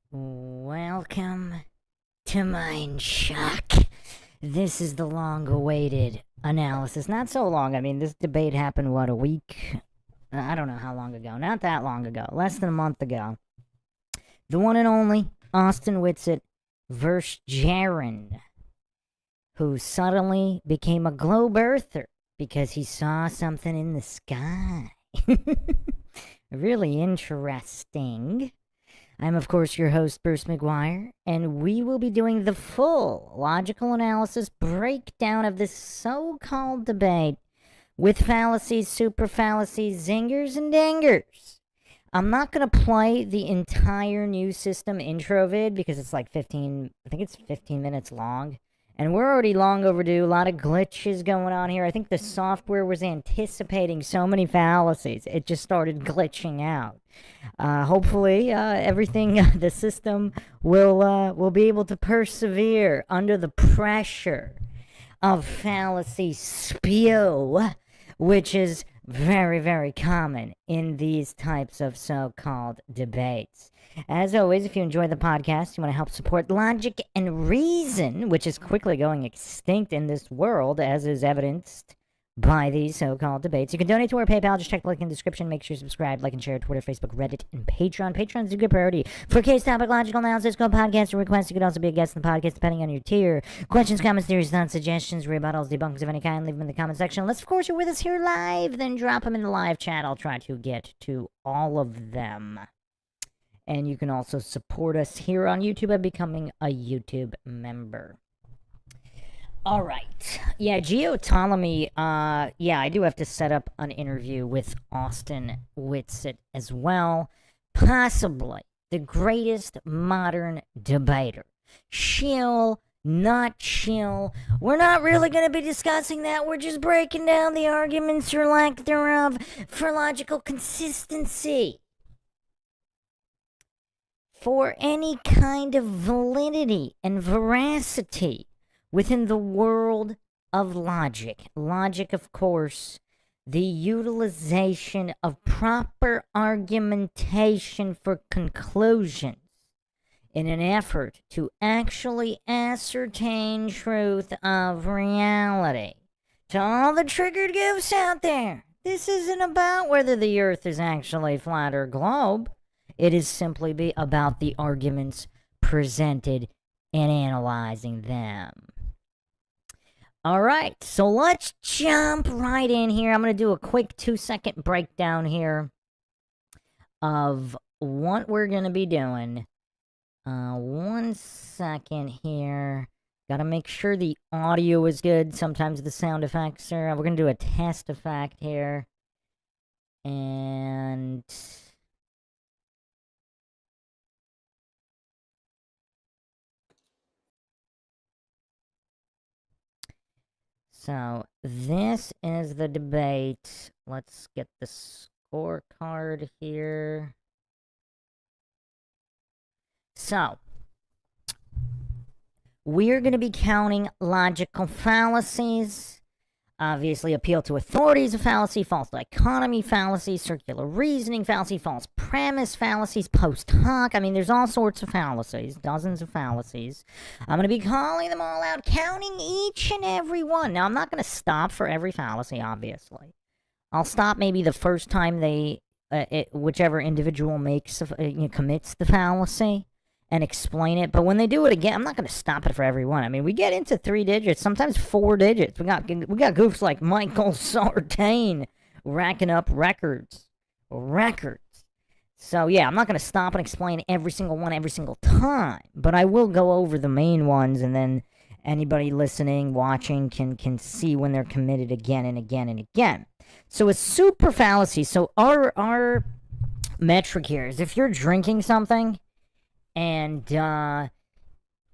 Welcome to MINDSHOCK. This is the long-awaited analysis. Not so long. I mean, this debate happened, a week? I don't know how long ago. Not that long ago. Less than a month ago. The one and only Austin Whitsitt versus Jeran, who suddenly became a globe earther because he saw something in the sky. Really interesting. I'm, of course, your host, Bruce McGuire, and we will be doing the full logical analysis breakdown of this so-called debate with fallacies, super fallacies, zingers, and dingers. I'm not going to play the entire new system intro vid because it's like 15 minutes long. And we're already long overdue. A lot of glitches going on here. I think the software was anticipating so many fallacies. It just started glitching out. Hopefully, everything, the system will be able to persevere under the pressure of fallacy spew, which is very, very common in these types of so-called debates. As always, if you enjoy the podcast, you want to help support logic and reason, which is quickly going extinct in this world, as is evidenced by these so-called debates. You can donate to our PayPal. Just check the link in the description. Make sure you subscribe, like, and share Twitter, Facebook, Reddit, and Patreon. Patreon is a good priority for case topic, logical analysis, go podcast, or requests. You could also be a guest in the podcast depending on your tier. Questions, comments, theories, thoughts, suggestions, rebuttals, debunkings of any kind, leave them in the comment section. Unless, of course, you're with us here live, then drop them in the live chat. I'll try to get to all of them. And you can also support us here on YouTube by becoming a YouTube member. All right. Yeah, Ptolemy, I do have to set up an interview with Austin Whitsitt as well. Possibly the greatest modern debater. Chill, not chill. We're not really going to be discussing that. We're just breaking down the arguments or lack thereof for logical consistency. For any kind of validity and veracity within the world of logic. Logic, of course, the utilization of proper argumentation for conclusions in an effort to actually ascertain truth of reality. To all the triggered goofs out there, this isn't about whether the earth is actually flat or globe. It is simply about the arguments presented and analyzing them. All right, so let's jump right in here. I'm going to do a quick 2-second breakdown here of what we're going to be doing. 1 second here. Got to make sure the audio is good. Sometimes the sound effects are... We're going to do a test effect here. And... So, this is the debate. Let's get the scorecard here. So, we're going to be counting logical fallacies. Obviously, appeal to authority is a fallacy, false dichotomy fallacy, circular reasoning fallacy, false premise fallacies, post hoc. I mean, there's all sorts of fallacies, dozens of fallacies. I'm going to be calling them all out, counting each and every one. Now, I'm not going to stop for every fallacy, obviously. I'll stop maybe the first time whichever individual commits the fallacy and explain it. But when they do it again, I'm not going to stop it for everyone. I mean, we get into 3 digits, sometimes 4 digits. We got goofs like Michael Sartain racking up records. So, yeah, I'm not going to stop and explain every single one every single time. But I will go over the main ones, and then anybody listening, watching, can see when they're committed again and again and again. So, a super fallacy. So, our metric here is if you're drinking something, and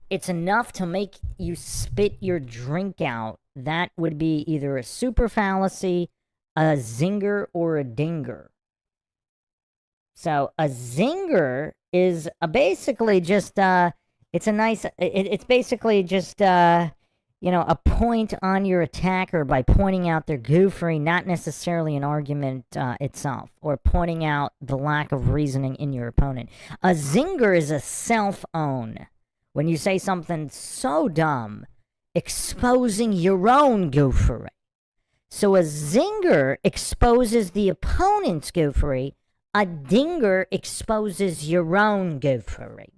it's enough to make you spit your drink out, that would be either a super fallacy, a zinger, or a dinger. So a zinger is basically just, it's basically just, a point on your attacker by pointing out their goofery, not necessarily an argument itself, or pointing out the lack of reasoning in your opponent. A zinger is a self-own. When you say something so dumb, exposing your own goofery. So a zinger exposes the opponent's goofery. A dinger exposes your own goofery.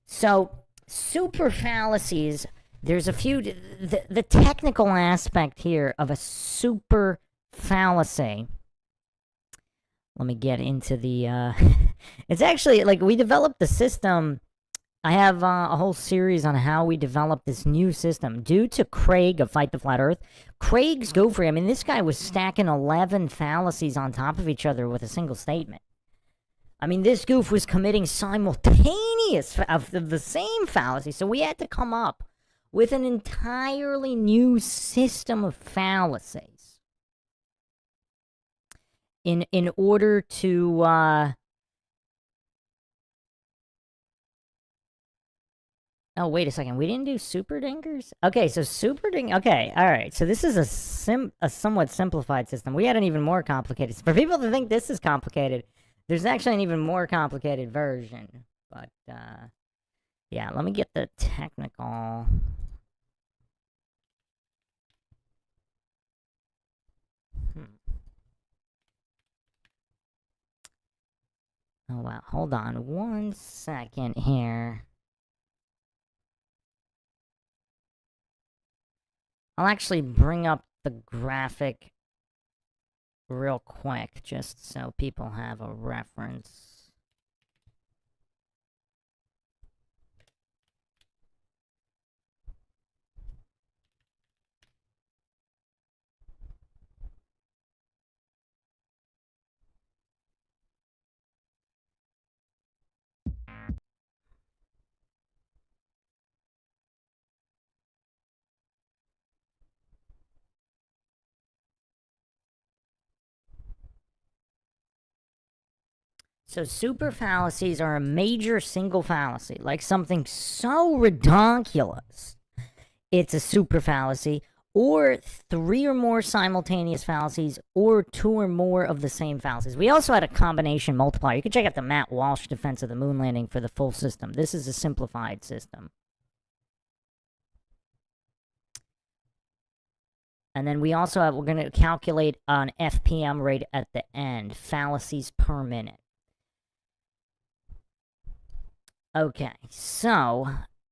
So super fallacies, there's a few, the technical aspect here of a super fallacy. Let me get into the, it's actually, like, we developed the system. I have a whole series on how we developed this new system. Due to Craig of Fight the Flat Earth, Craig's goofery, I mean, this guy was stacking 11 fallacies on top of each other with a single statement. I mean, this goof was committing simultaneous of the same fallacy, so we had to come up with an entirely new system of fallacies in order to oh, wait a second. We didn't do super dingers? Okay, so okay, all right. So this is a somewhat simplified system. We had an even more complicated. For people to think this is complicated, there's actually an even more complicated version. But yeah, let me get the technical. Oh wow, hold on 1 second here. I'll actually bring up the graphic real quick, just so people have a reference. So super fallacies are a major single fallacy, like something so ridiculous it's a super fallacy, or 3 or more simultaneous fallacies, or 2 or more of the same fallacies. We also had a combination multiplier. You can check out the Matt Walsh defense of the moon landing for the full system. This is a simplified system. And then we also have, we're going to calculate an FPM rate at the end, fallacies per minute. Okay, so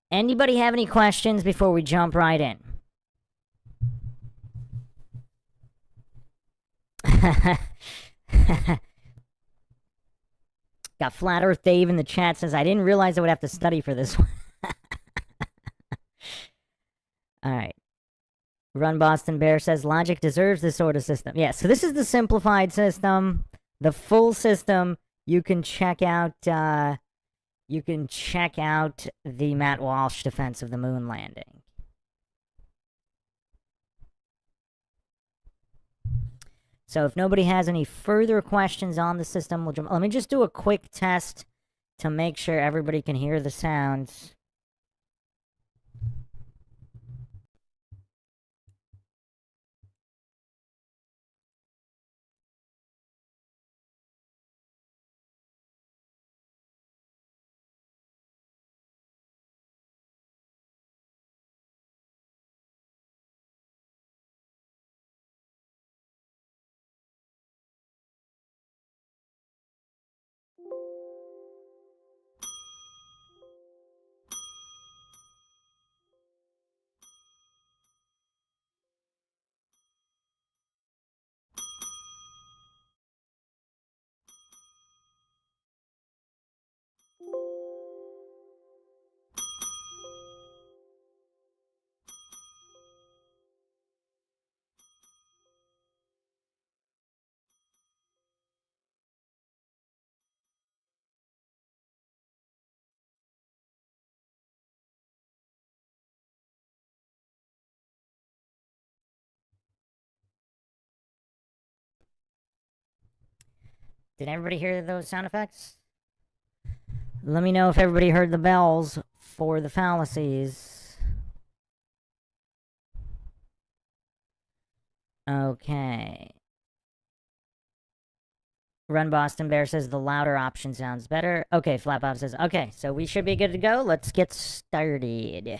anybody have any questions before we jump right in? Got Flat Earth Dave in the chat says, I didn't realize I would have to study for this one. Alright. Run Boston Bear says, logic deserves this sort of system. Yeah, so this is the simplified system. The full system, you can check out, the Matt Walsh defense of the moon landing. So if nobody has any further questions on the system, we'll jump. Let me just do a quick test to make sure everybody can hear the sounds. Did everybody hear those sound effects? Let me know if everybody heard the bells for the fallacies. Okay. Run Boston Bear says the louder option sounds better. Okay, Flat Bob says, okay, so we should be good to go. Let's get started.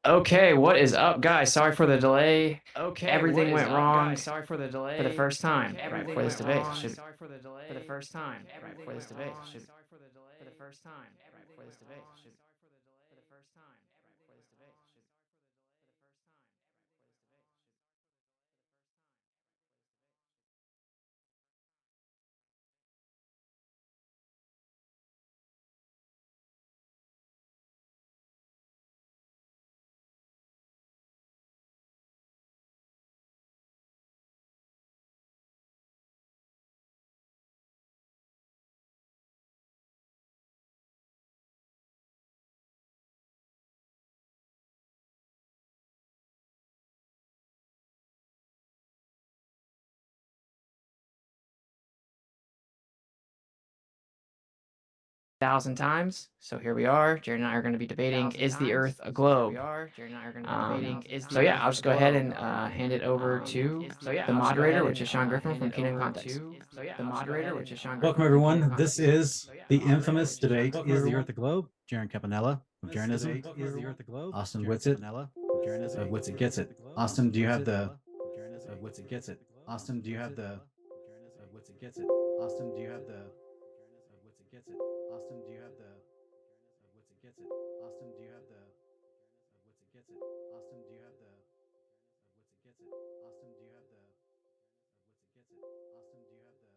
Okay, what is up, guys? Sorry for the delay. Everything went wrong for the first time right before this debate. For the first time right before this debate. For the first time right before this debate. For the first time right before this debate. Thousand times. So here we are. Jared and I are going to be debating: is the Earth a globe? So yeah, I'll just go ahead and hand it over to the moderator, which is Sean Griffin from Keenan Context. Welcome, everyone. This is the infamous debate: is the Earth a globe? Jeran of Jeranism. Austin Whitsitt. Whitsitt gets it. Austin, do you have the? Whitsitt gets it. Austin, do you have the? Whitsitt gets it. Austin, do you have the? Whitsitt gets it. Austin, do you have the? Whitsitt gets it. Austin, do you have the? Whitsitt gets it. Austin, do you have the? Whitsitt gets it. Austin, do you have the? Whitsitt gets it. Austin, do you have the? Whitsitt gets it. Austin, do you have the? Whitsitt gets it. Austin, do you have the? Whitsitt gets it. Austin, do you have the? Whitsitt gets it. Austin, do you have the? Whitsitt gets it. Austin, do you have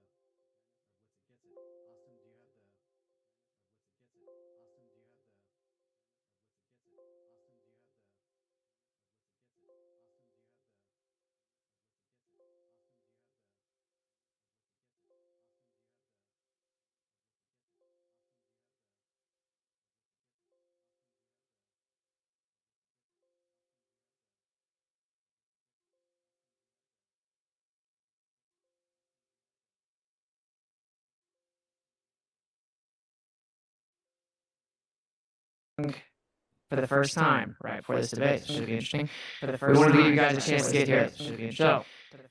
the? For the first time right before this debate. This should be interesting. We wanted to give you guys a chance to get here. This should be interesting.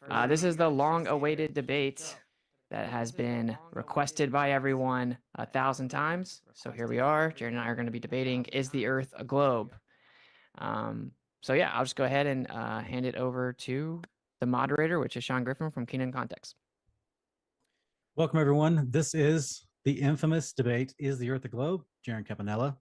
So this is the long-awaited debate that has been requested by everyone 1,000 times. So here we are. Jared and I are going to be debating: is the Earth a globe? So yeah, I'll just go ahead and hand it over to the moderator, which is Sean Griffin from Keenan Context. Welcome, everyone. This is the infamous debate: is the Earth a globe? Jeran Campanella.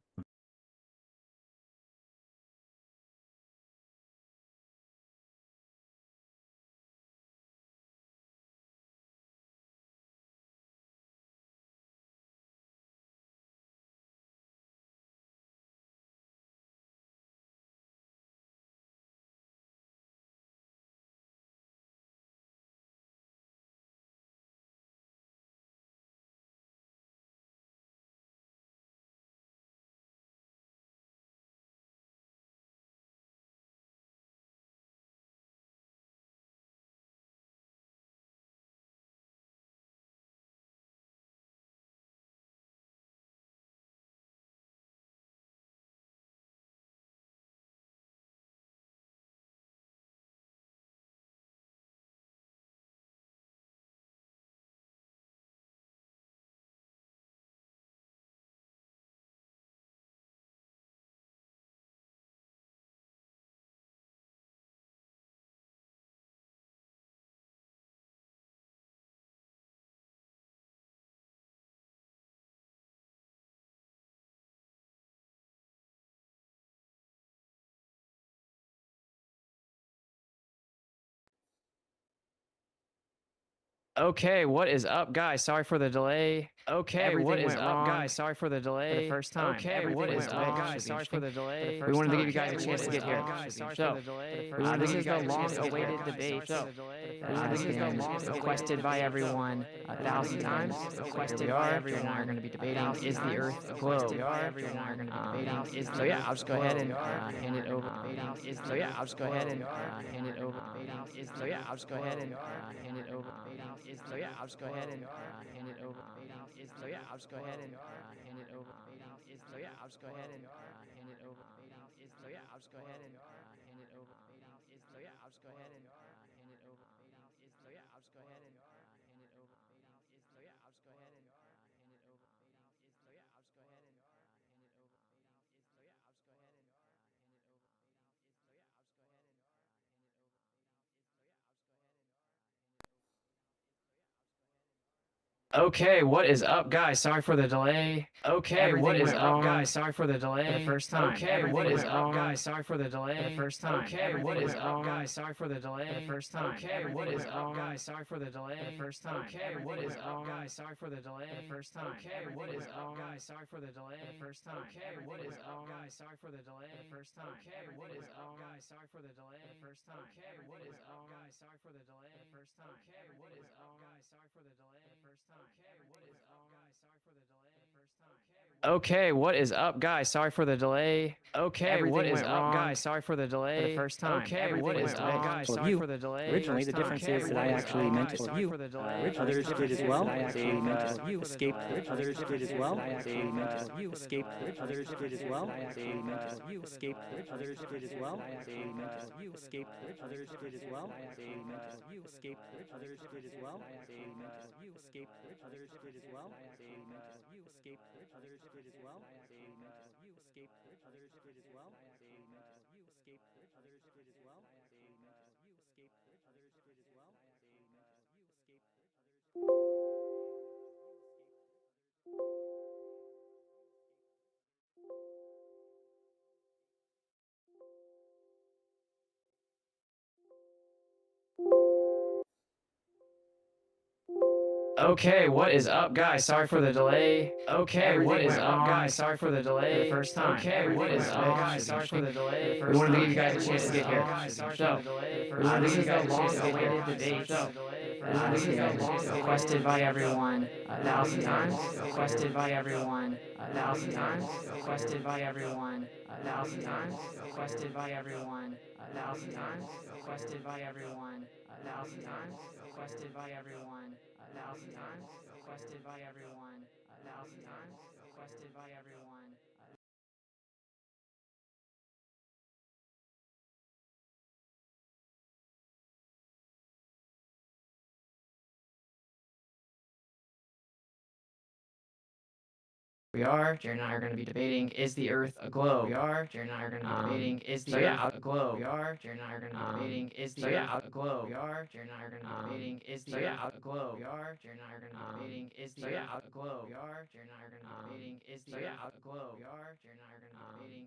Okay, what is up, guys? Sorry for the delay. Okay, what is up, guys? Sorry for the delay. For the first time. Okay, what is up, guys? Sorry for the delay. We wanted to give you guys a chance to get here. So, this is the long-awaited debate. This is the long requested by everyone 1,000 times. Requested by everyone. We are going to be debating: is the Earth a globe? We are going to be debating. So yeah, I'll just go ahead and hand it over. So yeah, I'll just go ahead and hand it over. So yeah, I'll just go ahead and hand it over. So yeah, I'll just go ahead and hand it over. So yeah, I'll just go ahead and hand it over. So yeah, I'll just go ahead and hand it over. So yeah, I'll just go ahead and hand it over. So yeah, I'll just go ahead and hand it over. So yeah, I'll just go ahead and hand it over. So yeah, I'll just go ahead and hand it over. So yeah, I'll just go ahead and hand it over. So yeah, I'll just go ahead and hand it over. So yeah, I'll just go ahead and hand it over. So yeah, I'll just go ahead and Okay, what is up, guys? Sorry for the delay. Okay, what is up, guys? Sorry for the delay. For the first time. Okay, what is up, guys? Sorry for the delay. For the first time. Okay, what is up, guys? Sorry for the delay. For the first time. Okay, what is up, guys? Sorry for the delay. For the first time. Okay, what is up, guys? Sorry for the delay. For the first time. Okay, what is up, guys? Sorry for the delay. For the first time. Okay, what is up, guys? Sorry for the delay. For the first time. Okay, what is up, guys? Sorry for the delay. For the first time. Okay, what is up, guys? Sorry for the delay. For the first time. Okay, what is up, guys? Sorry for the delay. For the first time. Okay, what is up, guys? Sorry for the delay. For the first time. Okay, what is up, guys? Sorry for the delay. Okay, what is up, guys? Sorry for the delay. For the first time. Okay, what is up, guys? Sorry for the delay. Originally, the difference is that I actually meant it for you. Others did as well. They meant it for you. Escaped. Others did as well. They meant it for you. Escaped. Others did as well. They meant it for you. Escaped. Others did as well. They meant it for you. Escaped. Others did as well. They meant it for you. Escaped. Others did as well. They meant it for you. Escaped. Others did as well. They meant it for you. Escaped. Others did as well. They meant it for you. Escaped. Others did as well. They meant it for you. Escaped. Others did as well. They meant it for you. Escaped. Others did as well. They meant it for you. Escaped. Okay, what is up, guys? Sorry for the delay. Okay, what is up, guys? Sorry for the delay. For the first time. Okay, what is up, guys? Sorry for the delay. We wanted to give you guys a chance to get here. So, this is the long-awaited debate. So, this is the long requested by everyone 1,000 times. Requested by everyone 1,000 times. Requested by everyone 1,000 times. Requested by everyone 1,000 times. Requested by everyone 1,000 times. Requested by everyone 1,000 times. Requested by everyone 1,000 times. Requested by everyone. We are. Jeran and I are going to be debating: is the Earth a globe? We are. Jeran and I are going to be debating: is the Earth a globe? We are. Jeran and I are going to be debating: is the Earth a globe? We are. Jeran and I are going to be debating: is the Earth a globe? We are. Jeran and I are going to be debating: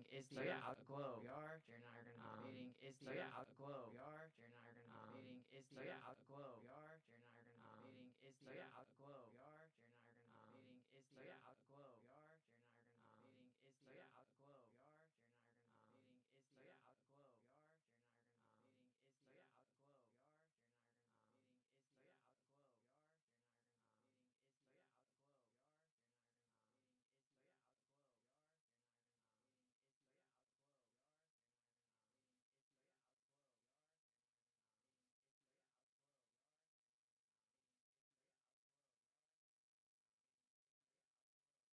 is the Earth a globe? We are. Jeran and I are going to be debating: is the Earth a globe? We are. Jeran and I are going to be debating: is the Earth a globe? We are. Jeran and I are going to be debating: is the Earth a globe? We are. Jeran and I are going to be debating: is the Earth a globe? We are. Jeran and I are going to be debating: is the Earth a globe? We are. Jeran and I are going to be debating: is the Earth a globe? We are. Jeran and I are going to be debating: is the Earth a globe? We are. Jeran and I are going to be debating: is the Earth a globe? We are. Jeran and I are going to be debating: is the Earth a globe? We are. Jeran and I are going to be debating: is the Earth a globe? We are. Jeran and I are going to be debating: is the Earth a globe? We are. Jeran and I are going to be debating: is the Earth a globe? We are. Jeran and I are going to be debating: is the Earth a globe? We are. Jeran and I are going to be debating: is the Earth a globe? We are. Jeran and I are going to be debating: is the Earth a globe? We are. Jeran and I are going to be debating: is the Earth a globe? We are.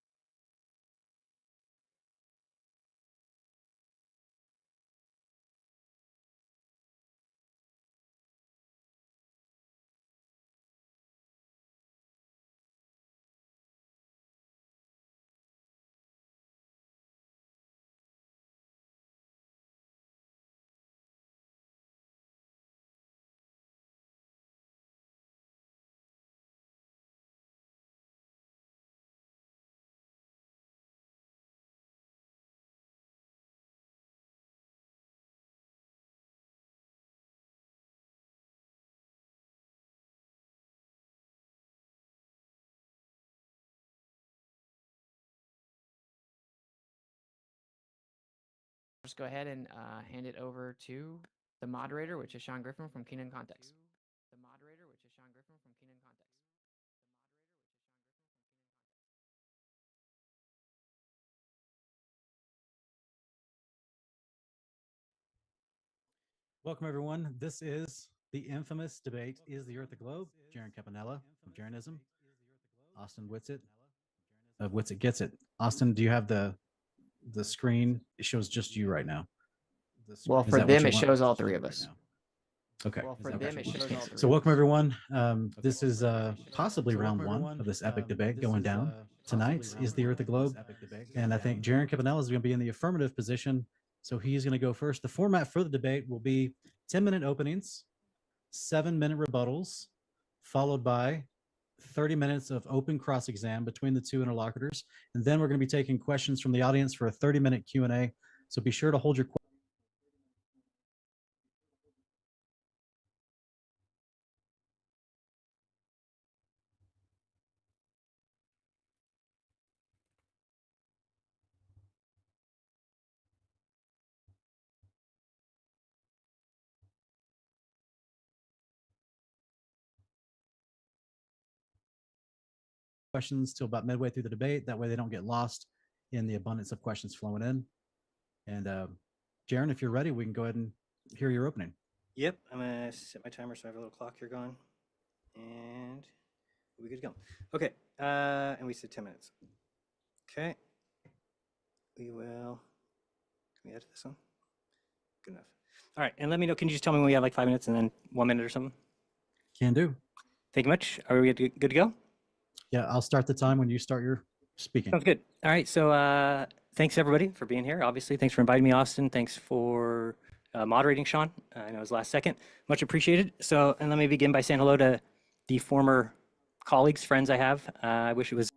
Just go ahead and hand it over to the moderator, which is Sean Griffin from Keenan Context. Welcome, everyone. This is the infamous debate, Is the Earth a Globe? Jeran Campanella of Jeranism. Austin Whitsitt of Whitsitt Gets It. Austin, do you have the screen? It shows just you right now. Well, for them, it shows all three of us. Okay. Well, for them, it shows all three. So welcome, everyone. This is possibly round one of this epic debate going down. Tonight is the Earth a Globe? And I think Jeran Campanella is going to be in the affirmative position. So he's going to go first. The format for the debate will be 10-minute openings, 7-minute rebuttals, followed by 30 minutes of open cross-exam between the two interlocutors. And then we're going to be taking questions from the audience for a 30-minute Q&A. So be sure to hold your questions till about midway through the debate. That way they don't get lost in the abundance of questions flowing in. And Jeran, if you're ready, we can go ahead and hear your opening. Yep, I'm gonna set my timer so I have a little clock here going, and we're good to go. Okay, and we said 10 minutes. Okay, we will. Can we edit this one? Good enough. All right, and let me know. Can you just tell me when we have like 5 minutes and then 1 minute or something? Can do. Thank you much. Are we good to go? Yeah, I'll start the time when you start your speaking. Sounds good. All right, so thanks everybody for being here. Obviously, thanks for inviting me, Austin. Thanks for moderating, Sean. I know it was last second. Much appreciated. So, and let me begin by saying hello to the former colleagues, friends I have. I wish it was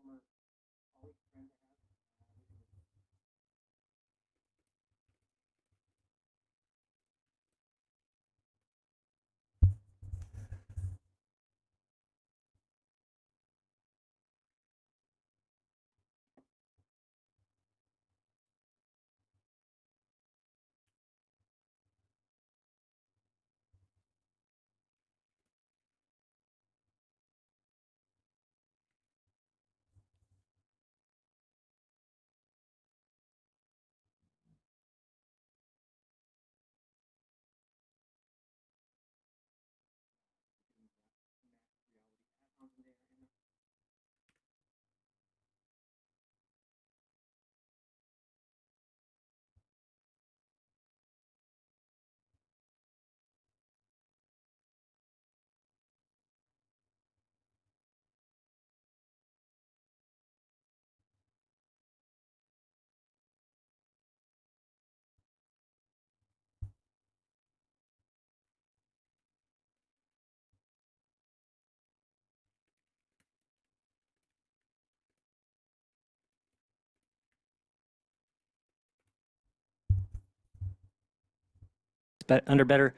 under better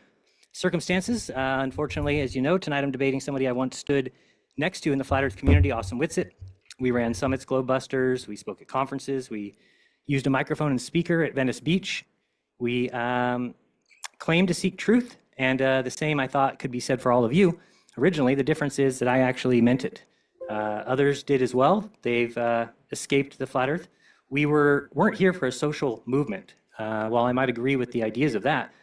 circumstances. Unfortunately, as you know, tonight I'm debating somebody I once stood next to in the flat earth community, Austin Whitsitt. We ran summits, Globebusters. We spoke at conferences. We used a microphone and speaker at Venice Beach. We claimed to seek truth, and the same I thought could be said for all of you. Originally, the difference is that I actually meant it. Others did as well. They've escaped the flat earth. We weren't here for a social movement. While I might agree with the ideas of that,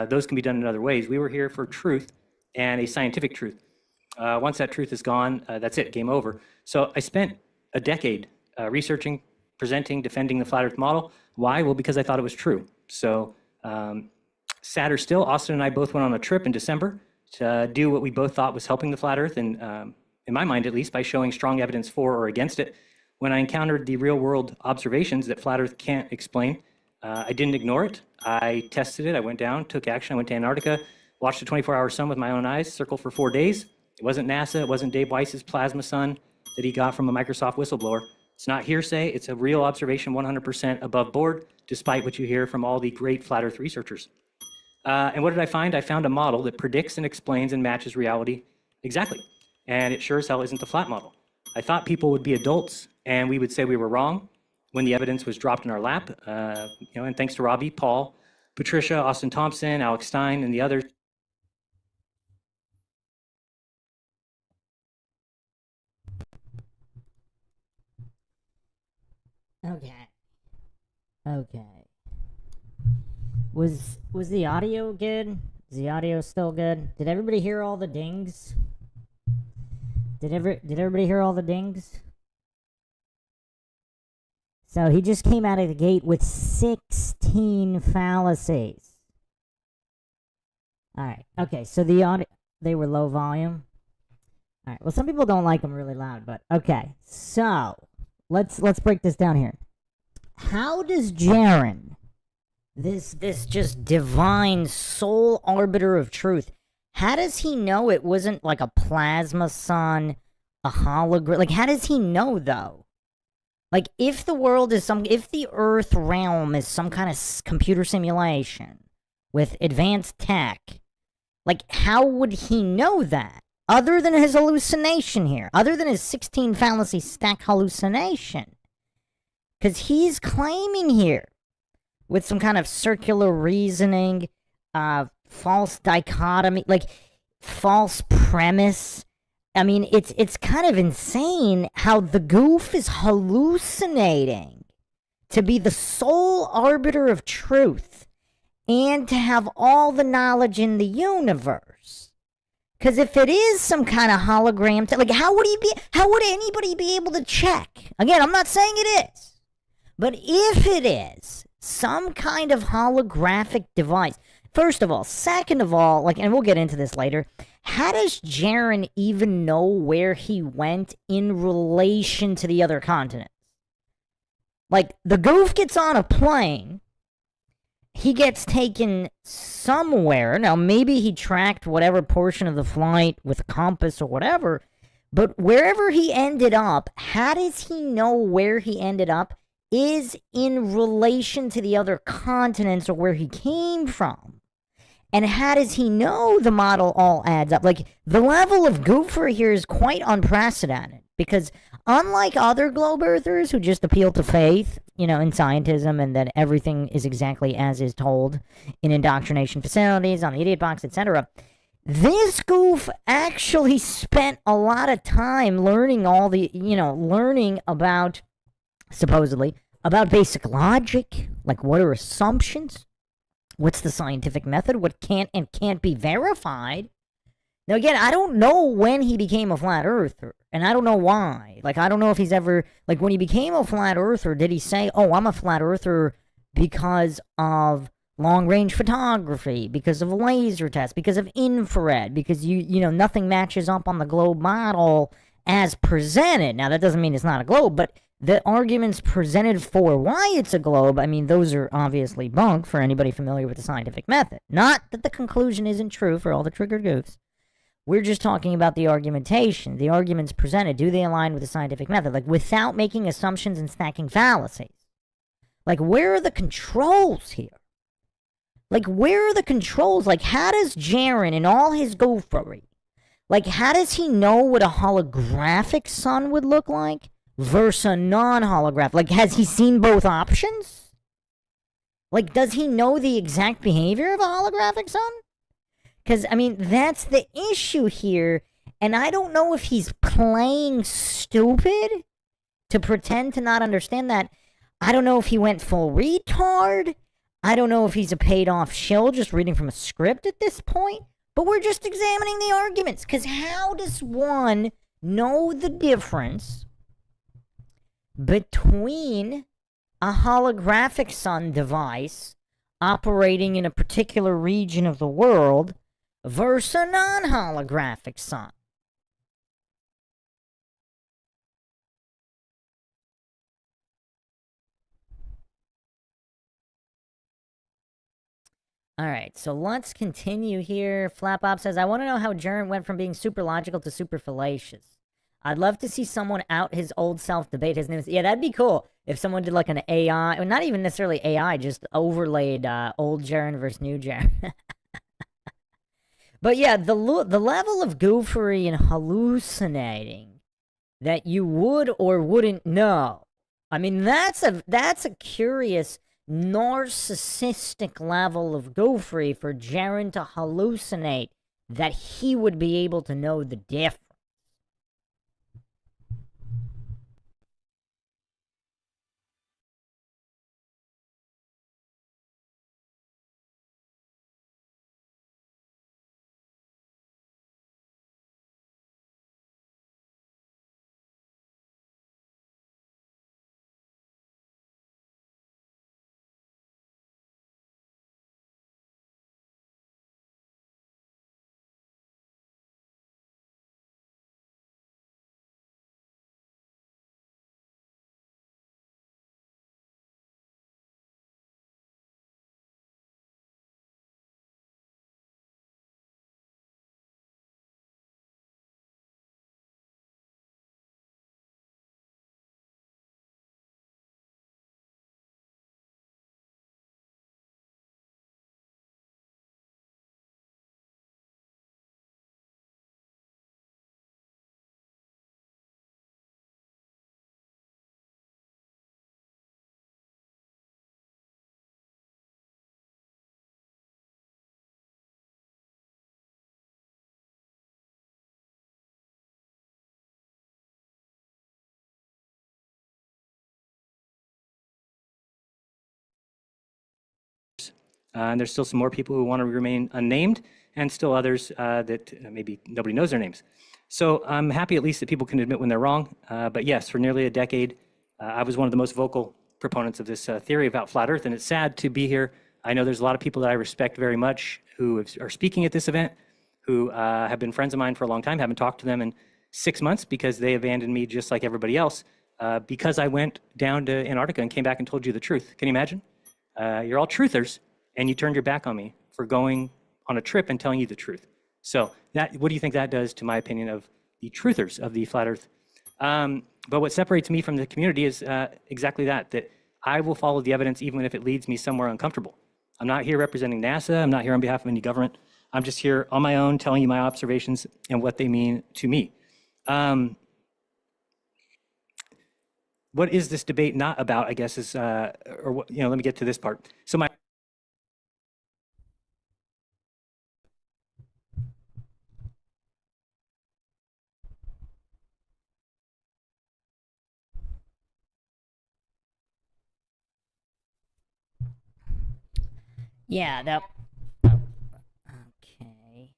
those can be done in other ways. We were here for truth and a scientific truth. Once that truth is gone, that's it, game over. So I spent a decade researching, presenting, defending the flat earth model. Why? Well, because I thought it was true. So sadder still, Austin and I both went on a trip in December to do what we both thought was helping the flat earth, and in my mind at least, by showing strong evidence for or against it. When I encountered the real world observations that flat earth can't explain, I didn't ignore it. I tested it. I went down, took action. I went to Antarctica, watched a 24-hour sun with my own eyes, circled for 4 days. It wasn't NASA. It wasn't Dave Weiss's plasma sun that he got from a Microsoft whistleblower. It's not hearsay. It's a real observation, 100% above board, despite what you hear from all the great flat earth researchers. And what did I find? I found a model that predicts and explains and matches reality exactly. And it sure as hell isn't the flat model. I thought people would be adults and we would say we were wrong when the evidence was dropped in our lap. And thanks to Robbie, Paul, Patricia, Austin Thompson, Alex Stein, and the others. Okay. Okay. Was the audio good? Is the audio still good? Did everybody hear all the dings? Did everybody hear all the dings? So he just came out of the gate with 16 fallacies. All right. Okay. So the audio, they were low volume. All right. Well, some people don't like them really loud, but okay. So let's break this down here. How does Jeran, this just divine sole arbiter of truth, how does he know it wasn't like a plasma sun, a hologram? Like, how does he know though? Like, if the world is if the Earth realm is some kind of computer simulation with advanced tech, like, how would he know that? Other than his hallucination here, other than his 16 fallacy stack hallucination. Because he's claiming here, with some kind of circular reasoning, false dichotomy, like, false premise. I mean, it's kind of insane how the goof is hallucinating to be the sole arbiter of truth and to have all the knowledge in the universe. Because if it is some kind of hologram, like, how would anybody be able to check? Again, I'm not saying it is. But if it is some kind of holographic device, first of all, second of all, like, and we'll get into this later, how does Jeran even know where he went in relation to the other continents? Like, the goof gets on a plane, he gets taken somewhere. Now, maybe he tracked whatever portion of the flight with a compass or whatever, but wherever he ended up, how does he know where he ended up is in relation to the other continents or where he came from? And how does he know the model all adds up? Like, the level of goofer here is quite unprecedented, because unlike other globe earthers who just appeal to faith, in scientism, and that everything is exactly as is told in indoctrination facilities, on the idiot box, etc., this goof actually spent a lot of time learning learning about, supposedly, about basic logic, like what are assumptions, what's the scientific method, what can't and can't be verified. Now, again, I don't know when he became a flat earther, and I don't know why. Like, I don't know if he's ever, like, when he became a flat earther, did he say, oh, I'm a flat earther because of long-range photography, because of laser tests, because of infrared, because, nothing matches up on the globe model as presented. Now, that doesn't mean it's not a globe, but the arguments presented for why it's a globe, I mean, those are obviously bunk for anybody familiar with the scientific method. Not that the conclusion isn't true for all the triggered goofs. We're just talking about the argumentation. The arguments presented, do they align with the scientific method? Like, without making assumptions and stacking fallacies. Like, where are the controls here? Like, where are the controls? Like, how does Jeran, in all his goofery, like, how does he know what a holographic sun would look like versus a non-holographic? Like, has he seen both options? Like, does he know the exact behavior of a holographic sun? Because, I mean, that's the issue here, and I don't know if he's playing stupid to pretend to not understand that. I don't know if he went full retard. I don't know if he's a paid-off shill just reading from a script at this point. But we're just examining the arguments, because how does one know the difference between a holographic sun device operating in a particular region of the world versus a non-holographic sun? All right, so let's continue here. Flapop says, I want to know how Jeran went from being super logical to super fallacious. I'd love to see someone out his old self debate his new... Yeah, that'd be cool if someone did like an AI, or not even necessarily AI, just overlaid old Jeran versus new Jeran. But yeah, the level of goofery and hallucinating that you would or wouldn't know. I mean, that's a curious narcissistic level of goofery for Jeran to hallucinate that he would be able to know the difference. And there's still some more people who want to remain unnamed, and still others that maybe nobody knows their names. So I'm happy at least that people can admit when they're wrong. But yes, for nearly a decade, I was one of the most vocal proponents of this theory about flat Earth, and it's sad to be here. I know there's a lot of people that I respect very much who are speaking at this event, who have been friends of mine for a long time, haven't talked to them in 6 months because they abandoned me just like everybody else, because I went down to Antarctica and came back and told you the truth. Can you imagine? You're all truthers, and you turned your back on me for going on a trip and telling you the truth. So what do you think that does to my opinion of the truthers of the flat Earth? But what separates me from the community is exactly that I will follow the evidence even if it leads me somewhere uncomfortable. I'm not here representing NASA. I'm not here on behalf of any government. I'm just here on my own telling you my observations and what they mean to me. What is this debate not about, I guess, is, let me get to this part. So my Yeah, okay.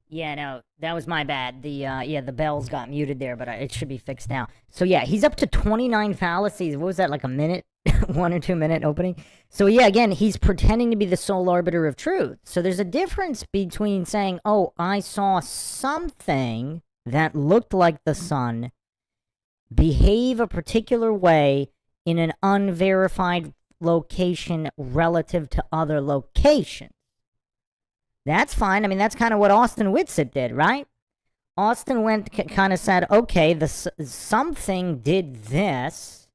Yeah, no, that was my bad. The bells got muted there, but it should be fixed now. So yeah, he's up to 29 fallacies. What was that, like a minute? 1 or 2 minute opening? So yeah, again, he's pretending to be the sole arbiter of truth. So there's a difference between saying, oh, I saw something that looked like the sun behave a particular way in an unverified location relative to other locations. That's fine. I mean, that's kind of what Austin Whitsitt did, right? Austin kind of said, okay, something did this.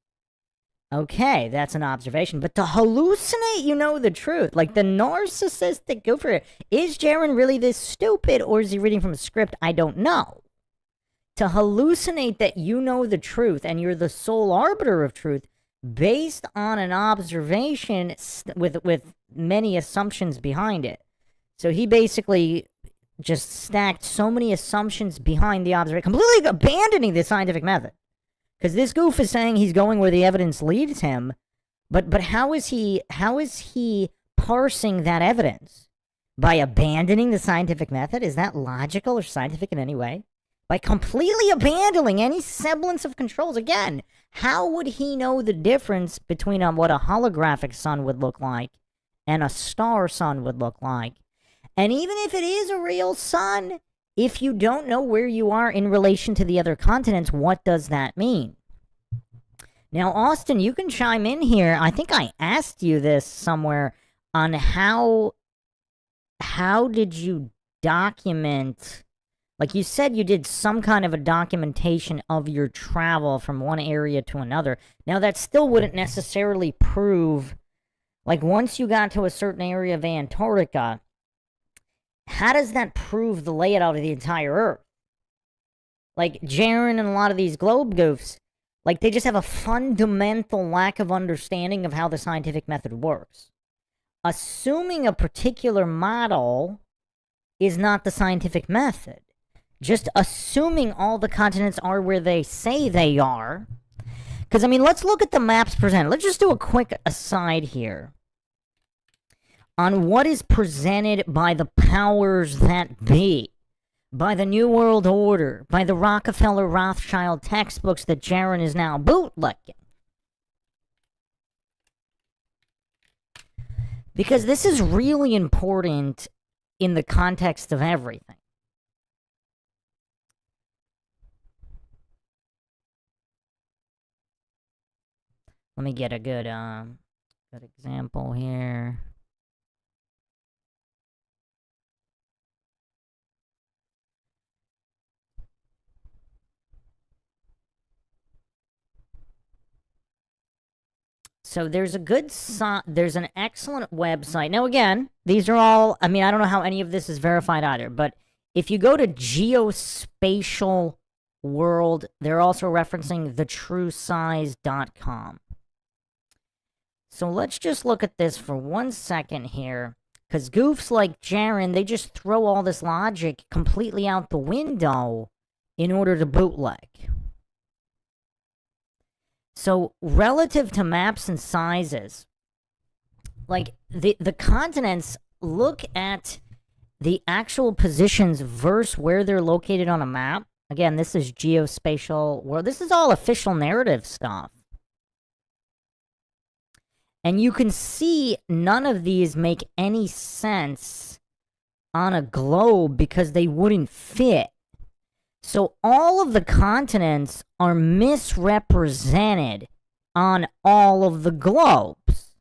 Okay, that's an observation. But to hallucinate, you know the truth. Like the narcissistic goofer. Is Jeran really this stupid, or is he reading from a script? I don't know. To hallucinate that you know the truth and you're the sole arbiter of truth based on an observation with many assumptions behind it. So he basically just stacked so many assumptions behind the observation, completely abandoning the scientific method. Because this goof is saying he's going where the evidence leads him, but how is he parsing that evidence? By abandoning the scientific method? Is that logical or scientific in any way? By completely abandoning any semblance of controls. Again, how would he know the difference between what a holographic sun would look like and a star sun would look like? And even if it is a real sun, if you don't know where you are in relation to the other continents, what does that mean? Now, Austin, you can chime in here. I think I asked you this somewhere on how did you document... Like you said, you did some kind of a documentation of your travel from one area to another. Now, that still wouldn't necessarily prove, like once you got to a certain area of Antarctica, how does that prove the layout of the entire Earth? Like Jeran and a lot of these globe goofs, Like, they just have a fundamental lack of understanding of how the scientific method works. Assuming a particular model is not the scientific method. Just assuming all the continents are where they say they are. Because, I mean, let's look at the maps presented. Let's just do a quick aside here on what is presented by the powers that be. By the New World Order, by the Rockefeller Rothschild textbooks that Jeran is now bootlicking. Because this is really important in the context of everything. Let me get a good example here. So there's a good there's an excellent website. Now again, these are all, I mean, I don't know how any of this is verified either, but if you go to Geospatial World, they're also referencing thetruesize.com. So let's just look at this for 1 second here, because goofs like Jeran, they just throw all this logic completely out the window in order to bootleg. So, relative to maps and sizes, like, the continents, look at the actual positions versus where they're located on a map. Again, this is geospatial world. This is all official narrative stuff. And you can see none of these make any sense on a globe because they wouldn't fit. So all of the continents are misrepresented on all of the globes.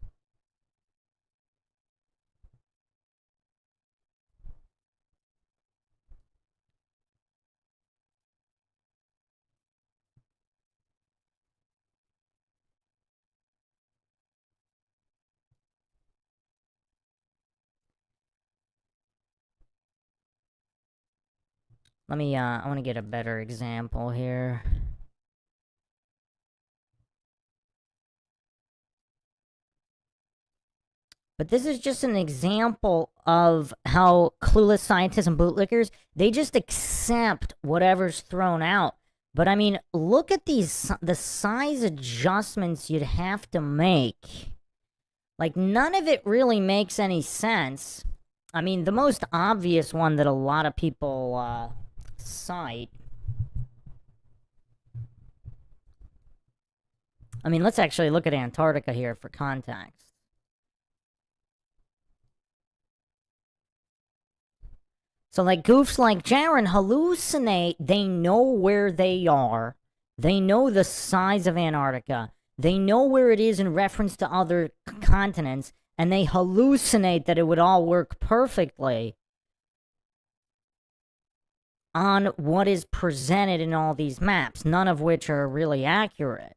Let me, I want to get a better example here. But this is just an example of how clueless scientists and bootlickers, they just accept whatever's thrown out. But I mean, look at these, the size adjustments you'd have to make. Like, none of it really makes any sense. I mean, the most obvious one that a lot of people, cite. I mean, let's actually look at Antarctica here for context. So, like, goofs like Jeran hallucinate. They know where they are. They know the size of Antarctica. They know where it is in reference to other continents. And they hallucinate that it would all work perfectly on what is presented in all these maps, none of which are really accurate.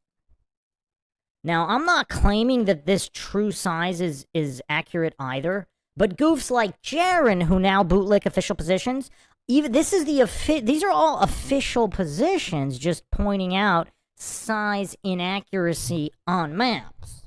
Now, I'm not claiming that this true size is accurate either, but goofs like Jeran, who now bootlick official positions, even this is these are all official positions, just pointing out size inaccuracy on maps.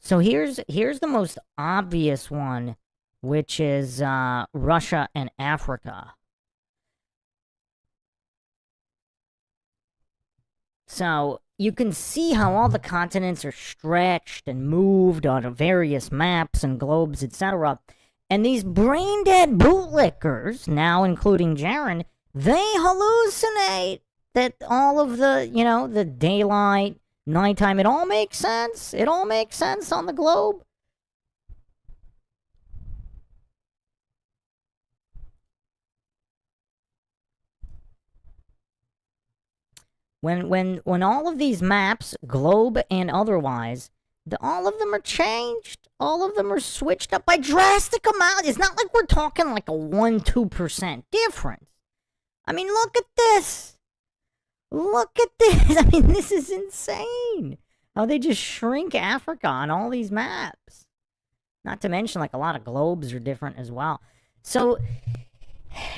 So here's the most obvious one, which is Russia and Africa. So you can see how all the continents are stretched and moved on various maps and globes, etc. And these brain-dead bootlickers, now including Jeran, they hallucinate that all of the, you know, the daylight, nighttime, it all makes sense. It all makes sense on the globe. When all of these maps, globe and otherwise, all of them are changed. All of them are switched up by drastic amount. It's not like we're talking like a 1-2% difference. I mean, look at this. Look at this. I mean, this is insane. How they just shrink Africa on all these maps. Not to mention, like, a lot of globes are different as well. So,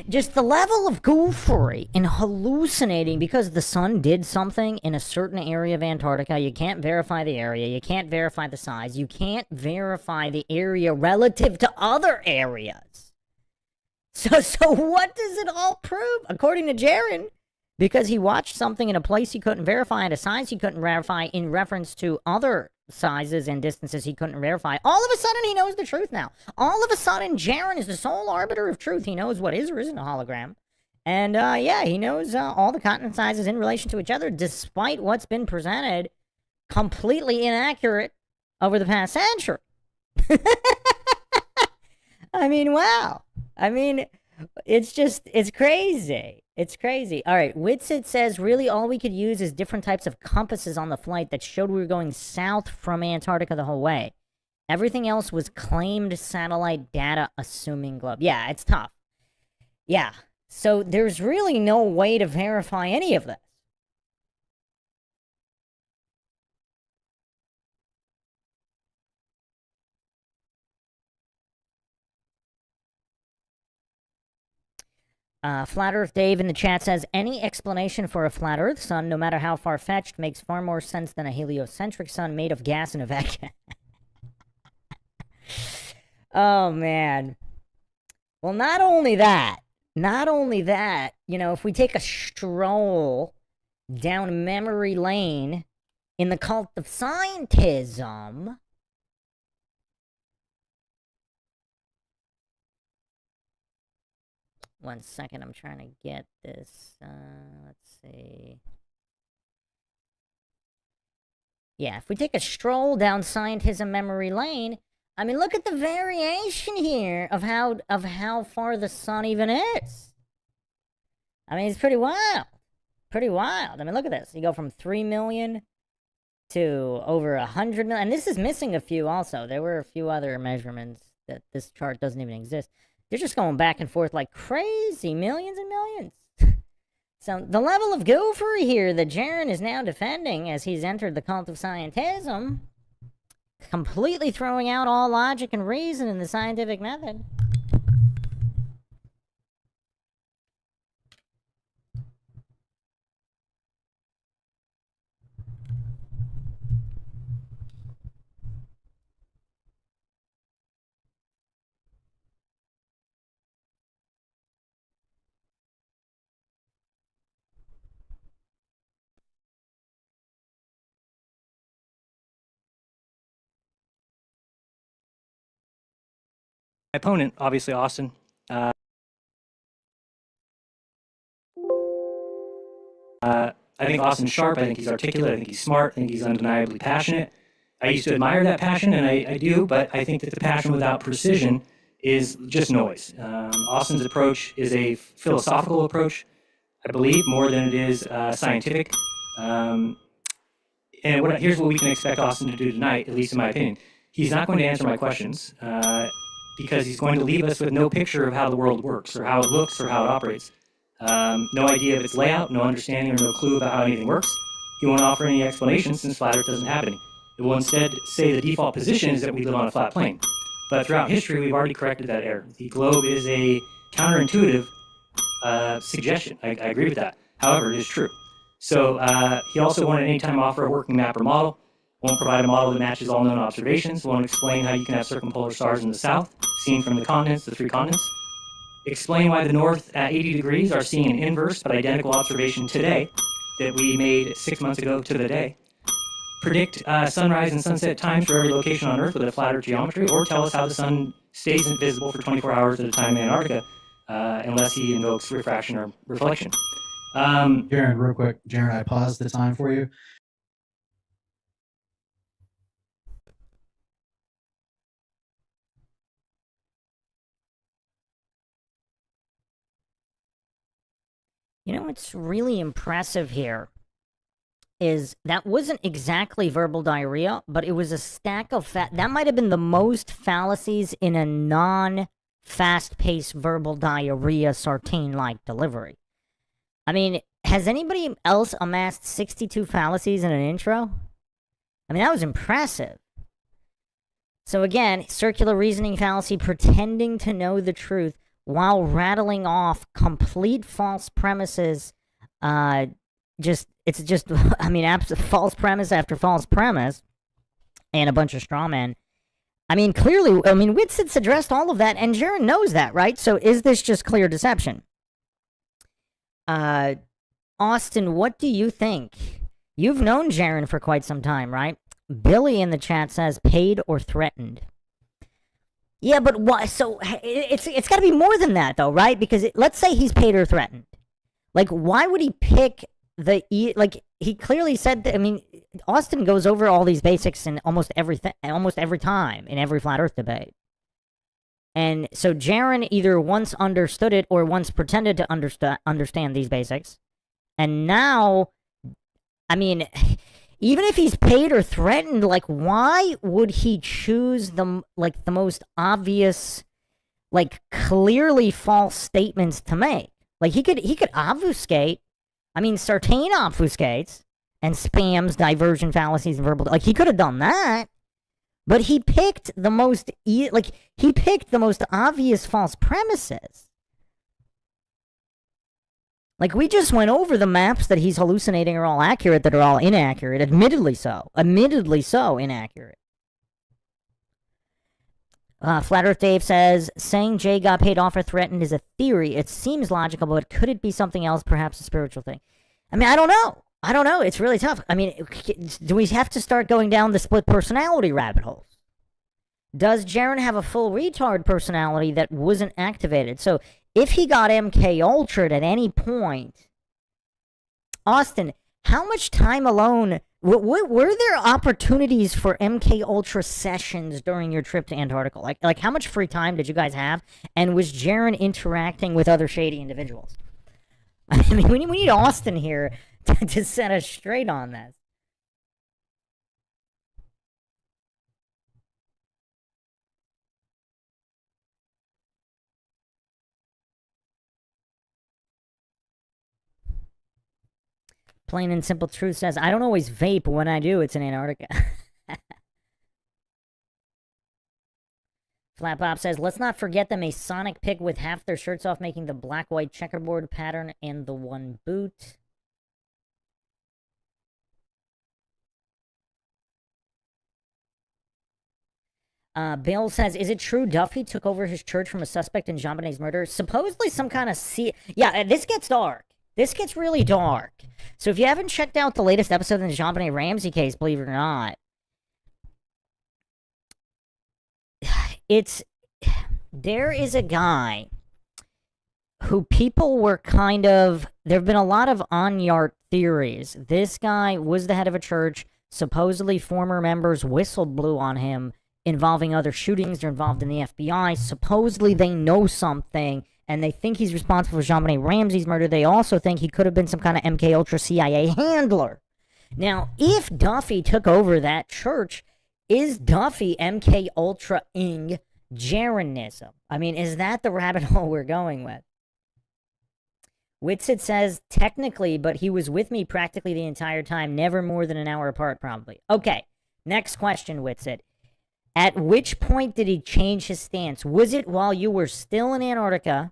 just the level of goofery and hallucinating because the sun did something in a certain area of Antarctica. You can't verify the area. You can't verify the size. You can't verify the area relative to other areas. So what does it all prove? According to Jeran, because he watched something in a place he couldn't verify, at a size he couldn't verify in reference to other sizes and distances he couldn't verify. All of a sudden, he knows the truth now. All of a sudden, Jeran is the sole arbiter of truth. He knows what is or isn't a hologram. And, yeah, he knows all the continent sizes in relation to each other, despite what's been presented completely inaccurate over the past century. I mean, wow. I mean, it's crazy. It's crazy. All right, Witsit says, really all we could use is different types of compasses on the flight that showed we were going south from Antarctica the whole way. Everything else was claimed satellite data, assuming globe. Yeah, it's tough. Yeah, so there's really no way to verify any of this. Flat Earth Dave in the chat says, any explanation for a flat Earth sun, no matter how far-fetched, makes far more sense than a heliocentric sun made of gas and a vacuum. Oh, man. Well, not only that, you know, if we take a stroll down memory lane in the cult of scientism... One second, I'm trying to get this. Let's see. Yeah, if we take a stroll down scientism memory lane, I mean, look at the variation here of how far the sun even is. I mean, it's pretty wild. Pretty wild. I mean, look at this. You go from 3 million to over 100 million. And this is missing a few also. There were a few other measurements that this chart doesn't even exist. They're just going back and forth like crazy, millions and millions. So the level of goofery here that Jeran is now defending as he's entered the cult of scientism, completely throwing out all logic and reason in the scientific method. My opponent, obviously Austin, I think Austin's sharp. I think he's articulate. I think he's smart. I think he's undeniably passionate. I used to admire that passion, and I do, but I think that the passion without precision is just noise. Austin's approach is a philosophical approach, I believe, more than it is scientific. And here's what we can expect Austin to do tonight, at least in my opinion. He's not going to answer my questions because he's going to leave us with no picture of how the world works, or how it looks, or how it operates. No idea of its layout, no understanding or no clue about how anything works. He won't offer any explanation since flat Earth doesn't have any. It will instead say the default position is that we live on a flat plane. But throughout history, we've already corrected that error. The globe is a counterintuitive suggestion. I agree with that. However, it is true. So he also won't at any time offer a working map or model, won't provide a model that matches all known observations, won't explain how you can have circumpolar stars in the south, seen from the continents, the 3 continents, explain why the north at 80 degrees are seeing an inverse but identical observation today that we made 6 months ago to the day, predict sunrise and sunset times for every location on Earth with a flat Earth geometry, or tell us how the sun stays invisible for 24 hours at a time in Antarctica unless he invokes refraction or reflection. Jeran, real quick. Jeran, I paused the time for you. You know what's really impressive here is that wasn't exactly verbal diarrhea, but it was a stack of that might have been the most fallacies in a non-fast-paced verbal diarrhea sartine-like delivery. I mean, has anybody else amassed 62 fallacies in an intro? I mean, that was impressive. So again, circular reasoning fallacy, pretending to know the truth while rattling off complete false premises. It's just, I mean, false premise after false premise, and a bunch of straw men. I mean, clearly, I mean, Whitsit's addressed all of that, and Jeran knows that, right? So is this just clear deception? Austin, what do you think? You've known Jeran for quite some time, right? Billy in the chat says paid or threatened. Yeah, but why? So it's got to be more than that, though, right? Because let's say he's paid or threatened. Like, why would he pick like, he clearly said that, I mean, Austin goes over all these basics in almost every time in every flat earth debate. And so Jeran either once understood it or once pretended to understand these basics. And now, I mean, even if he's paid or threatened, like, why would he choose the most obvious, like, clearly false statements to make? Like, he could obfuscate. I mean, Sartain obfuscates and spams diversion fallacies and verbal. Like, he could have done that, but he picked the most obvious false premises. Like, we just went over the maps that he's hallucinating are all accurate, that are all inaccurate. Admittedly so, inaccurate. Flat Earth Dave says, saying Jay got paid off or threatened is a theory. It seems logical, but could it be something else, perhaps a spiritual thing? I mean, I don't know. It's really tough. I mean, do we have to start going down the split personality rabbit holes? Does Jeran have a full retard personality that wasn't activated? So if he got MK Ultra'd at any point, Austin, how much time alone... Were there opportunities for MK Ultra sessions during your trip to Antarctica? Like how much free time did you guys have? And was Jeran interacting with other shady individuals? I mean, we need Austin here to set us straight on this. Plain and Simple Truth says, I don't always vape, but when I do, it's in Antarctica. Flat Pop says, let's not forget the Masonic pick with half their shirts off, making the black-white checkerboard pattern and the one boot. Bill says, is it true Duffy took over his church from a suspect in JonBenet's murder? Supposedly some kind of... Yeah, this gets dark. This gets really dark. So if you haven't checked out the latest episode in the JonBenet Ramsey case, believe it or not, there is a guy who people were kind of... There have been a lot of on-yard theories. This guy was the head of a church. Supposedly former members whistle blew on him involving other shootings. They're involved in the FBI. Supposedly they know something, and they think he's responsible for JonBenet Ramsey's murder. They also think he could have been some kind of MK Ultra CIA handler. Now, if Duffy took over that church, is Duffy MK Ultra-ing Jeranism? I mean, is that the rabbit hole we're going with? Whitsit says, technically, but he was with me practically the entire time, never more than an hour apart, probably. Okay, next question, Whitsit. At which point did he change his stance? Was it while you were still in Antarctica,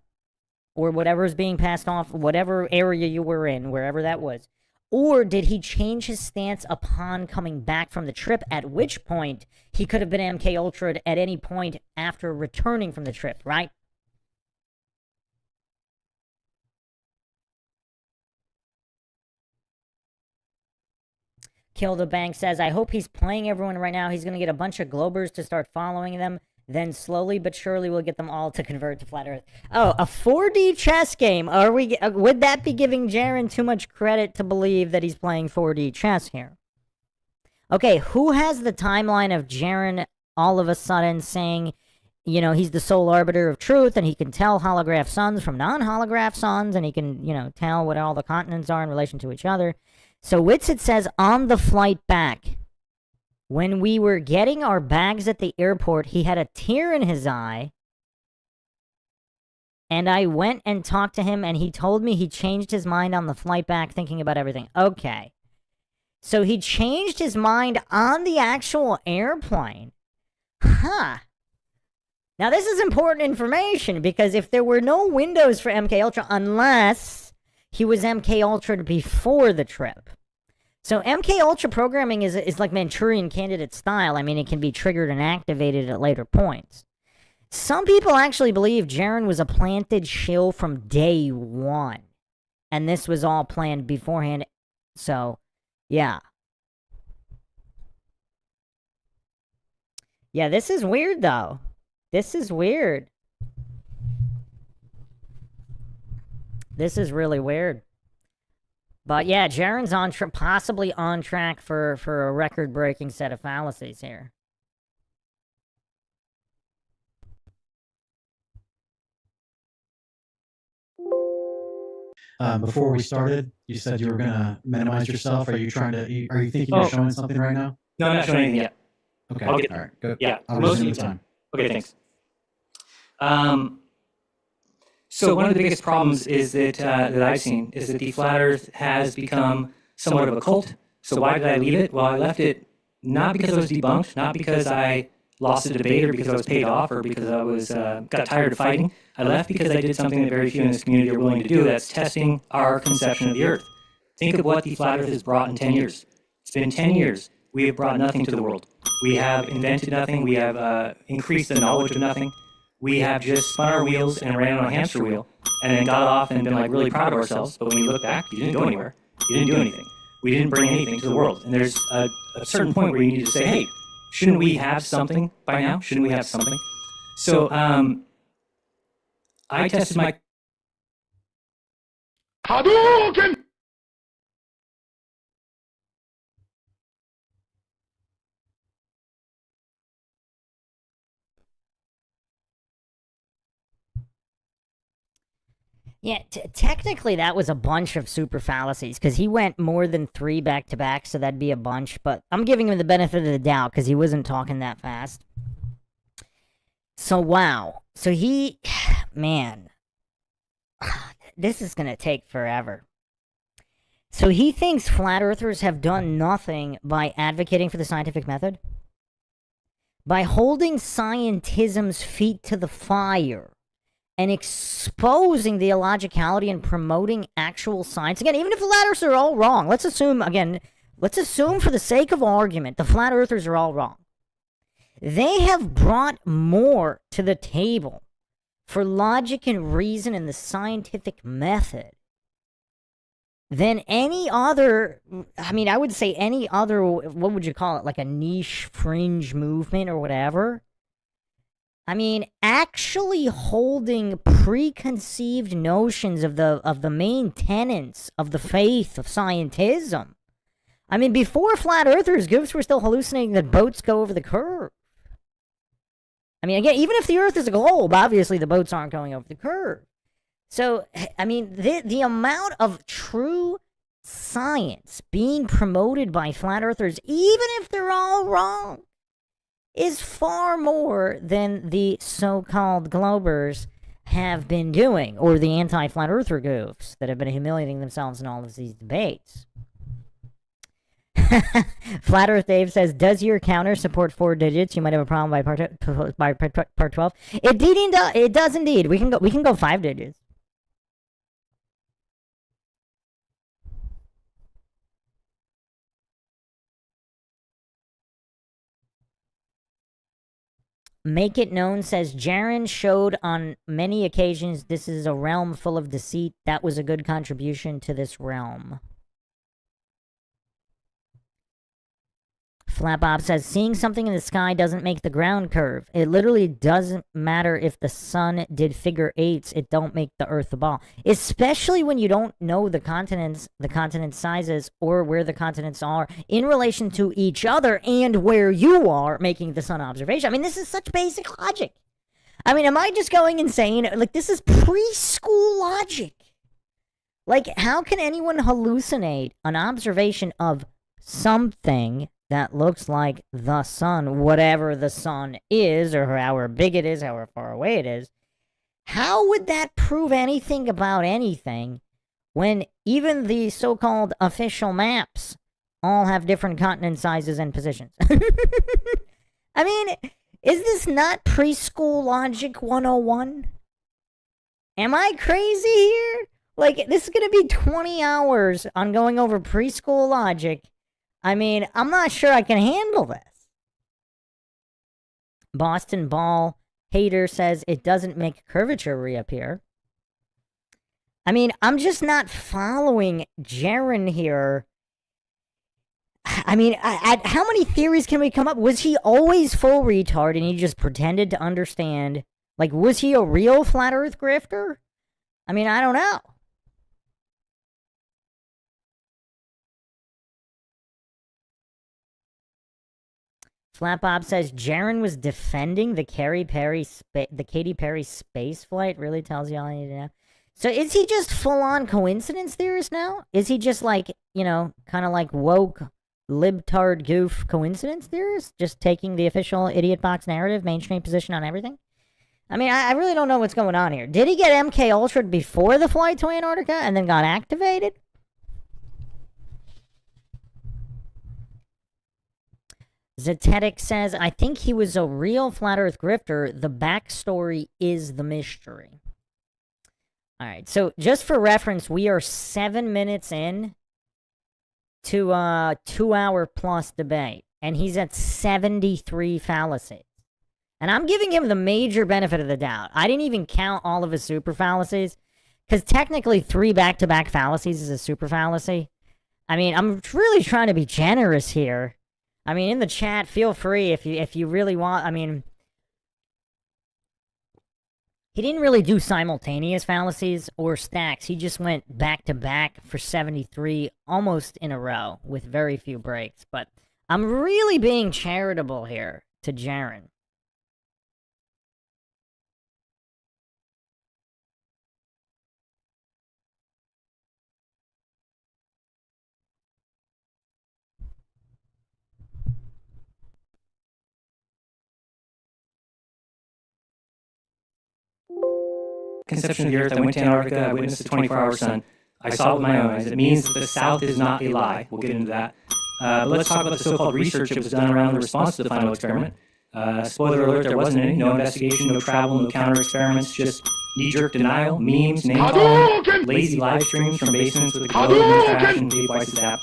or whatever is being passed off, whatever area you were in, wherever that was? Or did he change his stance upon coming back from the trip, at which point he could have been MK Ultra'd at any point after returning from the trip, right? Kill the Bank says, I hope he's playing everyone right now. He's going to get a bunch of Globers to start following them. Then slowly but surely we'll get them all to convert to Flat Earth. Oh, a 4D chess game. Would that be giving Jeran too much credit to believe that he's playing 4D chess here? Okay, who has the timeline of Jeran all of a sudden saying, you know, he's the sole arbiter of truth, and he can tell holograph suns from non-holograph suns, and he can, you know, tell what all the continents are in relation to each other. So Whitsit says, on the flight back, when we were getting our bags at the airport, he had a tear in his eye, And I went and talked to him, and he told me he changed his mind on the flight back, thinking about everything. Okay. So he changed his mind on the actual airplane. Huh. Now, this is important information, because if there were no windows for MK Ultra, unless he was MK Ultra before the trip. So MK Ultra programming is like Manchurian Candidate style. I mean, it can be triggered and activated at later points. Some people actually believe Jeran was a planted shill from day one. And this was all planned beforehand. So, yeah. Yeah, this is weird, though. This is weird. This is really weird. But yeah, Jeran's possibly on track for a record-breaking set of fallacies here. Before we started, you said you were going to minimize yourself. Are you thinking you're showing something right now? No, I'm not showing anything yet. Okay. I'll get All right. Good. Yeah, I'll most resume of the the time. Okay, thanks. So one of the biggest problems is that I've seen is that the flat Earth has become somewhat of a cult. So why did I leave it? Well, I left it not because I was debunked, not because I lost a debate or because I was paid off or because I was got tired of fighting. I left because I did something that very few in this community are willing to do. That's testing our conception of the Earth. Think of what the flat Earth has brought in 10 years. It's been 10 years. We have brought nothing to the world. We have invented nothing. We have increased the knowledge of nothing. We have just spun our wheels and ran on a hamster wheel and then got off and been like really proud of ourselves. But when you look back, you didn't go anywhere. You didn't do anything. We didn't bring anything to the world. And there's a certain point where you need to say, hey, shouldn't we have something by now? Shouldn't we have something? So I tested my... Hadouken! Yeah, technically that was a bunch of super fallacies, because he went more than 3 back-to-back, so that'd be a bunch, but I'm giving him the benefit of the doubt, because he wasn't talking that fast. So, wow. So he... Man. This is gonna take forever. So he thinks flat earthers have done nothing by advocating for the scientific method? By holding scientism's feet to the fire and exposing the illogicality and promoting actual science. Again, even if the flat earthers are all wrong, let's assume for the sake of argument, the flat earthers are all wrong. They have brought more to the table for logic and reason and the scientific method than any other, I would say any other, what would you call it, like a niche fringe movement or whatever. Actually holding preconceived notions of the main tenets of the faith of scientism. Before flat earthers, groups were still hallucinating that boats go over the curve. Again, even if the earth is a globe, obviously the boats aren't going over the curve. So, the amount of true science being promoted by flat earthers, even if they're all wrong, is far more than the so-called globers have been doing, or the anti-flat earther goofs that have been humiliating themselves in all of these debates. Flat Earth Dave says, does your counter support 4 digits? You might have a problem by part 12. It does indeed. We can go 5 digits. Make It Known says, Jeran showed on many occasions this is a realm full of deceit. That was a good contribution to this realm. Flapbob says, seeing something in the sky doesn't make the ground curve. It literally doesn't matter if the sun did figure 8s. It don't make the earth a ball. Especially when you don't know the continent sizes, or where the continents are in relation to each other and where you are making the sun observation. This is such basic logic. Am I just going insane? Like, this is preschool logic. Like, how can anyone hallucinate an observation of something that looks like the sun, whatever the sun is, or however big it is, however far away it is, How would that prove anything about anything when even the so-called official maps all have different continent sizes and positions? I mean, is this not preschool logic 101? Am I crazy here? Like, this is going to be 20 hours on going over preschool logic. I mean, I'm not sure I can handle this. Boston Ball Hater says it doesn't make curvature reappear. I mean, I'm just not following Jeran here. I mean, how many theories can we come up? Was he always full retard and he just pretended to understand? Like, was he a real flat earth grifter? I mean, I don't know. Flat Bob says Jeran was defending the Katy Perry space flight. Really tells you all you need to know. So is he just full-on coincidence theorist now? Is he just like, you know, kind of like woke, libtard goof coincidence theorist? Just taking the official idiot box narrative, mainstream position on everything? I mean, I really don't know what's going on here. Did he get MK Ultra before the flight to Antarctica and then got activated? Zetetic says, I think he was a real flat earth grifter. The backstory is the mystery. All right, so just for reference, we are 7 minutes in to a 2-hour plus debate, and he's at 73 fallacies. And I'm giving him the major benefit of the doubt. I didn't even count all of his super fallacies, because technically 3 back-to-back fallacies is a super fallacy. I mean, I'm really trying to be generous here. I mean, in the chat, feel free if you really want. I mean, he didn't really do simultaneous fallacies or stacks. He just went back-to-back for 73 almost in a row with very few breaks. But I'm really being charitable here to Jeran. Conception of the Earth, I went to Antarctica, I witnessed the 24-hour sun. I saw it with my own eyes. It means that the South is not a lie. We'll get into that. But let's talk about the so-called research that was done around the response to the final experiment. Spoiler alert, there wasn't any. No investigation, no travel, no counter-experiments, just knee-jerk denial, memes, name-calling, lazy live streams from basements with a globe and trash and Dave Weiss's app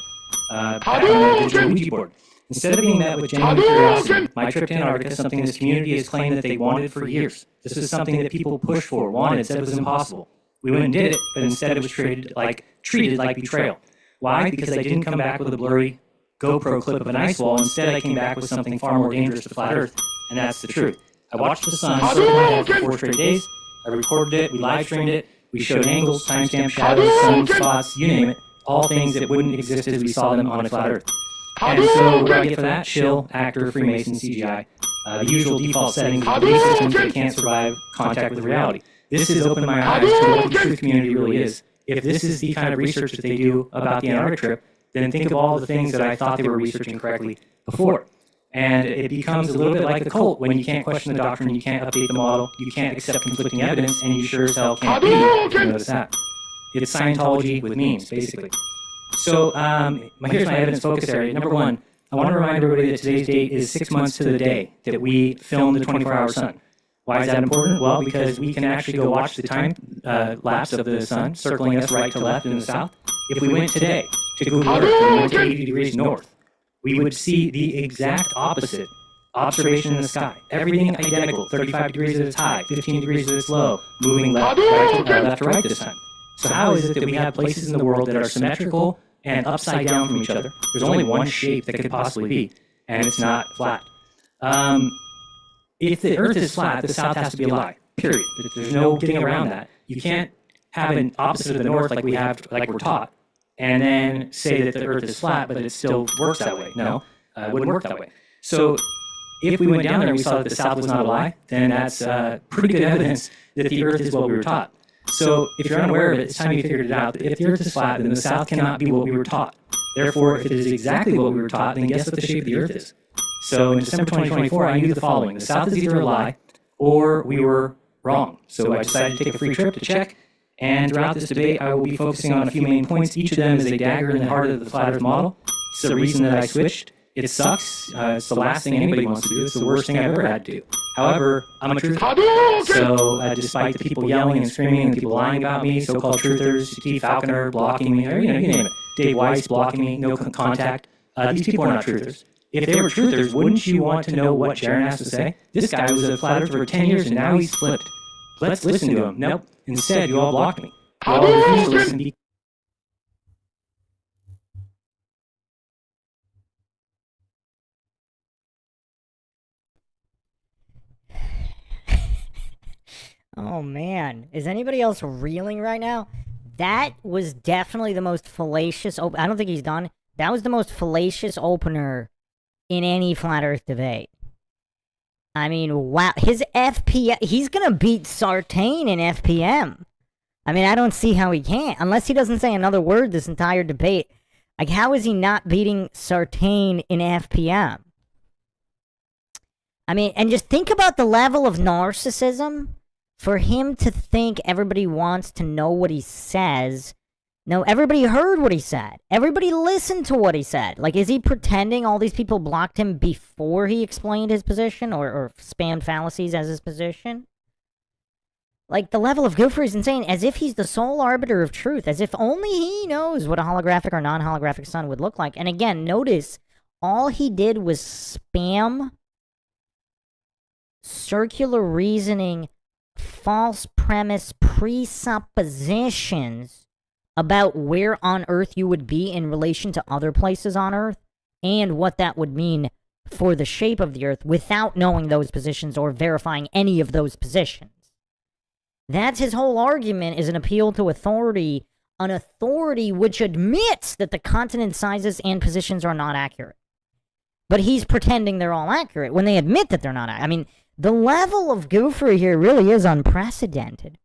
back on the digital Ouija board. Instead of being met with genuine curiosity, my trip to Antarctica is something this community has claimed that they wanted for years. This was something that people pushed for, wanted, said was impossible. We went and did it, but instead it was treated like betrayal. Why? Because I didn't come back with a blurry GoPro clip of an ice wall. Instead, I came back with something far more dangerous to flat Earth, and that's the truth. I watched the sun circle my head for 4 straight days. I recorded it, we live streamed it, we showed angles, timestamps, shadows, sunspots, you name it, all things that wouldn't exist as we saw them on a flat Earth. And so what do I get for that? Shill, actor, Freemason, CGI. The usual default settings of belief systems that can't survive contact with reality. This has opened my eyes to what the truth community really is. If this is the kind of research that they do about the Antarctic trip, then think of all the things that I thought they were researching correctly before. And it becomes a little bit like a cult when you can't question the doctrine, you can't update the model, you can't accept conflicting evidence, and you sure as hell can't be. If you notice that. It's Scientology with memes, basically. So here's my evidence focus area. Number 1, I want to remind everybody that today's date is 6 months to the day that we filmed the 24-hour sun. Why is that important? Well, because we can actually go watch the time lapse of the sun circling us right to left in the south. If we went today to Google Earth and went to 80 degrees north, we would see the exact opposite observation in the sky. Everything identical, 35 degrees at its high, 15 degrees at its low, moving left to right this time. So how is it that we have places in the world that are symmetrical and upside down from each other? There's only one shape that could possibly be, and it's not flat. If the Earth is flat, the South has to be a lie, period. There's no getting around that. You can't have an opposite of the North like we're taught, and then say that the Earth is flat, but it still works that way. No, it wouldn't work that way. So if we went down there and we saw that the South was not a lie, then that's pretty good evidence that the Earth is what we were taught. So if you're unaware of it, it's time you figured it out. If the Earth is flat, then the South cannot be what we were taught. Therefore, if it is exactly what we were taught, then guess what the shape of the Earth is? So in December 2024, I knew the following. The South is either a lie, or we were wrong. So I decided to take a free trip to check. And throughout this debate, I will be focusing on a few main points. Each of them is a dagger in the heart of the flat Earth model. It's the reason that I switched. It sucks. It's the last thing anybody wants to do. It's the worst thing I've ever had to do. However, I'm a truther. So despite the people yelling and screaming and people lying about me, so-called truthers, Steve Falconer blocking me, or you name it, Dave Weiss blocking me, no contact, these people are not truthers. If they were truthers, wouldn't you want to know what Jeran has to say? This guy was a flat earther for 10 years and now he's flipped. Let's listen to him. Nope. Instead, you all blocked me. You all refused to listen. Oh man, is anybody else reeling right now? That was definitely the most fallacious. I don't think he's done. That was the most fallacious opener in any flat Earth debate. I mean, wow, his FPM. He's gonna beat Sartain in FPM. I mean, I don't see how he can't, unless he doesn't say another word this entire debate. Like, how is he not beating Sartain in FPM? I mean, and just think about the level of narcissism for him to think everybody wants to know what he says. No, everybody heard what he said. Everybody listened to what he said. Like, is he pretending all these people blocked him before he explained his position or spammed fallacies as his position? Like, the level of goofery is insane, as if he's the sole arbiter of truth, as if only he knows what a holographic or non-holographic sun would look like. And again, notice, all he did was spam circular reasoning, false premise presuppositions about where on Earth you would be in relation to other places on Earth, and what that would mean for the shape of the Earth without knowing those positions or verifying any of those positions. That's his whole argument, is an appeal to authority, an authority which admits that the continent sizes and positions are not accurate. But he's pretending they're all accurate when they admit that they're not. I mean, the level of goofery here really is unprecedented.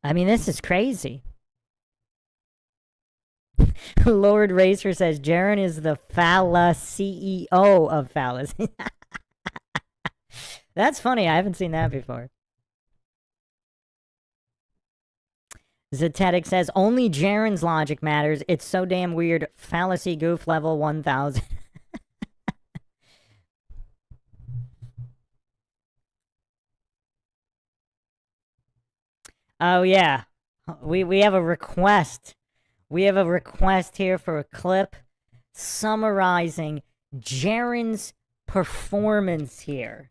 I mean, this is crazy. Lord Racer says, Jeran is the CEO of fallacy. That's funny, I haven't seen that before. Zetetic says, only Jeran's logic matters. It's so damn weird. Fallacy goof level 1000. Oh yeah, we have a request. We have a request here for a clip summarizing Jeran's performance here.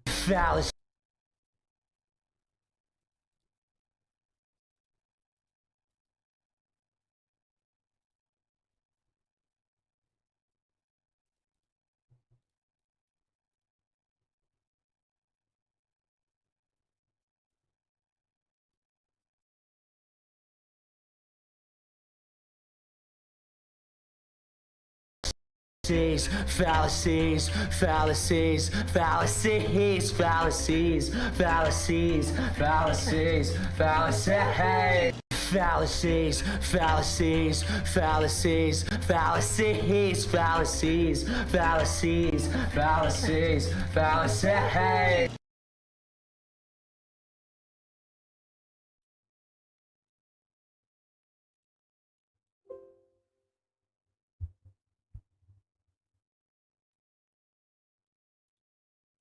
Fallacy. Fallacies, fallacies, fallacies, fallacies, fallacies, fallacies, fallacies. Fallacies, fallacies, fallacies, fallacies, fallacies, fallacies, fallacies, fallacies.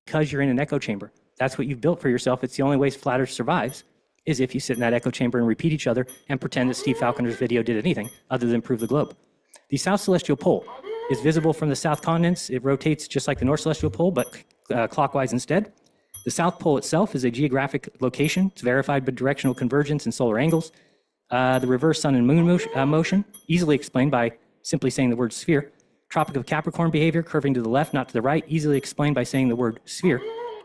Because you're in an echo chamber. That's what you've built for yourself. It's the only way flat Earth survives, is if you sit in that echo chamber and repeat each other and pretend that Steve Falconer's video did anything other than prove the globe. The South Celestial Pole is visible from the South continents. It rotates just like the North Celestial Pole, but clockwise instead. The South Pole itself is a geographic location. It's verified by directional convergence and solar angles. The reverse sun and moon motion, easily explained by simply saying the word sphere. Tropic of Capricorn behavior, curving to the left, not to the right, easily explained by saying the word sphere.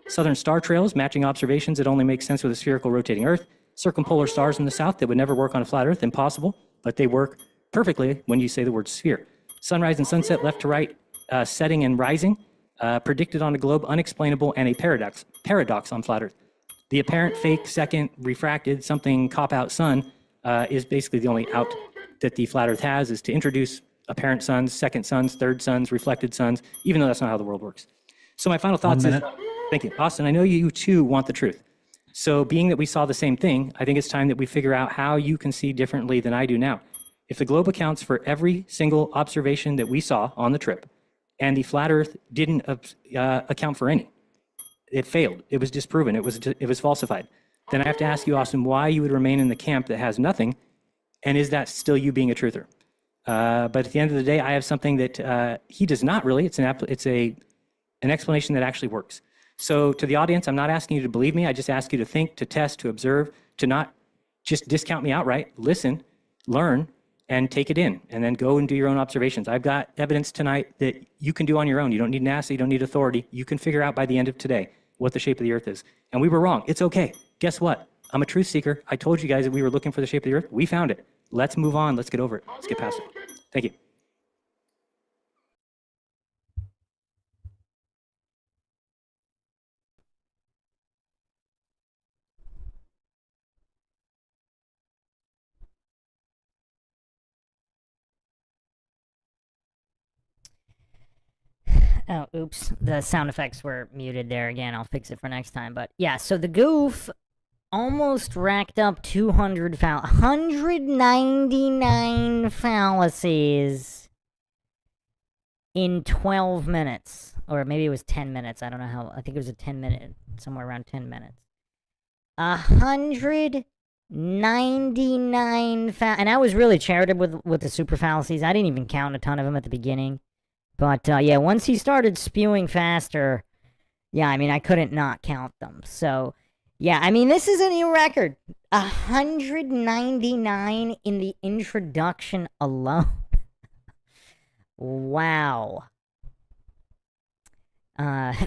Southern star trails, matching observations that only make sense with a spherical rotating Earth. Circumpolar stars in the south that would never work on a flat Earth, impossible, but they work perfectly when you say the word sphere. Sunrise and sunset, left to right, setting and rising, predicted on a globe, unexplainable, and a paradox on flat Earth. The apparent fake second refracted something cop-out sun is basically the only out that the flat Earth has, is to introduce apparent suns, second suns, third suns, reflected suns, even though that's not how the world works. So my final thoughts is, thank you, Austin, I know you too want the truth. So being that we saw the same thing, I think it's time that we figure out how you can see differently than I do now. If the globe accounts for every single observation that we saw on the trip, and the flat Earth didn't account for any, it failed, it was disproven, it was falsified, then I have to ask you, Austin, why you would remain in the camp that has nothing, and is that still you being a truther? But at the end of the day, I have something that he does not really. It's an explanation that actually works. So to the audience, I'm not asking you to believe me. I just ask you to think, to test, to observe, to not just discount me outright. Listen, learn, and take it in, and then go and do your own observations. I've got evidence tonight that you can do on your own. You don't need NASA, you don't need authority. You can figure out by the end of today what the shape of the Earth is. And we were wrong. It's okay. Guess what? I'm a truth seeker. I told you guys that we were looking for the shape of the Earth. We found it. Let's move on. Let's get over it. Let's get past it. Thank you. Oh, oops. The sound effects were muted there again. I'll fix it for next time. But yeah, so the goof almost racked up 199 fallacies in 12 minutes. Or maybe it was 10 minutes. I don't know how. I think it was a 10-minute, somewhere around 10 minutes. 199 and I was really charitable with the super fallacies. I didn't even count a ton of them at the beginning. But, yeah, once he started spewing faster, yeah, I mean, I couldn't not count them. So, yeah, I mean, this is a new record. 199 in the introduction alone. Wow.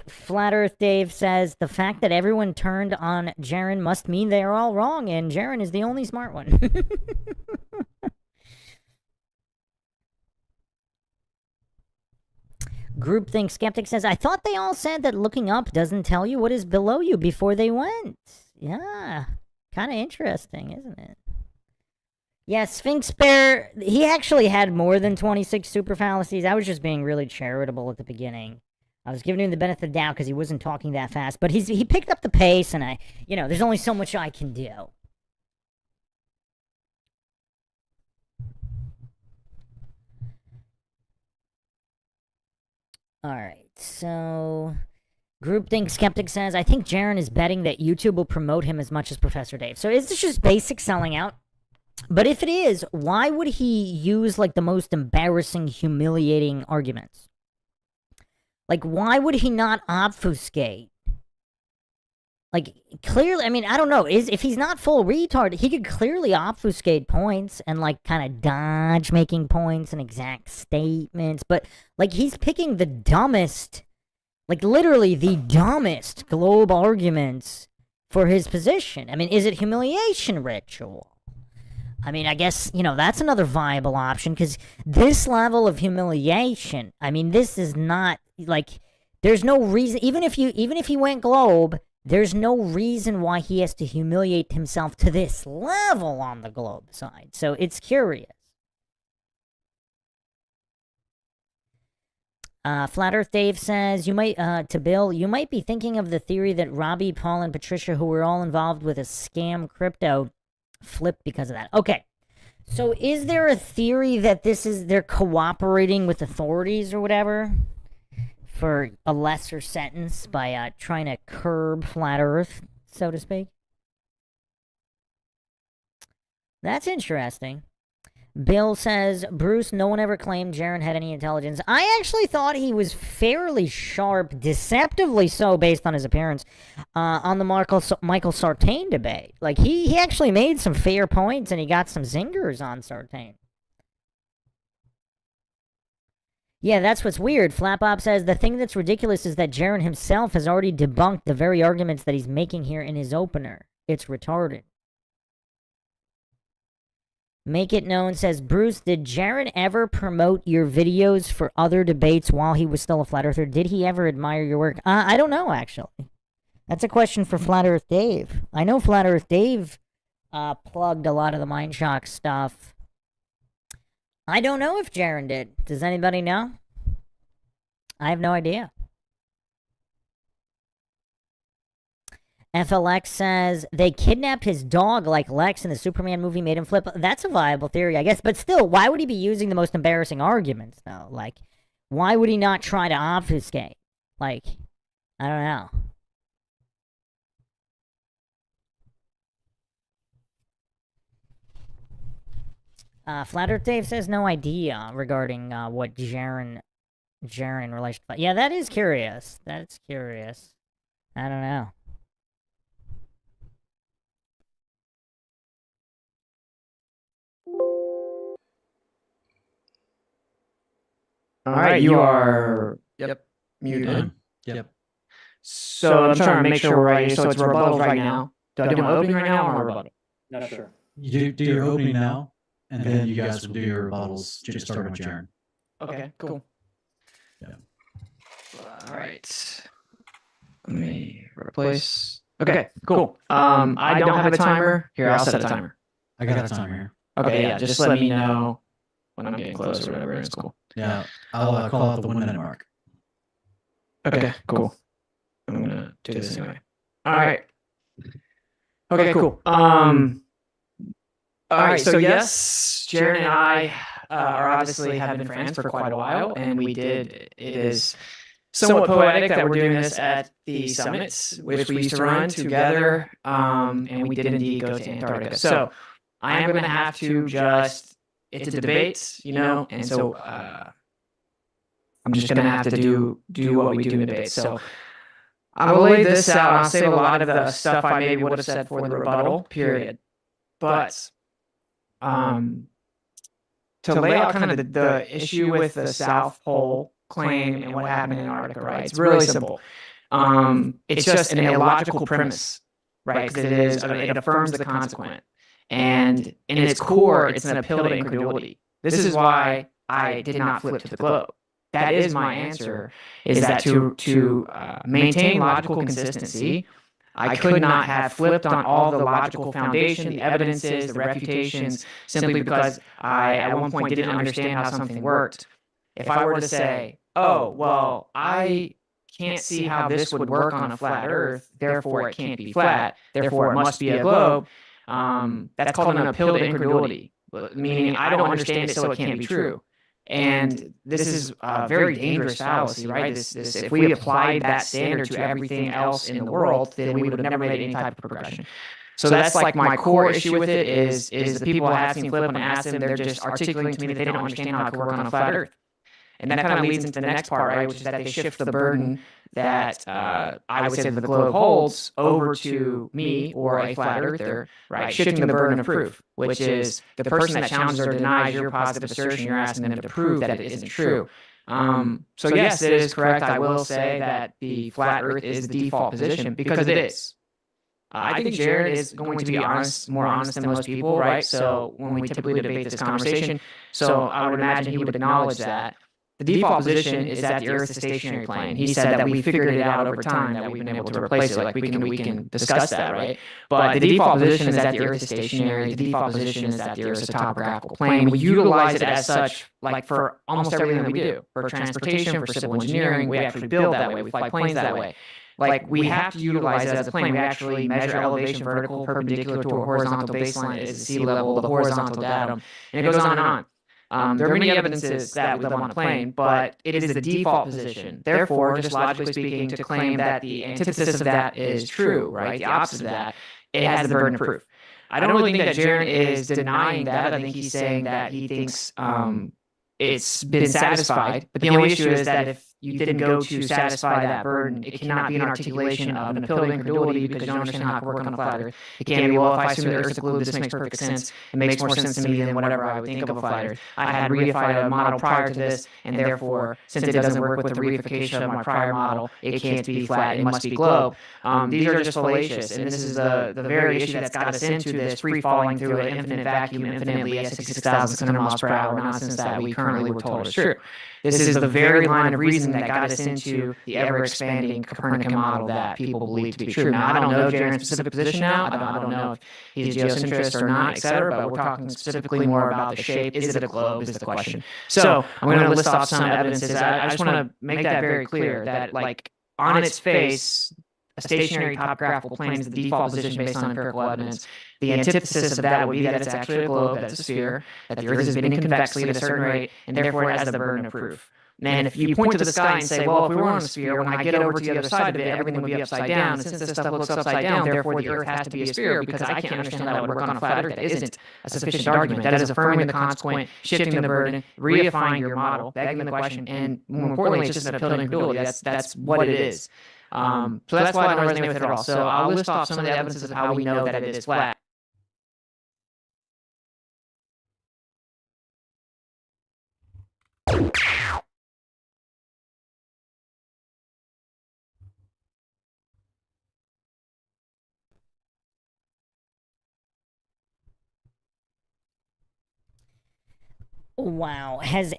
Flat Earth Dave says, the fact that everyone turned on Jeran must mean they are all wrong, and Jeran is the only smart one. Groupthink Skeptic says, I thought they all said that looking up doesn't tell you what is below you before they went. Yeah, kind of interesting, isn't it? Yeah, Sphinx Bear, he actually had more than 26 super fallacies. I was just being really charitable at the beginning. I was giving him the benefit of the doubt because he wasn't talking that fast. But he picked up the pace, and there's only so much I can do. Alright, so Groupthink Skeptic says, I think Jeran is betting that YouTube will promote him as much as Professor Dave. So is this just basic selling out? But if it is, why would he use, like, the most embarrassing, humiliating arguments? Like, why would he not obfuscate? Like, clearly, I mean, I don't know. If he's not full retard, he could clearly obfuscate points and, like, kind of dodge making points and exact statements. But, like, he's picking the dumbest, like, literally the dumbest globe arguments for his position. I mean, is it humiliation ritual? I mean, I guess, that's another viable option, because this level of humiliation, I mean, this is not, like, there's no reason, even if he went globe, there's no reason why he has to humiliate himself to this level on the globe side. So it's curious. Flat Earth Dave says, to Bill, you might be thinking of the theory that Robbie, Paul, and Patricia, who were all involved with a scam crypto, flipped because of that. Okay. So is there a theory that they're cooperating with authorities or whatever for a lesser sentence by trying to curb Flat Earth, so to speak? That's interesting. Bill says, Bruce, no one ever claimed Jeran had any intelligence. I actually thought he was fairly sharp, deceptively so based on his appearance, on the Michael Sartain debate. Like, he actually made some fair points, and he got some zingers on Sartain. Yeah, that's what's weird. Flapop says, the thing that's ridiculous is that Jeran himself has already debunked the very arguments that he's making here in his opener. It's retarded. Make It Known says, Bruce, did Jeran ever promote your videos for other debates while he was still a flat earther? Did he ever admire your work? I don't know, actually. That's a question for Flat Earth Dave. I know Flat Earth Dave plugged a lot of the MindShock stuff. I don't know if Jeran did. Does anybody know? I have no idea. FLX says they kidnapped his dog like Lex in the Superman movie, made him flip. That's a viable theory, I guess. But still, why would he be using the most embarrassing arguments, though? Like, why would he not try to obfuscate? Like, I don't know. Flat Earth Dave says no idea regarding what Jeran in relation to... Yeah, that is curious. That's curious. I don't know. All right, you are muted. Yep. So I'm trying to make sure we're right. So it's rebuttals right now. Do I do my opening right now or my rebuttal? Not sure. You do your opening now, and then you guys will do your rebuttals, just starting with Jeran. Okay, cool. Yeah. All right. Let me replace. Okay, cool. I don't have a timer. Here, I'll set a timer. I got a timer here. Okay, yeah, just let me know when I'm getting close or whatever. It's cool. Yeah, I'll call out the 1 minute mark. Okay, cool. I'm gonna do this anyway. All right. Okay, cool. All right. So yes, Jeran and I are obviously have been friends for quite a while, and we did. It is somewhat poetic that we're doing this at the summits, which we used to run together, and we did indeed go to Antarctica. So I am going to have to just. It's a debate, you know, and so I'm just going to have to do what we do in debates. So I will lay this out. I'll save a lot of the stuff I maybe would have said for the rebuttal, period. But to lay out kind of the issue with the South Pole claim and what happened in Antarctica, right? It's really simple. It's just an illogical premise, right? Because it affirms the consequent. And in its core, it's an appeal to incredulity. This is why I did not flip to the globe. That is my answer, is that to maintain logical consistency, I could not have flipped on all the logical foundation, the evidences, the refutations, simply because I, at one point, didn't understand how something worked. If I were to say, oh, well, I can't see how this would work on a flat Earth, therefore it can't be flat, therefore it must be a globe, that's called an appeal to incredulity, meaning I don't understand it, so it can't be true. And this is a very dangerous fallacy, right? This, if we applied that standard to everything else in the world, then we would have never made any type of progression. So that's like my core issue with it is the people I have seen flip and ask them, they're just articulating to me that they don't understand how it could work on a flat Earth. And that kind of leads into the next part, right, which is that they shift the burden that I would say that the globe holds over to me or a flat earther, right, shifting the burden of proof, which is the person that challenges or denies your positive assertion, you're asking them to prove that it isn't true. So yes, it is correct. I will say that the flat Earth is the default position because it is. I think Jeran is going to be honest, more honest than most people, right? So when we typically debate this conversation, so I would imagine he would acknowledge that. The default position is that the Earth is a stationary plane. He said that we figured it out over time, that we've been able to replace it. Like we can discuss that, right? But the default position is that the Earth is stationary. The default position is that the Earth is a topographical plane. We utilize it as such, like for almost everything that we do. For transportation, for civil engineering, we actually build that way. We fly planes that way. Like we have to utilize it as a plane. We actually measure elevation vertical, perpendicular to a horizontal baseline is the sea level, the horizontal datum, and it goes on and on. There are many evidences that we live on a plane, but it is the default position. Therefore, just logically speaking, to claim that the antithesis of that is true, right, the opposite of that, it has the burden of proof. I don't really think that Jeran is denying that. I think he's saying that he thinks it's been satisfied. But the only issue is that if you didn't go to satisfy that burden, it cannot be an articulation of an appeal to incredulity because you don't understand how it works on a flat Earth. It can't be, well, if I assume the Earth is a globe, this makes perfect sense. It makes more sense to me than whatever I would think of a flat Earth. I had reified a model prior to this, and therefore, since it doesn't work with the reification of my prior model, it can't be flat, it must be globe. These are just fallacious, and this is the very issue that's got us into this free-falling through an infinite vacuum infinitely at 66,600 miles per hour nonsense that we currently were told is true. This is the very line of reasoning that got us into the ever-expanding Copernican model that people believe to be true. Now, I don't know Jeran's specific position now. I don't know if he's geocentrist or not, etc., but we're talking specifically more about the shape. Is it a globe is the question. So I'm going to list off some evidences. I just want to make that very clear that, like, on its face, a stationary topographical plane is the default position based on empirical evidence. The antithesis of that would be that it's actually a globe, that it's a sphere, that the Earth is spinning convexly at a certain rate, and therefore it has the burden of proof. And if you point to the sky and say, well, if we were on a sphere, when I get over to the other side of it, everything would be upside down. And since this stuff looks upside down, therefore the Earth has to be a sphere, because I can't understand how that would work on a flat Earth. That isn't a sufficient argument. That is affirming the consequent, shifting the burden, reifying your model, begging the question, and more importantly, it's just an appeal to incredulity. That's what it is. So that's why I don't resonate with it at all. So I'll list off some of the evidences of how we know that it is flat. Wow. Has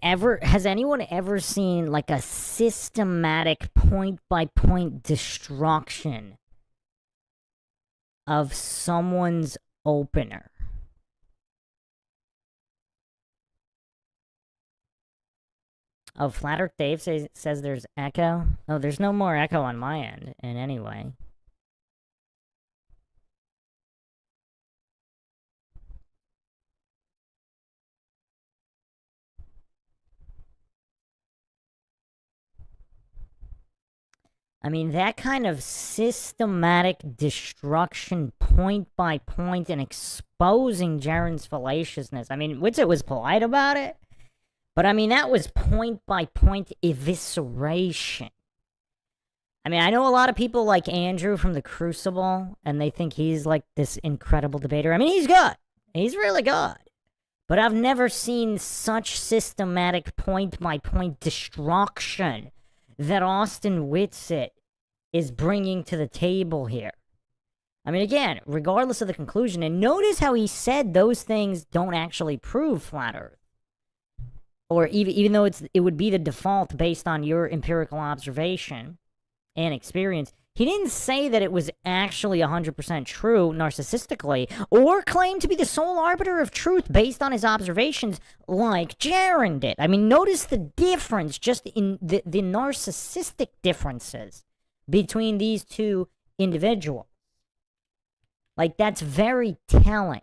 anyone ever seen like a systematic point by point destruction of someone's opener? Oh, Flat Earth Dave says there's echo. Oh, there's no more echo on my end in any way. I mean, that kind of systematic destruction, point by point, and exposing Jeran's fallaciousness. I mean, Witsit was polite about it, but I mean, that was point by point evisceration. I mean, I know a lot of people like Andrew from the Crucible, and they think he's like this incredible debater. I mean, he's good. He's really good. But I've never seen such systematic point by point destruction that Austin Witsit is bringing to the table here. I mean, again, regardless of the conclusion, and notice how he said those things don't actually prove flat Earth. Or even though it would be the default based on your empirical observation and experience, he didn't say that it was actually 100% true narcissistically, or claim to be the sole arbiter of truth based on his observations like Jeran did. I mean, notice the difference just in the narcissistic differences between these two individuals. Like, that's very telling.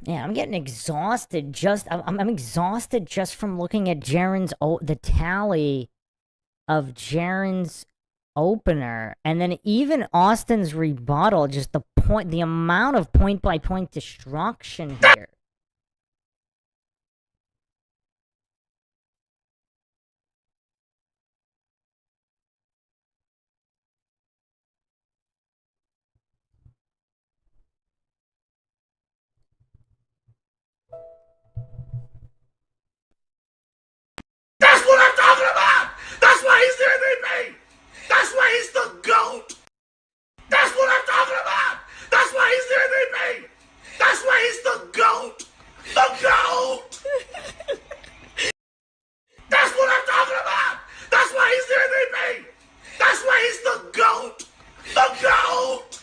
Yeah, I'm getting exhausted I'm exhausted just from looking at the tally of Jeran's opener, and then even Austin's rebuttal, just the amount of point by point destruction here. That's what I'm talking about! That's why he's the MVP! That's why he's the GOAT! That's what I'm talking about! That's why he's the MVP! That's why he's the GOAT! The GOAT! That's what I'm talking about! That's why he's the MVP! That's why he's the GOAT! The GOAT!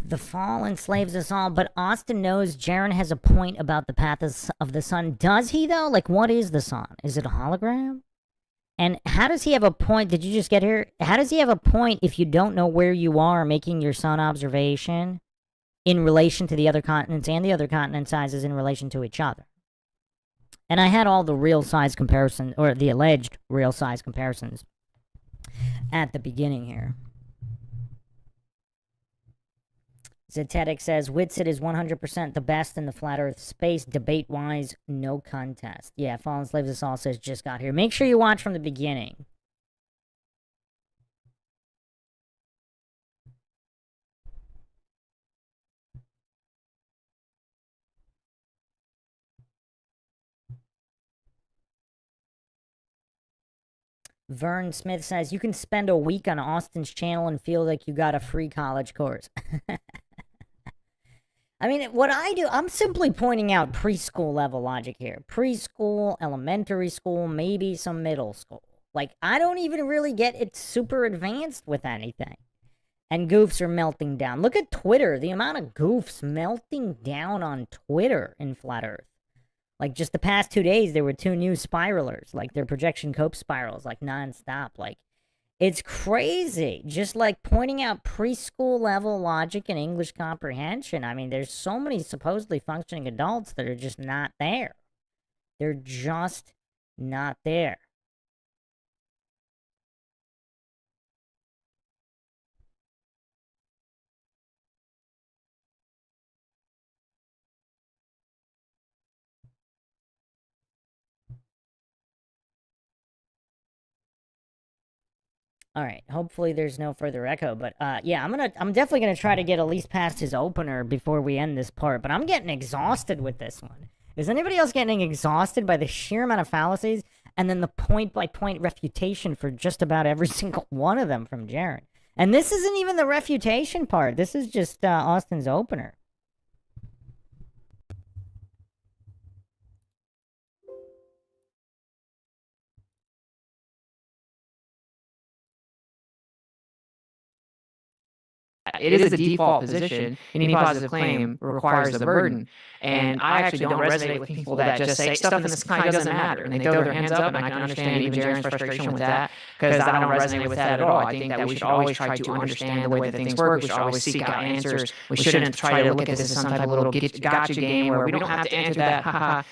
The fall enslaves us all, but Austin knows Jeran has a point about the path of the sun. Does he, though? Like, what is the sun? Is it a hologram? And how does he have a point? Did you just get here? How does he have a point if you don't know where you are making your sun observation in relation to the other continents and the other continent sizes in relation to each other. And I had all the real size comparison, or the alleged real size comparisons at the beginning here. Zetetic says, Whitsitt is 100% the best in the flat earth space, debate-wise, no contest. Yeah, Fallen Slaves Us All says, just got here. Make sure you watch from the beginning. Vern Smith says, you can spend a week on Austin's channel and feel like you got a free college course. I mean, what I do, I'm simply pointing out preschool level logic here. Preschool, elementary school, maybe some middle school. Like, I don't even really get it super advanced with anything. And goofs are melting down. Look at Twitter, the amount of goofs melting down on Twitter in Flat Earth. Like, just the past 2 days, there were 2 new spiralers. Like, their projection cope spirals, like, nonstop. Like, it's crazy. Just, like, pointing out preschool level logic and English comprehension. I mean, there's so many supposedly functioning adults that are just not there. They're just not there. All right, hopefully there's no further echo, but yeah, I'm definitely gonna try to get at least past his opener before we end this part, but I'm getting exhausted with this one. Is anybody else getting exhausted by the sheer amount of fallacies and then the point-by-point refutation for just about every single one of them from Jeran? And this isn't even the refutation part. This is just Austin's opener. It is a default position. Any positive claim requires the burden. And I actually don't resonate with people that just say stuff in the sky doesn't matter. And they throw their hands up, and I can understand even Jeran's frustration with that, because I don't resonate with that at all. I think that we should always try to understand the way that things work. We should always seek out answers. We shouldn't try to look at this as some type of little gotcha game where we don't have to answer that, haha.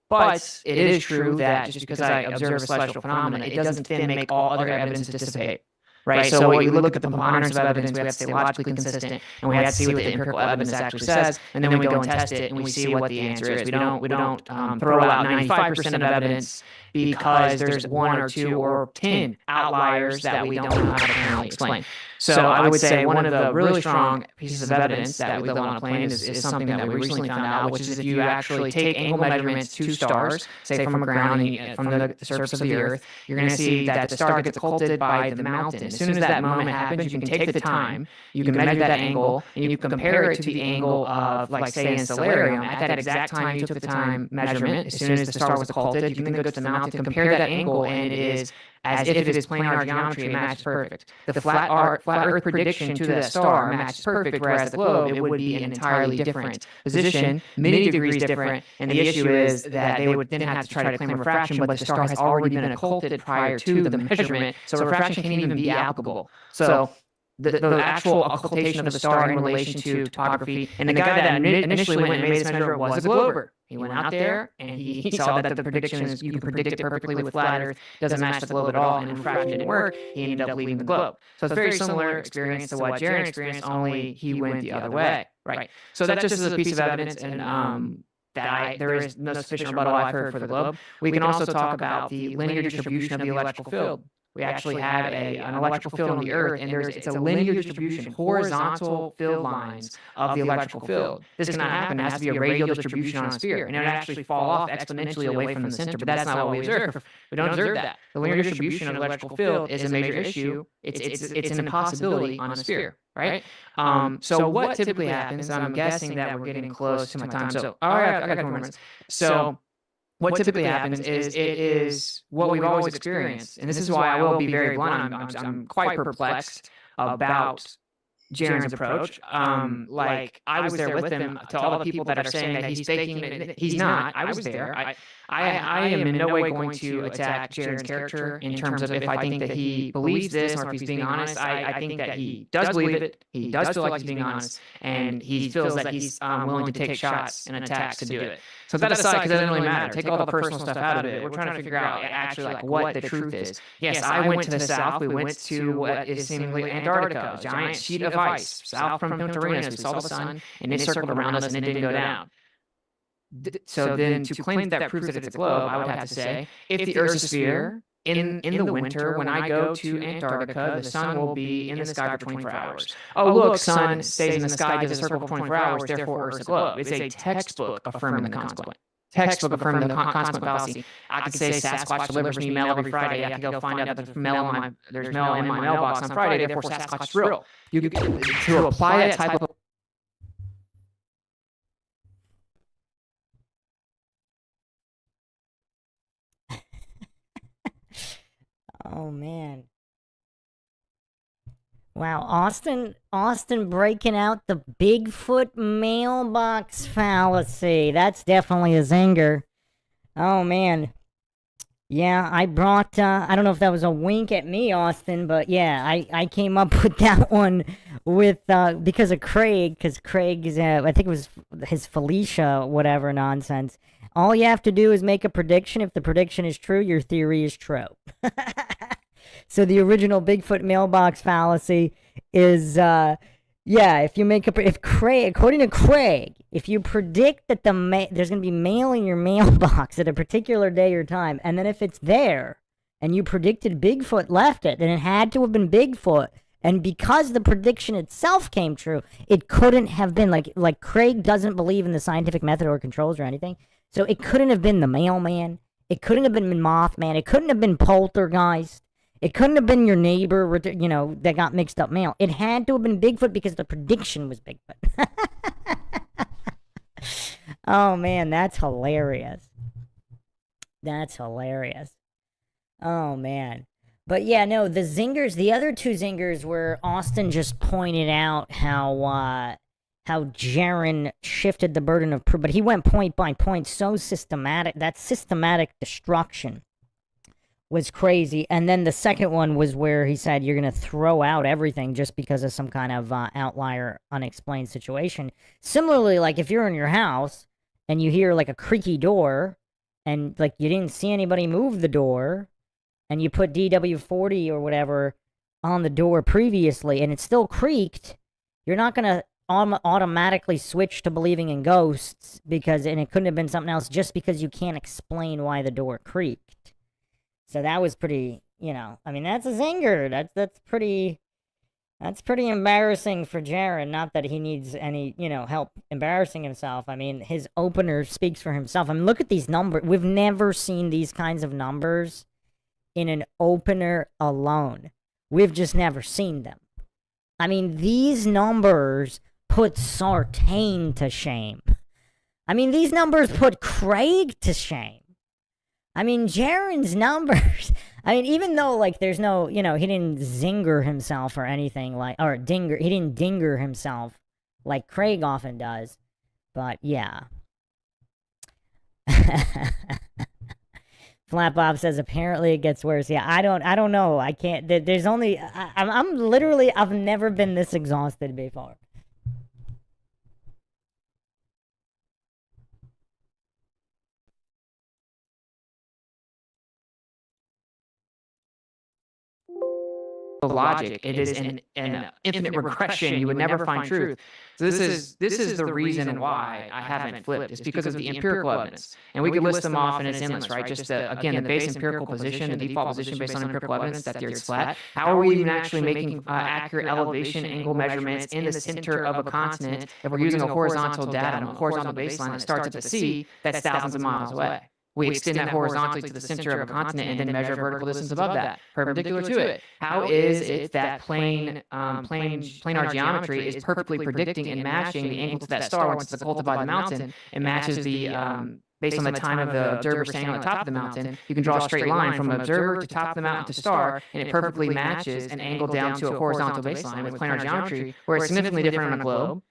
But it is true that just because I observe a celestial phenomenon, it doesn't then make all other evidence dissipate. Right, so when we look at the preponderance of evidence, we have to stay logically consistent, and we have to see what the empirical evidence actually says, and then we go and test it, and we see what the answer is. We don't throw out 95% of evidence because there's 1 or 2 or 10 outliers that we don't know how to apparently explain. So I would say one of the really strong pieces of evidence that we don't want to plane is something that we recently found out, which is if you actually take angle measurements to stars, say from a ground and from the surface of the Earth, you're going to see that the star gets occulted by the mountain. As soon as that moment happens, you can take the time, you can measure that angle, and you can compare it to the angle of, like, say, in Stellarium. At that exact time you took the time measurement, as soon as the star was occulted, you can then go to the mountain, compare that angle, and it is as if it is planar geometry, it matches perfect. The flat Earth prediction to the star matches perfect, whereas the globe, it would be an entirely different position, many degrees different, and the issue is that they would then have to try to claim refraction, but the star has already been occulted prior to the measurement, so refraction can't even be applicable. So the actual occultation of the star in relation to topography, and the guy that initially went and made this measure was a glober. He went out there and he saw that the prediction is, you can predict it perfectly with flat Earth, doesn't match the globe at all, and refraction didn't work. He ended up leaving the globe. So it's a very similar experience to what Jeran experienced, only he went the other way. Right. So that just is a piece of evidence, and there is no sufficient rebuttal I've heard for the globe. We can also talk about the linear distribution of the electrical field. We actually have an electrical field on the Earth, and it's a linear distribution, horizontal field lines of the electrical field. This cannot happen. It has to be a radial distribution on a sphere, and it would actually fall off exponentially away from the center, but that's not what we observe. We don't observe that. The linear distribution of the electrical field is a major issue. It's an impossibility on a sphere, right? So what typically happens, I'm guessing that we're getting close to my time, so all right, I got 2 more minutes. So what typically happens is it is what we've always experienced, and this is why I will be very blunt. I'm quite perplexed about Jeran's approach. Like, I was there with him. To all the people that are saying that he's faking it, he's not. I was there. I am in no way going to attack Jeran's character in terms of if I think that he believes this or if he's being honest. I think that he does believe it. He does feel like he's being honest, and he feels that he's willing to take shots and attacks to do it. So that aside, because it doesn't really matter. Take all the personal stuff out of it. We're trying to figure out actually like what the truth is. Yes, I went to the south. We went to what is seemingly Antarctica, a giant sheet of ice south from Punta Arenas. We saw the sun, and it circled around us, and it didn't go down. So then, to claim that proves that it's a globe, I would have to say, if the Earth's a sphere, in the winter, when I go to Antarctica, the sun will be in the sky for 24 hours. Oh, look, sun stays in the sky, does a circle for 24 hours, therefore Earth's a globe. It's a textbook affirming the consequent. Textbook affirming the consequent fallacy. I could say Sasquatch delivers me mail every Friday. I can go find out that there's mail in my mailbox on Friday, therefore Sasquatch is real. To apply that type of Oh man. Wow, Austin breaking out the Bigfoot mailbox fallacy. That's definitely a zinger. Oh man. Yeah, I brought I don't know if that was a wink at me, Austin, but yeah, I came up with that one with because of Craig, because Craig's I think it was his Felicia whatever nonsense. All you have to do is make a prediction. If the prediction is true, your theory is true. So the original Bigfoot mailbox fallacy is, yeah, if you make if Craig, according to Craig, if you predict that there's going to be mail in your mailbox at a particular day or time, and then if it's there, and you predicted Bigfoot left it, then it had to have been Bigfoot. And because the prediction itself came true, it couldn't have been like Craig doesn't believe in the scientific method or controls or anything. So it couldn't have been the mailman. It couldn't have been Mothman. It couldn't have been Poltergeist. It couldn't have been your neighbor, that got mixed up mail. It had to have been Bigfoot because the prediction was Bigfoot. Oh, man, that's hilarious. That's hilarious. Oh, man. But, yeah, no, the zingers, the other two zingers were Austin just pointed out how Jeran shifted the burden of proof, but he went point by point, so systematic. That systematic destruction was crazy. And then the second one was where he said you're going to throw out everything just because of some kind of outlier, unexplained situation. Similarly, like if you're in your house and you hear like a creaky door and like you didn't see anybody move the door and you put DW40 or whatever on the door previously and it still creaked, you're not going to automatically switch to believing in ghosts and it couldn't have been something else just because you can't explain why the door creaked. So that was pretty, I mean, that's a zinger. That's pretty embarrassing for Jeran. Not that he needs any, help embarrassing himself. I mean, his opener speaks for himself. I mean, look at these numbers. We've never seen these kinds of numbers in an opener alone. We've just never seen them. I mean, these numbers put Sartain to shame. I mean, these numbers put Craig to shame. I mean, Jeran's numbers. I mean, even though, like, there's no, he didn't zinger himself or anything he didn't dinger himself like Craig often does. But, yeah. Flat Bob says, apparently it gets worse. Yeah, I don't know. I can't, there's only, I'm literally, I've never been this exhausted before. logic. It is an infinite regression. You would never find truth. So this is the reason why I haven't flipped. It's because of the empirical evidence, and we could list them off, and it's endless, right? Just again, the base empirical position, the default position based on empirical evidence that the Earth's flat. How are we even actually making accurate elevation angle measurements in the center of a continent if we're using a horizontal datum, a horizontal baseline that starts at the sea that's thousands of miles away? We extend that horizontally to the center of a continent and then measure vertical distance above that, perpendicular to it. How is it that planar geometry is perfectly predicting and matching the angle to that star once it's occulted by the mountain and matches the, based on the time of the observer standing on the top of the mountain, you can draw a straight line from observer to top of the mountain to star, and it perfectly matches an angle down to a horizontal baseline with planar geometry, where it's significantly different on a globe,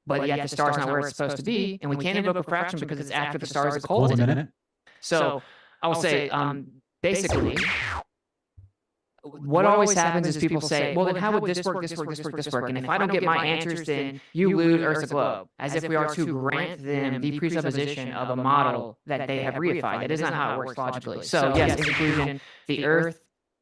but yet the star's not where it's supposed to be, and we can't invoke a fraction because it's after the star is occulted. So I will say, basically, what always happens is people say, well, then how would this work, this work, this work, this work? And if I don't get my answers, then you lose Earth the globe, as if we are to grant them the presupposition of a model that they have reified. That is not how it works logically. So yes, in conclusion, the Earth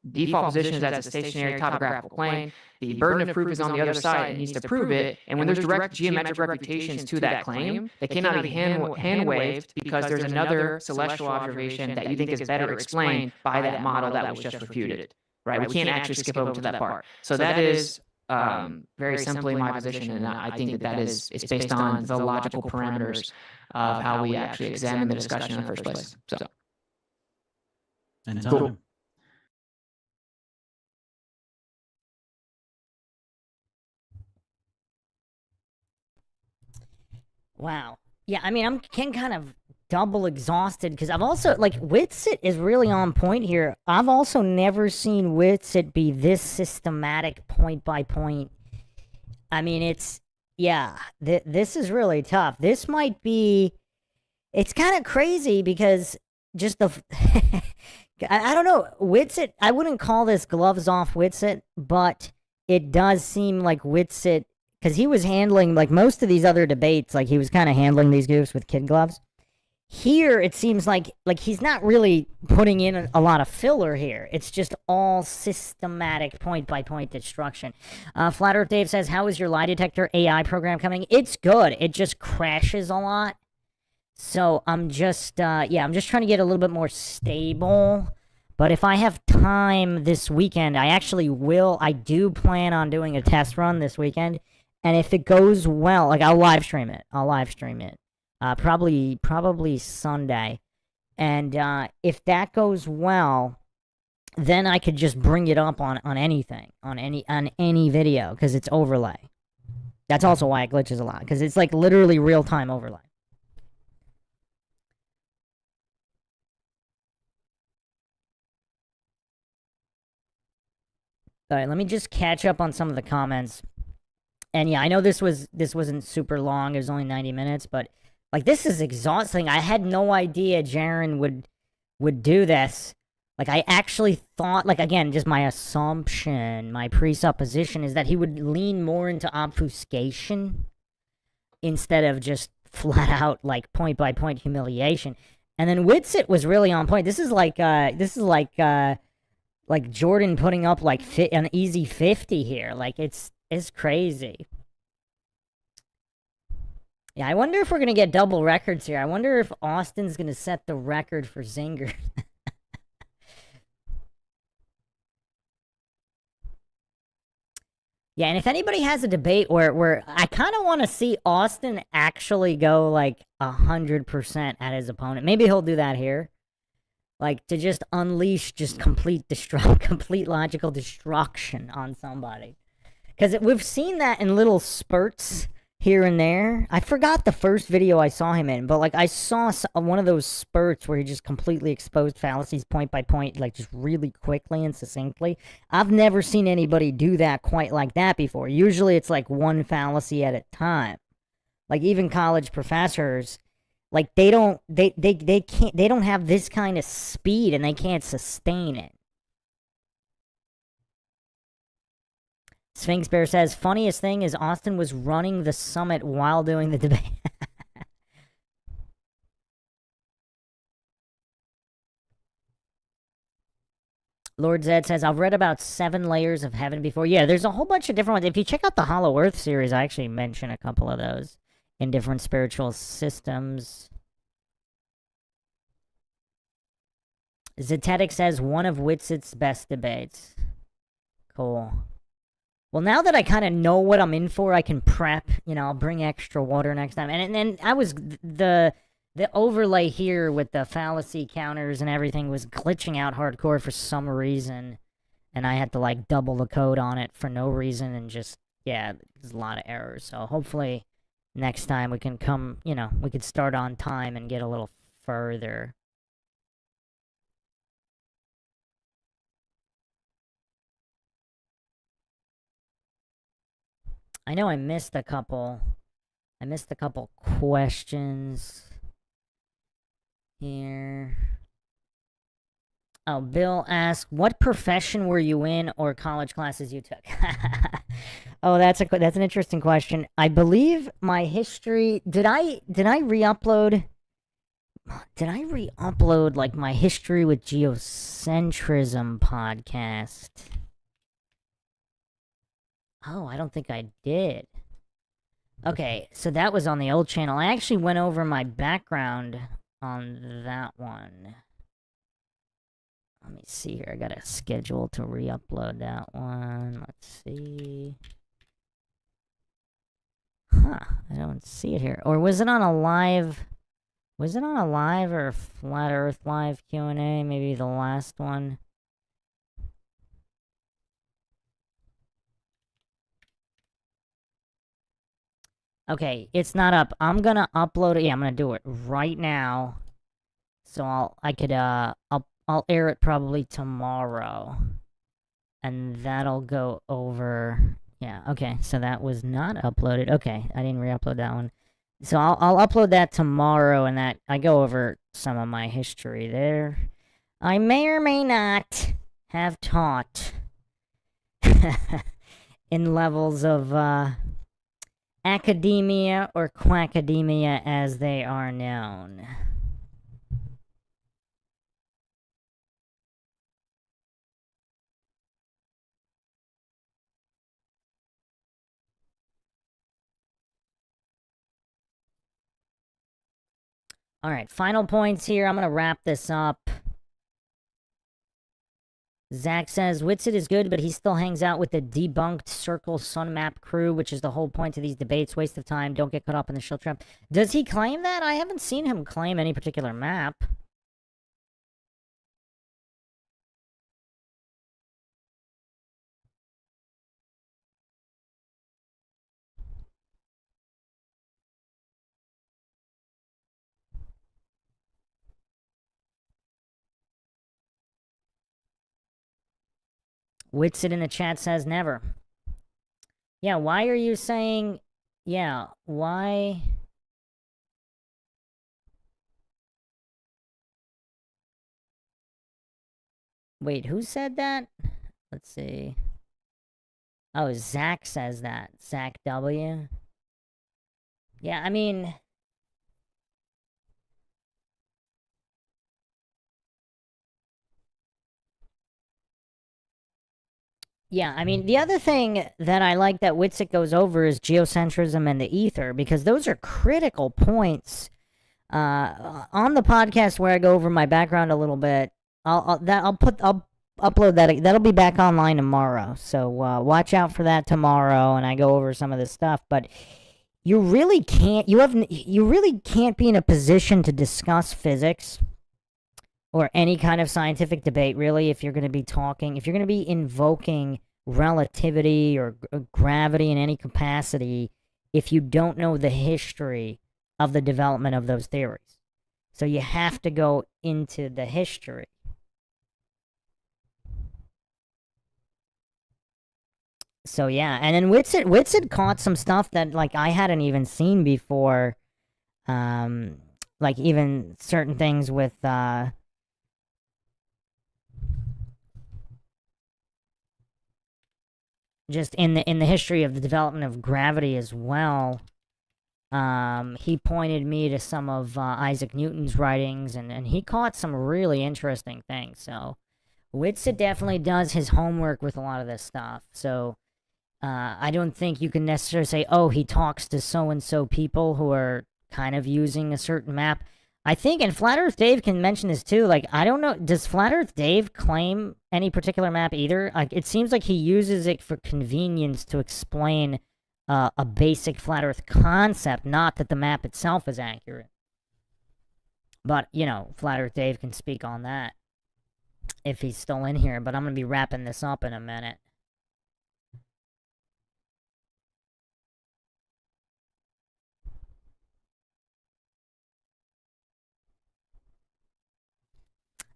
default position is as a stationary topographical plane. The burden of proof is on the other side and needs to prove it. And when there's direct geometric refutations to that claim, they cannot be hand-waved because there's another celestial observation that you think is better explained by that model that was just refuted. Right? We can't actually skip over to that part. So that is very simply my position, and I think that is it's based on the logical parameters of how we actually examine the discussion in the first place. So, And cool. Wow. Yeah, I mean, I'm kind of double exhausted because I've also, like, Witsit is really on point here. I've also never seen Witsit be this systematic point by point. I mean, it's, yeah, this is really tough. This might be, it's kind of crazy because just the, I don't know, Witsit, I wouldn't call this gloves off Witsit, but it does seem like Witsit, because he was handling, like, most of these other debates, like, he was kind of handling these goofs with kid gloves. Here, it seems like he's not really putting in a lot of filler here. It's just all systematic point-by-point destruction. Flat Earth Dave says, how is your lie detector AI program coming? It's good. It just crashes a lot. So I'm just, I'm just trying to get a little bit more stable. But if I have time this weekend, I actually will. I do plan on doing a test run this weekend. And if it goes well, like, I'll live stream it. Probably Sunday. And if that goes well, then I could just bring it up on anything, on any video, because it's overlay. That's also why it glitches a lot, because it's like literally real-time overlay. All right, let me just catch up on some of the comments. And yeah, I know this wasn't super long. It was only 90 minutes, but like, this is exhausting. I had no idea Jeran would do this. Like, I actually thought, like, again, just my assumption, my presupposition is that he would lean more into obfuscation instead of just flat out, like, point by point humiliation. And then Witsit was really on point. This is like Jordan putting up like an easy 50 here. Like, it's crazy. Yeah, I wonder if we're gonna get double records here. I wonder if Austin's gonna set the record for Zinger. Yeah, and if anybody has a debate where I kind of want to see Austin actually go like 100% at his opponent. Maybe he'll do that here. Like, to just unleash just complete logical destruction on somebody. Because we've seen that in little spurts here and there. I forgot the first video I saw him in, but like, I saw one of those spurts where he just completely exposed fallacies point by point, like, just really quickly and succinctly. I've never seen anybody do that quite like that before. Usually it's like one fallacy at a time. Like, even college professors, like, they don't have this kind of speed, and they can't sustain it. Sphinx Bear says, funniest thing is Austin was running the summit while doing the debate. Lord Zed says, I've read about 7 layers of heaven before. Yeah, there's a whole bunch of different ones. If you check out the Hollow Earth series, I actually mention a couple of those in different spiritual systems. Zetetic says, one of Witsit's best debates. Cool. Well, now that I kind of know what I'm in for, I can prep. You know, I'll bring extra water next time. And then I was, the overlay here with the fallacy counters and everything was glitching out hardcore for some reason. And I had to, like, double the code on it for no reason, and just, yeah, there's a lot of errors. So hopefully next time we can come, you know, we could start on time and get a little further. I know I missed a couple questions. here. Oh, Bill asked, what profession were you in or college classes you took? Oh, that's an interesting question. I believe my history, did I re-upload like my history with geocentrism podcast? Oh, I don't think I did. Okay, so that was on the old channel. I actually went over my background on that one. Let me see here. I got a schedule to re-upload that one. Let's see. Huh, I don't see it here. Or was it on a live... Was it on a live or a Flat Earth Live Q&A? Maybe the last one. Okay, it's not up. I'm gonna upload it. Yeah, I'm gonna do it right now. So I'll air it probably tomorrow. And that'll go over. Yeah, okay. So that was not uploaded. Okay, I didn't re-upload that one. So I'll upload that tomorrow, and that I go over some of my history there. I may or may not have taught in levels of academia or quackademia as they are known. All right, final points here. I'm going to wrap this up. Zach says, Witsit is good, but he still hangs out with the debunked Circle Sun Map crew, which is the whole point of these debates. Waste of time. Don't get caught up in the shill trap. Does he claim that? I haven't seen him claim any particular map. Witsit in the chat says never. Yeah, why are you saying... Yeah, why... Wait, who said that? Let's see. Oh, Zach says that. Zach W. Yeah, I mean... Yeah, I mean, the other thing that I like that Witsit goes over is geocentrism and the ether, because those are critical points. On the podcast where I go over my background a little bit, I'll upload that. That'll be back online tomorrow. So watch out for that tomorrow, and I go over some of this stuff. But you really can't. You really can't be in a position to discuss physics or any kind of scientific debate, really, if you're going to be talking, if you're going to be invoking relativity or gravity in any capacity, if you don't know the history of the development of those theories. So you have to go into the history. So yeah, and then Witsit caught some stuff that, like, I hadn't even seen before. Like, even certain things with, just in the history of the development of gravity as well. He pointed me to some of Isaac Newton's writings, and he caught some really interesting things. So Witsit definitely does his homework with a lot of this stuff. So I don't think you can necessarily say, oh, he talks to so-and-so people who are kind of using a certain map. I think, and Flat Earth Dave can mention this too, like, I don't know, does Flat Earth Dave claim any particular map either? Like, it seems like he uses it for convenience to explain a basic Flat Earth concept, not that the map itself is accurate. But, you know, Flat Earth Dave can speak on that if he's still in here, but I'm going to be wrapping this up in a minute.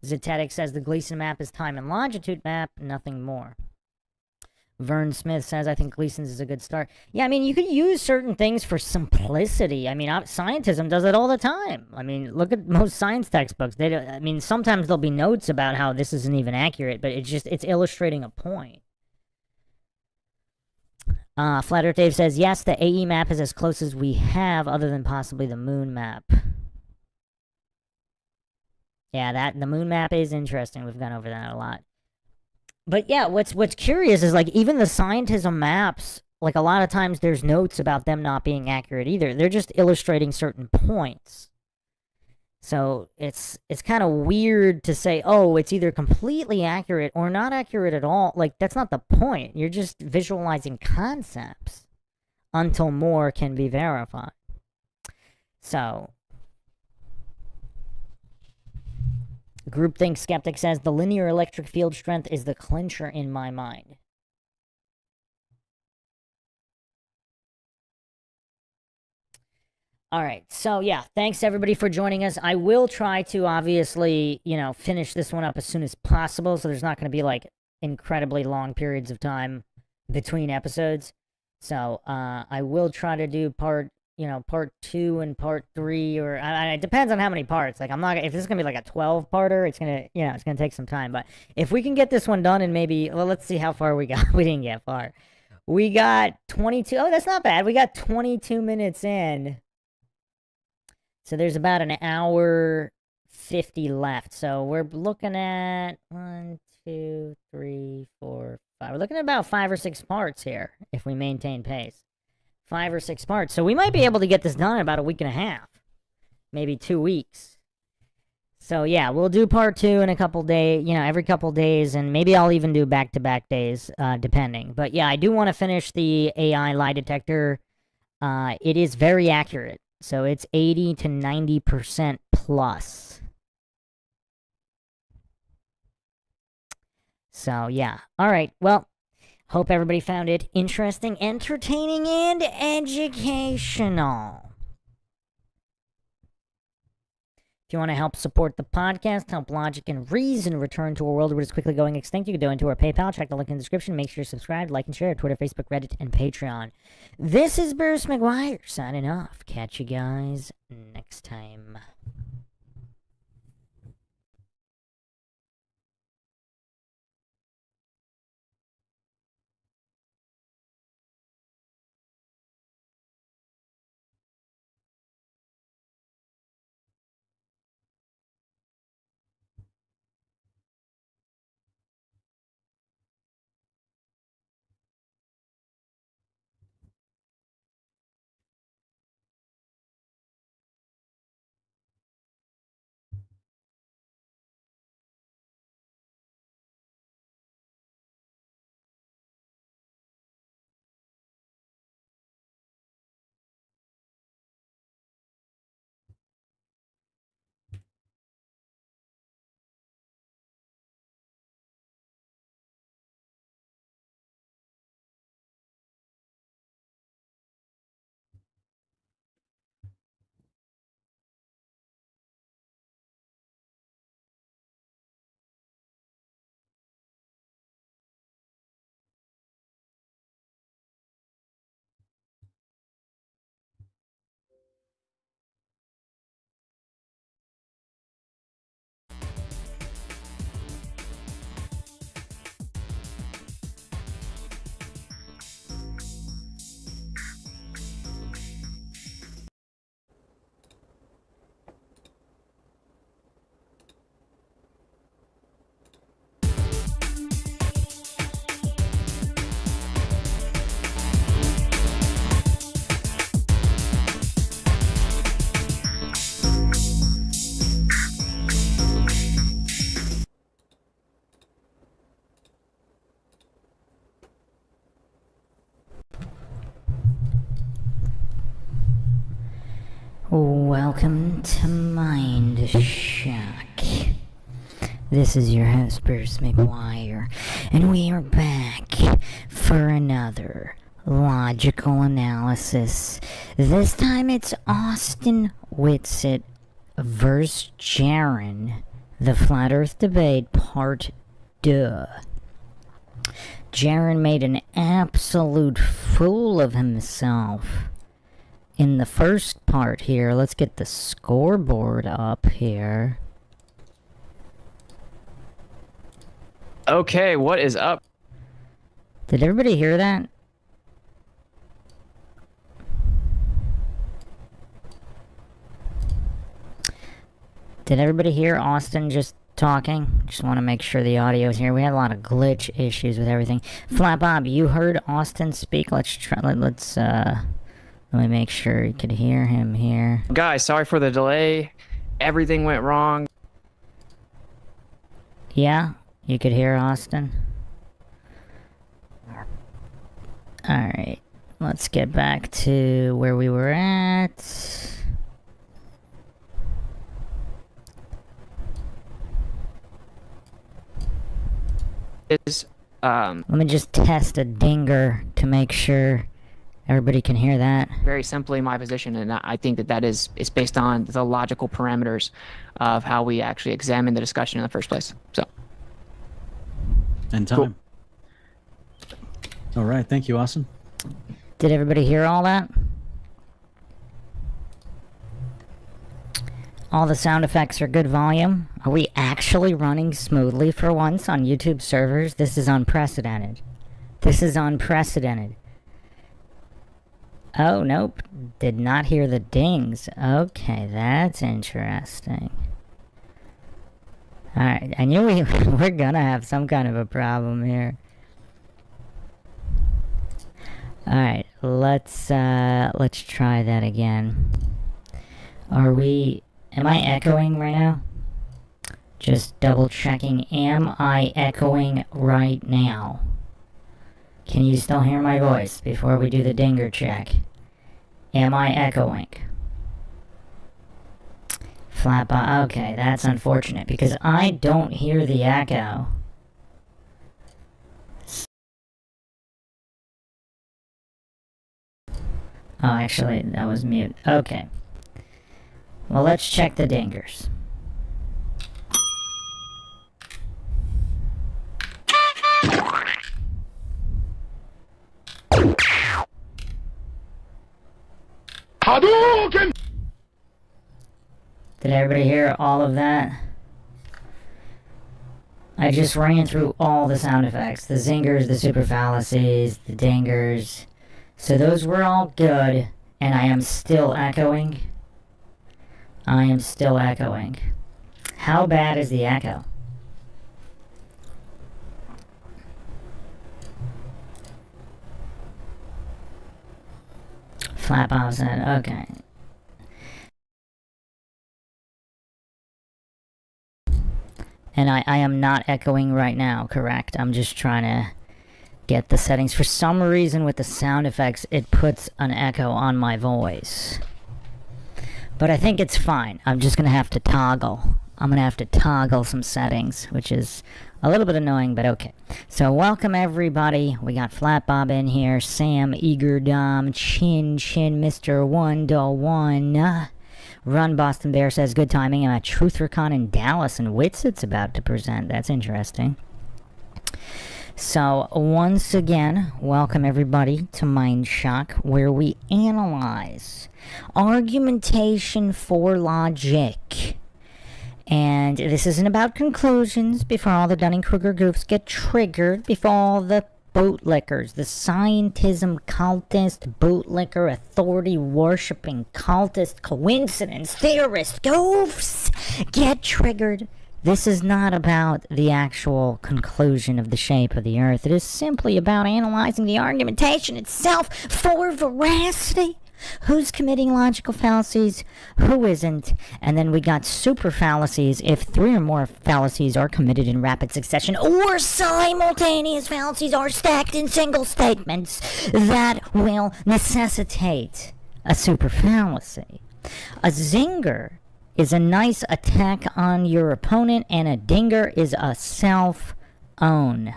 Zetetic says the Gleason map is time and longitude map, nothing more. Vern Smith says, I think Gleason's is a good start. Yeah, I mean, you could use certain things for simplicity. I mean, scientism does it all the time. I mean, look at most science textbooks. They don't, I mean, sometimes there'll be notes about how this isn't even accurate, but it's illustrating a point. Flat Earth Dave says, yes, the AE map is as close as we have, other than possibly the moon map. Yeah, the moon map is interesting. We've gone over that a lot. But yeah, what's curious is, like, even the scientism maps, like, a lot of times there's notes about them not being accurate either. They're just illustrating certain points. So it's kind of weird to say, oh, it's either completely accurate or not accurate at all. Like, that's not the point. You're just visualizing concepts until more can be verified. So, Groupthink Skeptic says, the linear electric field strength is the clincher in my mind. All right, so yeah, thanks everybody for joining us. I will try to obviously, finish this one up as soon as possible, so there's not going to be, like, incredibly long periods of time between episodes. So, I will try to do part 2 and part 3, or it depends on how many parts. Like, if this is gonna be like a 12-parter, it's gonna take some time. But if we can get this one done, and maybe, well, let's see how far we got. We didn't get far. We got 22. Oh, that's not bad. We got 22 minutes in. So there's about an hour 50 left. So we're looking at 1, 2, 3, 4, 5. We're looking at about 5 or 6 parts here if we maintain pace. 5 or 6 parts. So we might be able to get this done in about a week and a half. Maybe 2 weeks. So yeah, we'll do part 2 in a couple days, every couple days, and maybe I'll even do back-to-back days, depending. But yeah, I do want to finish the AI lie detector. It is very accurate. So it's 80 to 90% plus. So yeah. All right. Well, hope everybody found it interesting, entertaining, and educational. If you want to help support the podcast, help Logic and Reason return to a world where it's quickly going extinct, you can donate to our PayPal. Check the link in the description. Make sure you're subscribed, like, and share. Twitter, Facebook, Reddit, and Patreon. This is Bruce McGuire signing off. Catch you guys next time. Welcome to MINDSHOCK. This is your host, Bruce McGuire, and we are back for another logical analysis. This time it's Austin Whitsitt versus Jeran, the Flat Earth Debate, Part 2. Jeran made an absolute fool of himself in the first part here. Let's get the scoreboard up here. Okay, what is up? Did everybody hear that? Did everybody hear Austin just talking? Just want to make sure the audio's here. We had a lot of glitch issues with everything. Flat Bob, you heard Austin speak? Let's try. Let me make sure you could hear him here. Guys, sorry for the delay. Everything went wrong. Yeah, you could hear Austin. Alright, let's get back to where we were at. Let me just test a dinger to make sure everybody can hear that. Very simply my position, and I think that is based on the logical parameters of how we actually examine the discussion in the first place. So. And time. Cool. All right, thank you, Austin. Did everybody hear all that? All the sound effects are good volume. Are we actually running smoothly for once on YouTube servers? This is unprecedented. This is unprecedented. Oh, nope. Did not hear the dings. Okay, that's interesting. Alright, I knew we're gonna have some kind of a problem here. Alright, let's try that again. Am I echoing right now? Just double checking. Am I echoing right now? Can you still hear my voice before we do the dinger check? Am I echoing? Okay, that's unfortunate because I don't hear the echo. Oh, actually, that was mute. Okay. Well, let's check the dingers. Hadouken! Did everybody hear all of that? I just ran through all the sound effects. The zingers, the super fallacies, the dingers. So those were all good, and I am still echoing. I am still echoing. How bad is the echo? Flat Bob said, okay. And I am not echoing right now, correct? I'm just trying to get the settings. For some reason with the sound effects, it puts an echo on my voice. But I think it's fine. I'm just going to have to toggle. I'm going to have to toggle some settings, which is a little bit annoying, but okay. So welcome everybody. We got Flat Bob in here, Sam, Eager Dom, Chin, Mr. 1-1. Run Boston Bear says, good timing. I'm at TruthRecon in Dallas, and Witsit's about to present. That's interesting. So, once again, welcome everybody to MINDSHOCK, where we analyze argumentation for logic. And this isn't about conclusions before all the Dunning-Kruger goofs get triggered, before all the bootlickers, the scientism cultist, bootlicker, authority-worshipping cultist, coincidence, theorist, goofs get triggered. This is not about the actual conclusion of the shape of the earth. It is simply about analyzing the argumentation itself for veracity. Who's committing logical fallacies? Who isn't? And then we got super fallacies if 3 or more fallacies are committed in rapid succession, or simultaneous fallacies are stacked in single statements that will necessitate a super fallacy. A zinger is a nice attack on your opponent, and a dinger is a self-own.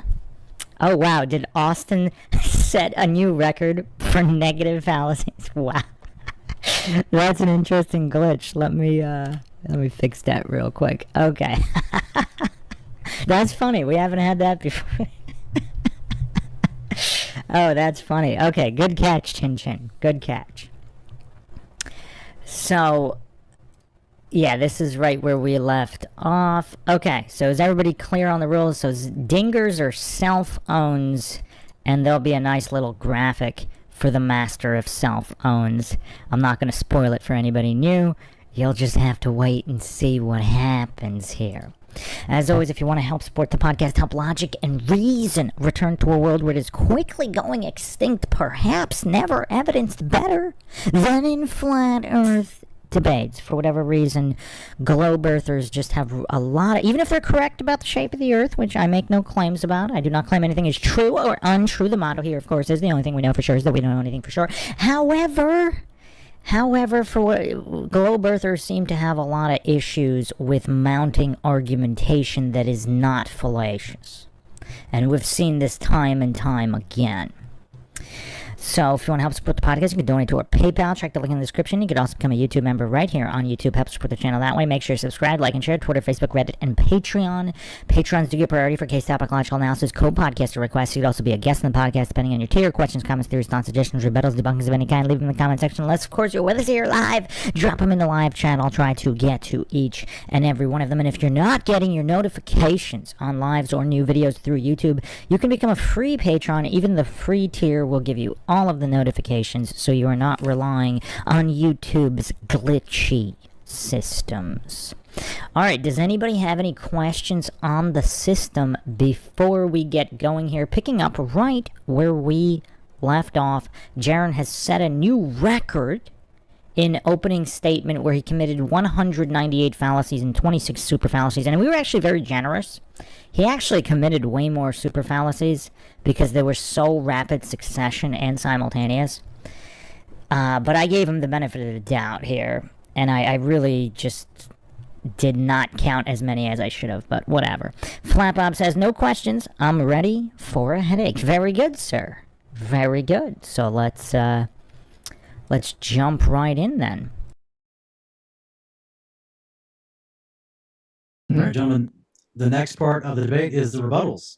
Oh, wow. Did Austin set a new record for negative fallacies? Wow. That's an interesting glitch. Let me fix that real quick. Okay. That's funny. We haven't had that before. Oh, that's funny. Okay, good catch, Chin Chin. Good catch. So, yeah, this is right where we left off. Okay, so is everybody clear on the rules? So dingers are self-owns, and there'll be a nice little graphic for the master of self-owns. I'm not going to spoil it for anybody new. You'll just have to wait and see what happens here. As always, if you want to help support the podcast, help logic and reason return to a world where it is quickly going extinct, perhaps never evidenced better than in flat earth debates. For whatever reason, globe earthers just have a lot of, even if they're correct about the shape of the earth, which I make no claims about, I do not claim anything is true or untrue. The motto here, of course, is the only thing we know for sure is that we don't know anything for sure. However, for what globe earthers seem to have a lot of issues with mounting argumentation that is not fallacious. And we've seen this time and time again. So if you want to help support the podcast, you can donate to our PayPal. Check the link in the description. You could also become a YouTube member right here on YouTube. Help support the channel that way. Make sure you subscribe, like, and share. Twitter, Facebook, Reddit, and Patreon. Patrons do get priority for case topic, logical analysis, co-podcaster requests. You could also be a guest in the podcast depending on your tier. Questions, comments, theories, thoughts, suggestions, rebuttals, debunkings of any kind. Leave them in the comment section. Unless, of course, you're with us here live. Drop them in the live chat. I'll try to get to each and every one of them. And if you're not getting your notifications on lives or new videos through YouTube, you can become a free patron. Even the free tier will give you all of the notifications, so you are not relying on YouTube's glitchy systems. Alright, does anybody have any questions on the system before we get going here? Picking up right where we left off, Jeran has set a new record in opening statement where he committed 198 fallacies and 26 super fallacies, and we were actually very generous. He actually committed way more super fallacies because they were so rapid succession and simultaneous. But I gave him the benefit of the doubt here, and I really just did not count as many as I should have, but whatever. Flapbob says, no questions. I'm ready for a headache. Very good, sir. Very good. So let's jump right in then. All right, gentlemen. The next part of the debate is the rebuttals.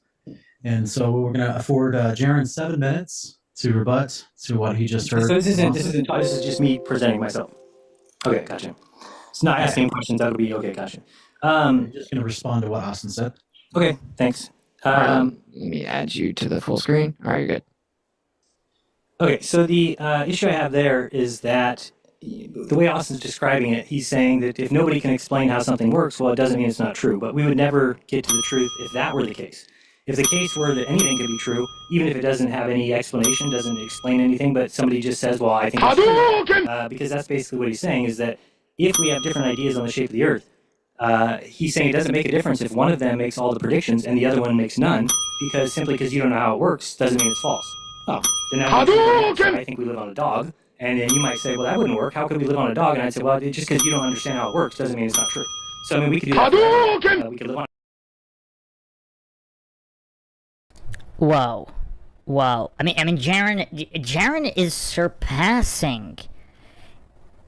And so we're going to afford Jeran 7 minutes to rebut to what he just heard. So this is just me presenting myself. Okay, gotcha. It's not asking questions. That'll be okay. Gotcha. I'm just going to respond to what Austin said. Okay, thanks. Let me add you to the full screen. All right, you're good. Okay, so the issue I have there is that the way Austin's describing it, he's saying that if nobody can explain how something works, well, it doesn't mean it's not true. But we would never get to the truth if that were the case. If the case were that anything could be true, even if it doesn't have any explanation, doesn't explain anything, but somebody just says, well, I think it's true. Because that's basically what he's saying, is that if we have different ideas on the shape of the Earth, he's saying it doesn't make a difference if one of them makes all the predictions and the other one makes none, because simply because you don't know how it works doesn't mean it's false. Oh, then I think we live on a dog. And then you might say, well, that wouldn't work. How could we live on a dog? And I'd say, well, just because you don't understand how it works doesn't mean it's not true. So, I mean, we could do that forever. We could live on. Whoa. I mean, Jeran is surpassing.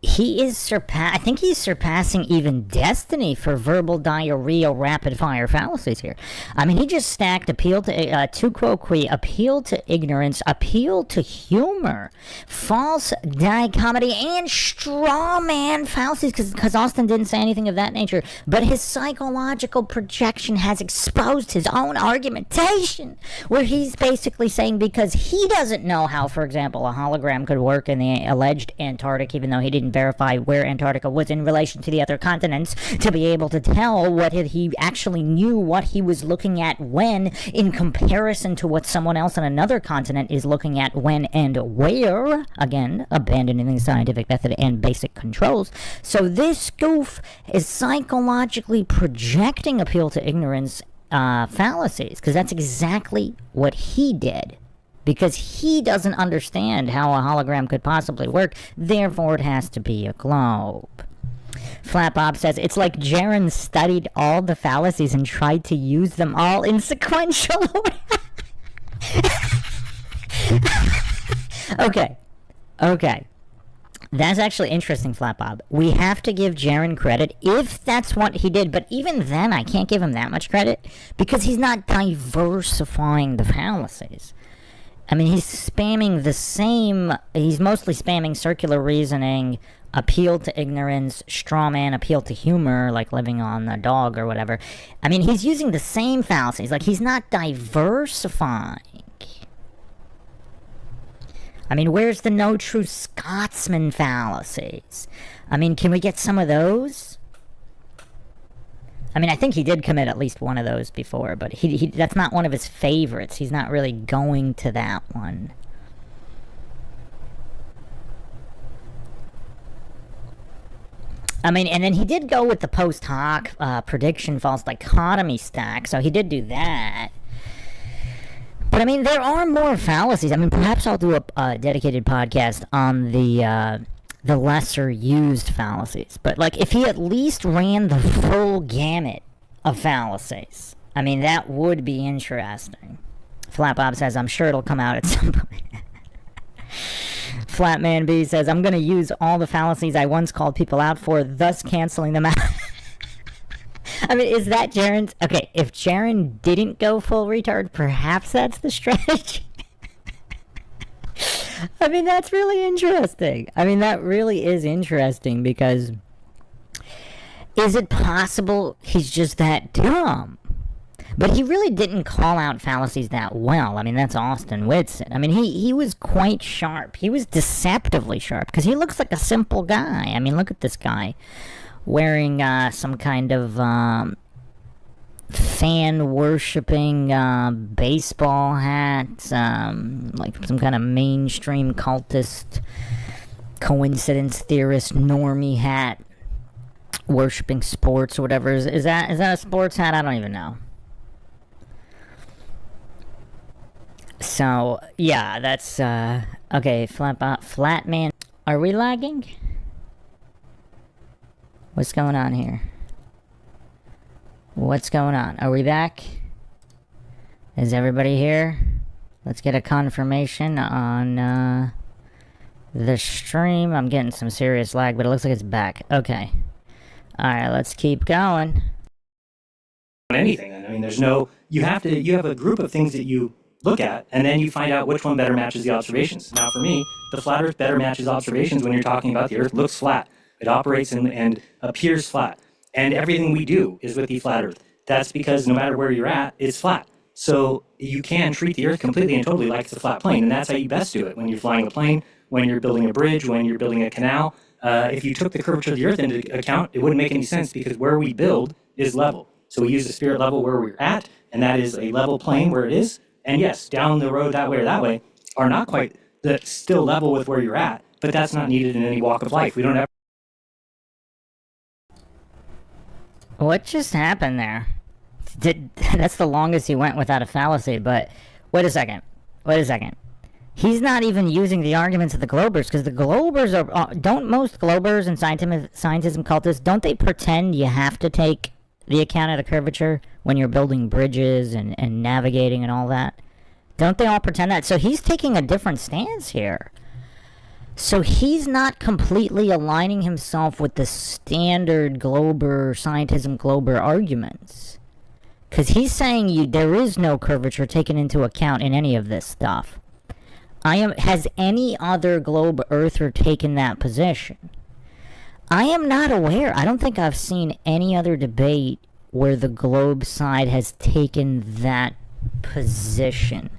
I think he's surpassing even Destiny for verbal diarrhea, rapid fire fallacies here. I mean, he just stacked appeal to tu quoque, appeal to ignorance, appeal to humor, false dichotomy, and straw man fallacies, because Austin didn't say anything of that nature. But his psychological projection has exposed his own argumentation, where he's basically saying because he doesn't know how, for example, a hologram could work in the alleged Antarctic, even though he didn't verify where Antarctica was in relation to the other continents, to be able to tell what he actually knew what he was looking at when, in comparison to what someone else on another continent is looking at when and where, again, abandoning the scientific method and basic controls. So this goof is psychologically projecting appeal to ignorance fallacies, because that's exactly what he did. Because he doesn't understand how a hologram could possibly work, therefore it has to be a globe. Flapbob says, it's like Jeran studied all the fallacies and tried to use them all in sequential order. Okay. That's actually interesting, Flapbob. We have to give Jeran credit if that's what he did, but even then I can't give him that much credit because he's not diversifying the fallacies. I mean, he's spamming the same, he's mostly spamming circular reasoning, appeal to ignorance, straw man, appeal to humor, like living on a dog or whatever. I mean, he's using the same fallacies. Like, he's not diversifying. I mean, where's the no true Scotsman fallacies? I mean, can we get some of those? I mean, I think he did commit at least one of those before, but he that's not one of his favorites. He's not really going to that one. I mean, and then he did go with the post hoc prediction false dichotomy stack, so he did do that. But I mean, there are more fallacies. I mean, perhaps I'll do a dedicated podcast on the lesser used fallacies. But like, if he at least ran the full gamut of fallacies, I mean, that would be interesting. Flat Bob says, I'm sure it'll come out at some point. Flatman B says, I'm going to use all the fallacies I once called people out for, thus canceling them out. I mean, is that Jeran's? Okay, if Jeran didn't go full retard, perhaps that's the strategy. I mean, that's really interesting. I mean, that really is interesting, because is it possible he's just that dumb? But he really didn't call out fallacies that well. I mean, that's Austin Whitson. I mean, he was quite sharp. He was deceptively sharp, because he looks like a simple guy. I mean, look at this guy wearing some kind of fan-worshipping baseball hat, like some kind of mainstream cultist, coincidence theorist, normie hat, worshipping sports or whatever. Is that a sports hat? I don't even know. So, yeah, that's, okay, Flatman. Are we lagging? What's going on here? What's going on? Are we back? Is everybody here? Let's get a confirmation on, the stream. I'm getting some serious lag, but it looks like it's back. Okay. Alright, let's keep going. Anything. I mean, there's no, you have a group of things that you look at, and then you find out which one better matches the observations. Now, for me, the flat Earth better matches observations when you're talking about the Earth looks flat. It operates and appears flat. And everything we do is with the flat Earth. That's because no matter where you're at, it's flat. So you can treat the Earth completely and totally like it's a flat plane, and that's how you best do it. When you're flying a plane, when you're building a bridge, when you're building a canal, if you took the curvature of the Earth into account, it wouldn't make any sense, because where we build is level. So we use the spirit level where we're at, and that is a level plane where it is. And yes, down the road that way or that way are not quite still level with where you're at, but that's not needed in any walk of life. We don't ever. What just happened there? That's the longest he went without a fallacy, but wait a second. He's not even using the arguments of the Globers, because the Globers are, don't most Globers and scientism cultists, don't they pretend you have to take the account of the curvature when you're building bridges and navigating and all that? Don't they all pretend that? So he's taking a different stance here. So he's not completely aligning himself with the standard Glober, scientism Glober arguments. Because he's saying there is no curvature taken into account in any of this stuff. Has any other globe earther taken that position? I am not aware. I don't think I've seen any other debate where the globe side has taken that position.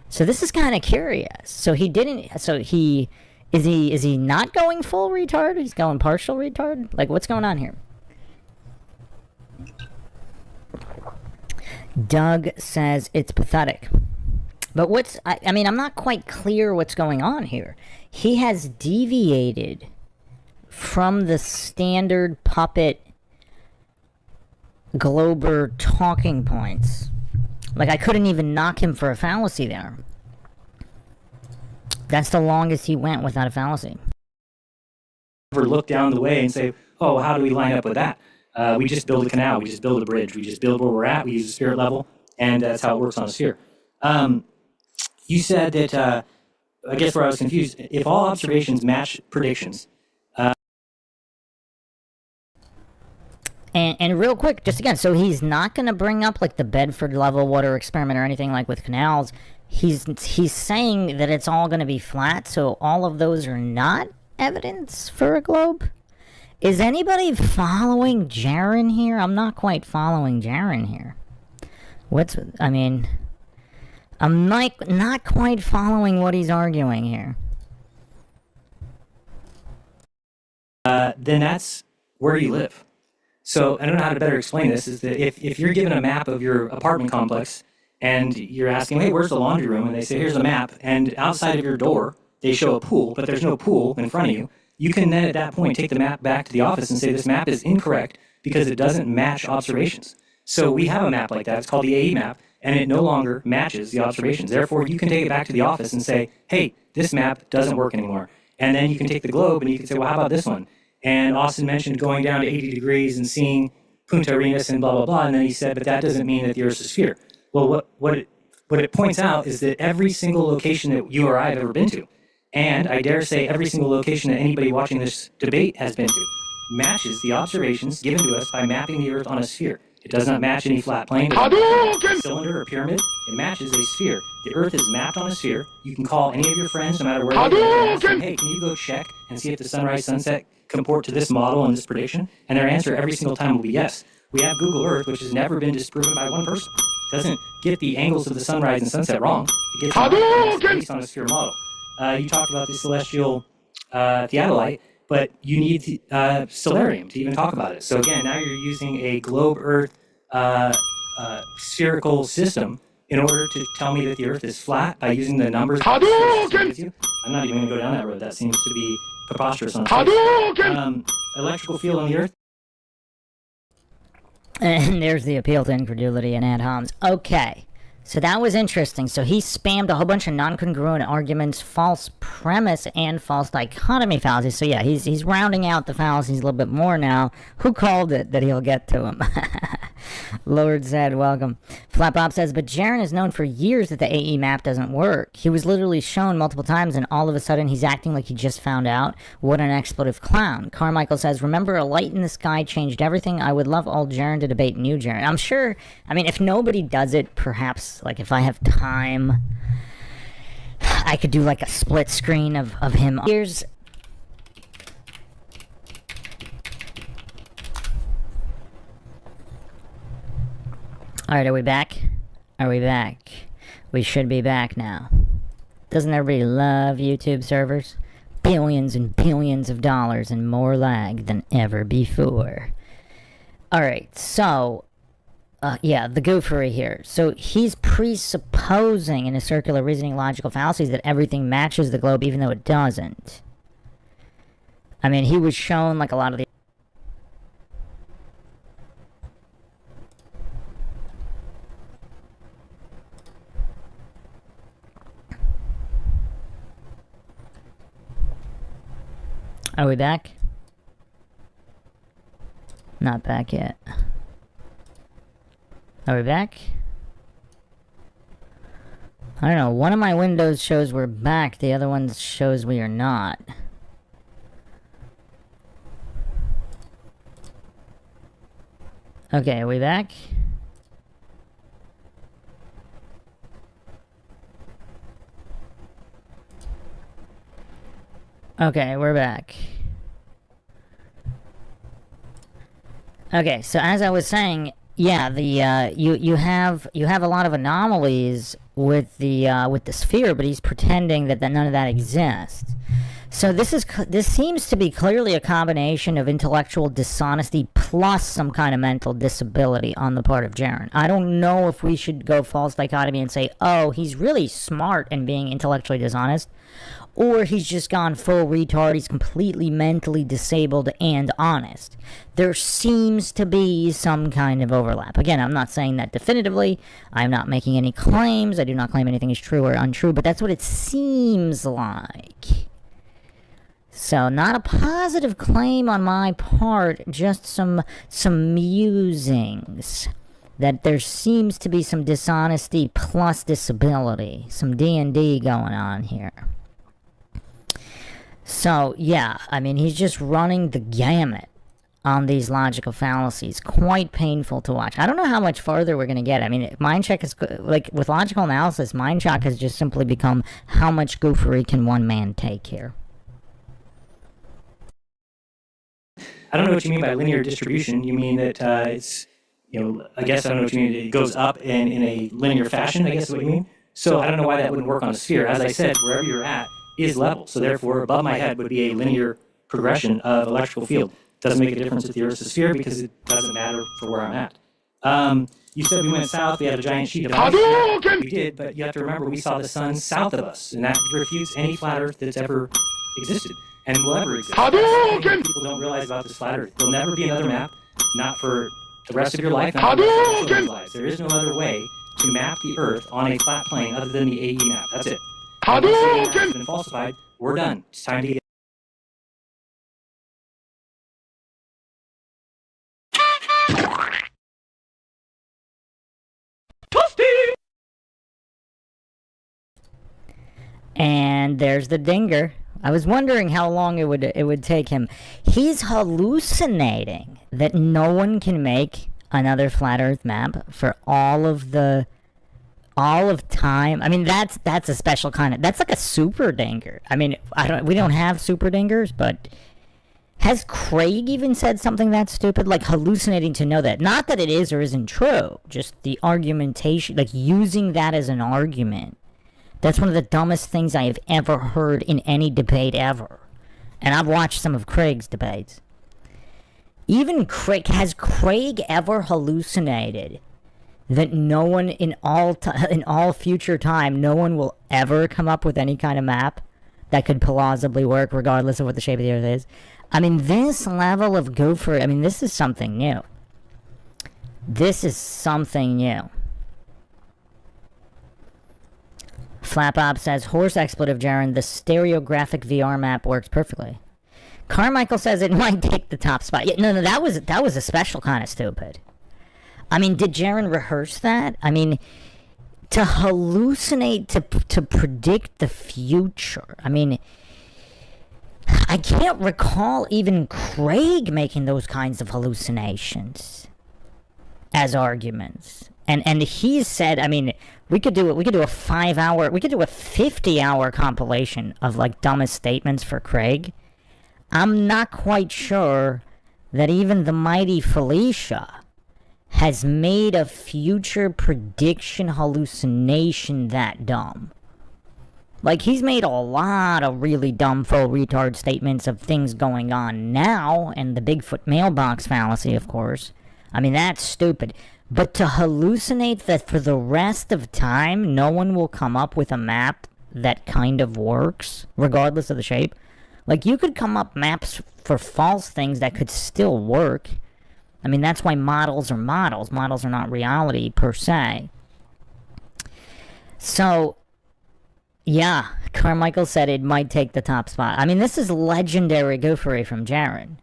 So this is kind of curious. So he didn't. So he is he not going full retard? He's going partial retard. Like, what's going on here? Doug says it's pathetic. But I mean, I'm not quite clear what's going on here. He has deviated from the standard puppet Glober talking points. Like, I couldn't even knock him for a fallacy there. That's the longest he went without a fallacy. Ever look down the way and say, oh, how do we line up with that? We just build a canal, we just build a bridge, we just build where we're at, we use the spirit level, and that's how it works on a sphere. You said that, I guess where I was confused, if all observations match predictions. And real quick, just again, so he's not going to bring up like the Bedford level water experiment or anything like with canals. he's saying that it's all going to be flat, so all of those are not evidence for a globe? Is anybody following Jeran here? I'm not quite following Jeran here. I'm not quite following what he's arguing here. Then that's where you live. So I don't know how to better explain this, is that if you're given a map of your apartment complex and you're asking, hey, where's the laundry room? And they say, here's a map. And outside of your door, they show a pool, but there's no pool in front of you. You can then at that point take the map back to the office and say this map is incorrect because it doesn't match observations. So we have a map like that. It's called the AE map, and it no longer matches the observations. Therefore, you can take it back to the office and say, hey, this map doesn't work anymore. And then you can take the globe and you can say, well, how about this one? And Austin mentioned going down to 80 degrees and seeing Punta Arenas and blah, blah, blah. And then he said, but that doesn't mean that the Earth's a sphere. Well, what it points out is that every single location that you or I have ever been to, and I dare say every single location that anybody watching this debate has been to, matches the observations given to us by mapping the Earth on a sphere. It does not match any flat plane, cylinder, or pyramid. It matches a sphere. The Earth is mapped on a sphere. You can call any of your friends, no matter where they live, and ask them, hey, can you go check and see if the sunrise, sunset comport to this model and this prediction? And their answer every single time will be yes. We have Google Earth, which has never been disproven by one person. It doesn't get the angles of the sunrise and sunset wrong. It gets it based on a sphere model. You talked about the celestial theodolite, but you need the stellarium to even talk about it. So again, now you're using a globe Earth spherical system in order to tell me that the Earth is flat by using the numbers. I'm not even going to go down that road. That seems to be preposterous on electrical field on the Earth. And there's the appeal to incredulity and ad homs. Okay, so that was interesting. So he spammed a whole bunch of non-congruent arguments, false premise, and false dichotomy fallacies. So yeah, he's rounding out the fallacies a little bit more now. Who called it that he'll get to him? Lord said, welcome. Flat Bob says, but Jeran has known for years that the AE map doesn't work. He was literally shown multiple times, and all of a sudden he's acting like he just found out. What an expletive clown. Carmichael says, remember, a light in the sky changed everything. I would love old Jeran to debate new Jeran. I'm sure, I mean, if nobody does it, perhaps, like, if I have time, I could do, like, a split screen of him. Here's... Alright, are we back? Are we back? We should be back now. Doesn't everybody love YouTube servers? Billions and billions of dollars and more lag than ever before. Alright, so... yeah, the goofery here. So he's presupposing in a circular reasoning logical fallacies that everything matches the globe even though it doesn't. I mean, he was shown like a lot of the... Are we back? Not back yet. Are we back? I don't know. One of my windows shows we're back. The other one shows we are not. Okay, are we back? Okay, we're back. Okay, so as I was saying, yeah, the you have a lot of anomalies with the sphere, but he's pretending that none of that exists. So this seems to be clearly a combination of intellectual dishonesty plus some kind of mental disability on the part of Jeran. I don't know if we should go false dichotomy and say, oh, he's really smart and being intellectually dishonest, or he's just gone full retard, he's completely mentally disabled and honest. There seems to be some kind of overlap. Again, I'm not saying that definitively. I'm not making any claims. I do not claim anything is true or untrue, but that's what it seems like. So, not a positive claim on my part, just some musings that there seems to be some dishonesty plus disability, some D&D going on here. So, yeah, I mean, he's just running the gamut on these logical fallacies. Quite painful to watch. I don't know how much farther we're going to get. I mean, MindShock is, like, with logical analysis, MindShock has just simply become how much goofery can one man take here. I don't know what you mean by linear distribution. You mean that it's, I guess I don't know what you mean. It goes up in a linear fashion, I guess is what you mean. So I don't know why that wouldn't work on a sphere. As I said, wherever you're at is level. So therefore, above my head would be a linear progression of electrical field. Doesn't make a difference if the Earth's a sphere because it doesn't matter for where I'm at. You said we went south, we had a giant sheet of ice. We did, but you have to remember we saw the sun south of us, and that refutes any flat Earth that's ever existed and will ever exist. People don't realize about this flat Earth. There'll never be another map, not for the rest of your life, not for the rest of your children's lives. There is no other way to map the Earth on a flat plane other than the AE map. That's it. Once the AE map has been falsified, we're done. It's time to get. And there's the dinger. I was wondering how long it would take him. He's hallucinating that no one can make another flat Earth map for all of time. I mean, that's a special kind of, that's like a super dinger. I mean, we don't have super dingers, but has Craig even said something that stupid? Like hallucinating to know that. Not that it is or isn't true, just the argumentation, like using that as an argument. That's one of the dumbest things I have ever heard in any debate ever. And I've watched some of Craig's debates. Even Craig, has Craig ever hallucinated that no one in all future time, no one will ever come up with any kind of map that could plausibly work regardless of what the shape of the Earth is? I mean, this level of gopher, I mean, this is something new. This is something new. Flapop says, horse expletive, Jeran, the stereographic VR map works perfectly. Carmichael says it might take the top spot. Yeah, no, that was a special kind of stupid. I mean, did Jeran rehearse that? I mean, to hallucinate, to predict the future. I mean, I can't recall even Craig making those kinds of hallucinations as arguments. And he said, I mean, we could do a 50-hour compilation of like dumbest statements for Craig. I'm not quite sure that even the mighty Felicia has made a future prediction hallucination that dumb. Like, he's made a lot of really dumb full retard statements of things going on now, and the Bigfoot mailbox fallacy, of course. I mean, that's stupid. But to hallucinate that for the rest of time, no one will come up with a map that kind of works, regardless of the shape. Like, you could come up maps for false things that could still work. I mean, that's why models are models. Models are not reality, per se. So, yeah, Carmichael said it might take the top spot. I mean, this is legendary goofery from Jeran.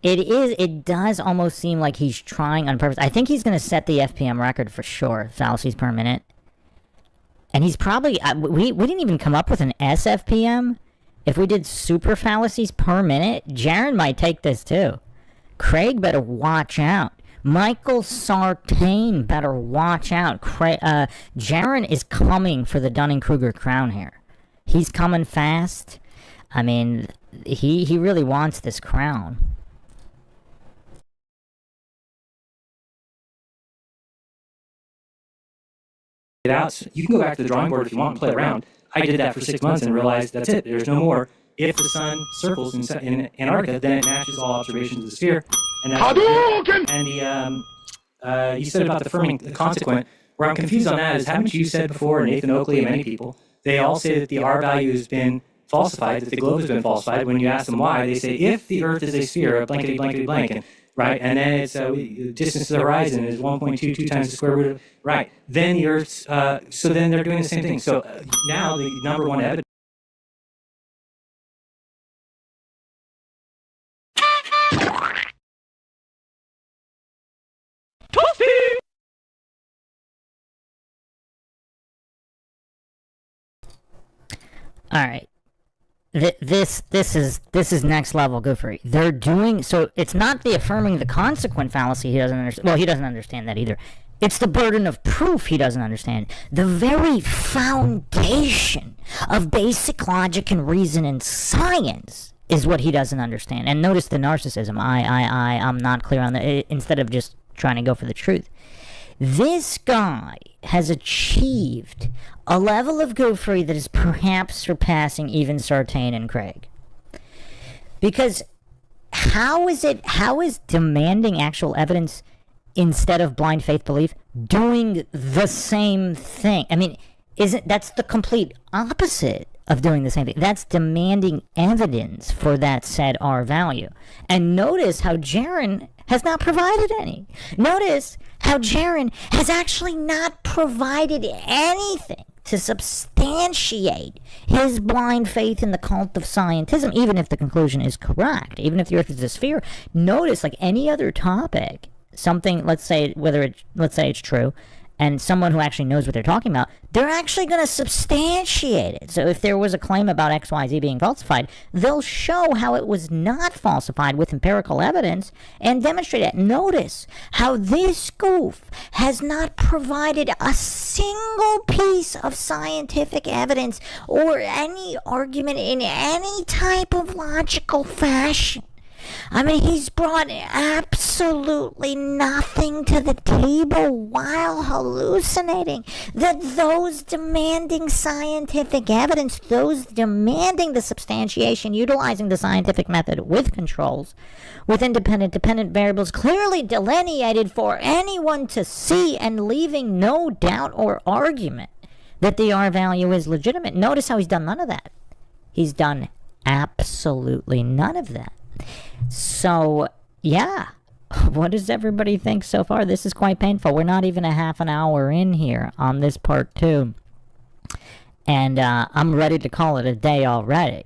It does almost seem like he's trying on purpose. I think he's going to set the FPM record for sure, fallacies per minute. And he's probably, we didn't even come up with an SFPM. If we did super fallacies per minute, Jeran might take this too. Craig better watch out. Michael Sartain better watch out. Jeran is coming for the Dunning-Kruger crown here. He's coming fast. I mean, he really wants this crown. Out. You can go back to the drawing board if you want and play around. I did that for 6 months and realized that's it. There's no more. If the sun circles in Antarctica, then it matches all observations of the sphere. And that's and you said about the firming, the consequent. Where I'm confused on that is, haven't you said before, Nathan Oakley and many people, they all say that the R value has been falsified, that the globe has been falsified. When you ask them why, they say if the Earth is a sphere, blankety blankety blank. Right, and then it's distance to the horizon is 1.22 times the square root of, right, then the Earth's, so then they're doing the same thing. So now the number one evidence. Alright. this is next level goofery. They're doing so. It's not the affirming the consequent fallacy he doesn't understand. Well, he doesn't understand that either. It's the burden of proof he doesn't understand. The very foundation of basic logic and reason and science is what he doesn't understand. And notice the narcissism. I'm not clear on that. Instead of just trying to go for the truth. This guy has achieved a level of goofery that is perhaps surpassing even Sartain and Craig. Because how is demanding actual evidence instead of blind faith belief doing the same thing? I mean, that's the complete opposite of doing the same thing. That's demanding evidence for that said R value. And notice how Jeran has not provided any. Notice how Jeran has actually not provided anything to substantiate his blind faith in the cult of scientism, even if the conclusion is correct, even if the Earth is a sphere. Notice, like any other topic, something, let's say it's true, and someone who actually knows what they're talking about, they're actually going to substantiate it. So if there was a claim about XYZ being falsified, they'll show how it was not falsified with empirical evidence and demonstrate it. Notice how this goof has not provided a single piece of scientific evidence or any argument in any type of logical fashion. I mean, he's brought absolutely nothing to the table while hallucinating. That those demanding scientific evidence, those demanding the substantiation, utilizing the scientific method with controls, with dependent variables clearly delineated for anyone to see and leaving no doubt or argument that the R value is legitimate. Notice how he's done none of that. He's done absolutely none of that. So, yeah, what does everybody think so far? This is quite painful. We're not even a half an hour in here on this part 2. And I'm ready to call it a day already.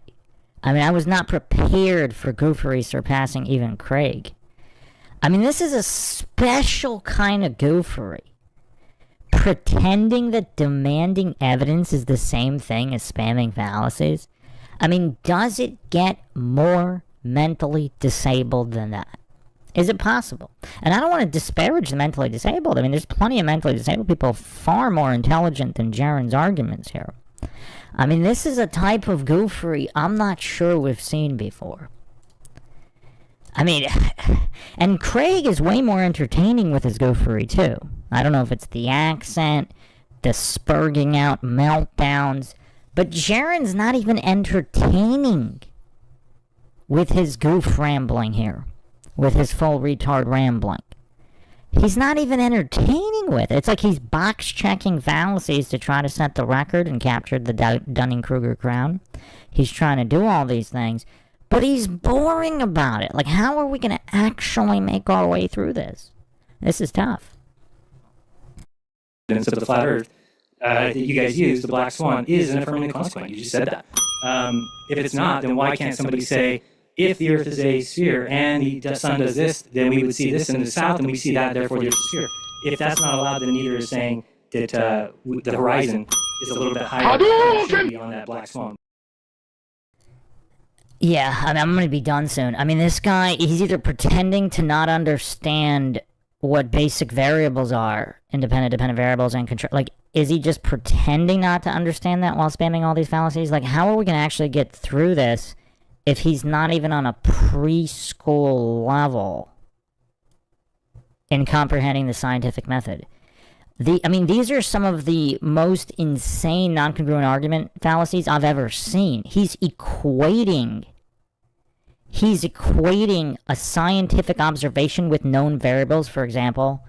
I mean, I was not prepared for goofery surpassing even Craig. I mean, this is a special kind of goofery. Pretending that demanding evidence is the same thing as spamming fallacies. I mean, does it get more mentally disabled than that? Is it possible? And I don't want to disparage the mentally disabled. I mean, there's plenty of mentally disabled people far more intelligent than Jeran's arguments here. I mean, this is a type of goofery I'm not sure we've seen before. I mean, and Craig is way more entertaining with his goofery too. I don't know if it's the accent, the spurging out meltdowns, but Jeran's not even entertaining with his goof rambling here, with his full retard rambling. He's not even entertaining with it. It's like he's box-checking fallacies to try to set the record and capture the Dunning-Kruger crown. He's trying to do all these things, but he's boring about it. Like, how are we going to actually make our way through this? This is tough. Of the flat Earth that you guys use, the black swan, is an affirmative consequent. You just said that. If it's not, then why can't somebody say, if the Earth is a sphere and the sun does this, then we would see this in the south, and we see that, therefore the Earth is a sphere. If that's not allowed, then neither is saying that the horizon is a little bit higher beyond that black swan. Yeah, I mean, I'm going to be done soon. I mean, this guy, he's either pretending to not understand what basic variables are, independent, dependent variables, and control. Like, is he just pretending not to understand that while spamming all these fallacies? Like, how are we going to actually get through this if he's not even on a preschool level in comprehending the scientific method? I mean, these are some of the most insane non-congruent argument fallacies I've ever seen. He's equating a scientific observation with known variables. For example,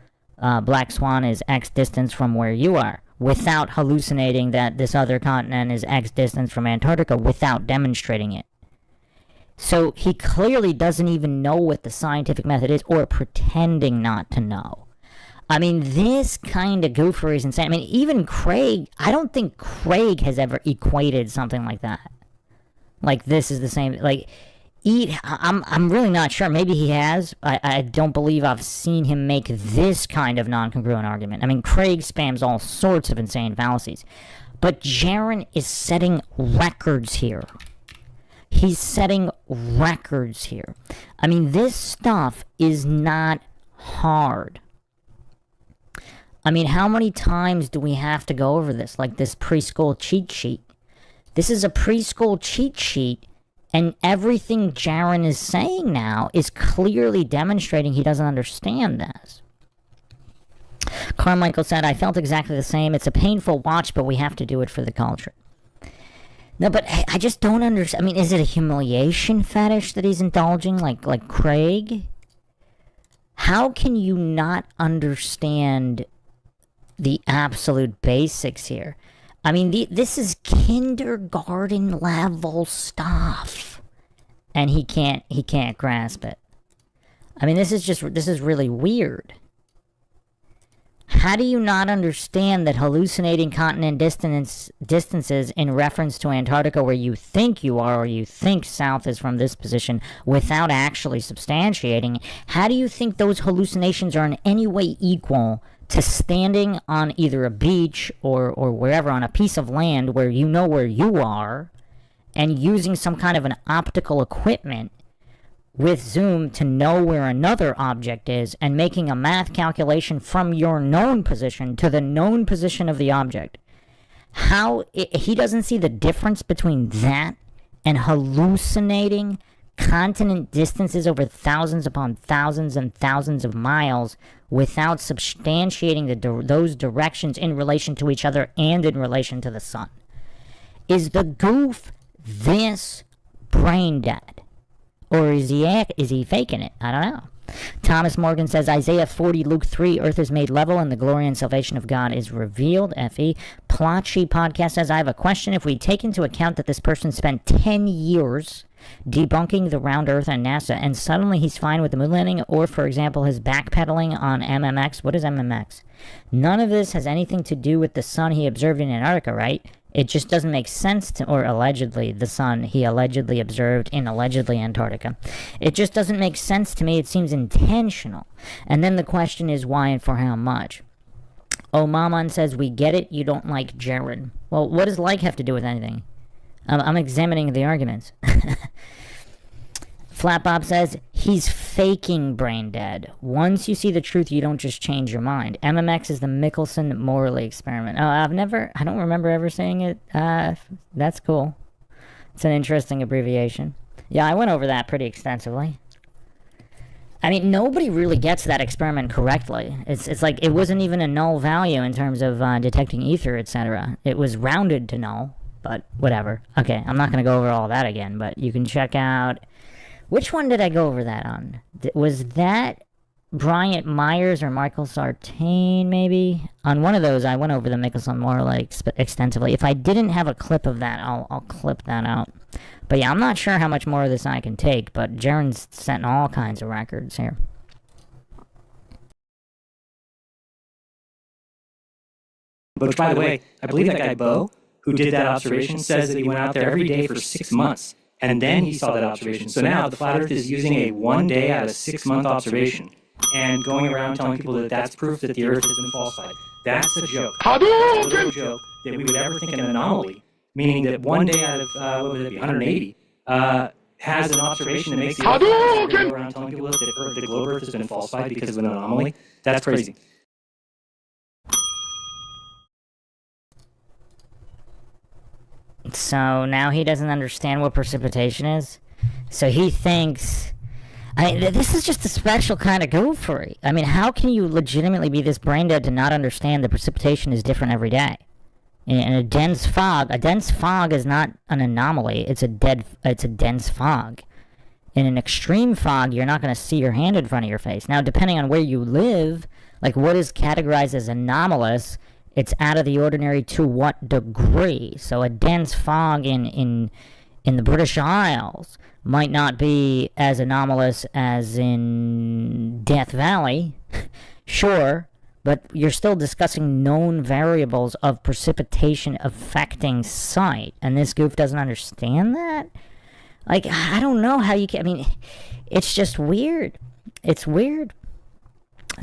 black swan is X distance from where you are, without hallucinating that this other continent is X distance from Antarctica, without demonstrating it. So he clearly doesn't even know what the scientific method is, or pretending not to know. I mean, this kind of goofery is insane. I mean, even Craig, I don't think Craig has ever equated something like that. Like, this is the same, like, I'm really not sure. Maybe he has. I don't believe I've seen him make this kind of non-congruent argument. I mean, Craig spams all sorts of insane fallacies. But Jeran is setting records here. He's setting records here. I mean, this stuff is not hard. I mean, how many times do we have to go over this? Like this preschool cheat sheet. This is a preschool cheat sheet, and everything Jeran is saying now is clearly demonstrating he doesn't understand this. Carmichael said, I felt exactly the same. It's a painful watch, but we have to do it for the culture. No, but I just don't understand. I mean, is it a humiliation fetish that he's indulging, like Craig? How can you not understand the absolute basics here? I mean, this is kindergarten level stuff, and he can't grasp it. I mean, this is really weird. How do you not understand that hallucinating continent distances in reference to Antarctica where you think you are or you think south is from this position without actually substantiating? How do you think those hallucinations are in any way equal to standing on either a beach or wherever on a piece of land where you know where you are and using some kind of an optical equipment with zoom to know where another object is and making a math calculation from your known position to the known position of the object? He doesn't see the difference between that and hallucinating continent distances over thousands upon thousands and thousands of miles without substantiating those directions in relation to each other and in relation to the sun. Is the goof this brain dead? Or is he faking it? I don't know. Thomas Morgan says, Isaiah 40, Luke 3, earth is made level and the glory and salvation of God is revealed. F.E. Plotchy Podcast says, I have a question. If we take into account that this person spent 10 years debunking the round earth and NASA, and suddenly he's fine with the moon landing, or, for example, his backpedaling on MMX. What is MMX? None of this has anything to do with the sun he observed in Antarctica, right? It just doesn't make sense to, or allegedly, the sun he allegedly observed in allegedly Antarctica. It just doesn't make sense to me. It seems intentional. And then the question is why and for how much. Oh, Maman says, we get it. You don't like Jeran. Well, what does like have to do with anything? I'm examining the arguments. Flatbob says, he's faking brain dead. Once you see the truth, you don't just change your mind. MMX is the Michelson-Morley experiment. Oh, I don't remember ever saying it. That's cool. It's an interesting abbreviation. Yeah, I went over that pretty extensively. I mean, nobody really gets that experiment correctly. It's like it wasn't even a null value in terms of detecting ether, etc. It was rounded to null, but whatever. Okay, I'm not going to go over all that again, but you can check out... Which one did I go over that on? Was that Bryant Myers or Michael Sartain, maybe? On one of those, I went over the Michelson-Morley extensively. If I didn't have a clip of that, I'll clip that out. But yeah, I'm not sure how much more of this I can take, but Jeran's setting all kinds of records here. But by the way, I believe that guy Bo, who did that observation, says that he went out there every day for 6 months. And then he saw that observation. So now the flat earth is using a 1 day out of 6 month observation and going around telling people that that's proof that the earth has been falsified. That's a joke. That's a literal joke that we would ever think an anomaly, meaning that 1 day out of, what would it be, 180, has an observation that makes the earth go around telling people that the globe earth has been falsified because of an anomaly. That's crazy. So now he doesn't understand what precipitation is. So he thinks... I mean, this is just a special kind of goofery. I mean, how can you legitimately be this brain dead to not understand that precipitation is different every day? In a dense fog is not an anomaly. It's a dense fog. In an extreme fog, you're not going to see your hand in front of your face. Now, depending on where you live, like what is categorized as anomalous, it's out of the ordinary to what degree. So a dense fog in the British Isles might not be as anomalous as in Death Valley, sure, but you're still discussing known variables of precipitation affecting sight, and this goof doesn't understand that? Like, I don't know how you can... I mean, it's just weird. It's weird.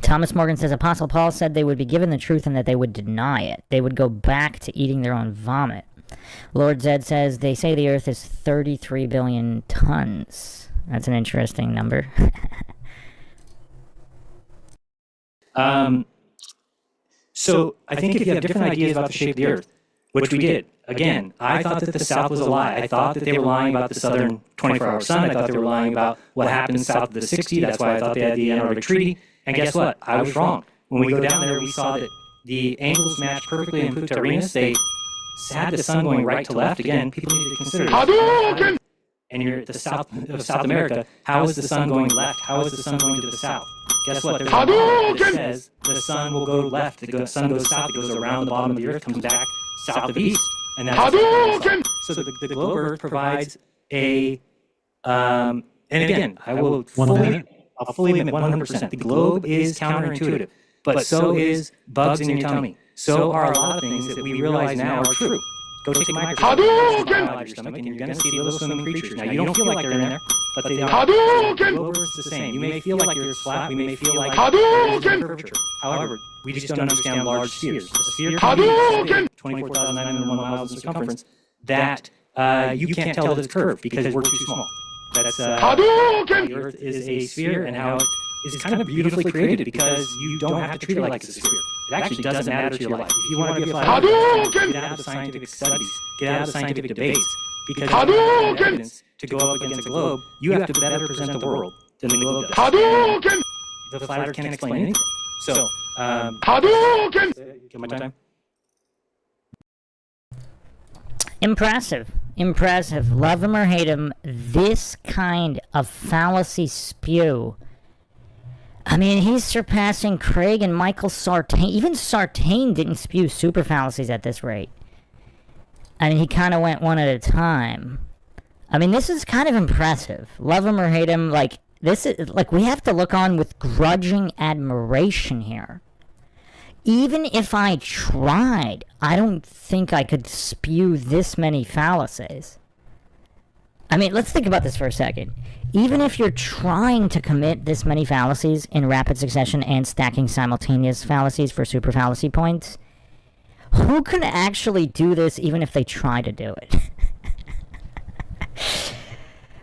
Thomas Morgan says, Apostle Paul said they would be given the truth and that they would deny it. They would go back to eating their own vomit. Lord Zed says they say the Earth is 33 billion tons. That's an interesting number. So I think if you have different ideas about the shape of the Earth, which we did, again, I thought that the South was a lie. I thought that they were lying about the southern 24-hour sun. I thought they were lying about what happens south of the 60. That's why I thought they had the Antarctic Treaty. And guess what? I was wrong. When we go down there, we saw that the angles matched perfectly in Pluto Uranus. They had the sun going right to left. Again, people need to consider this. And you're at the south of South America. How is the sun going left? How is the sun going to the south? Guess what? There's a law that says the sun will go left. The sun goes south. It goes around the bottom of the Earth, comes back south of east. And that's so the globe Earth provides a and again, I'll fully admit 100%. The globe is counterintuitive, but so is bugs in your tummy. So are a lot of things that we realize now are true. Go take a microscope out of your stomach, and you're going to see little swimming creatures. Now, you don't feel like they're in there, but they are. The globe Earth is the same. You may feel like you're flat. We may feel like there's no curvature. However, we just don't understand large spheres. A sphere can be so big, 24,901 miles in circumference, that you can't tell that it's curved because we're too small. That's the Earth is a sphere, and how it is kind of beautifully created because you don't have to treat it like it's a sphere. It actually doesn't matter to your life. If you want to be a flat earther, get out of the scientific studies, get out of the scientific debates, because if you have evidence to go up against a globe, you have to better present the world than the globe does. The flat earth can't explain anything. So, give my time. Impressive. Impressive. Love him or hate him, this kind of fallacy spew. I mean, he's surpassing Craig and Michael Sartain. Even Sartain didn't spew super fallacies at this rate. I mean, he kind of went one at a time. I mean, this is kind of impressive. Love him or hate him, like, this is, like, we have to look on with grudging admiration here. Even if I tried, I don't think I could spew this many fallacies. I mean, let's think about this for a second. Even if you're trying to commit this many fallacies in rapid succession and stacking simultaneous fallacies for super fallacy points, who can actually do this even if they try to do it?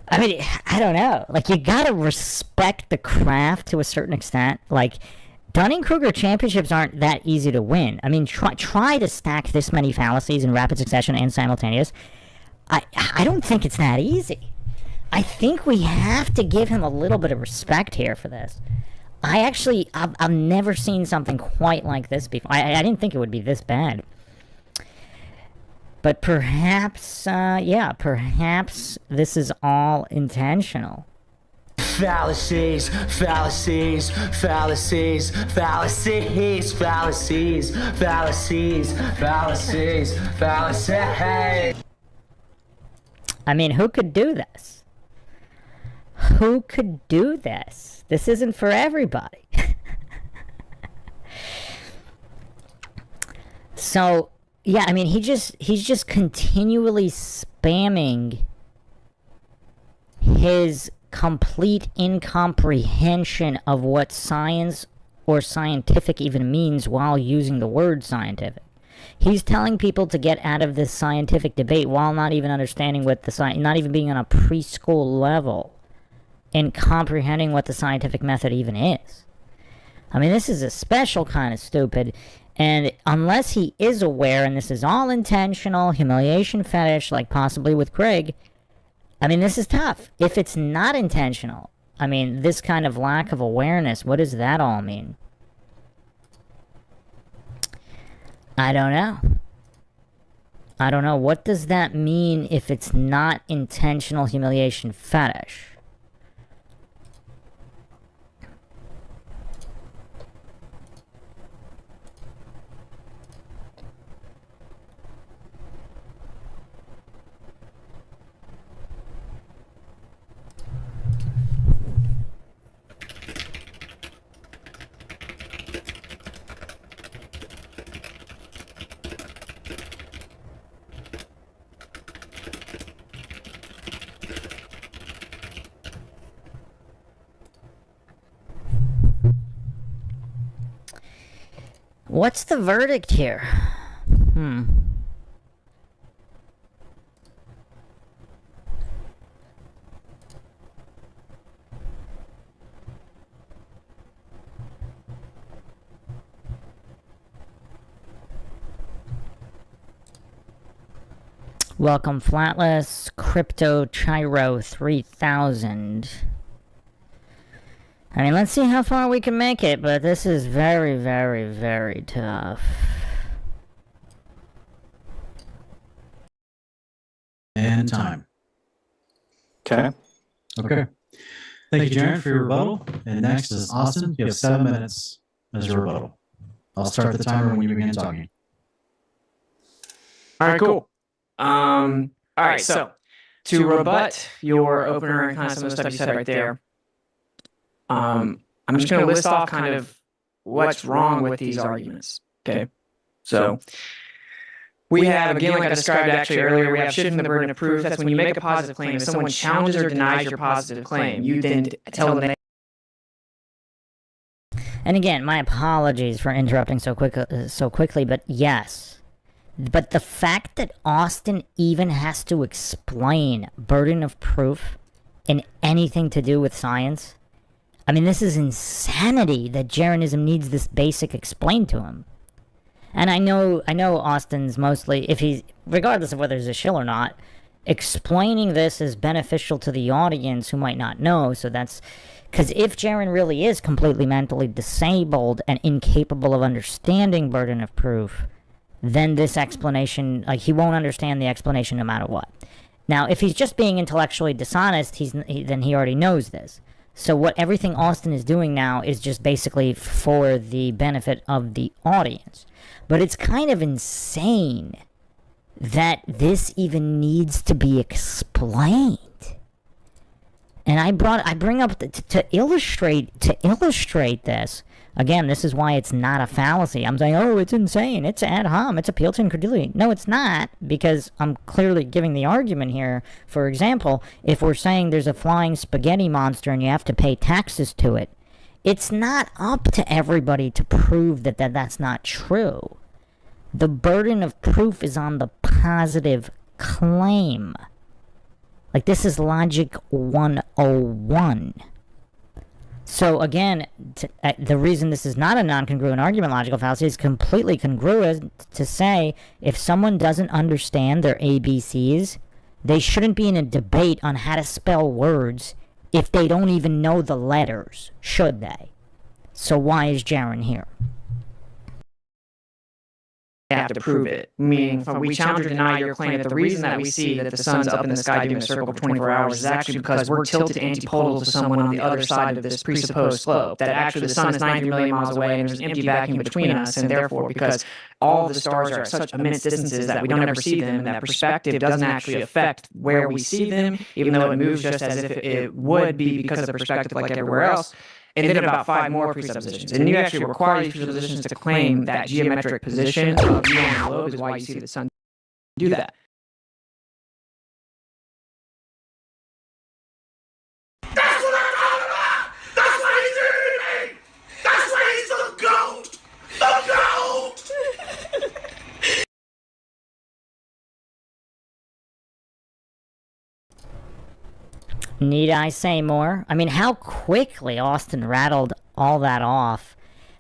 I mean, I don't know. Like, you gotta respect the craft to a certain extent. Like, Dunning-Kruger championships aren't that easy to win. I mean, try to stack this many fallacies in rapid succession and simultaneous. I don't think it's that easy. I think we have to give him a little bit of respect here for this. I've never seen something quite like this before. I didn't think it would be this bad. But perhaps, perhaps this is all intentional. Fallacies, fallacies, fallacies, fallacies, fallacies, fallacies, fallacies, fallacies. I mean, who could do this? Who could do this? This isn't for everybody. So, yeah, I mean, he's just continually spamming his complete incomprehension of what science or scientific even means while using the word scientific. He's telling people to get out of this scientific debate while not even understanding what the science, not even being on a preschool level and comprehending what the scientific method even is. I mean, this is a special kind of stupid, and unless he is aware, and this is all intentional, humiliation fetish, like possibly with Craig, I mean, this is tough. If it's not intentional, I mean, this kind of lack of awareness, what does that all mean? I don't know. I don't know. What does that mean if it's not intentional humiliation fetish? What's the verdict here? Welcome, Flatless Crypto Chiro 3000. I mean, let's see how far we can make it, but this is very, very, very tough. And time. Okay. Okay. Thank you, Jeran, for your rebuttal. And next is Austin. You have 7 minutes as your rebuttal. I'll start the timer when you begin talking. All right, cool. All right, so to rebut your opener and kind of some of the stuff you said right there, I'm just going to list off kind of what's wrong with these arguments. Okay, so we have, again, like I described actually earlier, we have shifting the burden of proof. That's when you make a positive claim. If someone challenges or denies your positive claim, you then tell them. And again, my apologies for interrupting so quickly, but yes. But the fact that Austin even has to explain burden of proof in anything to do with science, I mean, this is insanity that jeranism needs this basic explained to him. And I know Austin's mostly, if he's, regardless of whether he's a shill or not, explaining this is beneficial to the audience who might not know. So that's, because if Jeran really is completely mentally disabled and incapable of understanding burden of proof, then this explanation, like, he won't understand the explanation no matter what. Now, if he's just being intellectually dishonest, then he already knows this. So what everything Austin is doing now is just basically for the benefit of the audience. But it's kind of insane that this even needs to be explained. And I bring up to illustrate this. Again, this is why it's not a fallacy. I'm saying, oh, it's insane. It's ad hom. It's appeal to incredulity. No, it's not, because I'm clearly giving the argument here. For example, if we're saying there's a flying spaghetti monster and you have to pay taxes to it, it's not up to everybody to prove that that's not true. The burden of proof is on the positive claim. Like, this is logic 101. So again, the reason this is not a non-congruent argument logical fallacy is completely congruent to say if someone doesn't understand their ABCs, they shouldn't be in a debate on how to spell words if they don't even know the letters, should they? So why is Jeran here? Have to prove it. Meaning, if we challenge or deny your claim that the reason that we see that the sun's up in the sky doing a circle for 24 hours is actually because we're tilted antipodal to someone on the other side of this presupposed slope. That actually the sun is 93 million miles away and there's an empty vacuum between us, and therefore, because all of the stars are at such immense distances that we don't ever see them, and that perspective doesn't actually affect where we see them, even though it moves just as if it would be because of the perspective like everywhere else. And then about 5 more presuppositions. And you actually require these presuppositions to claim that geometric position of you on the globe is why you see the sun do that. That's what I'm talking about! That's why he's here me! That's why he's the GOAT! The GOAT! Need I say more? I mean, how quickly Austin rattled all that off.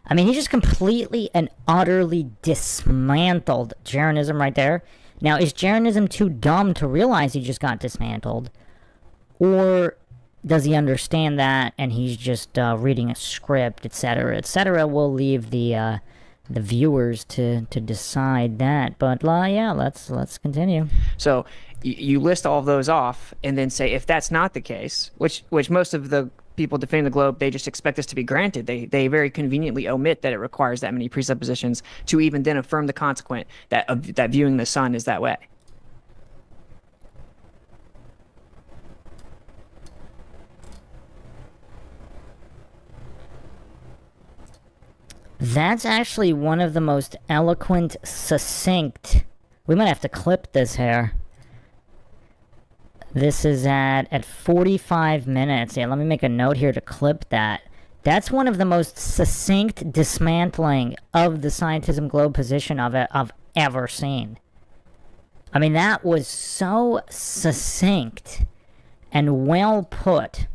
I mean, he just completely and utterly dismantled Jeranism right there. Now, is Jeranism too dumb to realize he just got dismantled? Or does he understand that and he's just reading a script, etc., etc.? We'll leave the viewers to decide that. But yeah, let's continue. So you list all of those off and then say, if that's not the case, which most of the people defending the globe, they just expect this to be granted. They very conveniently omit that it requires that many presuppositions to even then affirm the consequent that viewing the sun is that way. That's actually one of the most eloquent, succinct. We might have to clip this here. This is at 45 minutes. Yeah, let me make a note here to clip that. That's one of the most succinct dismantling of the scientism globe position I've ever seen. I mean, that was so succinct and well put.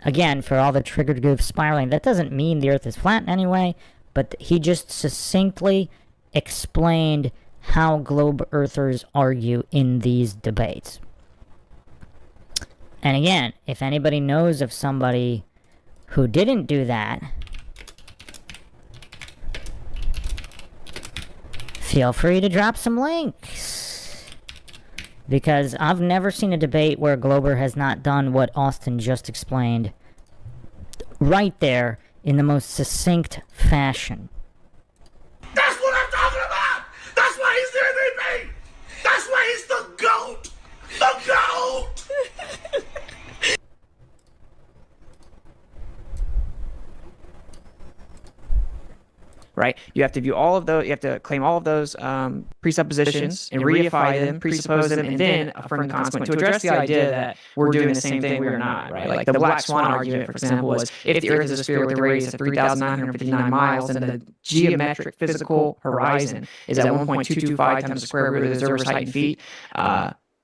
Again, for all the triggered goof spiraling, that doesn't mean the Earth is flat in any way, but he just succinctly explained how globe earthers argue in these debates. And again, if anybody knows of somebody who didn't do that, feel free to drop some links. Because I've never seen a debate where Glober has not done what Austin just explained right there in the most succinct fashion. That's what I'm talking about! That's why he's the MVP! That's why he's the GOAT! The GOAT! Right? You have to view all of those, you have to claim all of those presuppositions and reify them, presuppose them, and then affirm the consequent to address the idea that we're doing the same thing, we are not, right? Like the black swan argument, for example, was if the Earth is a sphere with a radius of 3,959 miles, then the geometric physical horizon is at 1.225 times the square root of the observer's height in feet.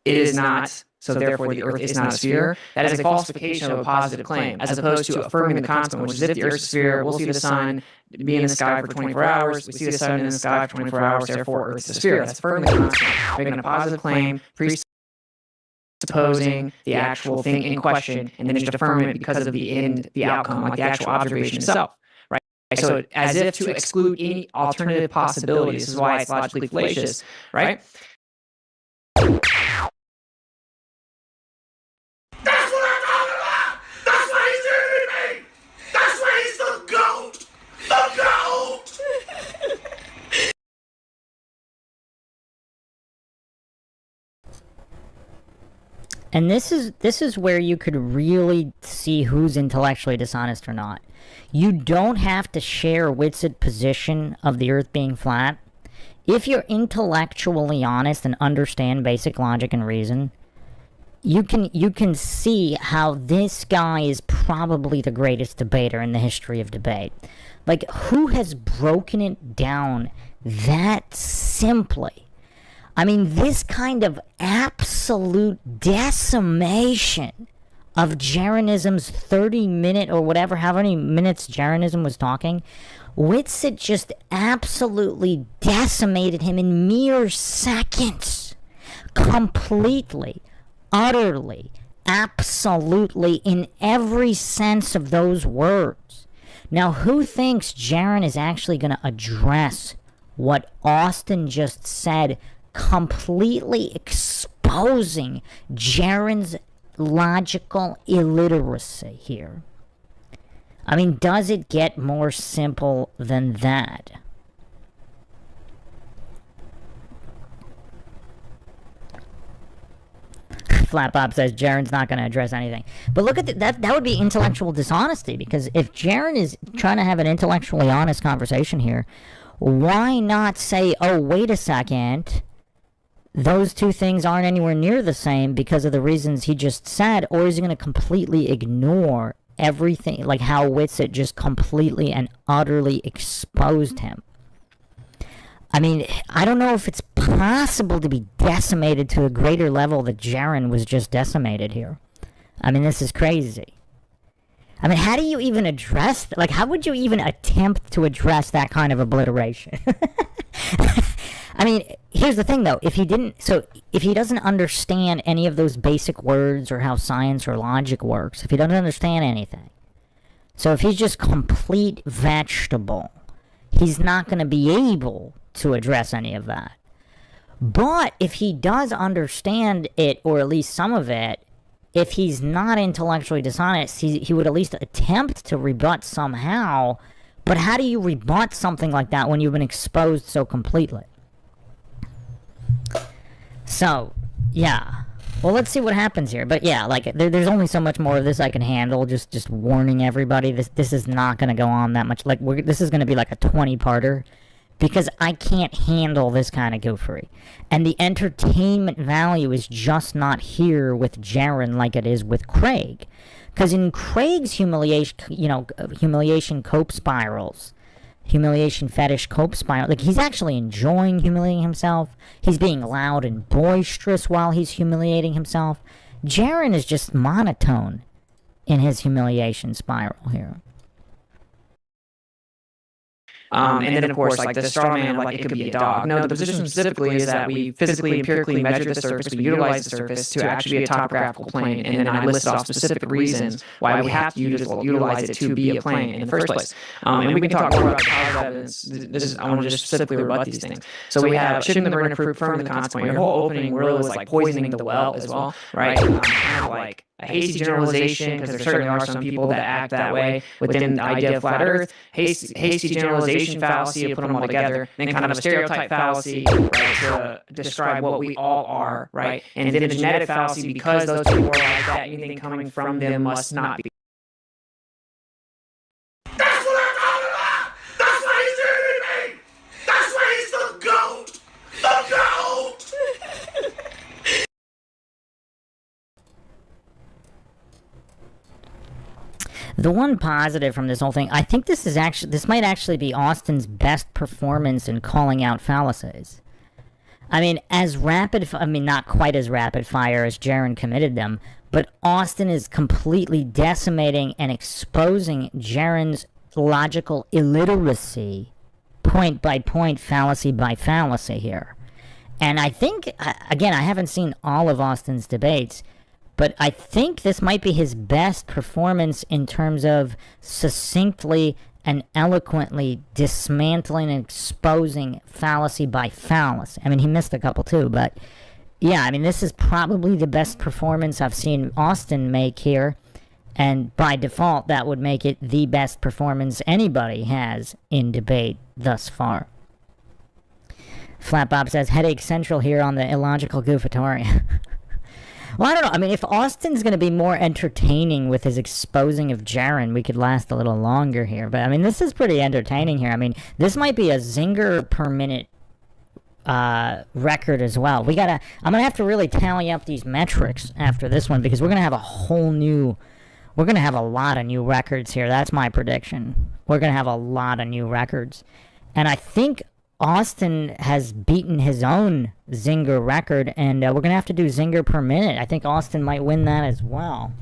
It is not. So therefore, the Earth is not a sphere. That is a falsification of a positive claim, as opposed to affirming the consequent, which is if the Earth is a sphere, we'll see the sun be in the sky for 24 hours. We see the sun in the sky for 24 hours. Therefore, Earth is a sphere. That's affirming the consequent, making a positive claim, presupposing the actual thing in question, and then just affirming it because of the outcome, like the actual observation itself. Right? So, as if to exclude any alternative possibility. This is why it's logically fallacious, right? That's what I'm talking about! That's why he's the MVP! That's why he's the GOAT! The GOAT! And this is where you could really see who's intellectually dishonest or not. You don't have to share Witzig's position of the Earth being flat. If you're intellectually honest and understand basic logic and reason, you can see how this guy is probably the greatest debater in the history of debate. Like, who has broken it down that simply? I mean, this kind of absolute decimation of Jeranism's 30-minute or whatever, how many minutes Jeranism was talking, Witzig just absolutely decimated him in mere seconds. Completely. Utterly, absolutely, in every sense of those words. Now, who thinks Jeran is actually going to address what Austin just said, completely exposing Jeran's logical illiteracy here? I mean, does it get more simple than that? Flat Bob says Jeran's not going to address anything. But look at that. That would be intellectual dishonesty, because if Jeran is trying to have an intellectually honest conversation here, why not say, oh, wait a second, those two things aren't anywhere near the same because of the reasons he just said? Or is he going to completely ignore everything, like how Witzig just completely and utterly exposed him? I mean, I don't know if it's possible to be decimated to a greater level that Jeran was just decimated here. I mean, this is crazy. I mean, how do you even address, like, how would you even attempt to address that kind of obliteration? I mean, here's the thing, though. If he doesn't understand any of those basic words or how science or logic works, if he doesn't understand anything, so if he's just complete vegetable, he's not going to be able to address any of that. But if he does understand it, or at least some of it, if he's not intellectually dishonest, he would at least attempt to rebut somehow. But how do you rebut something like that when you've been exposed so completely? So, yeah. Well, let's see what happens here. But yeah, like, there's only so much more of this I can handle. Just warning everybody, this is not going to go on that much. Like, this is going to be like a 20-parter. Because I can't handle this kind of goofery. And the entertainment value is just not here with Jeran like it is with Craig. Because in Craig's humiliation cope spirals, humiliation fetish cope spiral, like, he's actually enjoying humiliating himself. He's being loud and boisterous while he's humiliating himself. Jeran is just monotone in his humiliation spiral here. And then, of course, like the straw man of like it could be a dog. No, the position specifically is that we physically, empirically measure the surface, we utilize the surface to actually be a topographical plane, and then I list off specific reasons why we have to utilize it to be a plane in the first place. And we can talk more about the positive evidence. I want to just specifically rebut these things. So we have shipping the burden of proof from the consequent. Your whole opening really was like poisoning the well as well, right? Kind of like a hasty generalization, because there certainly are some people that act that way within the idea of flat Earth. Hasty generalization fallacy, you put them all together, then kind of a stereotype fallacy, right, to describe what we all are, right? And then a genetic fallacy, because those people are like that, anything coming from them must not be. That's what I'm talking about! That's why he's the MVP! That's why he's the GOAT! The GOAT! The one positive from this whole thing, I think this might actually be Austin's best performance in calling out fallacies. I mean, not quite as rapid fire as Jeran committed them, but Austin is completely decimating and exposing Jeran's logical illiteracy, point by point, fallacy by fallacy here. And I think, again, I haven't seen all of Austin's debates, but I think this might be his best performance in terms of succinctly and eloquently dismantling and exposing fallacy by fallacy. I mean, he missed a couple too, but yeah, I mean, this is probably the best performance I've seen Austin make here, and by default, that would make it the best performance anybody has in debate thus far. Flat Bob says, headache central here on the illogical goofatoria. Well, I don't know. I mean, if Austin's going to be more entertaining with his exposing of Jeran, we could last a little longer here. But, I mean, this is pretty entertaining here. I mean, this might be a zinger per minute record as well. I'm going to have to really tally up these metrics after this one, because we're going to have we're going to have a lot of new records here. That's my prediction. We're going to have a lot of new records. And I think Austin has beaten his own zinger record, and we're going to have to do zinger per minute. I think Austin might win that as well.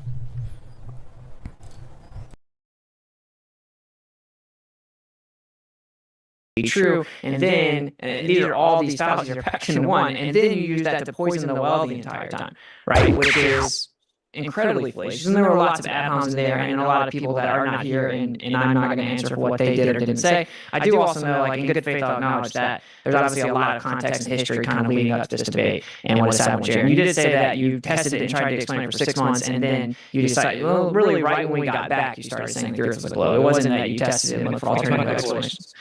True, and then these are all these fallacies are packed into one, and then you use that to poison the well the entire time, right? Which is incredibly fallacious. And there were lots of ad-homs in there, and a lot of people that are not here, and I'm not going to answer for what they did or didn't say. I do also know, like, in good faith, I'll acknowledge that there's obviously a lot of context and history kind of leading up to this debate and what has happened with Jeran. You did say that you tested it and tried to explain it for 6 months, and then you decided, well, really, right when we got back, you started saying the Earth was a globe. It wasn't that you tested it and looked for alternative explanations.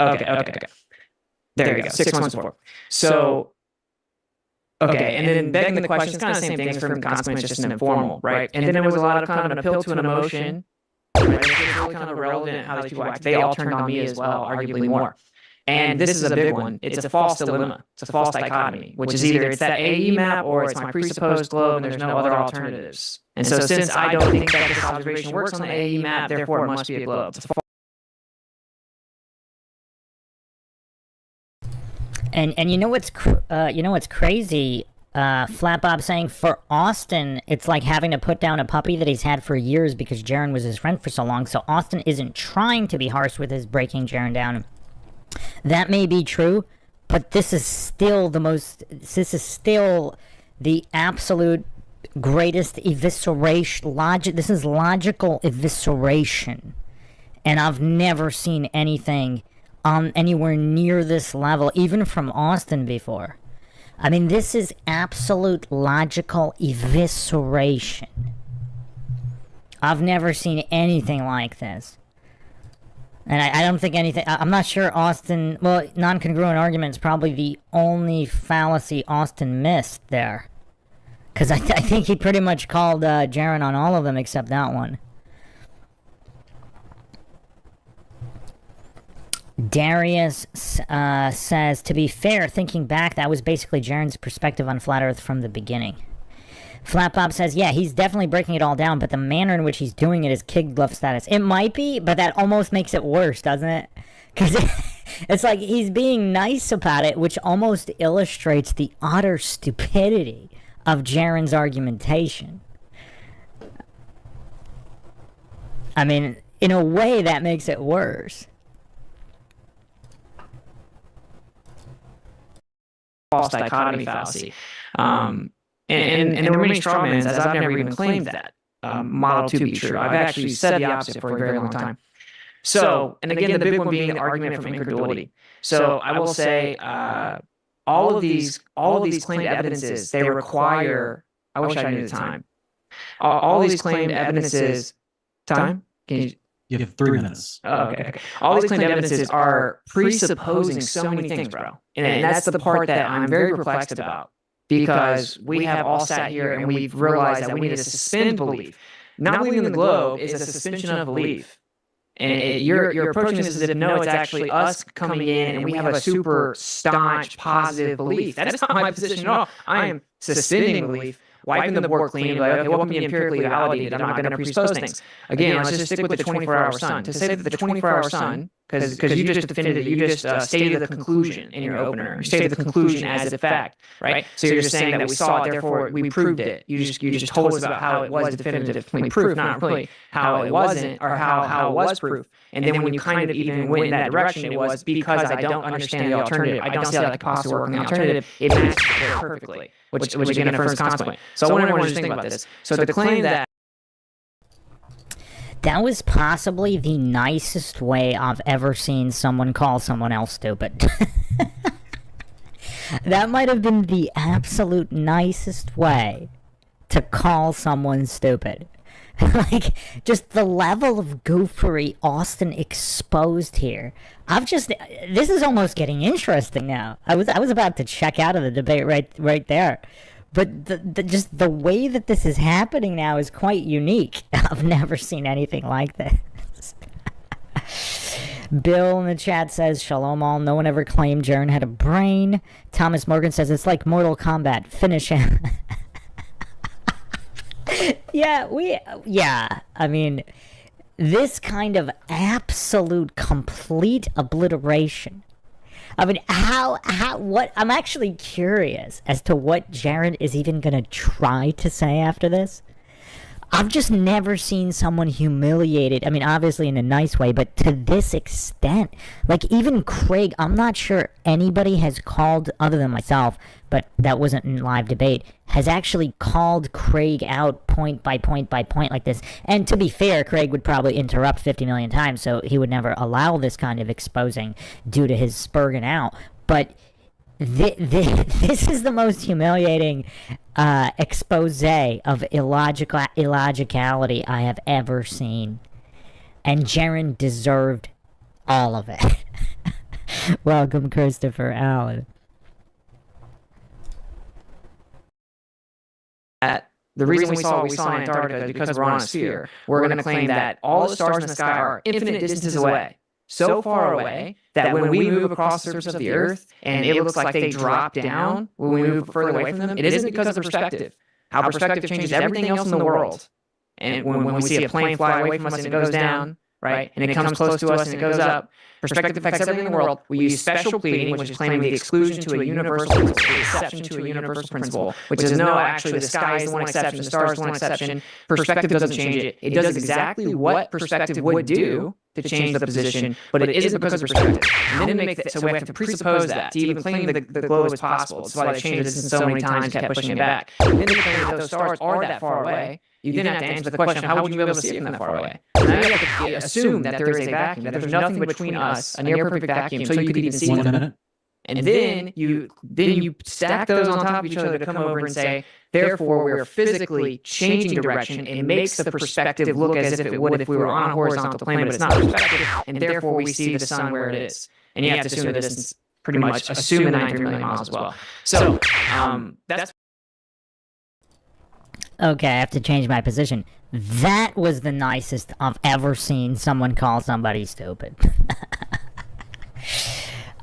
Okay. There you go. 6 months before. So, okay, and then begging the question, it's kind of the same thing as from consequence, just an informal, right? And then there was a lot of kind of an appeal to an emotion, right? It was really kind of relevant how these people act. They all turned on me as well, arguably more. And this is a big one. It's a false dilemma. It's a false dichotomy, which is either it's that AE map or it's my presupposed globe, and there's no other alternatives. And so since I don't think that this observation works on the AE map, therefore it must be a globe. It's a And you know what's crazy? Flat Bob saying for Austin, it's like having to put down a puppy that he's had for years because Jeran was his friend for so long. So Austin isn't trying to be harsh with his breaking Jeran down. That may be true, but this is still the absolute greatest evisceration. This is logical evisceration, and I've never seen anything on anywhere near this level, even from Austin before. I mean, this is absolute logical evisceration. I've never seen anything like this. And I don't think I'm not sure Austin, well, non-congruent argument is probably the only fallacy Austin missed there. Because I think he pretty much called Jeran on all of them except that one. Darius says, to be fair, thinking back, that was basically Jeran's perspective on Flat Earth from the beginning. Flat Bob says, yeah, he's definitely breaking it all down, but the manner in which he's doing it is kid glove status. It might be, but that almost makes it worse, doesn't it? Because it's like he's being nice about it, which almost illustrates the utter stupidity of Jeran's argumentation. I mean, in a way, that makes it worse. false dichotomy fallacy. And there were many strawmans, as I've never even claimed that model to be true. I've actually said the opposite for a very long time. So, and again, the big one being the argument from incredulity. So I will say, all of these claimed evidences, they require. I wish I knew the time. All these claimed evidences. Time? Can you? You have 3 minutes. Oh, okay. All these claimed evidences are presupposing so many things, bro. And that's the part that I'm very perplexed about, because we have all sat here and we've realized that we need to suspend belief. Not believing in the globe is a suspension of belief. And you're approaching this as if, no, it's actually us coming in and we have a super staunch, positive belief. That is not my position at all. I am suspending belief, wiping the board clean, like, okay, what can be empirically validated? I'm not going to presuppose things. Again, let's just stick with the 24-hour sun. To say that the 24-hour sun, because you just defended it, you just stated the conclusion in your opener. You stated the conclusion as a fact, right? So you're just saying that we saw it, therefore we proved it. You just told us about how it was definitively proof, not really how it wasn't, or how it was proof. And then when you kind of even went in that direction, it was because I don't understand the alternative. I don't see how that could possibly work in the alternative. It matches it perfectly, which again affirms consequent. So I want everyone to just think about this. So the claim that was possibly the nicest way I've ever seen someone call someone else stupid. That might have been the absolute nicest way to call someone stupid. Like, just the level of goofery Austin exposed here. This is almost getting interesting now. I was about to check out of the debate right there. But just the way that this is happening now is quite unique. I've never seen anything like this. Bill in the chat says, Shalom all, no one ever claimed Jeran had a brain. Thomas Morgan says, it's like Mortal Kombat, finish him. Yeah, I mean, this kind of absolute complete obliteration. I mean, what, I'm actually curious as to what Jeran is even gonna try to say after this. I've just never seen someone humiliated, I mean, obviously in a nice way, but to this extent. Like, even Craig, I'm not sure anybody has called, other than myself, but that wasn't in live debate, has actually called Craig out point by point by point like this. And to be fair, Craig would probably interrupt 50 million times, so he would never allow this kind of exposing due to his spurging out. But this is the most humiliating expose of illogicality I have ever seen. And Jeran deserved all of it. Welcome, Christopher Allen. The reason we saw what we saw in Antarctica is because we're on a sphere. We're going to claim that all the stars in the sky are infinite distances away. So far away that when we move across the surface of the Earth and it looks like they drop down when we move further away from them, it isn't because of perspective. How perspective changes everything else in the world. And when we see a plane fly away from us and it goes down, right, and it comes close to us and it goes up, perspective affects everything in the world. We use special pleading, which is claiming the exclusion to a universal principle, the exception to a universal principle, which is no, actually, the sky is the one exception, the star is the one exception. Perspective doesn't change it. It does exactly what perspective would do to change the position, but it isn't because of perspective. And then make that, so we have to presuppose that to even claim the globe is possible. That's why they changed this so many times and kept pushing it back. And then they claim that those stars are that far away. You then have to answer the question, how would you be able to see it from that far away? Now you have to assume that there is a vacuum, that there's nothing between us, a near perfect vacuum, so you could even see it. 1 minute. And then you stack those on top of each other to come over and say, therefore, we're physically changing direction. It makes the perspective look as if it would if we were on a horizontal plane, but it's not perspective. And therefore, we see the sun where it is. And you have to assume the distance, pretty much assume the 93 million miles as well. So that's... Okay, I have to change my position. That was the nicest I've ever seen someone call somebody stupid.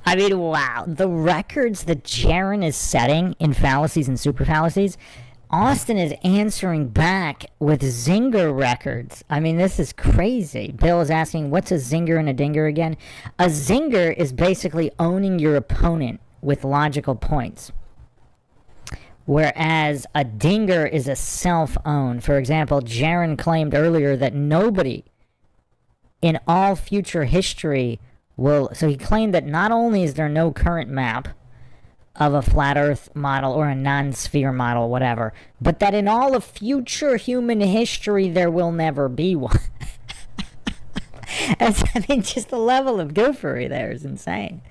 I mean, wow. The records that Jeran is setting in fallacies and super fallacies, Austin is answering back with zinger records. I mean, this is crazy. Bill is asking, what's a zinger and a dinger again? A zinger is basically owning your opponent with logical points, whereas a dinger is a self-own. For example, Jeran claimed earlier that nobody in all future history will... So he claimed that not only is there no current map, of a flat earth model or a non-sphere model, whatever, but that in all of future human history there will never be one. I mean, just the level of goofery there is insane.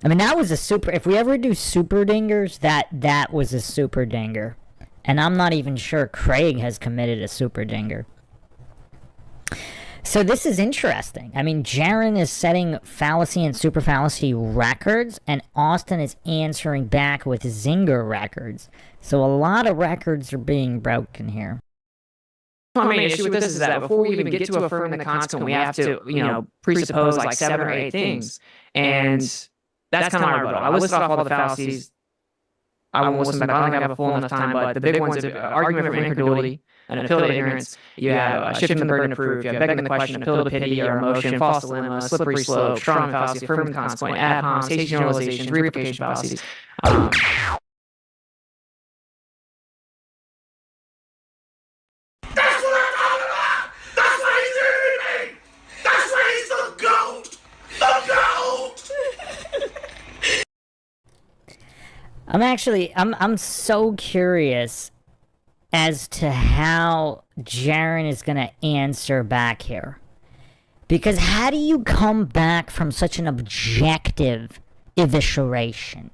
I mean, that was a super, if we ever do super dingers, that was a super dinger. And I'm not even sure Craig has committed a super dinger. So this is interesting. I mean, Jeran is setting fallacy and super fallacy records, and Austin is answering back with zinger records. So a lot of records are being broken here. My main issue with this is that before we even get to affirming the consequent, we have to, presuppose like 7 or 8 things. And that's kind of my rebuttal. I listed off all the fallacies. I won't listen back. I don't think I have a full enough time, but the big ones are argument from incredulity, an appeal to ignorance, you have shifting the burden of proof, you have begging the question, appeal to pity or emotion, false dilemma, slippery slope, strong fallacy, affirmative consequent, ad homs, hasty generalizations, replication fallacies. That's what I'm talking about! That's why he's the MVP! That's why he's the GOAT! The GOAT! I'm so curious as to how Jeran is going to answer back here. Because how do you come back from such an objective evisceration?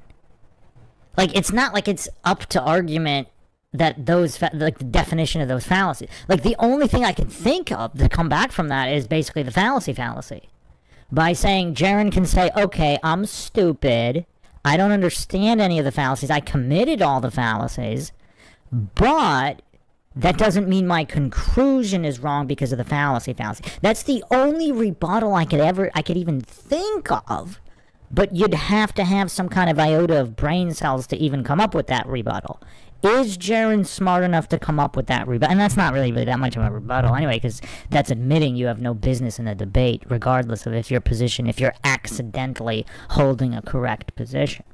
Like, it's not like it's up to argument that those, like, the definition of those fallacies. Like, the only thing I can think of to come back from that is basically the fallacy. By saying, Jeran can say, okay, I'm stupid, I don't understand any of the fallacies, I committed all the fallacies, but that doesn't mean my conclusion is wrong because of the fallacy. That's the only rebuttal I could even think of. But you'd have to have some kind of iota of brain cells to even come up with that rebuttal. Is Jeran smart enough to come up with that rebuttal? And that's not really that much of a rebuttal anyway, because that's admitting you have no business in a debate, regardless of if you're accidentally holding a correct position.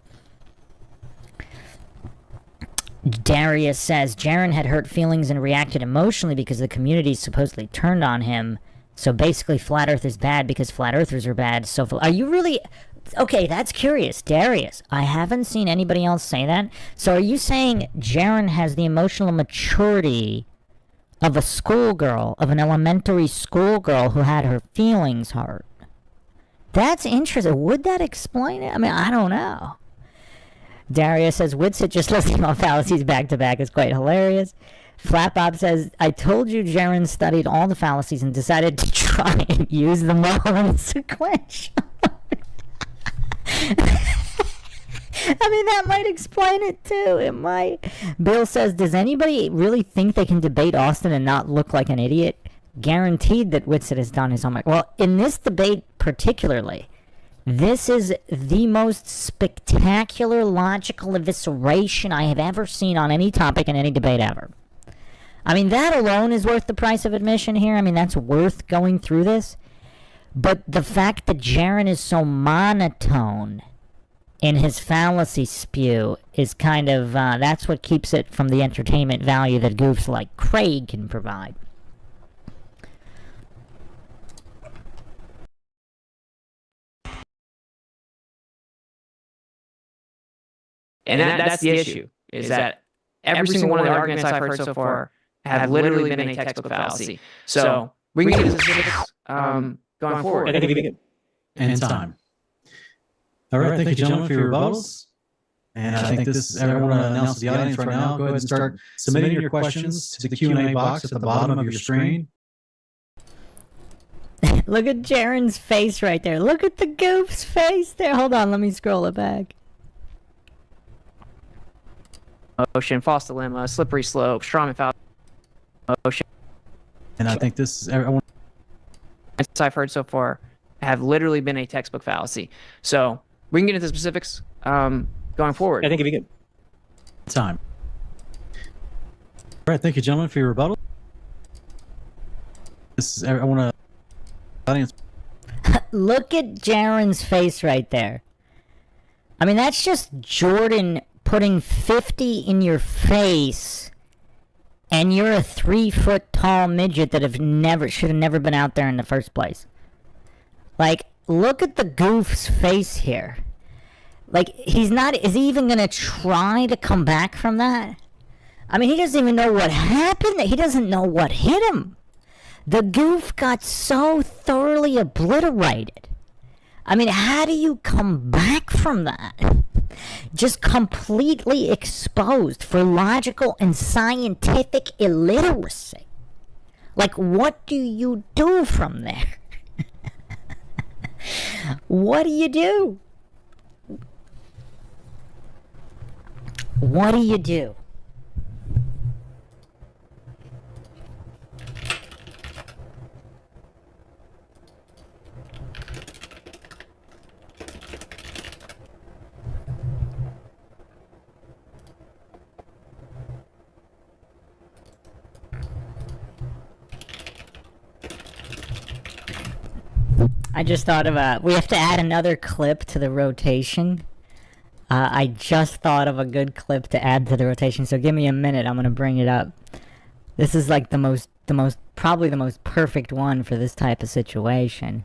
Darius says, Jeran had hurt feelings and reacted emotionally because the community supposedly turned on him. So basically, Flat Earth is bad because Flat Earthers are bad. So are you really... Okay, that's curious. Darius, I haven't seen anybody else say that. So are you saying Jeran has the emotional maturity of a schoolgirl, of an elementary schoolgirl who had her feelings hurt? That's interesting. Would that explain it? I mean, I don't know. Darius says, Witsit just listing all fallacies back to back is quite hilarious. Flatbob says, I told you Jeran studied all the fallacies and decided to try and use them all in sequential. I mean, that might explain it too. It might. Bill says, does anybody really think they can debate Austin and not look like an idiot? Guaranteed that Witsit has done his homework. Well, in this debate particularly, this is the most spectacular logical evisceration I have ever seen on any topic in any debate ever. I mean, that alone is worth the price of admission here. I mean, that's worth going through this. But the fact that Jeran is so monotone in his fallacy spew is kind of, that's what keeps it from the entertainment value that goofs like Craig can provide. And that's the issue, is that every single one of the arguments I've heard so far have literally been a textbook fallacy. So we can get into specifics going forward. And time. All right, thank you, gentlemen, for your rebuttals. And I think this, everyone announces the audience right now. Go ahead and start submitting your questions to the Q&A box at the bottom of your screen. Look at Jeran's face right there. Look at the goof's face there. Hold on, let me scroll it back. Motion, false dilemma, slippery slope, strong and foul motion. And I think this, everyone... I've heard so far have literally been a textbook fallacy. So we can get into specifics going forward. I think it'd be good. Time. All right, thank you, gentlemen, for your rebuttal. This is, I want to... Audience. Look at Jeran's face right there. I mean, that's just Jordan putting 50 in your face, and you're a 3-foot tall midget that should have never been out there in the first place. Like, look at the goof's face here. Like, he's not, is he even gonna try to come back from that? I mean, he doesn't even know what happened. He doesn't know what hit him. The goof got so thoroughly obliterated. I mean, how do you come back from that? Just completely exposed for logical and scientific illiteracy. Like, what do you do from there? What do you do? What do you do? I just thought of we have to add another clip to the rotation. I just thought of a good clip to add to the rotation, so give me a minute. I'm gonna bring it up. This is like probably the most perfect one for this type of situation.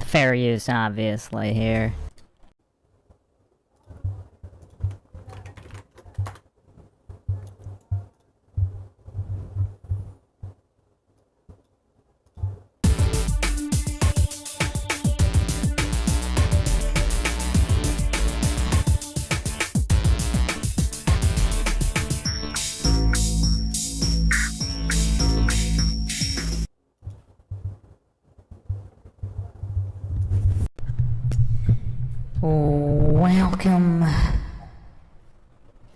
Fair use, obviously, here.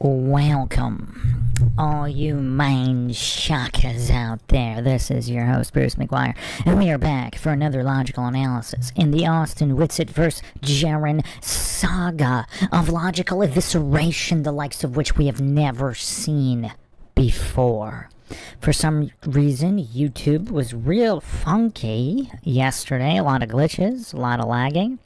Welcome, all you MINDSHOCKers out there. This is your host, Bruce McGuire, and we are back for another logical analysis in the Austin Whitsitt vs. Jeran saga of logical evisceration, the likes of which we have never seen before. For some reason, YouTube was real funky yesterday. A lot of glitches, a lot of lagging.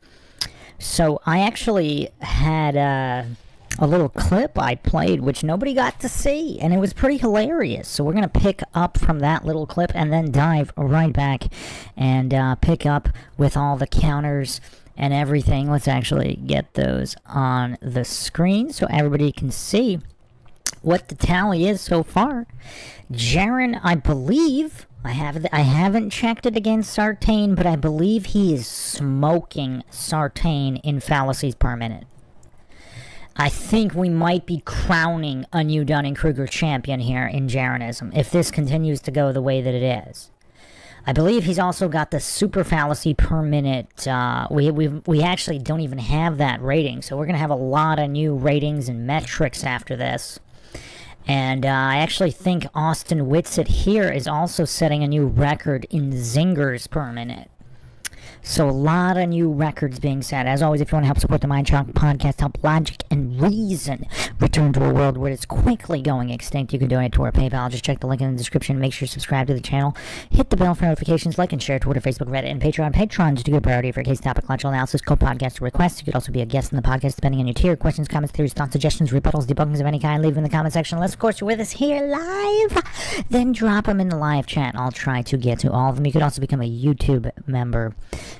So I actually had a little clip I played which nobody got to see, and it was pretty hilarious. So we're going to pick up from that little clip and then dive right back and pick up with all the counters and everything. Let's actually get those on the screen so everybody can see what the tally is so far. Jeran, I believe, I haven't checked it against Sartain, but I believe he is smoking Sartain in fallacies per minute. I think we might be crowning a new Dunning-Kruger champion here in Jeranism, if this continues to go the way that it is. I believe he's also got the super fallacy per minute. We actually don't even have that rating, so we're going to have a lot of new ratings and metrics after this. And I actually think Austin Whitsitt here is also setting a new record in zingers per minute. So a lot of new records being set. As always, if you want to help support the MINDSHOCK podcast, help logic and reason return to a world where it's quickly going extinct, you can donate to our PayPal. Just check the link in the description. Make sure you subscribe to the channel. Hit the bell for notifications. Like and share Twitter, Facebook, Reddit, and Patreon. Patreon to get a priority for case topic, logical analysis, co-podcast requests. You could also be a guest in the podcast depending on your tier. Questions, comments, theories, thoughts, suggestions, rebuttals, debunkings of any kind, leave them in the comment section. Unless, of course, you're with us here live, then drop them in the live chat. I'll try to get to all of them. You could also become a YouTube member.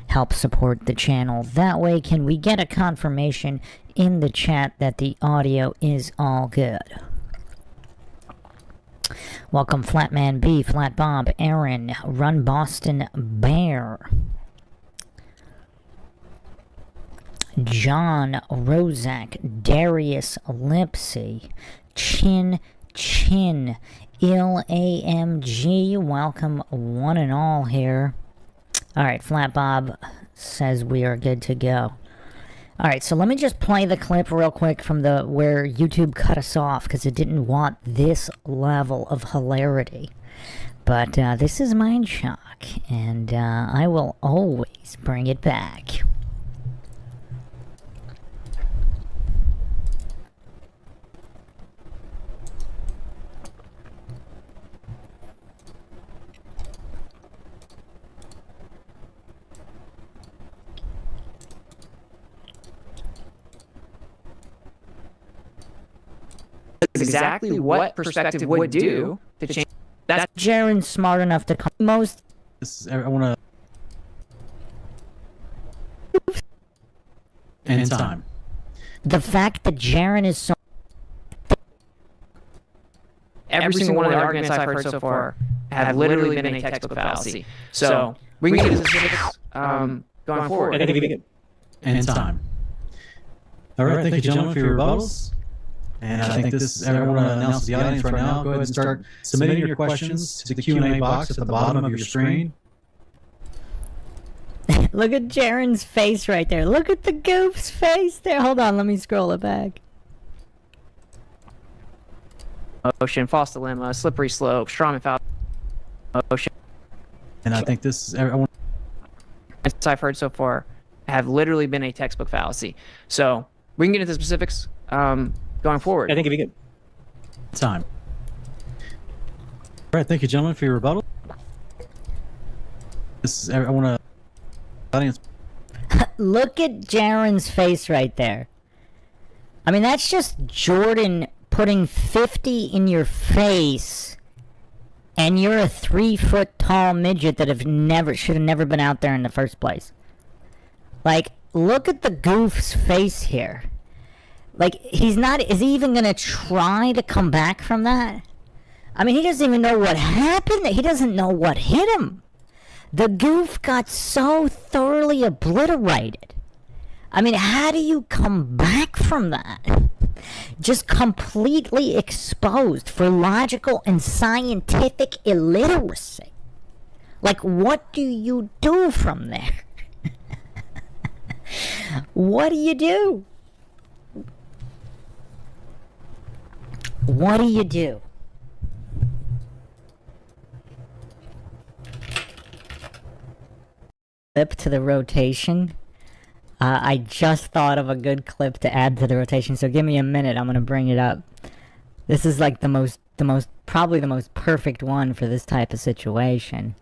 Help support the channel that way. Can we get a confirmation in the chat that the audio is all good? Welcome Flatman B, Flat Bob, Aaron, Run Boston Bear, John Rozak, Darius Lipsy, Chin, Ill AMG. Welcome one and all here. Alright, Flat Bob says we are good to go. Alright, so let me just play the clip real quick from where YouTube cut us off, because it didn't want this level of hilarity. But this is MINDSHOCK, and I will always bring it back. exactly what perspective would do to change. That's Jeran's smart enough to come most. This is, I want to end time. The fact that Jeran is so every single one of the arguments I've heard so far have literally been a textbook fallacy. So we can get into specifics going forward. I think it'd be good. End time. All right, thank you, gentlemen, for your rebuttals. And I think this, I want to announce to the audience right now, go ahead and start submitting your questions to the Q&A box at the bottom of your screen. Look at Jeran's face right there. Look at the goof's face there. Hold on, let me scroll it back. Ocean, false dilemma, slippery slope, strawman fallacy. Ocean. And I think this, I want I've heard so far have literally been a textbook fallacy. So we can get into specifics going forward. I think it'd be good. time. All right, thank you, gentlemen, for your rebuttal. This is, I want to audience. Look at Jeran's face right there. I mean, that's just Jordan putting 50 in your face, and you're a 3-foot tall midget that should have never been out there in the first place. Like, look at the goof's face here. Like, is he even gonna try to come back from that? I mean, he doesn't even know what happened. He doesn't know what hit him. The goof got so thoroughly obliterated. I mean, how do you come back from that? Just completely exposed for logical and scientific illiteracy. Like, what do you do from there? What do you do? What do you do? Clip to the rotation. I just thought of a good clip to add to the rotation, so give me a minute. I'm gonna bring it up. This is like probably the most perfect one for this type of situation.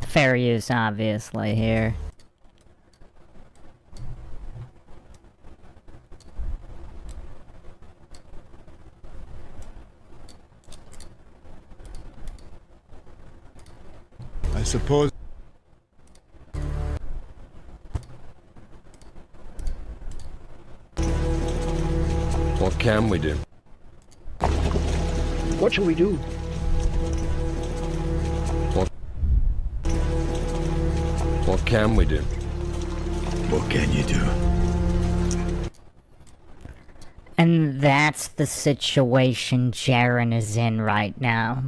Fair use, obviously, here. I suppose. What can we do? What shall we do? What can we do? What can you do? And that's the situation Jeran is in right now.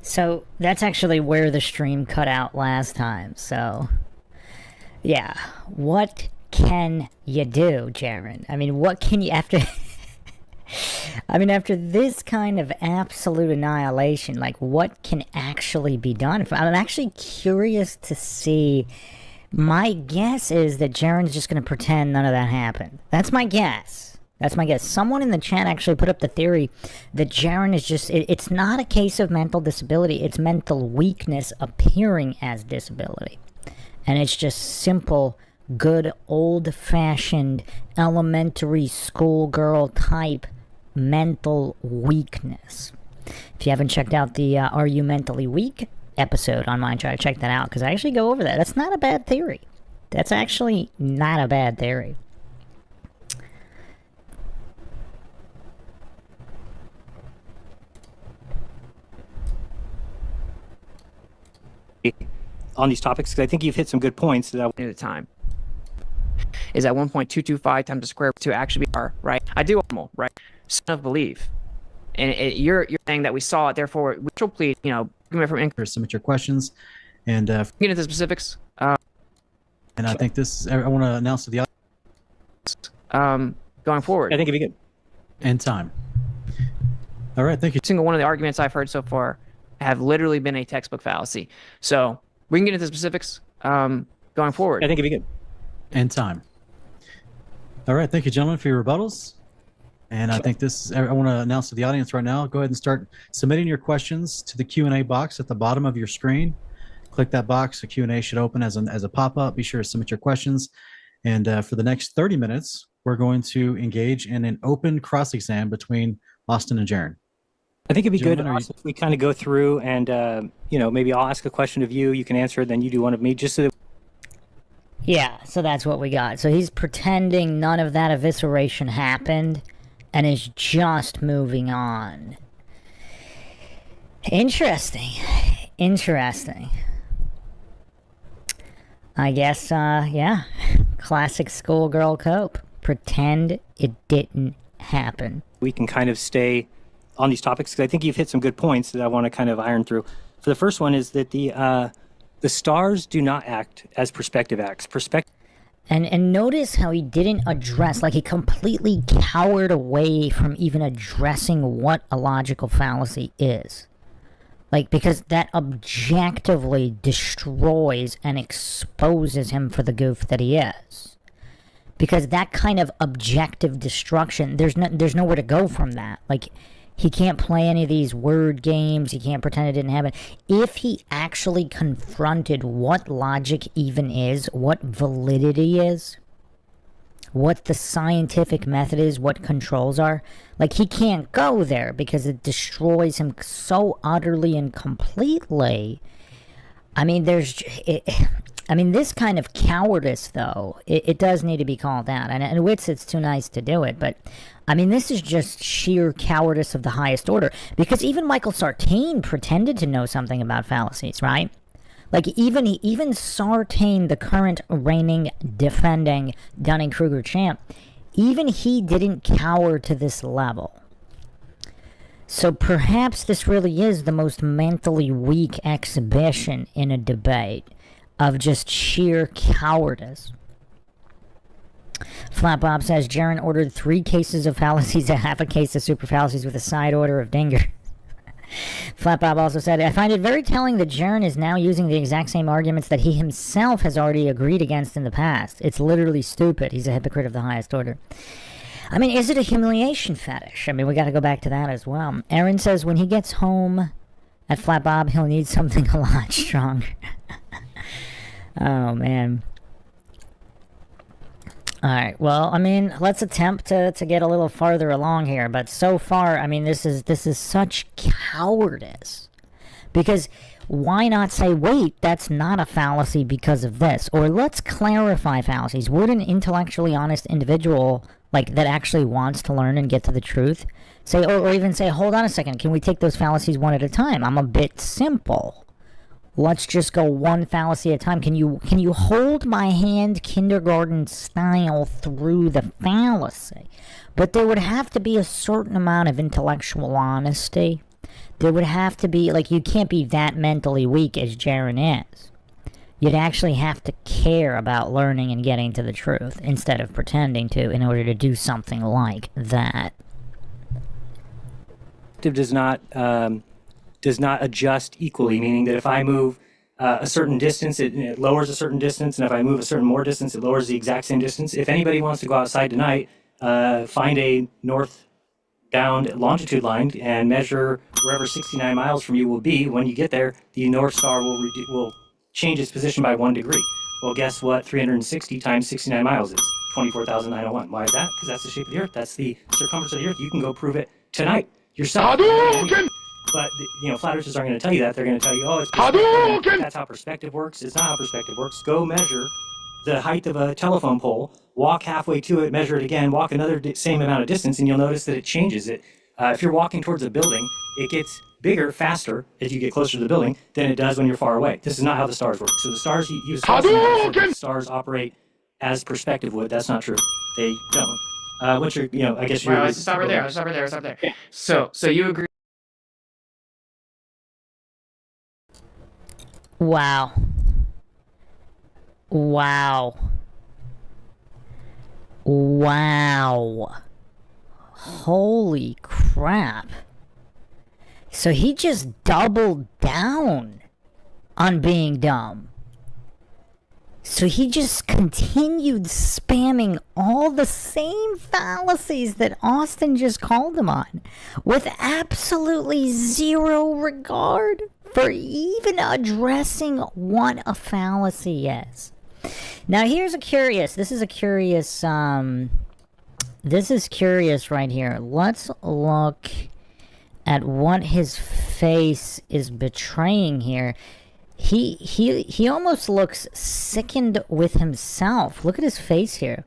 So that's actually where the stream cut out last time, so yeah. What can you do, Jeran? I mean, what can you, after after this kind of absolute annihilation, like, what can actually be done? I'm actually curious to see. My guess is that Jeran's just going to pretend none of that happened. That's my guess. That's my guess. Someone in the chat actually put up the theory that Jeran is just, it's not a case of mental disability, it's mental weakness appearing as disability. And it's just simple, good, old-fashioned, elementary schoolgirl type mental weakness. If you haven't checked out the Are You Mentally Weak episode on MINDSHOCK, check that out, because I actually go over that. That's not a bad theory. That's actually not a bad theory. On these topics, because I think you've hit some good points that At the time is at 1.225 times the square root to actually be r, right? I do normal, right? Son of belief, and you're saying that we saw it, therefore we shall plead, from Submit your questions, and get into the specifics. And I think this, I want to announce to the audience going forward. I think it'd be good. End time. All right, thank you. Single one of the arguments I've heard so far have literally been a textbook fallacy. So we can get into specifics going forward. I think it'd be good. And time. All right, thank you, gentlemen, for your rebuttals. And I think I want to announce to the audience right now, go ahead and start submitting your questions to the Q&A box at the bottom of your screen. Click that box. The Q&A should open as a pop-up. Be sure to submit your questions. And for the next 30 minutes, we're going to engage in an open cross-exam between Austin and Jeran. I think it'd be good Gentlemen, if we kind of go through and, maybe I'll ask a question of you, you can answer it, then you do one of me, just so that. Yeah, so that's what we got. So he's pretending none of that evisceration happened and is just moving on. Interesting. I guess, yeah, classic schoolgirl cope. Pretend it didn't happen. We can kind of stay on these topics because I think you've hit some good points that I want to kind of iron through. For the first one is that the stars do not act as perspective acts. And notice how he didn't address, like he completely cowered away from even addressing what a logical fallacy is. Like, because that objectively destroys and exposes him for the goof that he is. Because that kind of objective destruction, there's nowhere to go from that. Like, he can't play any of these word games. He can't pretend it didn't happen. If he actually confronted what logic even is, what validity is, what the scientific method is, what controls are, like, he can't go there because it destroys him so utterly and completely. I mean, this kind of cowardice, though, it does need to be called out. And Witsit's too nice to do it, but I mean, this is just sheer cowardice of the highest order. Because even Michael Sartain pretended to know something about fallacies, right? Like, even Sartain, the current reigning, defending Dunning-Kruger champ, even he didn't cower to this level. So perhaps this really is the most mentally weak exhibition in a debate of just sheer cowardice. Flat Bob says Jeran ordered 3 cases of fallacies and half a case of super fallacies with a side order of dinger. Flat Bob also said, I find it very telling that Jeran is now using the exact same arguments that he himself has already agreed against in the past. It's literally stupid. He's a hypocrite of the highest order. I mean, is it a humiliation fetish? I mean, we got to go back to that as well. Aaron says when he gets home at Flat Bob, he'll need something a lot stronger. Oh, man. Alright, well, I mean, let's attempt to get a little farther along here, but so far, I mean, this is such cowardice. Because why not say, wait, that's not a fallacy because of this? Or let's clarify fallacies. Would an intellectually honest individual, like, that actually wants to learn and get to the truth, say, or even say, hold on a second, can we take those fallacies one at a time? I'm a bit simple. Let's just go one fallacy at a time. Can you hold my hand kindergarten style through the fallacy? But there would have to be a certain amount of intellectual honesty. There would have to be, like, you can't be that mentally weak as Jeran is. You'd actually have to care about learning and getting to the truth instead of pretending to in order to do something like that. Does not adjust equally, meaning that if I move a certain distance, it lowers a certain distance, and if I move a certain more distance, it lowers the exact same distance. If anybody wants to go outside tonight, find a north-bound longitude line and measure wherever 69 miles from you will be. When you get there, the North Star will change its position by 1 degree. Well, guess what 360 times 69 miles is? 24,901. Why is that? Because that's the shape of the Earth. That's the circumference of the Earth. You can go prove it tonight yourself. But, flat earthers aren't going to tell you that. They're going to tell you, oh, it's perspective. That's how perspective works. It's not how perspective works. Go measure the height of a telephone pole, walk halfway to it, measure it again, walk another same amount of distance, and you'll notice that it changes it. If you're walking towards a building, it gets bigger faster as you get closer to the building than it does when you're far away. This is not how the stars work. So the stars use the stars operate as perspective would. That's not true. They don't. Which are, I guess you're... Let's stop right there. So you agree... Wow. Holy crap. So he just doubled down on being dumb. So he just continued spamming all the same fallacies that Austin just called him on, with absolutely zero regard for even addressing what a fallacy is. Now this is curious right here. Let's look at what his face is betraying here. He almost looks sickened with himself. Look at his face here.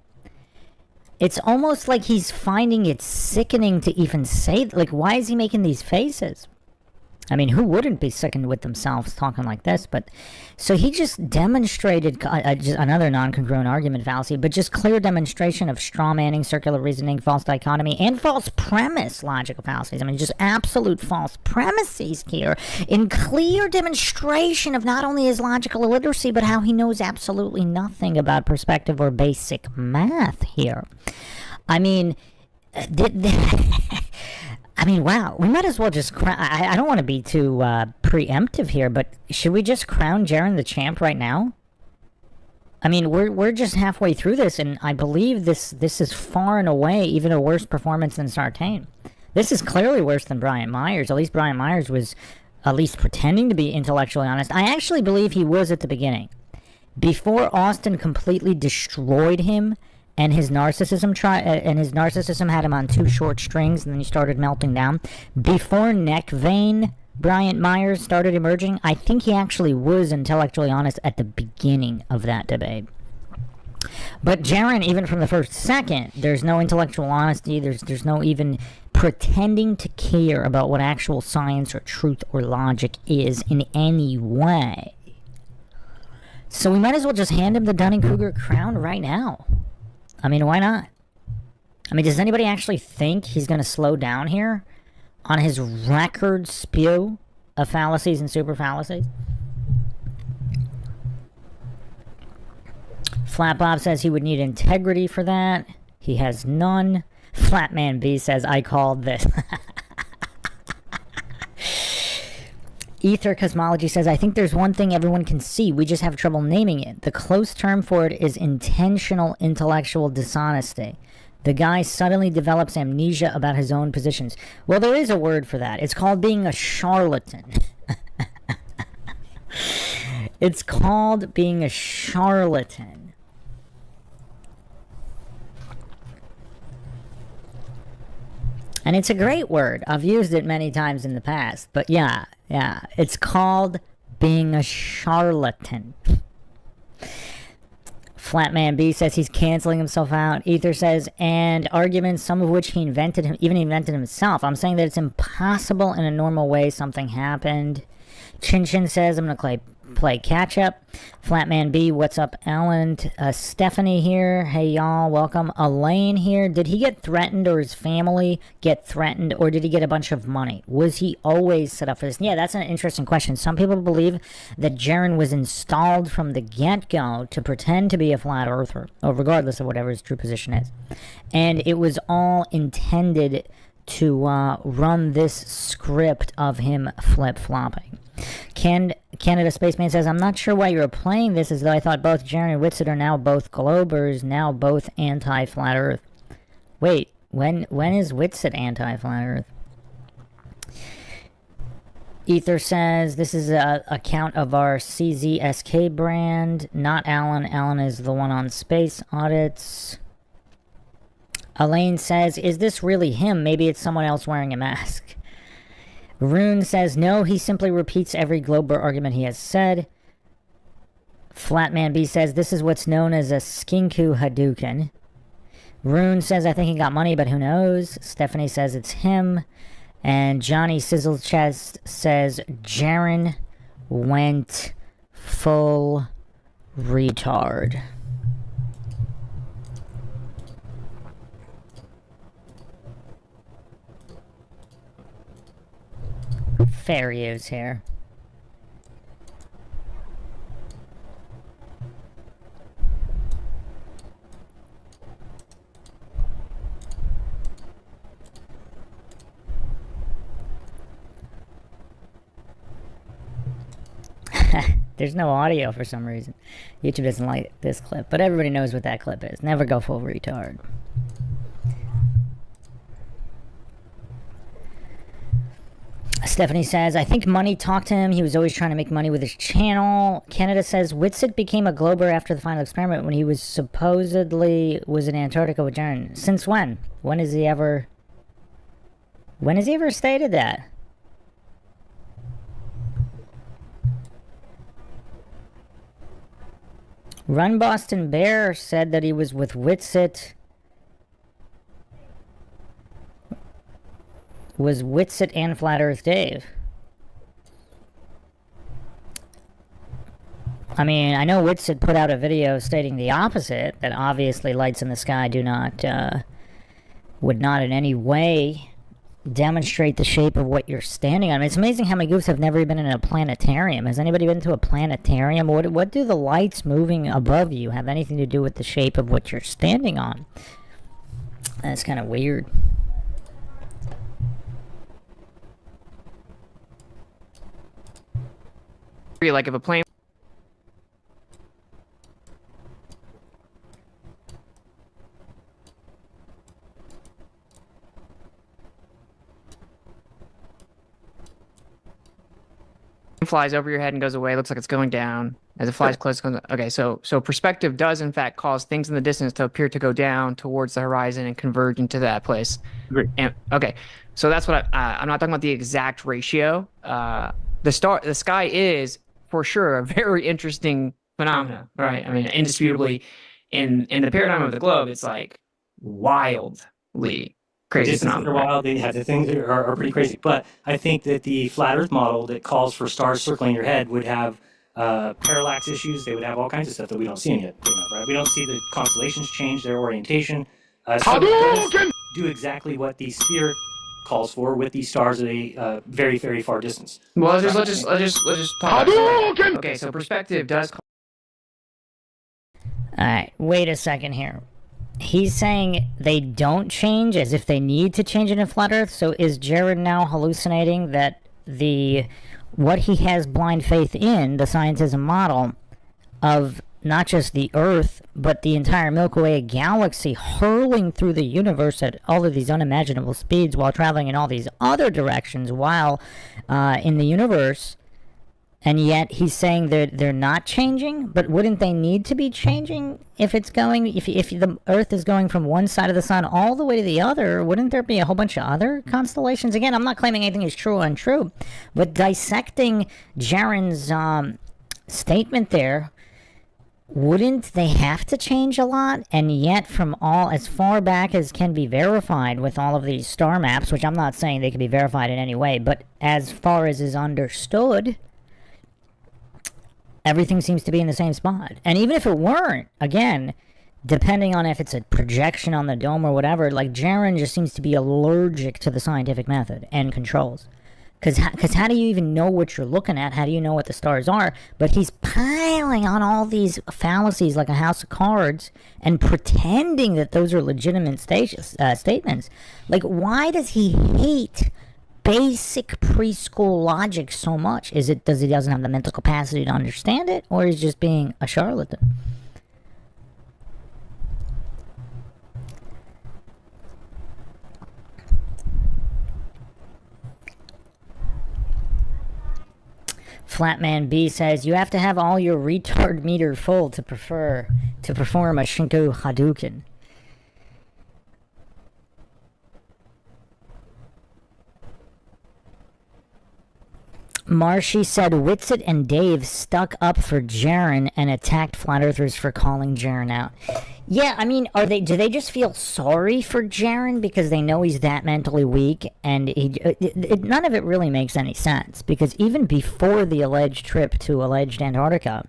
It's almost like he's finding it sickening to even say, like, why is he making these faces? I mean, who wouldn't be sickened with themselves talking like this? But so he just demonstrated just another non-congruent argument fallacy, but just clear demonstration of straw manning, circular reasoning, false dichotomy, and false premise logical fallacies. I mean, just absolute false premises here in clear demonstration of not only his logical illiteracy, but how he knows absolutely nothing about perspective or basic math here. I mean, wow, we might as well just crown... I don't want to be too preemptive here, but should we just crown Jeran the champ right now? I mean, we're just halfway through this, and I believe this is far and away even a worse performance than Sartain. This is clearly worse than Brian Myers. At least Brian Myers was at least pretending to be intellectually honest. I actually believe he was at the beginning. Before Austin completely destroyed him, and his narcissism had him on two short strings, and then he started melting down. Before neck vein Bryant Myers started emerging, I think he actually was intellectually honest at the beginning of that debate. But Jeran, even from the first second, there's no intellectual honesty, there's no even pretending to care about what actual science or truth or logic is in any way. So we might as well just hand him the Dunning-Kruger crown right now. I mean, why not? I mean, does anybody actually think he's going to slow down here on his record spew of fallacies and super fallacies? Flat Bob says he would need integrity for that. He has none. Flatman B says, I called this. Ether Cosmology says, I think there's one thing everyone can see. We just have trouble naming it. The close term for it is intentional intellectual dishonesty. The guy suddenly develops amnesia about his own positions. Well, there is a word for that. It's called being a charlatan. It's called being a charlatan. And it's a great word. I've used it many times in the past. But yeah, it's called being a charlatan. Flatman B says he's canceling himself out. Ether says, and arguments, some of which he invented himself. I'm saying that it's impossible in a normal way something happened. Chin Chin says, I'm going to play catch up. Flatman B, what's up, Ellen? Stephanie here. Hey, y'all, welcome. Elaine here. Did he get threatened, or his family get threatened, or did he get a bunch of money? Was he always set up for this? Yeah, that's an interesting question. Some people believe that Jeran was installed from the get-go to pretend to be a flat earther, or regardless of whatever his true position is. And it was all intended to run this script of him flip-flopping. Canada Spaceman says, I'm not sure why you're playing this as though I thought both Jeran and Whitsitt are now both globers, now both anti-flat Earth. Wait, when is Whitsitt anti-flat Earth? Ether says, this is a account of our CZSK brand, not Alan. Alan is the one on space audits. Elaine says, is this really him? Maybe it's someone else wearing a mask. Rune says, no, he simply repeats every Glober argument he has said. Flatman B says, this is what's known as a Skinku Hadouken. Rune says, I think he got money, but who knows? Stephanie says it's him. And Johnny Sizzlechest says, Jeran went full retard. Fair use here. There's no audio for some reason. YouTube doesn't like this clip, but everybody knows what that clip is. Never go full retard. Stephanie says, I think money talked to him. He was always trying to make money with his channel. Canada says, Whitsitt became a glober after the final experiment when he was supposedly was in Antarctica with Jeran. Since when? When has he ever stated that? Run Boston Bear said that he was with Whitsitt. Was Whitsitt and Flat Earth Dave. I mean, I know Whitsitt put out a video stating the opposite, that obviously lights in the sky do not, would not in any way demonstrate the shape of what you're standing on. I mean, it's amazing how many goofs have never been in a planetarium. Has anybody been to a planetarium? What do the lights moving above you have anything to do with the shape of what you're standing on? That's kind of weird. Like if a plane flies over your head and goes away, looks like it's going down. As it flies close, okay, so perspective does in fact cause things in the distance to appear to go down towards the horizon and converge into that place. Great. And okay, so that's what I'm not talking about the exact ratio. The sky is for sure a very interesting phenomenon, right? I mean, indisputably, in the paradigm of the globe, it's like wildly crazy Distances are phenomenon. wild. They have the things that are pretty crazy. But I think that the flat Earth model that calls for stars circling your head would have parallax issues. They would have all kinds of stuff that we don't see yet. Right? We don't see the constellations change their orientation. So it does do exactly what the sphere calls for with these stars at a very, very far distance. Well, let's just talk about it. Okay, so perspective does. Alright, wait a second here. He's saying they don't change as if they need to change it in Flat Earth, so is Jeran now hallucinating that what he has blind faith in, the scientism model, of not just the Earth, but the entire Milky Way galaxy hurling through the universe at all of these unimaginable speeds while traveling in all these other directions while in the universe, and yet he's saying they're not changing? But wouldn't they need to be changing if it's going, if the Earth is going from one side of the sun all the way to the other? Wouldn't there be a whole bunch of other constellations? Again, I'm not claiming anything is true or untrue, but dissecting Jeran's statement there, wouldn't they have to change a lot? And yet from all, as far back as can be verified with all of these star maps, which I'm not saying they can be verified in any way, but as far as is understood, everything seems to be in the same spot. And even if it weren't, again, depending on if it's a projection on the dome or whatever, like Jeran just seems to be allergic to the scientific method and controls. Because how do you even know what you're looking at? How do you know what the stars are? But he's piling on all these fallacies like a house of cards and pretending that those are legitimate statements. Like, why does he hate basic preschool logic so much? Is it he doesn't have the mental capacity to understand it, or is just being a charlatan? Flatman B says, you have to have all your retard meter full to perform a Shinku Hadouken. Marshy said Whitsitt and Dave stuck up for Jeran and attacked Flat Earthers for calling Jeran out. Yeah, I mean, do they just feel sorry for Jeran because they know he's that mentally weak? And none of it really makes any sense, because even before the alleged trip to alleged Antarctica,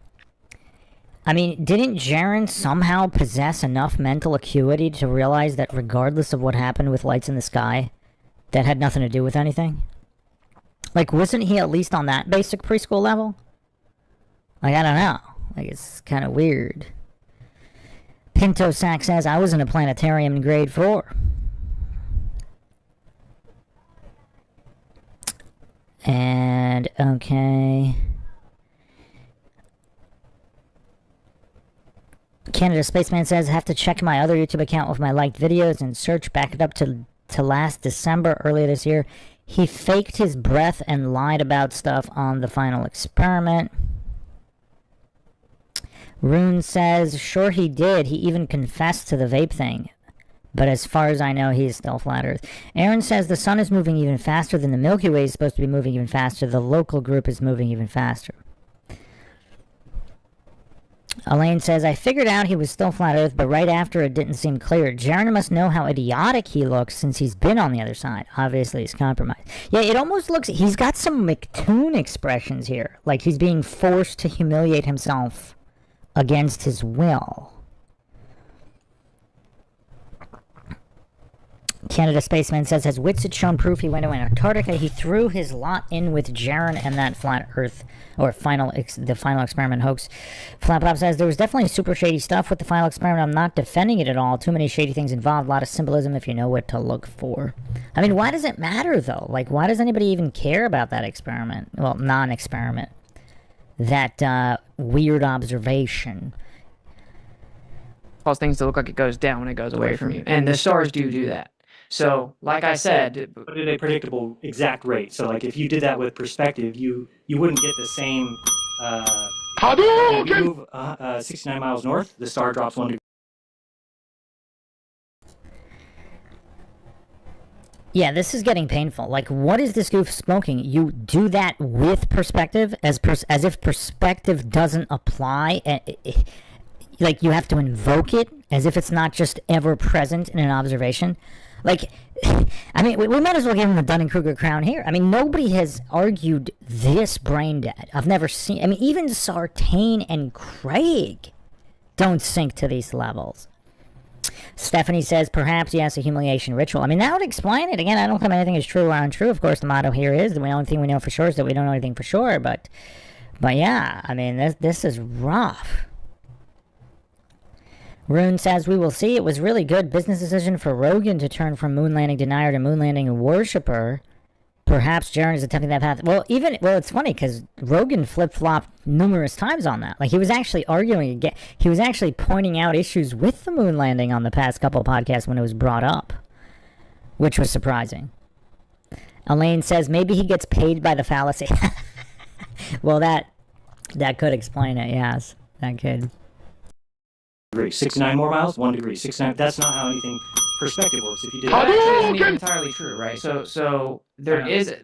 I mean, didn't Jeran somehow possess enough mental acuity to realize that regardless of what happened with lights in the sky, that had nothing to do with anything? Like, wasn't he at least on that basic preschool level? Like, I don't know. Like, it's kind of weird. Pinto Sack says, I was in a planetarium in grade 4. And, okay. Canada Spaceman says, have to check my other YouTube account with my liked videos and search back it up to last December, earlier this year. He faked his breath and lied about stuff on the final experiment. Rune says, sure he did. He even confessed to the vape thing. But as far as I know, he is still flat Earth. Aaron says the sun is moving even faster than the Milky Way is supposed to be moving even faster. The local group is moving even faster. Elaine says, I figured out he was still flat Earth, but right after it didn't seem clear. Jeran must know how idiotic he looks since he's been on the other side. Obviously, he's compromised. Yeah, it almost looks... He's got some McToon expressions here. Like he's being forced to humiliate himself against his will. Canada Spaceman says, has Whitsitt shown proof he went to Antarctica? He threw his lot in with Jeran and that flat Earth, or the final experiment hoax. Flap says, there was definitely super shady stuff with the final experiment. I'm not defending it at all. Too many shady things involved. A lot of symbolism if you know what to look for. I mean, why does it matter, though? Like, why does anybody even care about that experiment? Well, non-experiment. That weird observation. Cause things to look like it goes down when it goes away from you. And the stars do that. So, like I said, But at a predictable exact rate. So, like, if you did that with perspective, you wouldn't get the same. If you move 69 miles north, the star drops 1 degree. Yeah, this is getting painful. Like, what is this goof smoking? You do that with perspective, as if perspective doesn't apply. Like, you have to invoke it, as if it's not just ever present in an observation. Like, I mean, we might as well give him the Dunning-Kruger crown here. I mean, nobody has argued this brain dead. I've never seen... I mean, even Sartain and Craig don't sink to these levels. Stephanie says, perhaps, yes, a humiliation ritual. I mean, that would explain it. Again, I don't think anything is true or untrue. Of course, the motto here is the only thing we know for sure is that we don't know anything for sure. But yeah, I mean, this is rough. Rune says, we will see. It was really good business decision for Rogan to turn from moon landing denier to moon landing worshipper. Perhaps Jeran is attempting that path. Well, it's funny because Rogan flip-flopped numerous times on that. Like, he was actually arguing again. He was actually pointing out issues with the moon landing on the past couple of podcasts when it was brought up, which was surprising. Elaine says, maybe he gets paid by the fallacy. Well, that could explain it, yes. That could. 69 more miles, 1 degree. 69. That's not how anything perspective works. If you did that that, actually isn't even entirely true, right? So there is,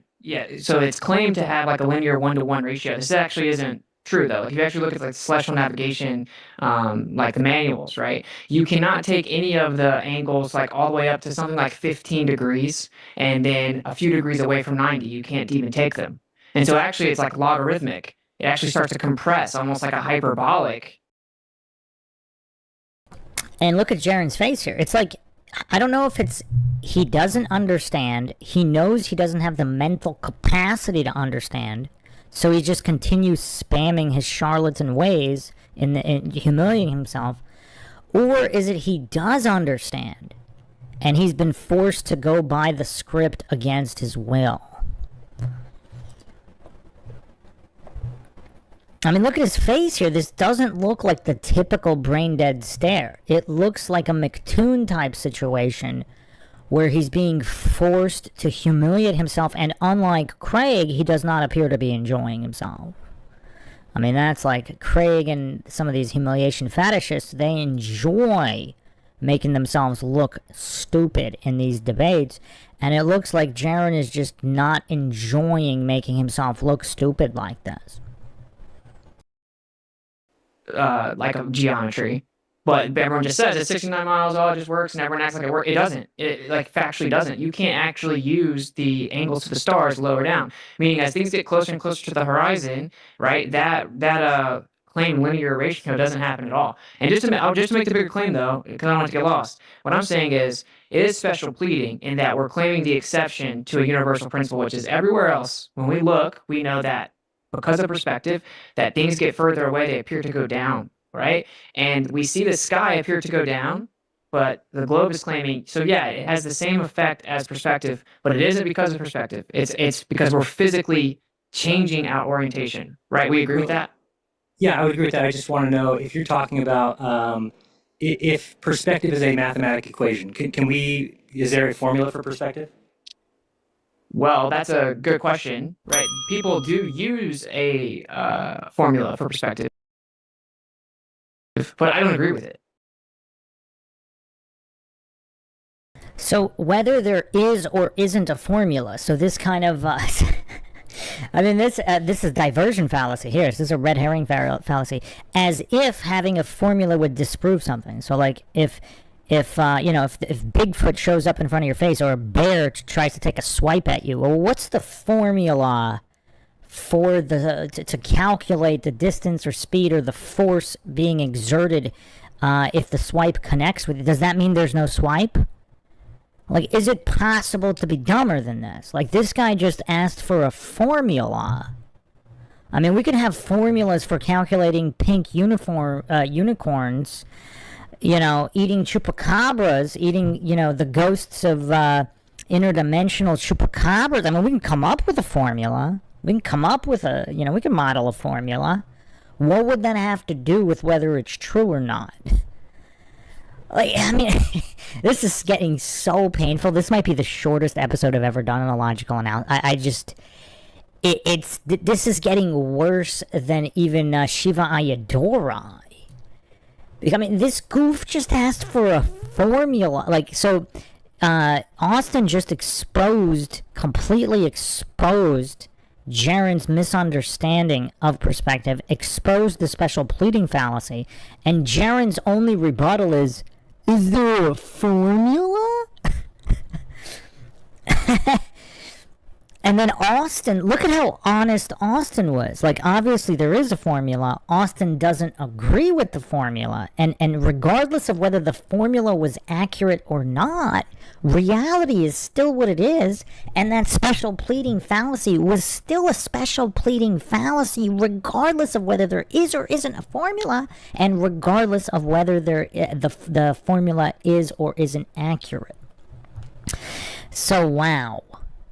so it's claimed to have like a linear 1-to-1 ratio. This actually isn't true, though. Like, if you actually look at like celestial navigation, like the manuals, right? You cannot take any of the angles like all the way up to something like 15 degrees and then a few degrees away from 90. You can't even take them. And so actually it's like logarithmic. It actually starts to compress, almost like a hyperbolic. And look at Jeran's face here. It's like, I don't know if it's he doesn't understand. He knows he doesn't have the mental capacity to understand. So he just continues spamming his charlatan ways in humiliating himself. Or is it he does understand, and he's been forced to go by the script against his will? I mean, look at his face here. This doesn't look like the typical brain-dead stare. It looks like a McToon-type situation where he's being forced to humiliate himself, and unlike Craig, he does not appear to be enjoying himself. I mean, that's like Craig and some of these humiliation fetishists, they enjoy making themselves look stupid in these debates, and it looks like Jeran is just not enjoying making himself look stupid like this. Like a geometry, but everyone just says it's 69 miles, it just works, and everyone acts like it works. It doesn't. It like factually doesn't. You can't actually use the angles to the stars lower down. Meaning, as things get closer and closer to the horizon, right? That claim linear ratio doesn't happen at all. And just to make the bigger claim though, because I don't want to get lost. What I'm saying is, it is special pleading in that we're claiming the exception to a universal principle, which is everywhere else. When we look, we know that because of perspective, that things get further away, they appear to go down, right? And we see the sky appear to go down, but the globe is claiming, so yeah, it has the same effect as perspective, but it isn't because of perspective. It's because we're physically changing our orientation, right? We agree with that? Yeah, I would agree with that. I just want to know if you're talking about if perspective is a mathematical equation, is there a formula for perspective? Well, that's a good question, right? People do use a formula for perspective, but I don't agree with it. So whether there is or isn't a formula, so this kind of, I mean, this is diversion fallacy here. This is a red herring fallacy, as if having a formula would disprove something. So like if Bigfoot shows up in front of your face or a bear tries to take a swipe at you, well, what's the formula for to calculate the distance or speed or the force being exerted if the swipe connects with it? Does that mean there's no swipe? Like, is it possible to be dumber than this? Like, this guy just asked for a formula. I mean, we could have formulas for calculating pink unicorns, eating chupacabras, eating, the ghosts of interdimensional chupacabras. I mean, we can come up with a formula. We can come up with we can model a formula. What would that have to do with whether it's true or not? Like, I mean, this is getting so painful. This might be the shortest episode I've ever done in a logical analysis. This is getting worse than even Shiva Ayadorai. I mean, this goof just asked for a formula. Like, so, Austin just completely exposed Jeran's misunderstanding of perspective, exposed the special pleading fallacy, and Jeran's only rebuttal is there a formula? And then Austin, look at how honest Austin was. Like, obviously there is a formula. Austin doesn't agree with the formula. And regardless of whether the formula was accurate or not, reality is still what it is. And that special pleading fallacy was still a special pleading fallacy, regardless of whether there is or isn't a formula, and regardless of whether the formula is or isn't accurate. So, wow.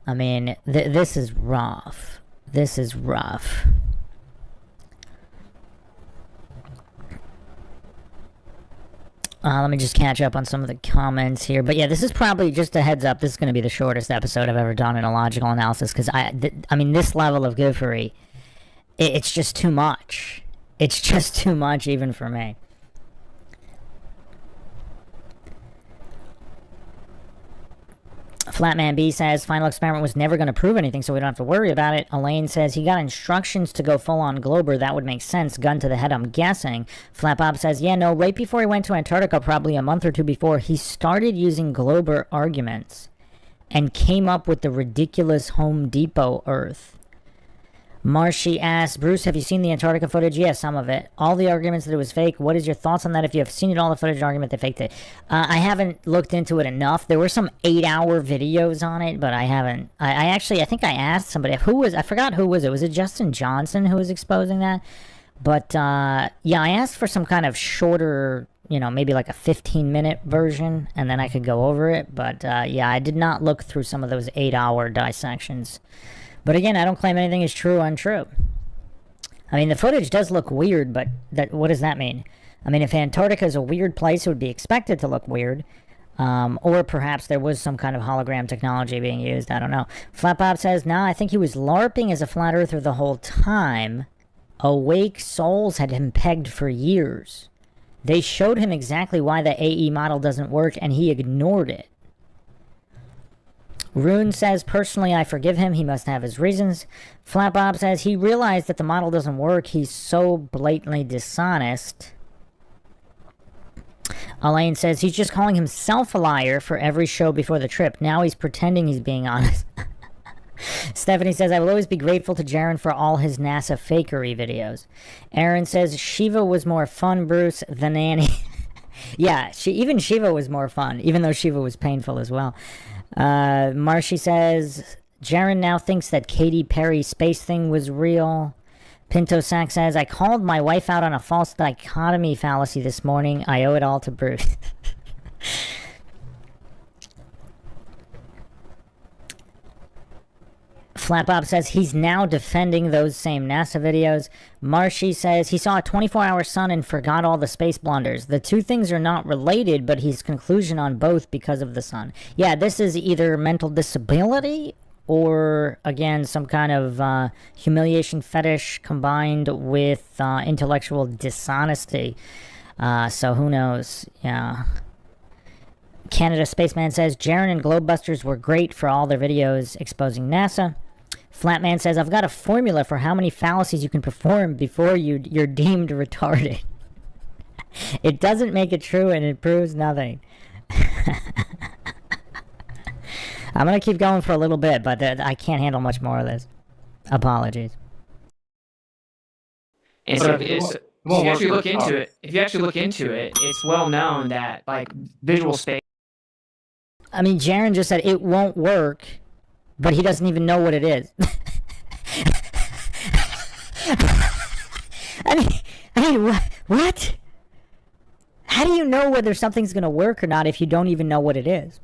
I mean, this is rough. This is rough. Let me just catch up on some of the comments here. But yeah, this is probably, just a heads up, this is going to be the shortest episode I've ever done in a logical analysis. Because, I mean, this level of goofery, it's just too much. It's just too much even for me. Flatman B says, final experiment was never going to prove anything, so we don't have to worry about it. Elaine says, he got instructions to go full-on Glober. That would make sense. Gun to the head, I'm guessing. Flat Bob says, yeah, no, right before he went to Antarctica, probably a month or two before, he started using Glober arguments and came up with the ridiculous Home Depot Earth. Marshy asks, Bruce, have you seen the Antarctica footage? Yes, some of it. All the arguments that it was fake. What is your thoughts on that? If you have seen it, all the footage argument, they faked it. I haven't looked into it enough. There were some 8-hour videos on it, but I haven't. I think I asked somebody. I forgot who was it. Was it Justin Johnson who was exposing that? But, yeah, I asked for some kind of shorter, maybe like a 15-minute version, and then I could go over it. But, yeah, I did not look through some of those 8-hour dissections. But again, I don't claim anything is true or untrue. I mean, the footage does look weird, but what does that mean? I mean, if Antarctica is a weird place, it would be expected to look weird. Or perhaps there was some kind of hologram technology being used. I don't know. Flat Bob says, nah, I think he was LARPing as a flat earther the whole time. Awake souls had him pegged for years. They showed him exactly why the AE model doesn't work, and he ignored it. Rune says, personally, I forgive him. He must have his reasons. Flat Bob says, he realized that the model doesn't work. He's so blatantly dishonest. Elaine says, he's just calling himself a liar for every show before the trip. Now he's pretending he's being honest. Stephanie says, I will always be grateful to Jeran for all his NASA fakery videos. Aaron says, Shiva was more fun, Bruce, than Annie. Yeah, even Shiva was more fun, even though Shiva was painful as well. Marshy says, Jeran now thinks that Katy Perry space thing was real. Pinto Sack says, I called my wife out on a false dichotomy fallacy this morning. I owe it all to Bruce. Flapbob says he's now defending those same NASA videos. Marshy says he saw a 24-hour sun and forgot all the space blunders. The two things are not related, but his conclusion on both because of the sun. Yeah, this is either mental disability or, again, some kind of humiliation fetish combined with intellectual dishonesty. So who knows? Yeah. Canada Spaceman says Jeran and Globebusters were great for all their videos exposing NASA. Flatman says, I've got a formula for how many fallacies you can perform before you're deemed retarded. It doesn't make it true and it proves nothing. I'm going to keep going for a little bit, but I can't handle much more of this. Apologies. And so if you actually look into it, it's well known that like visual space. I mean, Jeran just said it won't work, but he doesn't even know what it is. I mean, what? How do you know whether something's going to work or not if you don't even know what it is?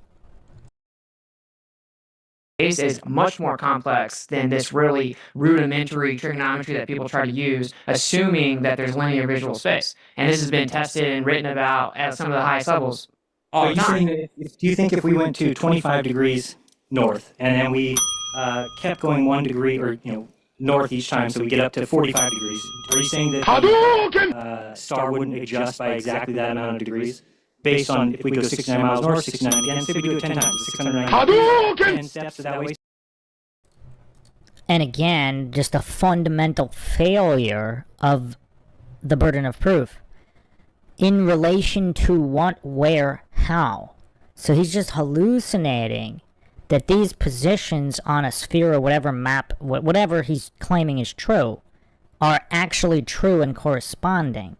Space is much more complex than this really rudimentary trigonometry that people try to use, assuming that there's linear visual space. And this has been tested and written about at some of the highest levels. Are you saying that do you think if we went to 25 degrees north and then we kept going 1 degree or north each time, so we get up to 45 degrees, are you saying that the star wouldn't adjust by exactly that amount of degrees based on if we go 69 miles north, 69 again, say we do it 10 times, 690 10 steps that way? And again, just a fundamental failure of the burden of proof. In relation to what, where, how. So he's just hallucinating that these positions on a sphere or whatever map, whatever he's claiming is true, are actually true and corresponding.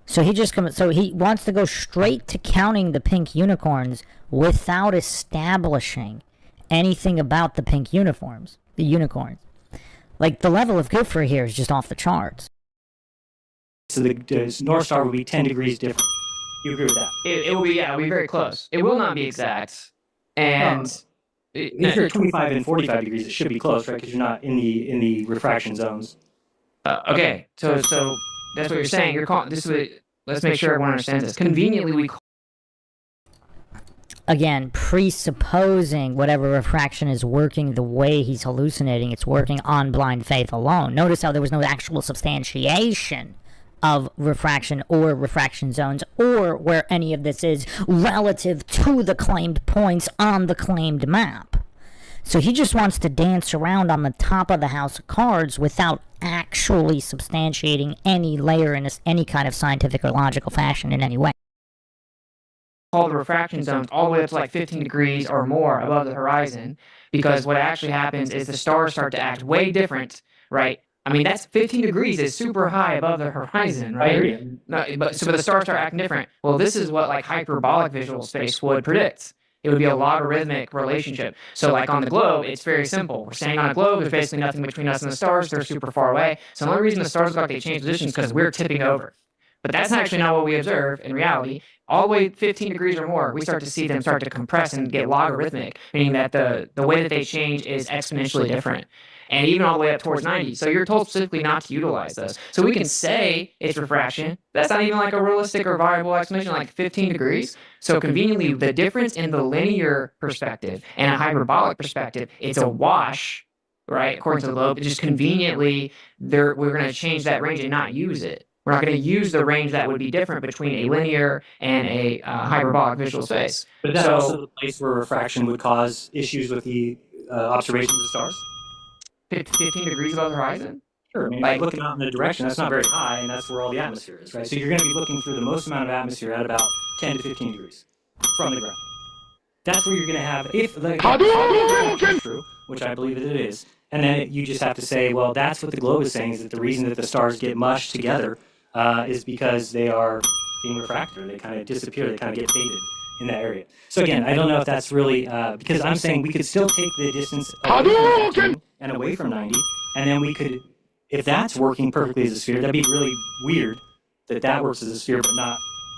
So he wants to go straight to counting the pink unicorns without establishing anything about the pink unicorns. Like, the level of good for here is just off the charts. So the North Star would be 10 degrees different. You agree with that? It will be, it'll be very close. It will not be exact. And if you're 25 and 45 degrees, it should be close, right? Because you're not in the refraction zones. Okay, so that's what you're saying. You're calling this. Let's make sure everyone understands this. Conveniently, we. Again, presupposing whatever refraction is working the way he's hallucinating, it's working on blind faith alone. Notice how there was no actual substantiation of refraction or refraction zones, or where any of this is relative to the claimed points on the claimed map. So he just wants to dance around on the top of the house of cards without actually substantiating any layer in any kind of scientific or logical fashion in any way. All the refraction zones all the way up to like 15 degrees or more above the horizon, because what actually happens is the stars start to act way different, right? I mean, that's 15 degrees is super high above the horizon, right? No, but the stars start acting different. Well, this is what like hyperbolic visual space would predict. It would be a logarithmic relationship. So like on the globe, it's very simple. We're staying on a globe. There's basically nothing between us and the stars. They're super far away. So the only reason the stars look like they change positions is because we're tipping over. But that's actually not what we observe in reality. All the way 15 degrees or more, we start to see them start to compress and get logarithmic, meaning that the way that they change is exponentially different. And even all the way up towards 90. So you're told specifically not to utilize those. So we can say it's refraction. That's not even like a realistic or viable explanation, like 15 degrees. So conveniently, the difference in the linear perspective and a hyperbolic perspective, it's a wash, right? According to the globe, just conveniently, we're going to change that range and not use it. We're not going to use the range that would be different between a linear and a hyperbolic visual space. But that's also the place where refraction would cause issues with the observations of the stars? 15 degrees above the horizon? Sure. I mean, like looking out in the direction, that's not very high, and that's where all the atmosphere is, right? So you're going to be looking through the most amount of atmosphere at about 10 to 15 degrees from the ground. That's where you're going to have, if the true, which I believe that it is, and then you just have to say, well, that's what the globe is saying, is that the reason that the stars get mushed together is because they are being refracted, or they kind of disappear, they kind of get faded in that area. So again, I don't know if that's really, because I'm saying we could still take the distance away from and away from 90, and then we could, if that's working perfectly as a sphere, that'd be really weird that works as a sphere, but not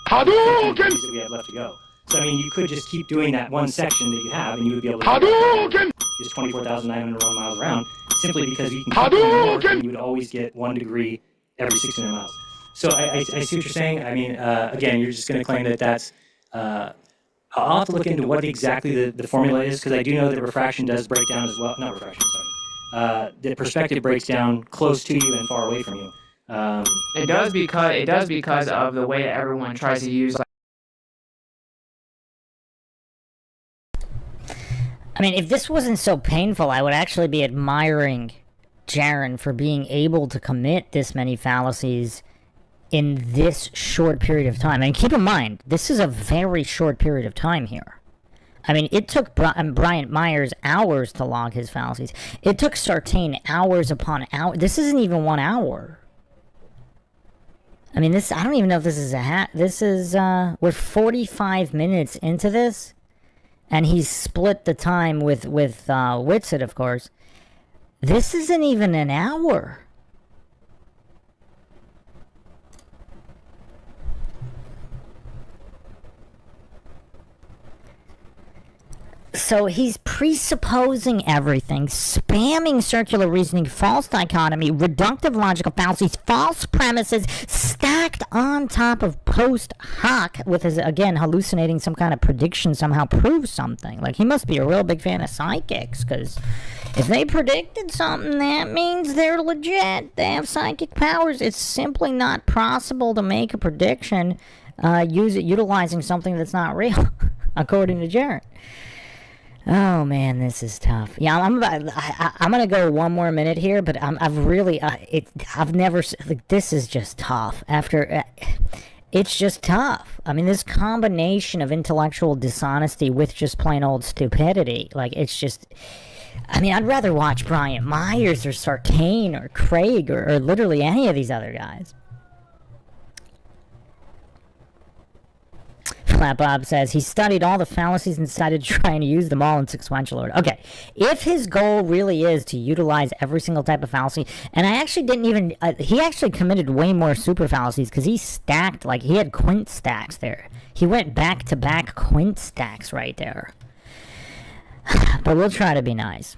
the degrees that we have left to go. So, I mean, you could just keep doing that one section that you have, and you would be able to just 24,901 miles around, simply because you can keep doing more, and you would always get 1 degree every 600 miles. So I see what you're saying. I mean, again, you're just going to claim that that's... I'll have to look into what exactly the formula is, because I do know that refraction does break down as well. Not refraction, sorry. The perspective breaks down close to you and far away from you. It does because of the way that everyone tries to use. I mean, if this wasn't so painful, I would actually be admiring Jeran for being able to commit this many fallacies in this short period of time. And keep in mind, this is a very short period of time here. I mean, it took Bryant Myers hours to log his fallacies. It took Sartain hours upon hours. This isn't even 1 hour. I mean, I don't even know if this is we're 45 minutes into this, and he's split the time with Whitsitt, of course. This isn't even an hour. So he's presupposing everything, spamming circular reasoning, false dichotomy, reductive logical fallacies, false premises, stacked on top of post hoc, with his, again, hallucinating some kind of prediction somehow proves something. Like, he must be a real big fan of psychics, because if they predicted something, that means they're legit. They have psychic powers. It's simply not possible to make a prediction utilizing something that's not real, according to Jeran. Oh man, this is tough. Yeah, I'm gonna go 1 more minute here, but I've never, like, this is just tough. It's just tough. I mean, this combination of intellectual dishonesty with just plain old stupidity, like, it's just, I mean, I'd rather watch Bryant Myers or Sartain or Craig or literally any of these other guys. Flat Bob says he studied all the fallacies and decided to try and use them all in sequential order. Okay, if his goal really is to utilize every single type of fallacy, and I actually didn't even, he actually committed way more super fallacies, because he stacked, like, he had quint stacks there. He went back-to-back quint stacks right there. But we'll try to be nice.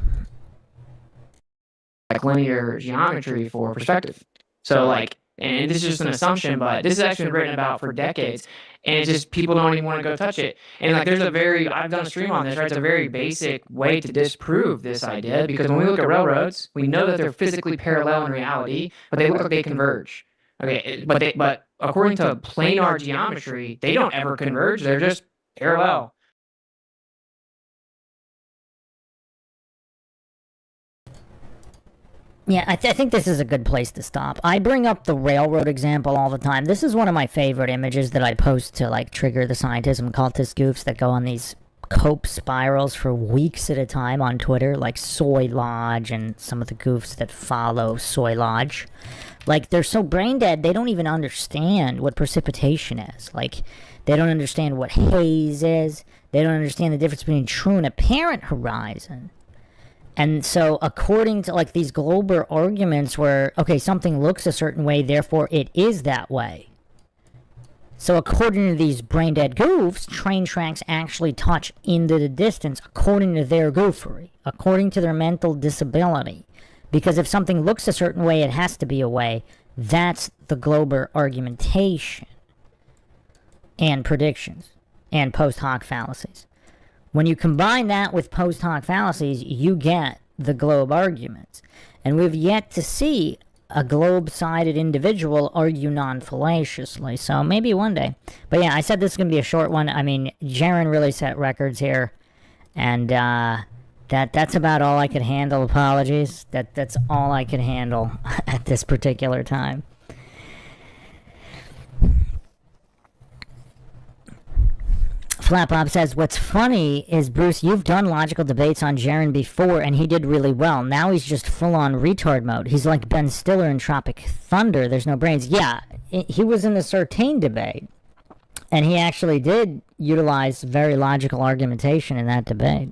Like linear geometry for perspective. So, like, and this is just an assumption, but this has actually been written about for decades, and it's just people don't even want to go touch it. And like, I've done a stream on this, right? It's a very basic way to disprove this idea, because when we look at railroads, we know that they're physically parallel in reality, but they look like they converge. Okay, but according to planar geometry, they don't ever converge. They're just parallel. Yeah, I think this is a good place to stop. I bring up the railroad example all the time. This is one of my favorite images that I post to, like, trigger the scientism cultist goofs that go on these cope spirals for weeks at a time on Twitter, like Soy Lodge and some of the goofs that follow Soy Lodge. Like, they're so brain dead, they don't even understand what precipitation is. Like, they don't understand what haze is. They don't understand the difference between true and apparent horizon. And so, according to, like, these global arguments where, okay, something looks a certain way, therefore it is that way. So, according to these brain-dead goofs, train tracks actually touch into the distance, according to their goofery, according to their mental disability. Because if something looks a certain way, it has to be a way. That's the global argumentation and predictions and post hoc fallacies. When you combine that with post hoc fallacies, you get the globe arguments. And we've yet to see a globe-sided individual argue non-fallaciously. So maybe one day. But yeah, I said this is going to be a short one. I mean, Jeran really set records here. And that's about all I could handle. Apologies. That's all I could handle at this particular time. Flat Bob says, what's funny is, Bruce, you've done logical debates on Jeran before, and he did really well. Now he's just full-on retard mode. He's like Ben Stiller in Tropic Thunder. There's no brains. Yeah, he was in the Sartain debate, and he actually did utilize very logical argumentation in that debate.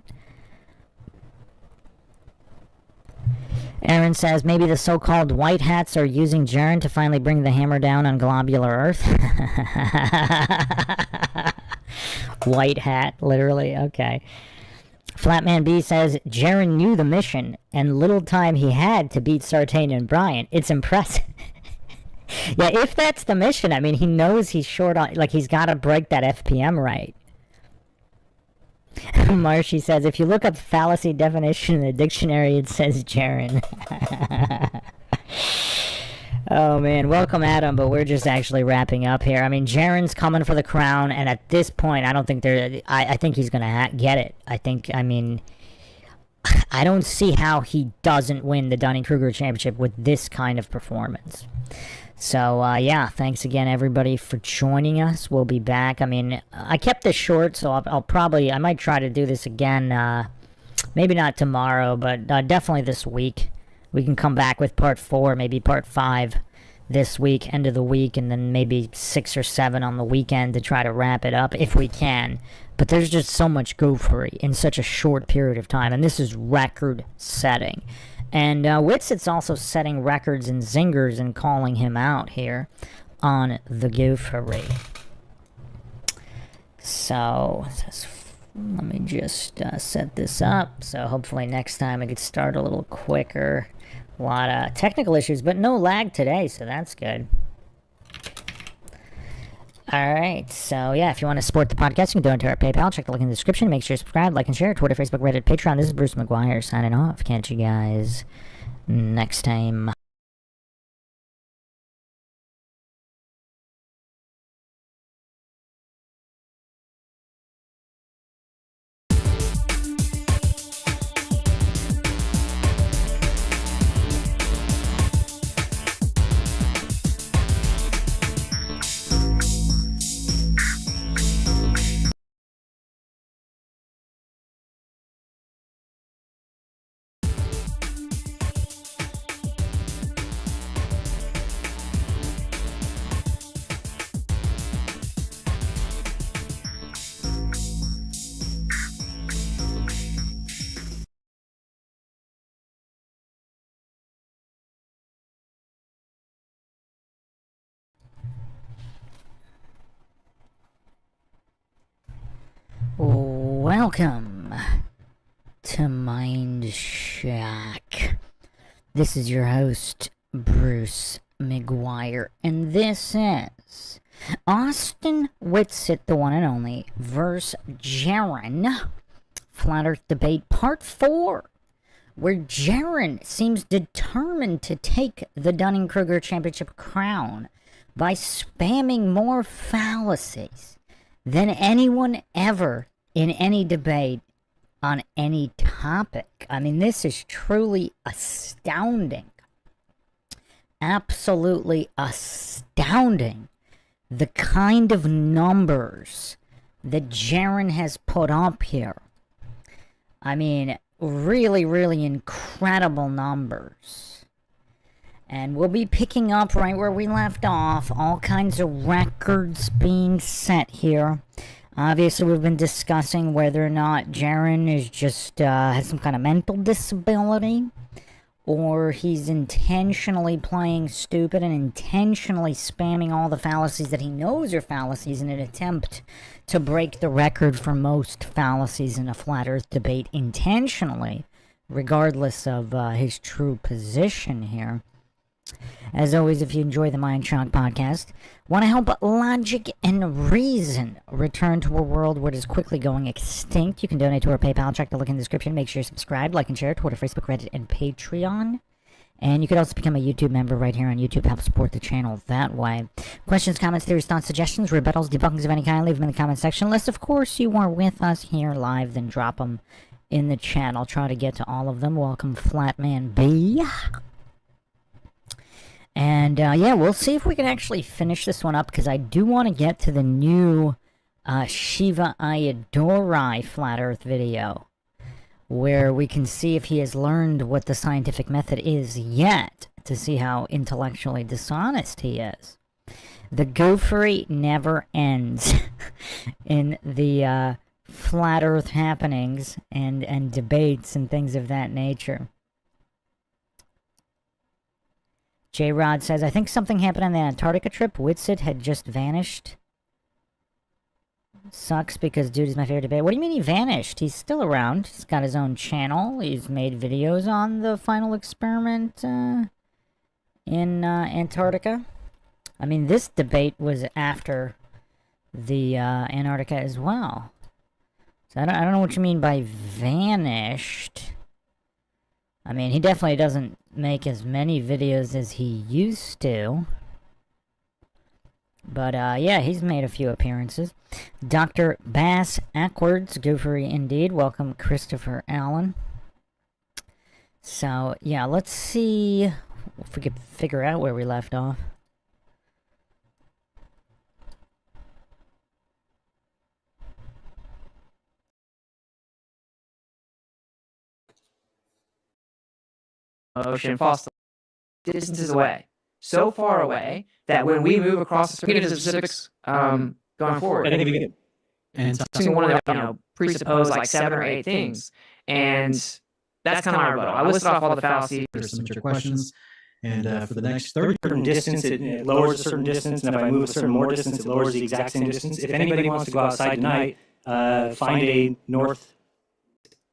Aaron says, maybe the so-called white hats are using Jeran to finally bring the hammer down on globular Earth. White hat, literally. Okay. Flatman B says, Jeran knew the mission and little time he had to beat Sartain and Bryant. It's impressive. Yeah, if that's the mission, I mean, he knows he's short on, like, he's got to break that FPM right. Marshy says, if you look up fallacy definition in the dictionary, it says Jeran. Oh, man. Welcome, Adam, but we're just actually wrapping up here. I mean, Jeran's coming for the crown, and at this point, I don't think I think he's going to get it. I mean, I don't see how he doesn't win the Dunning-Kruger championship with this kind of performance. So, yeah, thanks again, everybody, for joining us. We'll be back. I mean, I kept this short, so I might try to do this again, maybe not tomorrow, but definitely this week. We can come back with part 4, maybe part 5 this week, end of the week, and then maybe 6 or 7 on the weekend to try to wrap it up, if we can. But there's just so much goofery in such a short period of time, and this is record-setting. And Witsit's also setting records and zingers and calling him out here on the goofery. So, let me just set this up, so hopefully next time I could start a little quicker. A lot of technical issues, but no lag today, so that's good. Alright, so yeah, if you want to support the podcast, you can donate to our PayPal. Check the link in the description. Make sure you subscribe, like, and share. Twitter, Facebook, Reddit, Patreon. This is Bruce McGuire signing off. Catch you guys next time. Welcome to MINDSHOCK. This is your host, Bruce McGuire, and this is Austin Witsit, the one and only, versus Jeran, Flat Earth Debate Part 4, where Jeran seems determined to take the Dunning-Kruger Championship crown by spamming more fallacies than anyone ever in any debate on any topic. I mean, this is truly astounding. Absolutely astounding. The kind of numbers that Jeran has put up here. I mean, really, really incredible numbers. And we'll be picking up right where we left off. All kinds of records being set here. Obviously, we've been discussing whether or not Jeran is just has some kind of mental disability, or he's intentionally playing stupid and intentionally spamming all the fallacies that he knows are fallacies in an attempt to break the record for most fallacies in a flat Earth debate intentionally, regardless of his true position here. As always, if you enjoy the MINDSHOCK podcast, want to help logic and reason return to a world where it is quickly going extinct, you can donate to our PayPal. Check the link in the description. Make sure you subscribe, like, and share. Twitter, Facebook, Reddit, and Patreon. And you could also become a YouTube member right here on YouTube. Help support the channel that way. Questions, comments, theories, thoughts, suggestions, rebuttals, debunkings of any kind, leave them in the comment section. Unless, of course, you are with us here live, then drop them in the chat. I'll try to get to all of them. Welcome, Flatman B. And, yeah, we'll see if we can actually finish this one up, because I do want to get to the new Shiva Ayadorai Flat Earth video, where we can see if he has learned what the scientific method is yet, to see how intellectually dishonest he is. The goofery never ends in the Flat Earth happenings and debates and things of that nature. J-Rod says, I think something happened on the Antarctica trip. Witsit had just vanished. Sucks because dude is my favorite debate. What do you mean he vanished? He's still around. He's got his own channel. He's made videos on the final experiment in Antarctica. I mean, this debate was after the Antarctica as well. So I don't know what you mean by vanished. I mean, he definitely doesn't make as many videos as he used to. But, yeah, he's made a few appearances. Dr. Bass Ackwards, goofery indeed. Welcome, Christopher Allen. So, yeah, let's see if we could figure out where we left off. Ocean falls distances away, so far away that when we move across the circuit into specifics going forward, I think we can. And one of the presuppose like 7 or 8 things, and that's kind of my rebuttal. I listed off all the fallacies. there's some major questions. And for the next 30 Certain distance, it lowers a certain distance, and if I move a certain more distance, it lowers the exact same distance. If anybody wants to go outside tonight, find a north.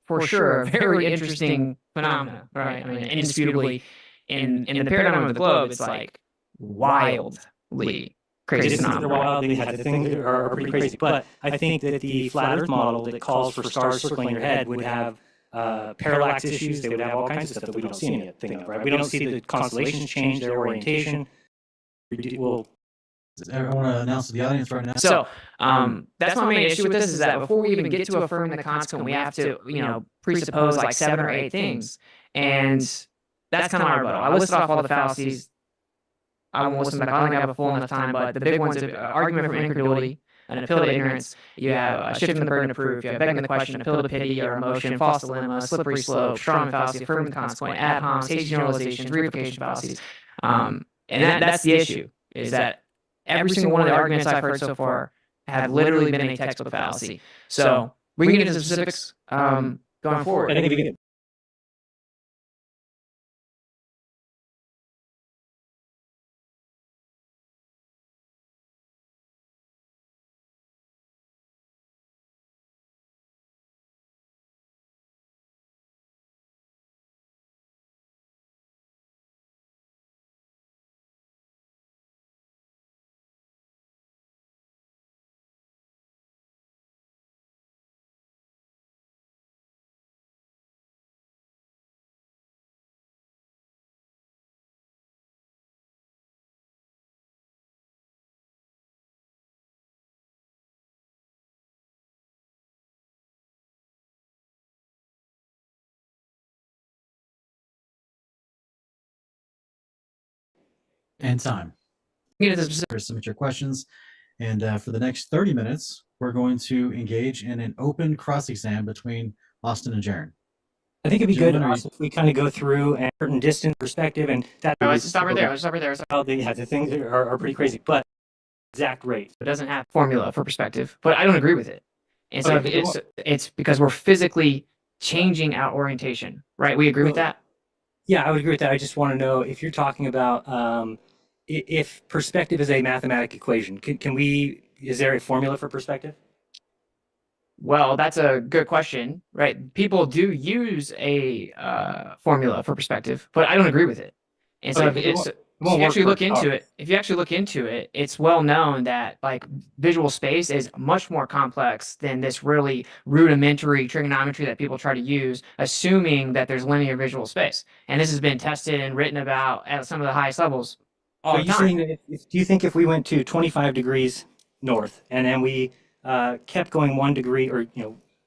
For sure, a very interesting phenomena, right? I mean, indisputably, in the paradigm of the globe, it's like wildly crazy Distances are phenomenon. wild, they have the things that are pretty crazy. But I think that the flat Earth model that calls for stars circling your head would have parallax issues. They would have all kinds of stuff that we don't see anything of, right? We don't see the constellations change their orientation. Well, I want to announce to the audience right now. So that's my main issue with this is that before we even get to affirming the consequent, we have to, presuppose like 7 or 8 things. And that's kind of my rebuttal. I listed off all the fallacies. I won't listen back. I don't think I have a full enough time, but the big ones are argument from incredulity, an appeal to ignorance. You have shifting the burden of proof. You have begging the question, appeal to pity or emotion, false dilemma, slippery slope, strawman fallacy, affirming the consequent, ad homs, hasty generalizations, replication fallacies. And that's the issue, is that every single one of the arguments I've heard so far have literally been a textbook fallacy. So we can get into specifics going forward. I think we can. And time. Get into specifics. Submit your questions. And for the next 30 minutes, we're going to engage in an open cross-exam between Austin and Jeran. I think it'd be good Gentlemen, also if we kind of go through a certain distance perspective, and that. Let's stop right there. Let's stop right there. How they have the things that are pretty crazy, but exact rate. It doesn't have formula for perspective, but I don't agree with it. And so it's because we're physically changing our orientation, right? We agree with that? Yeah, I would agree with that. I just want to know if you're talking about if perspective is a mathematical equation. Is there a formula for perspective? Well, that's a good question, right? People do use a formula for perspective, but I don't agree with it. And so if you actually look into it, it's well known that like visual space is much more complex than this really rudimentary trigonometry that people try to use, assuming that there's linear visual space. And this has been tested and written about at some of the highest levels all the time. Saying that do you think if we went to 25 degrees north and then we kept going 1 degree or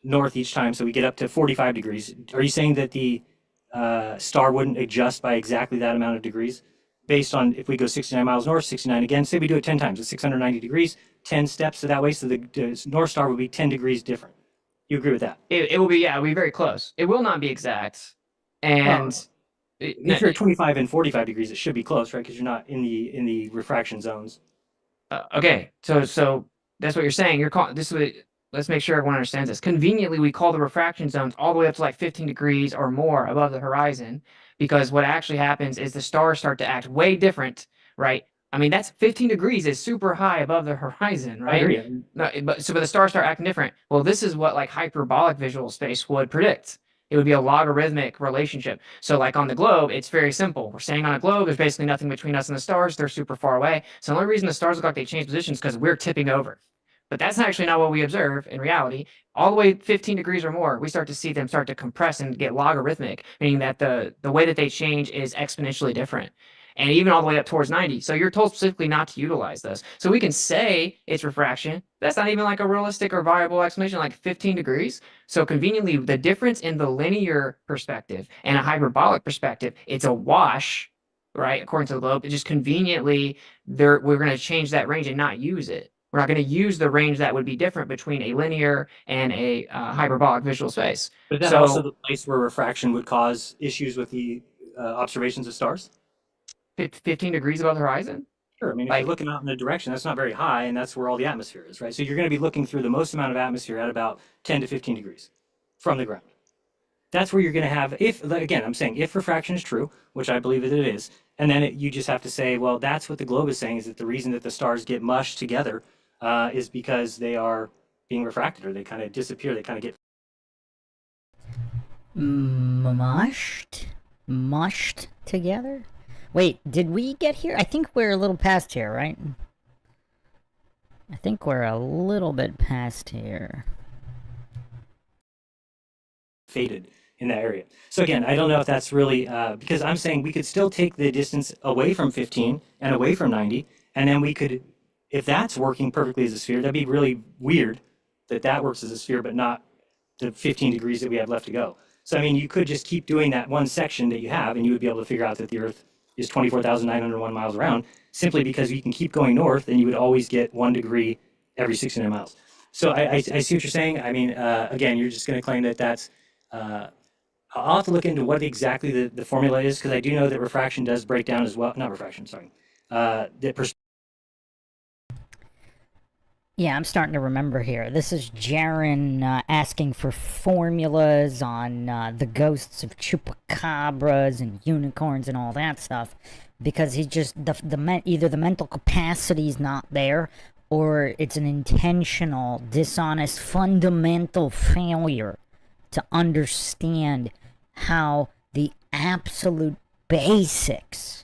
north each time, so we get up to 45 degrees, are you saying that the star wouldn't adjust by exactly that amount of degrees? Based on if we go 69 miles north, 69 again, say we do it 10 times, it's 690 degrees, 10 steps so that way, so the North Star would be 10 degrees different. You agree with that? It will be, yeah, it will be very close. It will not be exact. And if you're at 25 and 45 degrees, it should be close, right? Because you're not in the refraction zones. Okay, so that's what you're saying. You're calling this is let's make sure everyone understands this. Conveniently, we call the refraction zones all the way up to like 15 degrees or more above the horizon, because what actually happens is the stars start to act way different, right? I mean, that's 15 degrees is super high above the horizon, I hear right? you. No, but the stars start acting different. Well, this is what like hyperbolic visual space would predict. It would be a logarithmic relationship. So like on the globe, it's very simple. We're staying on a globe. There's basically nothing between us and the stars. They're super far away. So the only reason the stars look like they change positions is because we're tipping over. But that's actually not what we observe in reality. All the way 15 degrees or more, we start to see them start to compress and get logarithmic, meaning that the way that they change is exponentially different. And even all the way up towards 90. So you're told specifically not to utilize those. So we can say it's refraction. That's not even like a realistic or viable explanation, like 15 degrees. So conveniently, the difference in the linear perspective and a hyperbolic perspective, it's a wash, right? According to the globe, it just conveniently, we're going to change that range and not use it. We're not going to use the range that would be different between a linear and a hyperbolic visual space. But is that also the place where refraction would cause issues with the observations of stars? 15 degrees above the horizon? Sure. I mean, if you're looking out in a direction, that's not very high, and that's where all the atmosphere is, right? So you're going to be looking through the most amount of atmosphere at about 10 to 15 degrees from the ground. That's where you're going to have, if, again, I'm saying if refraction is true, which I believe that it is, and then you just have to say, well, that's what the globe is saying, is that the reason that the stars get mushed together is because they are being refracted, or they kind of disappear, they kind of get mushed together. Wait, did we get here? I think we're a little past here, right? I think we're a little bit past here. Faded in that area. So again, I don't know if that's really, because I'm saying we could still take the distance away from 15 and away from 90, and then we could, if that's working perfectly as a sphere, that'd be really weird that that works as a sphere, but not the 15 degrees that we have left to go. So, I mean, you could just keep doing that one section that you have, and you would be able to figure out that the Earth is 24,901 miles around, simply because you can keep going north, and you would always get 1 degree every 600 miles. So I see what you're saying. I mean, again, you're just going to claim that that's, I'll have to look into what exactly the formula is, because I do know that refraction does break down as well. Not refraction, sorry. Yeah, I'm starting to remember here. This is Jeran asking for formulas on the ghosts of chupacabras and unicorns and all that stuff, because he's just either the mental capacity is not there, or it's an intentional, dishonest, fundamental failure to understand how the absolute basics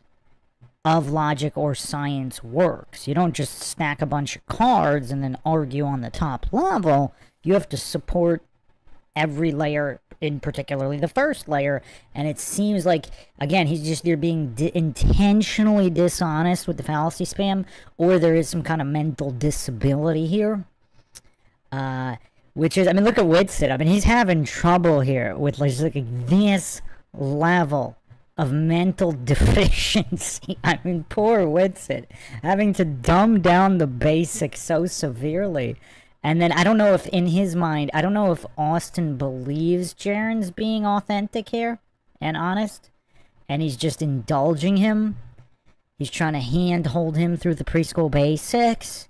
of logic or science works. You don't just stack a bunch of cards and then argue on the top level. You have to support every layer, in particularly the first layer. And it seems like, again, he's just either being intentionally dishonest with the fallacy spam, or there is some kind of mental disability here. Which is, I mean, look at Whitsitt. I mean, he's having trouble here with like this level of mental deficiency. I mean, poor Whitsitt, having to dumb down the basics so severely. And then I don't know if in his mind, I don't know if Austin believes Jeran's being authentic here and honest, and he's just indulging him. He's trying to handhold him through the preschool basics.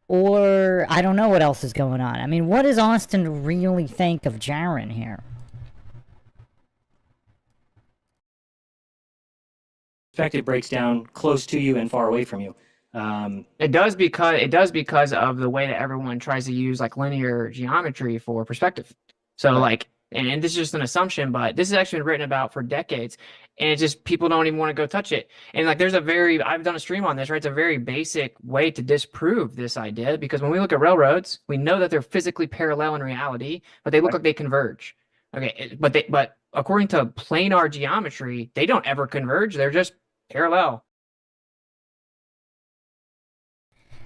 Or I don't know what else is going on. I mean, what does Austin really think of Jeran here? Perspective breaks down close to you and far away from you. It does because of the way that everyone tries to use like linear geometry for perspective. So like, and this is just an assumption, but this has actually been written about for decades, and it's just people don't even want to go touch it. And like, I've done a stream on this, right? It's a very basic way to disprove this idea, because when we look at railroads, we know that they're physically parallel in reality, but they look like they converge. Okay, but according to planar geometry, they don't ever converge. They're just parallel.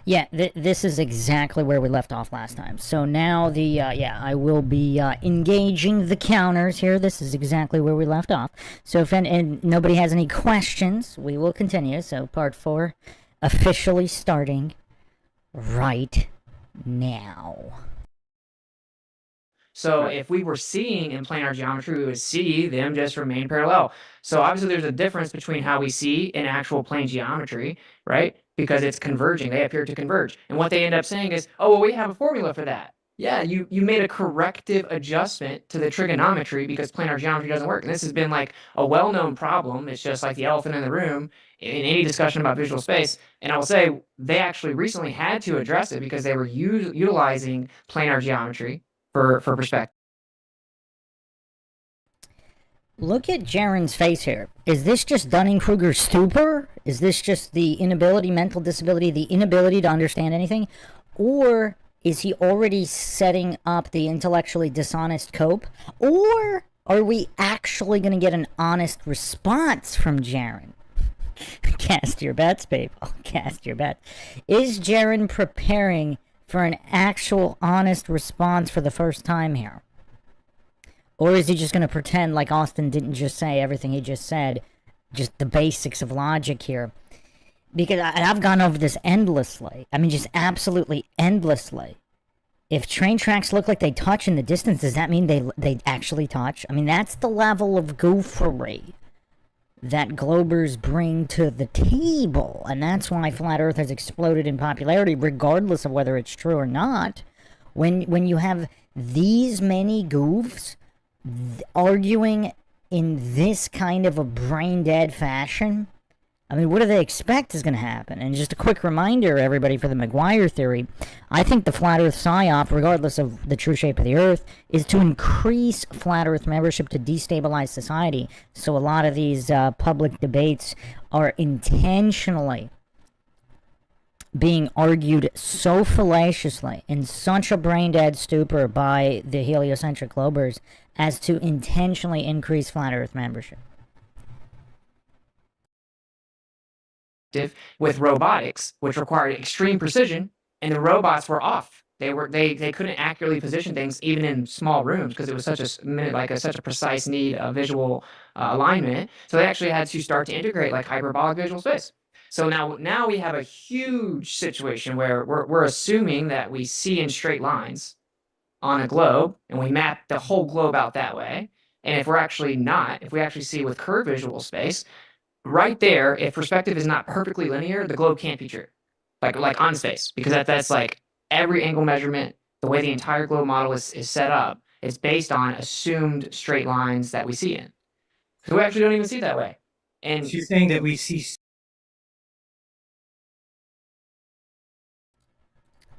Yeah, this is exactly where we left off last time. So now I will be engaging the counters here. This is exactly where we left off. So if and nobody has any questions, we will continue. So part 4 officially starting right now. So if we were seeing in planar geometry, we would see them just remain parallel. So obviously there's a difference between how we see in actual plane geometry, right? Because it's converging. They appear to converge. And what they end up saying is, oh, well, we have a formula for that. yeah, you made a corrective adjustment to the trigonometry because planar geometry doesn't work. And this has been like a well-known problem. It's just like the elephant in the room in any discussion about visual space. And I will say they actually recently had to address it because they were utilizing planar geometry for perspective. Look at Jeran's face here. Is this just Dunning-Kruger stupor? Is this just the inability, mental disability, the inability to understand anything? Or is he already setting up the intellectually dishonest cope? Or are we actually going to get an honest response from Jeran? Cast your bets, people. Cast your bets. Is Jeran preparing for an actual honest response for the first time here? Or is he just going to pretend like Austin didn't just say everything he just said, just the basics of logic here? Because I've gone over this endlessly. I mean, just absolutely endlessly. If train tracks look like they touch in the distance, does that mean they actually touch? I mean, that's the level of goofery that Globers bring to the table. And that's why Flat Earth has exploded in popularity, regardless of whether it's true or not. When you have these many goofs arguing in this kind of a brain-dead fashion, I mean, what do they expect is going to happen? And just a quick reminder, everybody, for the McGuire theory, I think the Flat Earth PSYOP, regardless of the true shape of the Earth, is to increase Flat Earth membership to destabilize society. So a lot of these public debates are intentionally being argued so fallaciously in such a brain-dead stupor by the heliocentric globers as to intentionally increase Flat Earth membership. With robotics, which required extreme precision, and the robots were off. They couldn't accurately position things even in small rooms because it was such a precise need of visual alignment. So they actually had to start to integrate like hyperbolic visual space. So now we have a huge situation where we're assuming that we see in straight lines on a globe, and we map the whole globe out that way. And if we actually see with curved visual space, right there, if perspective is not perfectly linear, the globe can't be true. Like on space, because that's like every angle measurement, the way the entire globe model is set up, is based on assumed straight lines that we see in. So we actually don't even see it that way. And So you're saying that we see.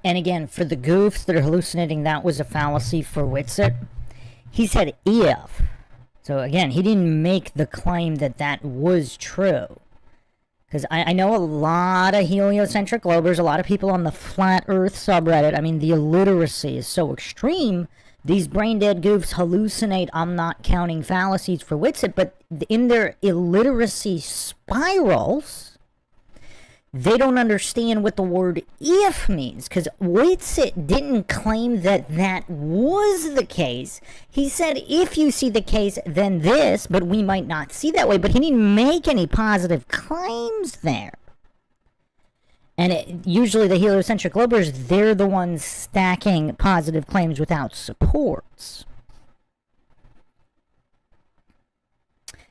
And again, for the goofs that are hallucinating that was a fallacy for Whitsitt, he said if. So again, he didn't make the claim that that was true. Because I know a lot of heliocentric globers, a lot of people on the Flat Earth subreddit, I mean, the illiteracy is so extreme, these brain-dead goofs hallucinate I'm not counting fallacies for Whitsitt, but in their illiteracy spirals, they don't understand what the word if means, because Whitsitt didn't claim that that was the case. He said, if you see the case, then this, but we might not see that way, but he didn't make any positive claims there. And usually the heliocentric globers, they're the ones stacking positive claims without supports.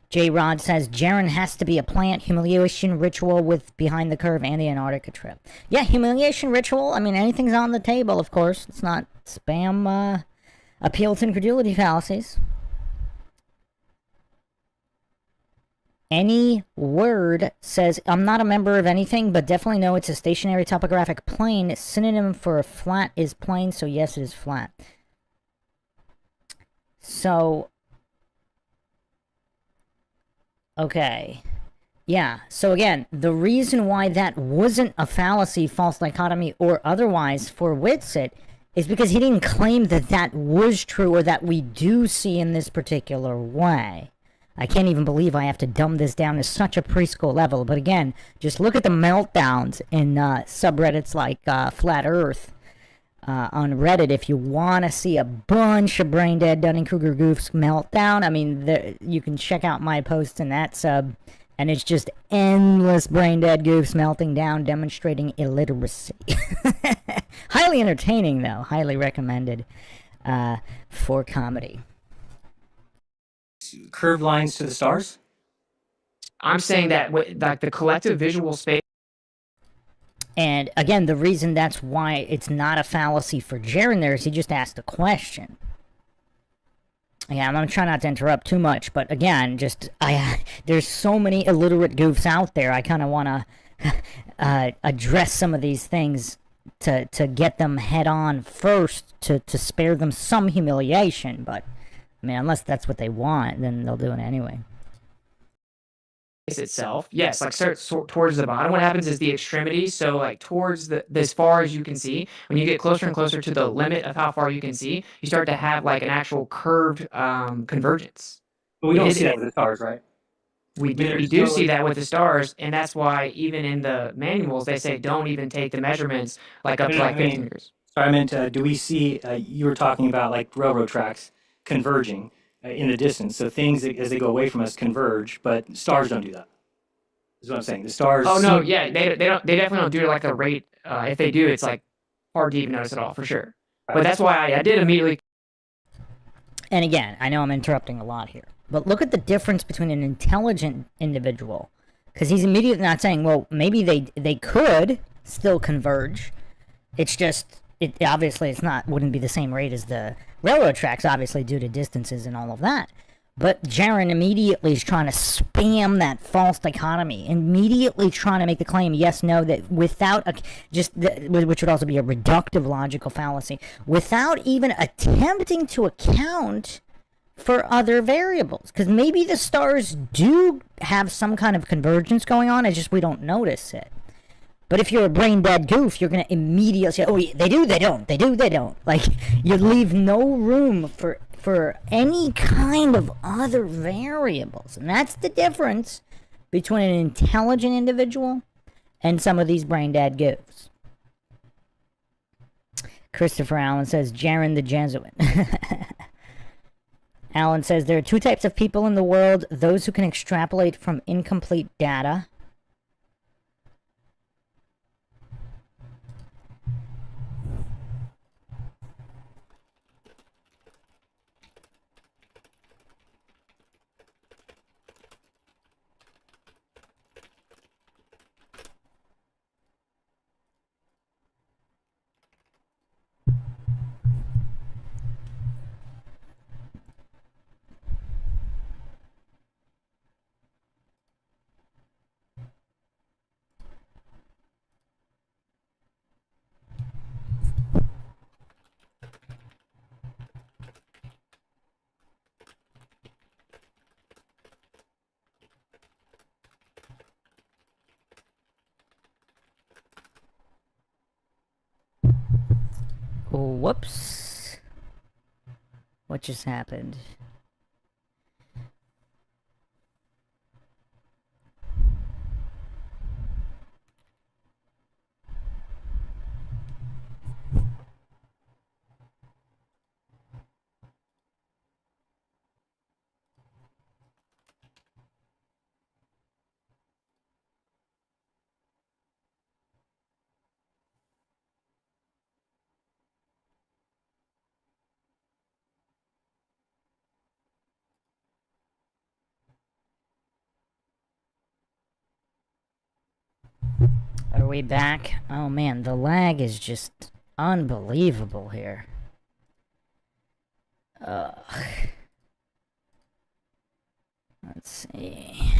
J. Rod says, Jeran has to be a plant humiliation ritual with Behind the Curve and the Antarctica trip. Yeah, humiliation ritual. I mean, anything's on the table, of course. It's not spam appeal to incredulity fallacies. Any word says, I'm not a member of anything, but definitely know it's a stationary topographic plane. Synonym for a flat is plane, so yes, it is flat. So... okay. Yeah, so again, the reason why that wasn't a fallacy, false dichotomy, or otherwise for Whitsitt is because he didn't claim that that was true or that we do see in this particular way. I can't even believe I have to dumb this down to such a preschool level, but again, just look at the meltdowns in subreddits like Flat Earth on Reddit if you want to see a bunch of brain-dead Dunning-Kruger goofs meltdown. I mean, you can check out my post in that sub, and it's just endless brain-dead goofs melting down, demonstrating illiteracy. Highly entertaining, though. Highly recommended for comedy. Curved lines to the stars? I'm saying that like the collective visual space. And again, the reason that's why it's not a fallacy for Jeran there is he just asked a question. Yeah, I'm gonna try not to interrupt too much, but again, there's so many illiterate goofs out there. I kind of want to address some of these things to get them head on first, to spare them some humiliation. But I mean, unless that's what they want, then they'll do it anyway. Itself, yes, like starts towards the bottom. What happens is the extremities, so like towards as far as you can see, when you get closer and closer to the limit of how far you can see, you start to have like an actual curved convergence. But we don't see that with the stars, right? We do see that with the stars, and that's why even in the manuals they say don't even take the measurements like up to like 15 meters. Sorry, I meant, do we see, you were talking about like railroad tracks converging in the distance. So things, as they go away from us, converge, but stars don't do that. Is what I'm saying. The stars... Oh, no, yeah, they definitely don't do it like a rate. If they do, it's like hard to even notice at all, for sure. But that's why I did immediately... And again, I know I'm interrupting a lot here, but look at the difference between an intelligent individual, because he's immediately not saying, well, maybe they could still converge. It's just... obviously wouldn't be the same rate as the railroad tracks, obviously due to distances and all of that. But Jeran immediately is trying to spam that false dichotomy, immediately trying to make the claim, yes, no, that without which would also be a reductive logical fallacy, without even attempting to account for other variables. Because maybe the stars do have some kind of convergence going on, it's just we don't notice it. But if you're a brain-dead goof, you're going to immediately say, oh, they do, they don't. They do, they don't. Like, you leave no room for any kind of other variables. And that's the difference between an intelligent individual and some of these brain-dead goofs. Christopher Allen says, Jeran the Jesuit. Allen says, there are two types of people in the world, those who can extrapolate from incomplete data. Whoops. What just happened? Are we back? Oh man, the lag is just unbelievable here. Let's see.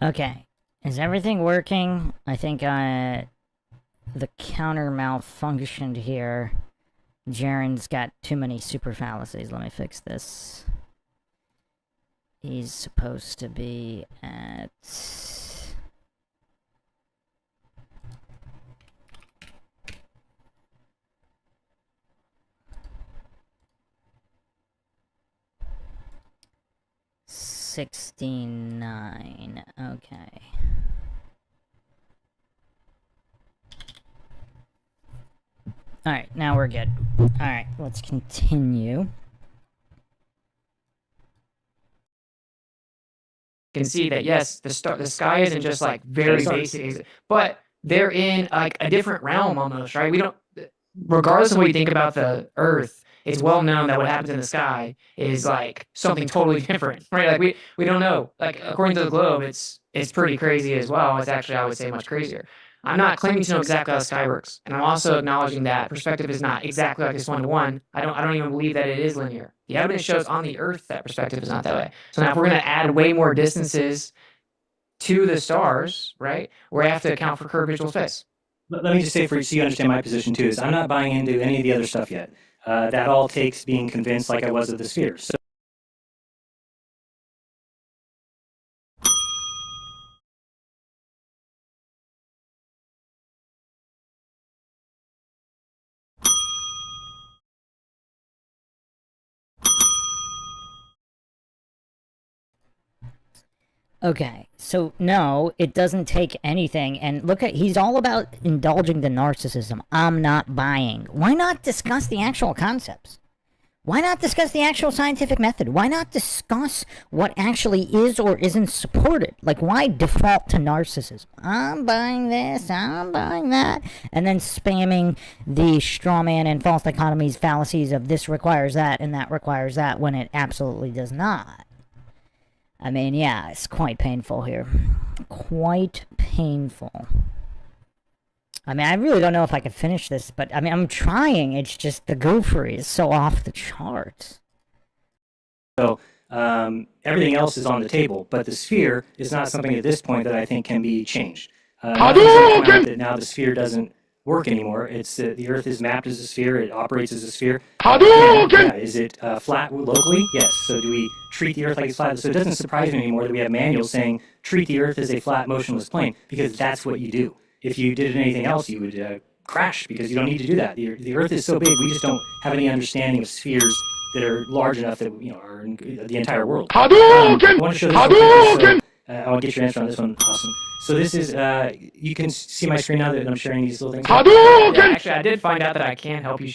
Okay, is everything working? I think the counter malfunctioned here. Jeran's got too many super fallacies. Let me fix this. he's supposed to be at... $69. Okay. Alright, now we're good. Alright, let's continue. Can see that yes, the sky isn't just like very basic, but they're in like a different realm almost, right? We don't, regardless of what you think about the Earth, it's well known that what happens in the sky is like something totally different, right? Like we don't know. Like according to the globe, it's pretty crazy as well. It's actually, I would say, much crazier. I'm not claiming to know exactly how the sky works, and I'm also acknowledging that perspective is not exactly like this one-to-one. I don't even believe that it is linear. The evidence shows on the Earth that perspective is not that way. So now, if we're going to add way more distances to the stars, right, we have to account for curved visual space. Let me just say, for so you understand my position too, is I'm not buying into any of the other stuff yet. That all takes being convinced, like I was of the sphere. So Okay, so no, it doesn't take anything, and look at, he's all about indulging the narcissism. I'm not buying. Why not discuss the actual concepts? Why not discuss the actual scientific method? Why not discuss what actually is or isn't supported? Like, why default to narcissism? I'm buying this, I'm buying that, and then spamming the straw man and false dichotomies, fallacies of this requires that and that requires that when it absolutely does not. I mean, yeah, it's quite painful here. Quite painful. I mean, I really don't know if I could finish this, but I mean, I'm trying. It's just the goofery is so off the charts. So everything else is on the table, but the sphere is not something at this point that I think can be changed. That now the sphere doesn't work anymore. It's the Earth is mapped as a sphere. It operates as a sphere. Yeah, is it flat locally? Yes. So do we treat the Earth like it's flat? So it doesn't surprise me anymore that we have manuals saying treat the Earth as a flat, motionless plane, because that's what you do. If you did anything else, you would crash, because you don't need to do that. The Earth is so big, we just don't have any understanding of spheres that are large enough that are in the entire world. I want to show this. I want to get your answer on this one, Austin. So this is, you can see my screen now that I'm sharing these little things. Yeah, actually, I did find out that I can help you.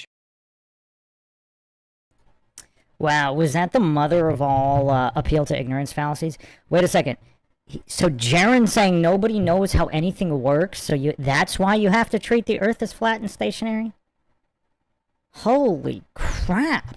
Wow, was that the mother of all appeal to ignorance fallacies? Wait a second. So Jeran saying nobody knows how anything works, so that's why you have to treat the Earth as flat and stationary? Holy crap.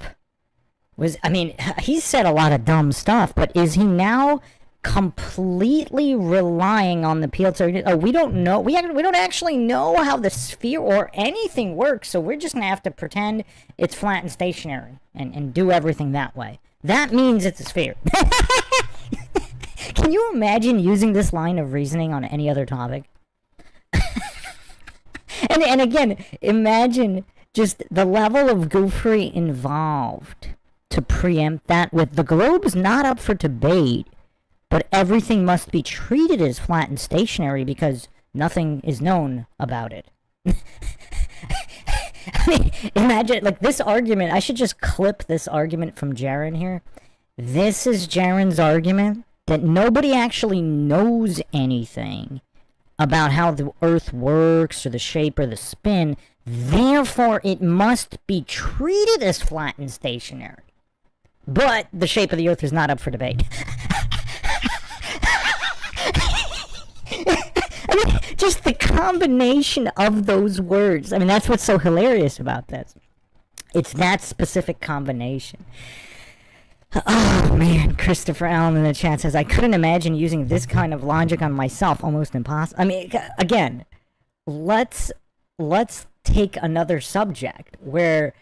I mean, he said a lot of dumb stuff, but is he now completely relying on the appeal to... we don't know. We don't actually know how the sphere or anything works, so we're just going to have to pretend it's flat and stationary and do everything that way. That means it's a sphere. Can you imagine using this line of reasoning on any other topic? and again, imagine just the level of goofery involved to preempt that with the globe's not up for debate, but everything must be treated as flat and stationary because nothing is known about it. I mean, imagine, like, this argument, I should just clip this argument from Jeran here. This is Jeran's argument that nobody actually knows anything about how the Earth works or the shape or the spin, therefore it must be treated as flat and stationary. But the shape of the Earth is not up for debate. I mean, just the combination of those words. I mean, that's what's so hilarious about this. It's that specific combination. Oh, man, Christopher Allen in the chat says, I couldn't imagine using this kind of logic on myself. Almost impossible. I mean, again, let's take another subject where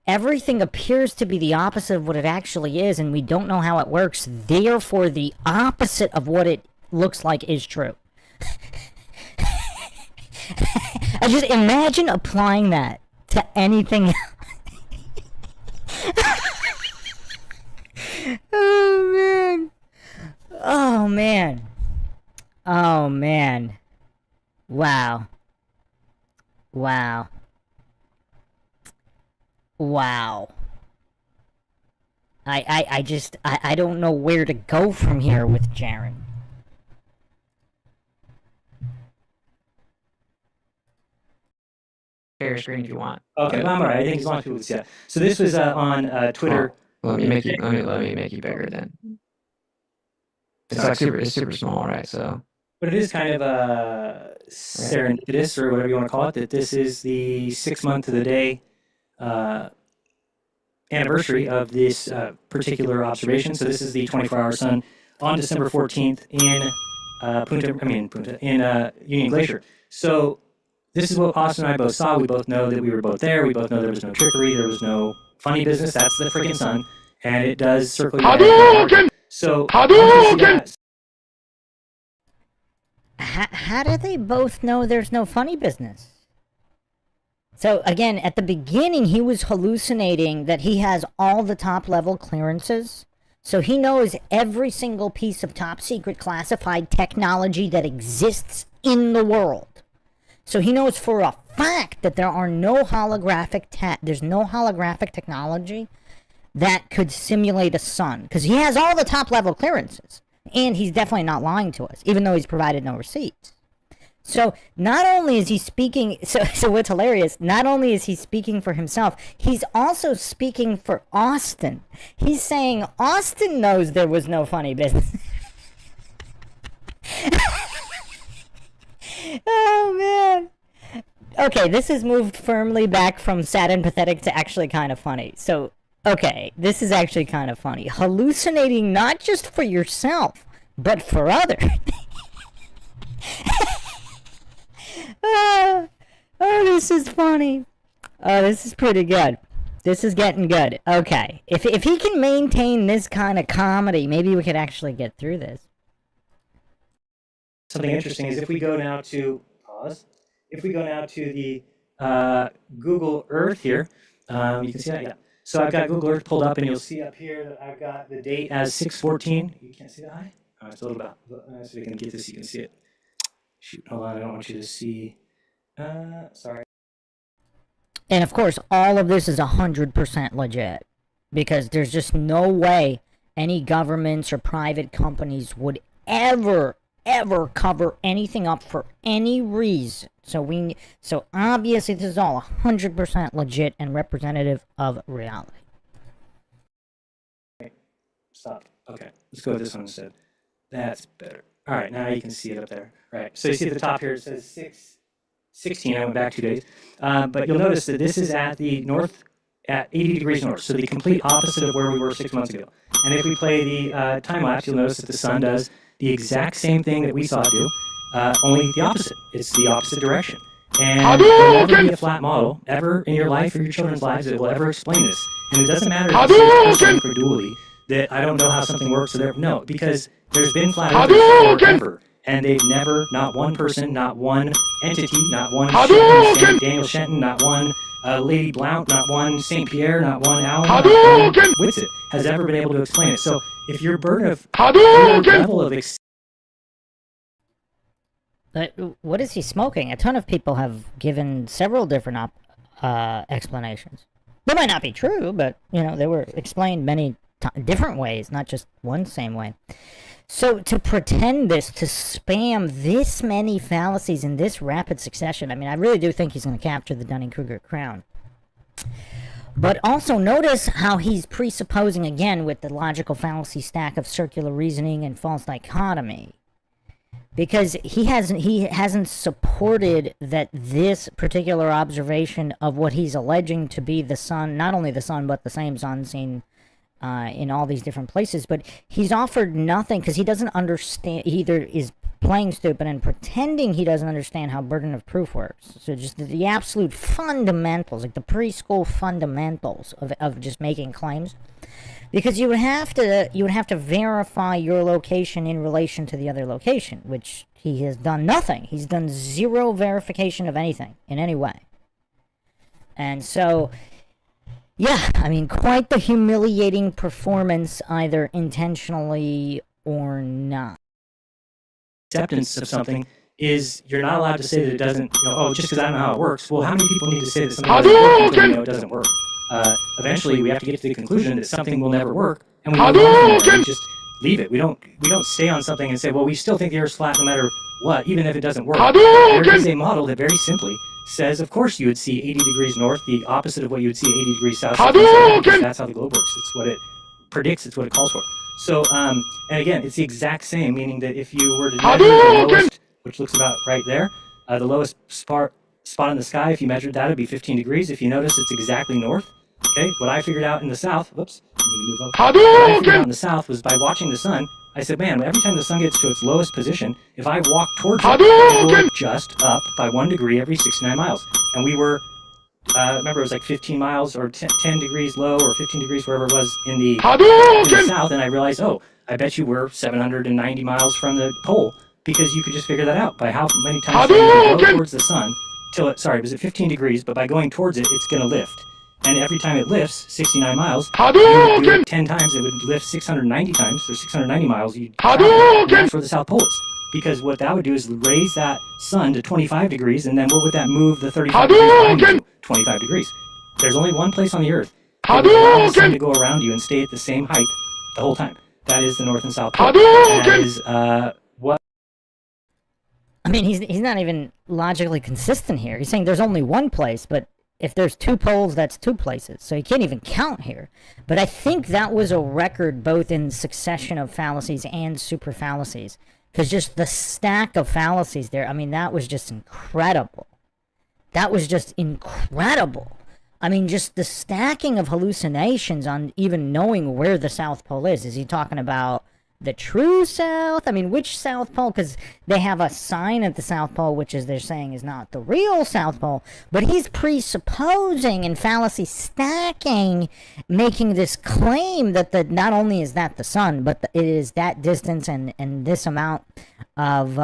everything appears to be the opposite of what it actually is, and we don't know how it works. Therefore, the opposite of what it looks like is true. I just imagine applying that to anything else. Oh, man. man. Oh man. Wow. Wow. Wow. I don't know where to go from here with Jeran. Share your screen if you want. Okay, well, I'm all right. I think as long as people can see it. So this was on Twitter. Let me make you bigger then. It's like super small, right? So. But it is kind of serendipitous, or whatever you want to call it, that this is the 6th month of the day anniversary of this particular observation. So this is the 24-hour sun on December 14th in Union Glacier. So this is what Austin and I both saw. We both know that we were both there. We both know there was no trickery. There was no funny business. That's the freaking sun. And it does circle you. Hadouken! So Hadouken! How do they both know there's no funny business? So again, at the beginning, he was hallucinating that he has all the top level clearances. So he knows every single piece of top secret classified technology that exists in the world. So he knows for a fact that there are no holographic there's no holographic technology that could simulate a sun, because he has all the top level clearances, and he's definitely not lying to us, even though he's provided no receipts. So not only is he speaking, so what's hilarious, not only is he speaking for himself, he's also speaking for Austin. He's saying Austin knows there was no funny business. Oh man. Okay, this has moved firmly back from sad and pathetic to actually kind of funny. So, okay, this is actually kind of funny. Hallucinating not just for yourself, but for others. Oh, this is funny. Oh, this is pretty good. This is getting good. Okay, if he can maintain this kind of comedy, maybe we could actually get through this. Something interesting is if we go now to the Google Earth here, you can see that, yeah. So I've got Google Earth pulled up, and you'll see up here that I've got the date as 6/14. You can't see that high? Oh, it's a little bit. So we can get this, you can see it. Shoot, hold on, I don't want you to see. Sorry. And of course, all of this is 100% legit, because there's just no way any governments or private companies would ever cover anything up for any reason. So obviously this is all 100% legit and representative of reality. Stop. Okay, let's go with this one instead. That's better. All right, now you can see it up there. Right. So you see at the top here it says 6/16. I went back 2 days, but you'll notice that this is at the north, at 80 degrees north, so the complete opposite of where we were 6 months ago. And if we play the time lapse, you'll notice that the sun does the exact same thing that we saw it do, only the opposite. It's the opposite direction. And there will never be a flat model ever in your life or your children's lives that will ever explain this. And it doesn't matter if you say incredulity that I don't know how something works. No, because there's been flat earthers forever, and they've never, not one person, not one entity, not one Shenton, Daniel Shenton, not one Lady Blount, not one St. Pierre, not one Allen, not one Whitsitt has ever been able to explain it. So if your burden of level of what is he smoking? A ton of people have given several different explanations. They might not be true, but they were explained many different ways, not just one same way. So to pretend this, to spam this many fallacies in this rapid succession, I mean, I really do think he's going to capture the Dunning-Kruger crown. But also notice how he's presupposing, again, with the logical fallacy stack of circular reasoning and false dichotomy. Because he hasn't supported that this particular observation of what he's alleging to be the sun, not only the sun, but the same sun seen in all these different places, but he's offered nothing because he doesn't understand. He either is playing stupid and pretending he doesn't understand how burden of proof works. So just the absolute fundamentals, like the preschool fundamentals of just making claims, because you would have to verify your location in relation to the other location, which he has done nothing. He's done zero verification of anything in any way, and so. Yeah, I mean, quite the humiliating performance, either intentionally or not. acceptance of something is you're not allowed to say that it doesn't, oh, just because I don't know how it works. Well, how many people need to say that something doesn't work until we know it doesn't work? Eventually, we have to get to the conclusion that something will never work, and we move on from there. We just leave it. We don't stay on something and say, well, we still think the Earth's flat no matter what, even if it doesn't work. There is a model that very simply says, of course, you would see 80 degrees north, the opposite of what you would see 80 degrees south. That's how the globe works. It's what it predicts. It's what it calls for. So, and again, it's the exact same, meaning that if you were to measure the lowest, which looks about right there, the lowest spot in the sky, if you measured that, it'd be 15 degrees. If you notice, it's exactly north. Okay, what I figured out in the south, whoops, move up. What I figured out in the south was by watching the sun, I said, man, every time the sun gets to its lowest position, if I walk towards it, it will just up by 1 degree every 69 miles. And we were, remember, it was like 15 miles or 10 degrees low or 15 degrees, wherever it was in the south. And I realized, oh, I bet you we're 790 miles from the pole, because you could just figure that out by how many times you go towards the sun till it, sorry, it was at 15 degrees, but by going towards it, it's going to lift. And every time it lifts 69 miles, you would do it 10 times, it would lift 690 times, so 690 miles, you'd travel. And that's where the South Pole is. Because what that would do is raise that sun to 25 degrees, and then what would that move the 35 degrees behind you to? 25 degrees. There's only one place on the Earth that will allow the sun to go around you and stay at the same height the whole time. That is the North and South Pole. And that is what... I mean, he's not even logically consistent here. He's saying there's only one place, but if there's 2 poles, that's 2 places. So you can't even count here. But I think that was a record both in succession of fallacies and super fallacies. Because just the stack of fallacies there, I mean, that was just incredible. That was just incredible. I mean, just the stacking of hallucinations on even knowing where the South Pole is. Is he talking about the true South? I mean, which South Pole? Because they have a sign at the South Pole, which is they're saying is not the real South Pole. But he's presupposing and fallacy stacking, making this claim that not only is that the sun, but it is that distance and this amount of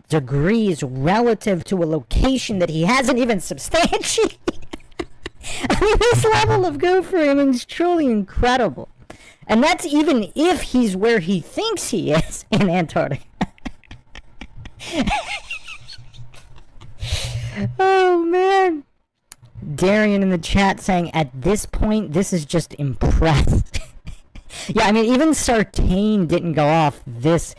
degrees relative to a location that he hasn't even substantiated. I mean, this level of go-framing is truly incredible. And that's even if he's where he thinks he is in Antarctica. Oh, man. Darian in the chat saying, at this point, this is just impressed. Yeah, I mean, even Sartain didn't go off this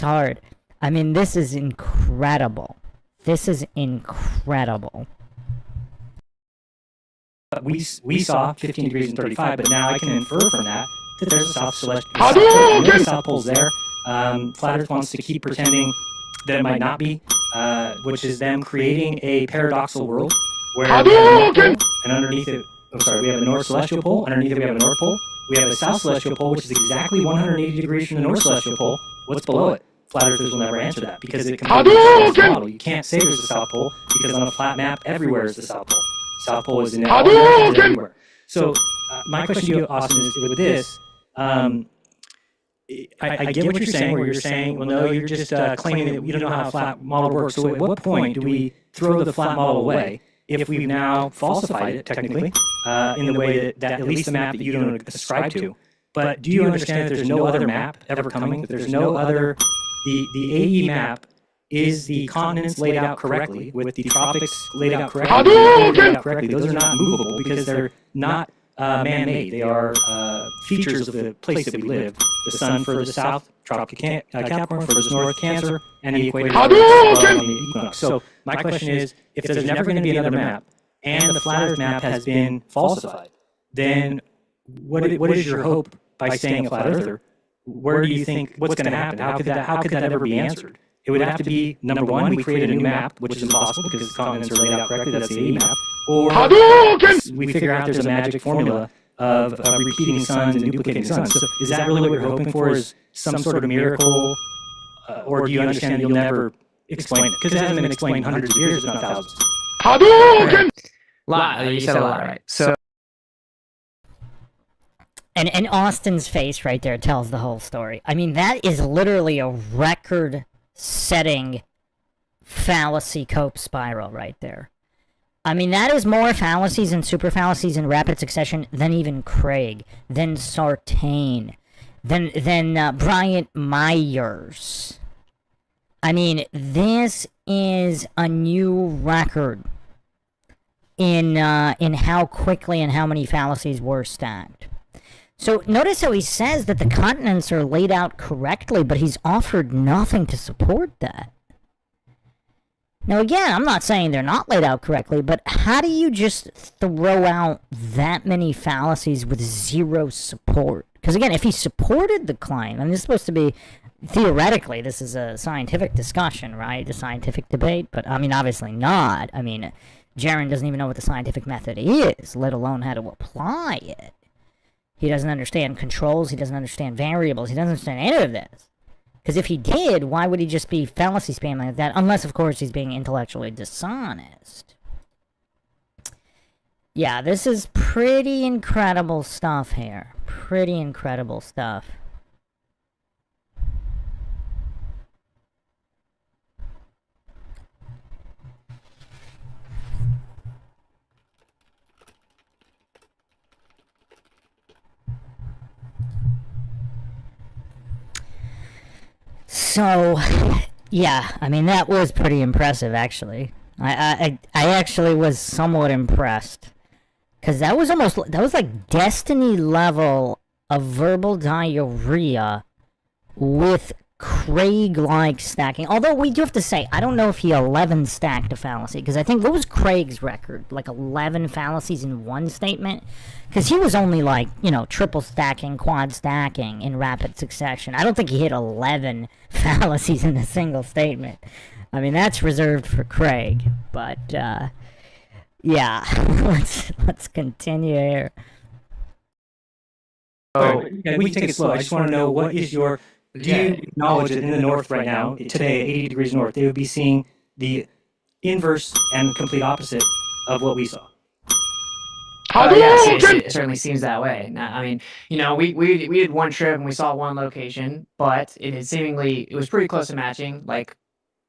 hard. I mean, this is incredible. This is incredible. We saw 15 degrees and 35, but now I can infer from that there's a South Celestial. The South Pole's there. Flat Earth wants to keep pretending that it might not be, which is them creating a paradoxical world where we have a North Pole, and underneath it, we have a North Celestial Pole, underneath it we have a North Pole, we have a South Celestial Pole, which is exactly 180 degrees from the North Celestial Pole. What's below it? Flat Earthers will never answer that, because it completely destroys the model. You can't say there's a South Pole, because on a flat map, everywhere is the South Pole. South Pole is in all directions everywhere. So, my question to you, Austin, is with this, I get what you're saying, where you're saying, well, no, you're just claiming that you don't know how a flat model works. So at what point do we throw the flat model away if we've now falsified it, technically, in the way that at least the map that you don't ascribe to? But do you understand that there's no other map ever coming? That there's no other... The AE map is the continents laid out correctly, with the tropics laid out correctly. Those are not movable because they're not man-made. They are features of the place that we live. The sun furthest south, tropical Capricorn, furthest north, Cancer, and the equator on the equinox. So my question is, if there's never going to be another map, and the flat Earth map has been falsified, then what is your hope by staying a flat earther? Where do you think, what's going to happen? How could that ever be answered? It would have to be, number one, we create a new map, which is impossible because the continents are laid out correctly, that's the AE map. Or we figure out there's a magic formula of repeating suns and duplicating suns. So is that really what you're hoping for, is some sort of miracle? Or do you understand that you'll never explain it? Because it hasn't been explained hundreds of years, if not thousands. You said a lot, right? So. And Austin's face right there tells the whole story. I mean, that is literally a record-setting fallacy cope spiral right there. I mean, that is more fallacies and super fallacies in rapid succession than even Craig, than Sartain, than Bryant Myers. I mean, this is a new record in how quickly and how many fallacies were stacked. So notice how he says that the continents are laid out correctly, but he's offered nothing to support that. Now again, I'm not saying they're not laid out correctly, but how do you just throw out that many fallacies with zero support? Because again, if he supported the claim, and this is supposed to be, theoretically, this is a scientific discussion, right? A scientific debate, but I mean, obviously not. I mean, Jeran doesn't even know what the scientific method is, let alone how to apply it. He doesn't understand controls, he doesn't understand variables, he doesn't understand any of this. Because if he did, why would he just be fallacy spamming like that? Unless, of course, he's being intellectually dishonest. Yeah, this is pretty incredible stuff here. Pretty incredible stuff. So, yeah, I mean, that was pretty impressive, actually. I actually was somewhat impressed. Because that was like Destiny level of verbal diarrhea with Craig-like stacking. Although, we do have to say, I don't know if he 11 stacked a fallacy. Because I think, what was Craig's record? Like 11 fallacies in one statement? Because he was only like, you know, triple stacking, quad stacking in rapid succession. I don't think he hit 11 fallacies in a single statement. I mean, that's reserved for Craig. But, yeah, let's continue here. Oh, yeah, we take it slow. I just want to know, what is your... Do you acknowledge that in the north right now, today at 80 degrees north, they would be seeing the inverse and complete opposite of what we saw? Yes, it certainly seems that way. Now, I mean, you know, we did one trip and we saw one location, but it was pretty close to matching. Like,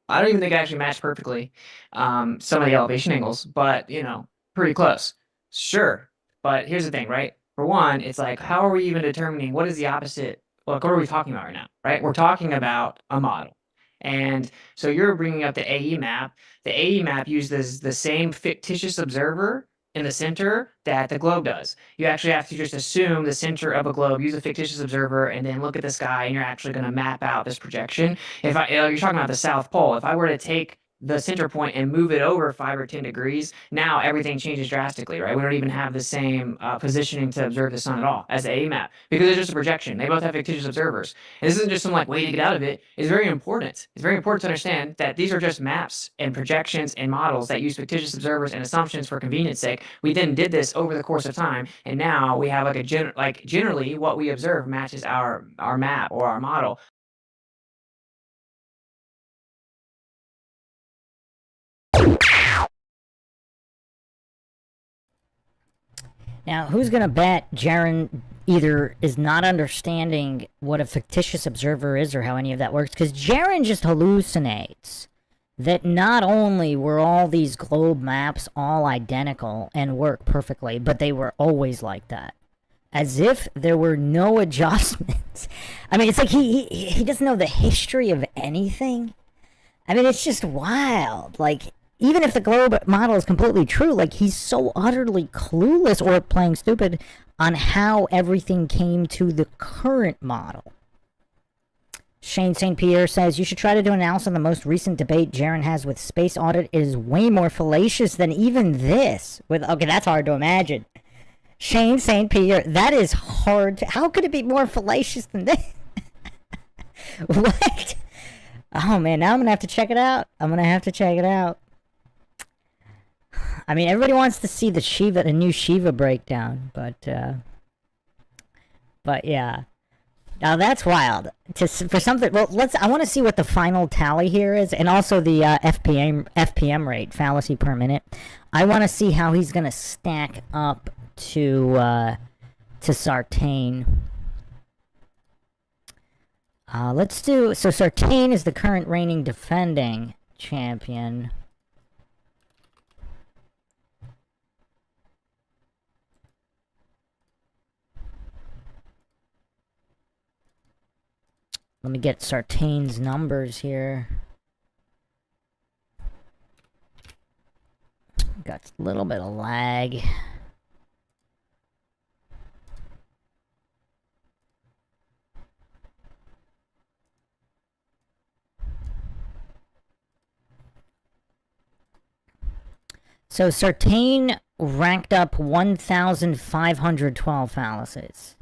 I don't even think it actually matched perfectly some of the elevation angles, but, you know, pretty close. Sure. But here's the thing, right? For one, it's like, how are we even determining what is the opposite? Like, what are we talking about right now, right? We're talking about a model. And so you're bringing up the AE map. The AE map uses the same fictitious observer in the center that the globe does. You actually have to just assume the center of a globe, use a fictitious observer, and then look at the sky, and you're actually going to map out this projection. If you're talking about the South Pole, if I were to take the center point and move it over 5 or 10 degrees, now everything changes drastically, right? We don't even have the same positioning to observe the sun at all as the A map, because it's just a projection. They both have fictitious observers. And this isn't just some like way to get out of it. It's very important. It's very important to understand that these are just maps and projections and models that use fictitious observers and assumptions for convenience sake. We then did this over the course of time, and now we have like generally what we observe matches our map or our model. Now, who's going to bet Jeran either is not understanding what a fictitious observer is or how any of that works? Because Jeran just hallucinates that not only were all these globe maps all identical and work perfectly, but they were always like that. As if there were no adjustments. I mean, it's like he doesn't know the history of anything. I mean, it's just wild. Like, even if the globe model is completely true, like, he's so utterly clueless or playing stupid on how everything came to the current model. Shane St. Pierre says, you should try to do an analysis on the most recent debate Jeran has with Space Audit. It is way more fallacious than even this. Okay, that's hard to imagine. Shane St. Pierre, that is hard to... How could it be more fallacious than this? What? Oh, man, now I'm going to have to check it out. I mean, everybody wants to see the new Shiva breakdown, but yeah. Now that's wild. For something, well, I want to see what the final tally here is, and also the FPM rate, fallacy per minute. I want to see how he's gonna stack up to Sartain. Let's do, so Sartain is the current reigning defending champion. Let me get Sartain's numbers here. got a little bit of lag. So Sartain racked up 1,512 fallacies.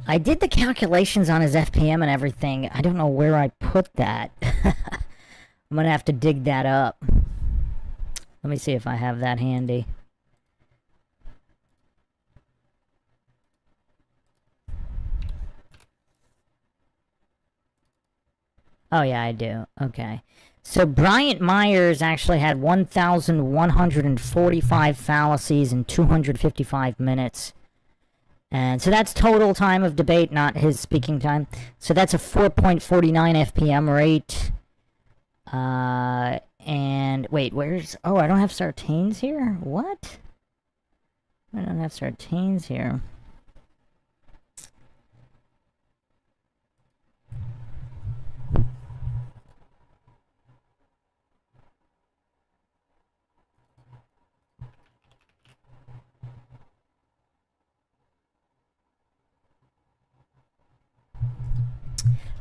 I did the calculations on his FPM and everything. I don't know where I put that. I'm gonna have to dig that up. Let me see if I have that handy. Oh yeah, I do. Okay. So Bryant Myers actually had 1,145 fallacies in 255 minutes. And so that's total time of debate, not his speaking time. So that's a 4.49 FPM rate. And wait, where's... Oh, I don't have Sartain's here? What? I don't have Sartain's here.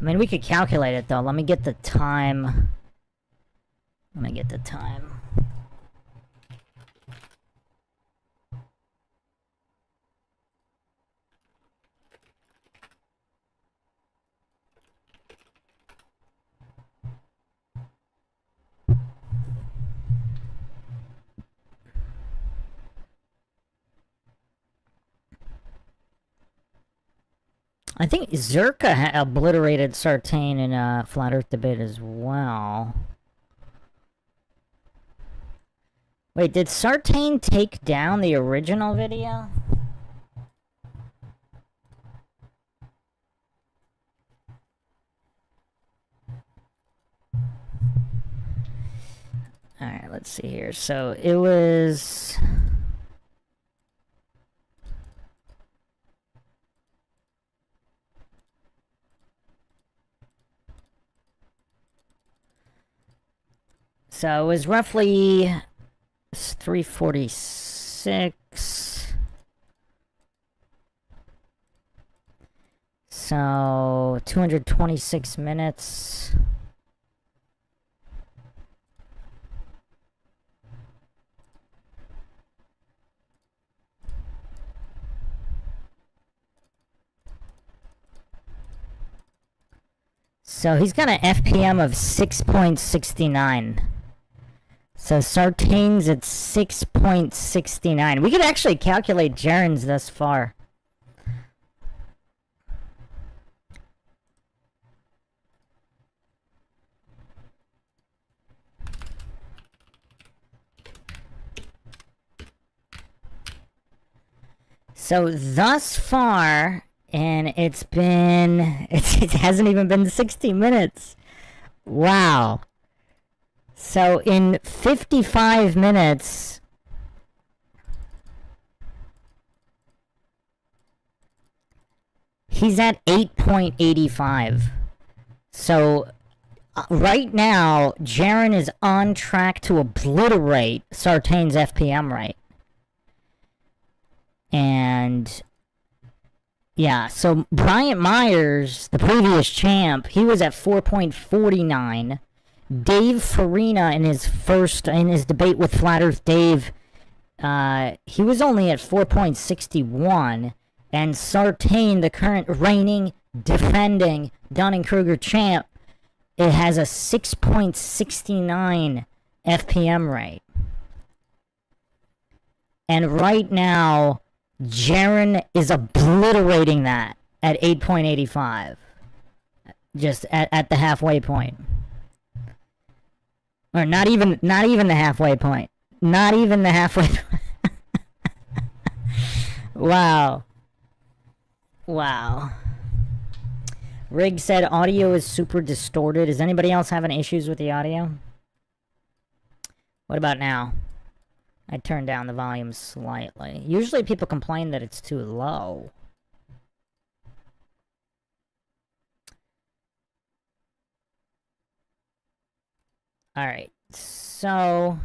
I mean, we could calculate it, though. Let me get the time. Let me get the time. I think Zerka obliterated Sartain in a Flat Earth debate as well. Wait, did Sartain take down the original video? Alright, let's see here. So it was... So it was roughly 346. So 226 minutes. So he's got an FPM of 6.69. So Sartain's at 6.69. We could actually calculate Jeran's thus far. So thus far, and it hasn't even been 60 minutes. Wow. So in 55 minutes, he's at 8.85. So right now, Jeran is on track to obliterate Sartain's FPM rate. And yeah, so Bryant Myers, the previous champ, he was at 4.49. Dave Farina in his debate with Flat Earth Dave, he was only at 4.61, and Sartain, the current reigning, defending Dunning-Kruger champ, it has a 6.69 FPM rate. And right now, Jeran is obliterating that at 8.85, just at the halfway point. Or not even the halfway point. Not even the halfway point. Wow. Wow. Rig said audio is super distorted. Is anybody else having issues with the audio? What about now? I turned down the volume slightly. Usually people complain that it's too low. Alright, so...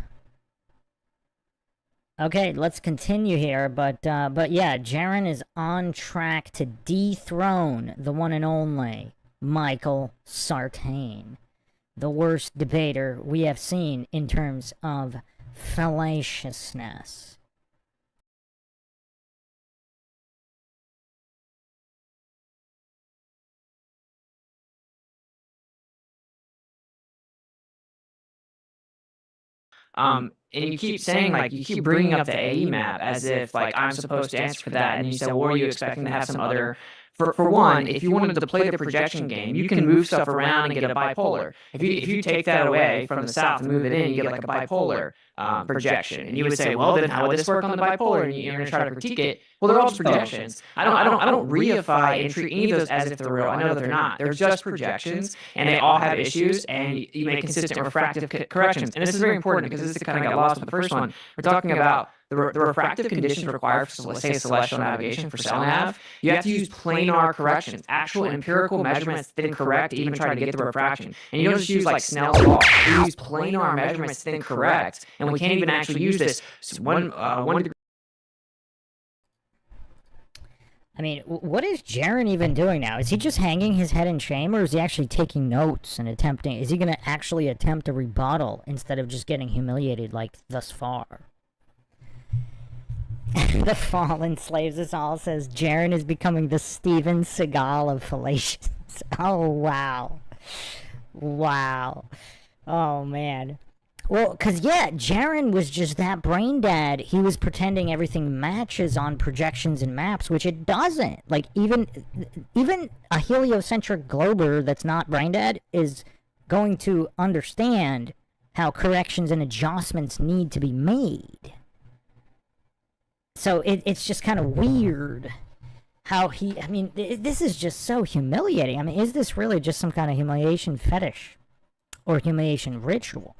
Okay, let's continue here, but yeah, Jeran is on track to dethrone the one and only Michael Sartain, the worst debater we have seen in terms of fallaciousness. And you keep saying, like, you keep bringing up the AE map as if, like, I'm supposed to answer for that. And you said, well, were you expecting to have some other... For one, if you wanted to play the projection game, you can move stuff around and get a bipolar. If you take that away from the south and move it in, you get like a bipolar projection. And you would say, well, then how would this work on the bipolar? And you're going to try to critique it. Well, they're all just projections. I don't reify and treat any of those as if they're real. I know that they're not. They're just projections, and they all have issues, and you make consistent refractive corrections. And this is very important because this kind of got lost with the first one. We're talking about the refractive conditions required for, let's say, celestial navigation for cell nav. You have to use planar corrections, actual empirical measurements that then correct to even try to get the refraction. And you don't just use like Snell's law. You use planar measurements that then correct, and we can't even actually use this one degree. I mean, what is Jeran even doing now? Is he just hanging his head in shame, or is he actually taking notes and attempting? Is he going to actually attempt a rebuttal instead of just getting humiliated like thus far? The fallen slaves us all says Jeran is becoming the Steven Seagal of fallacious. Oh, wow. Wow. Oh, man. Well, because, yeah, Jeran was just that brain dead. He was pretending everything matches on projections and maps, which it doesn't. Like, even a heliocentric glober that's not brain dead is going to understand how corrections and adjustments need to be made. So it's just kind of weird how he... I mean, this is just so humiliating. I mean, is this really just some kind of humiliation fetish? Or humiliation ritual?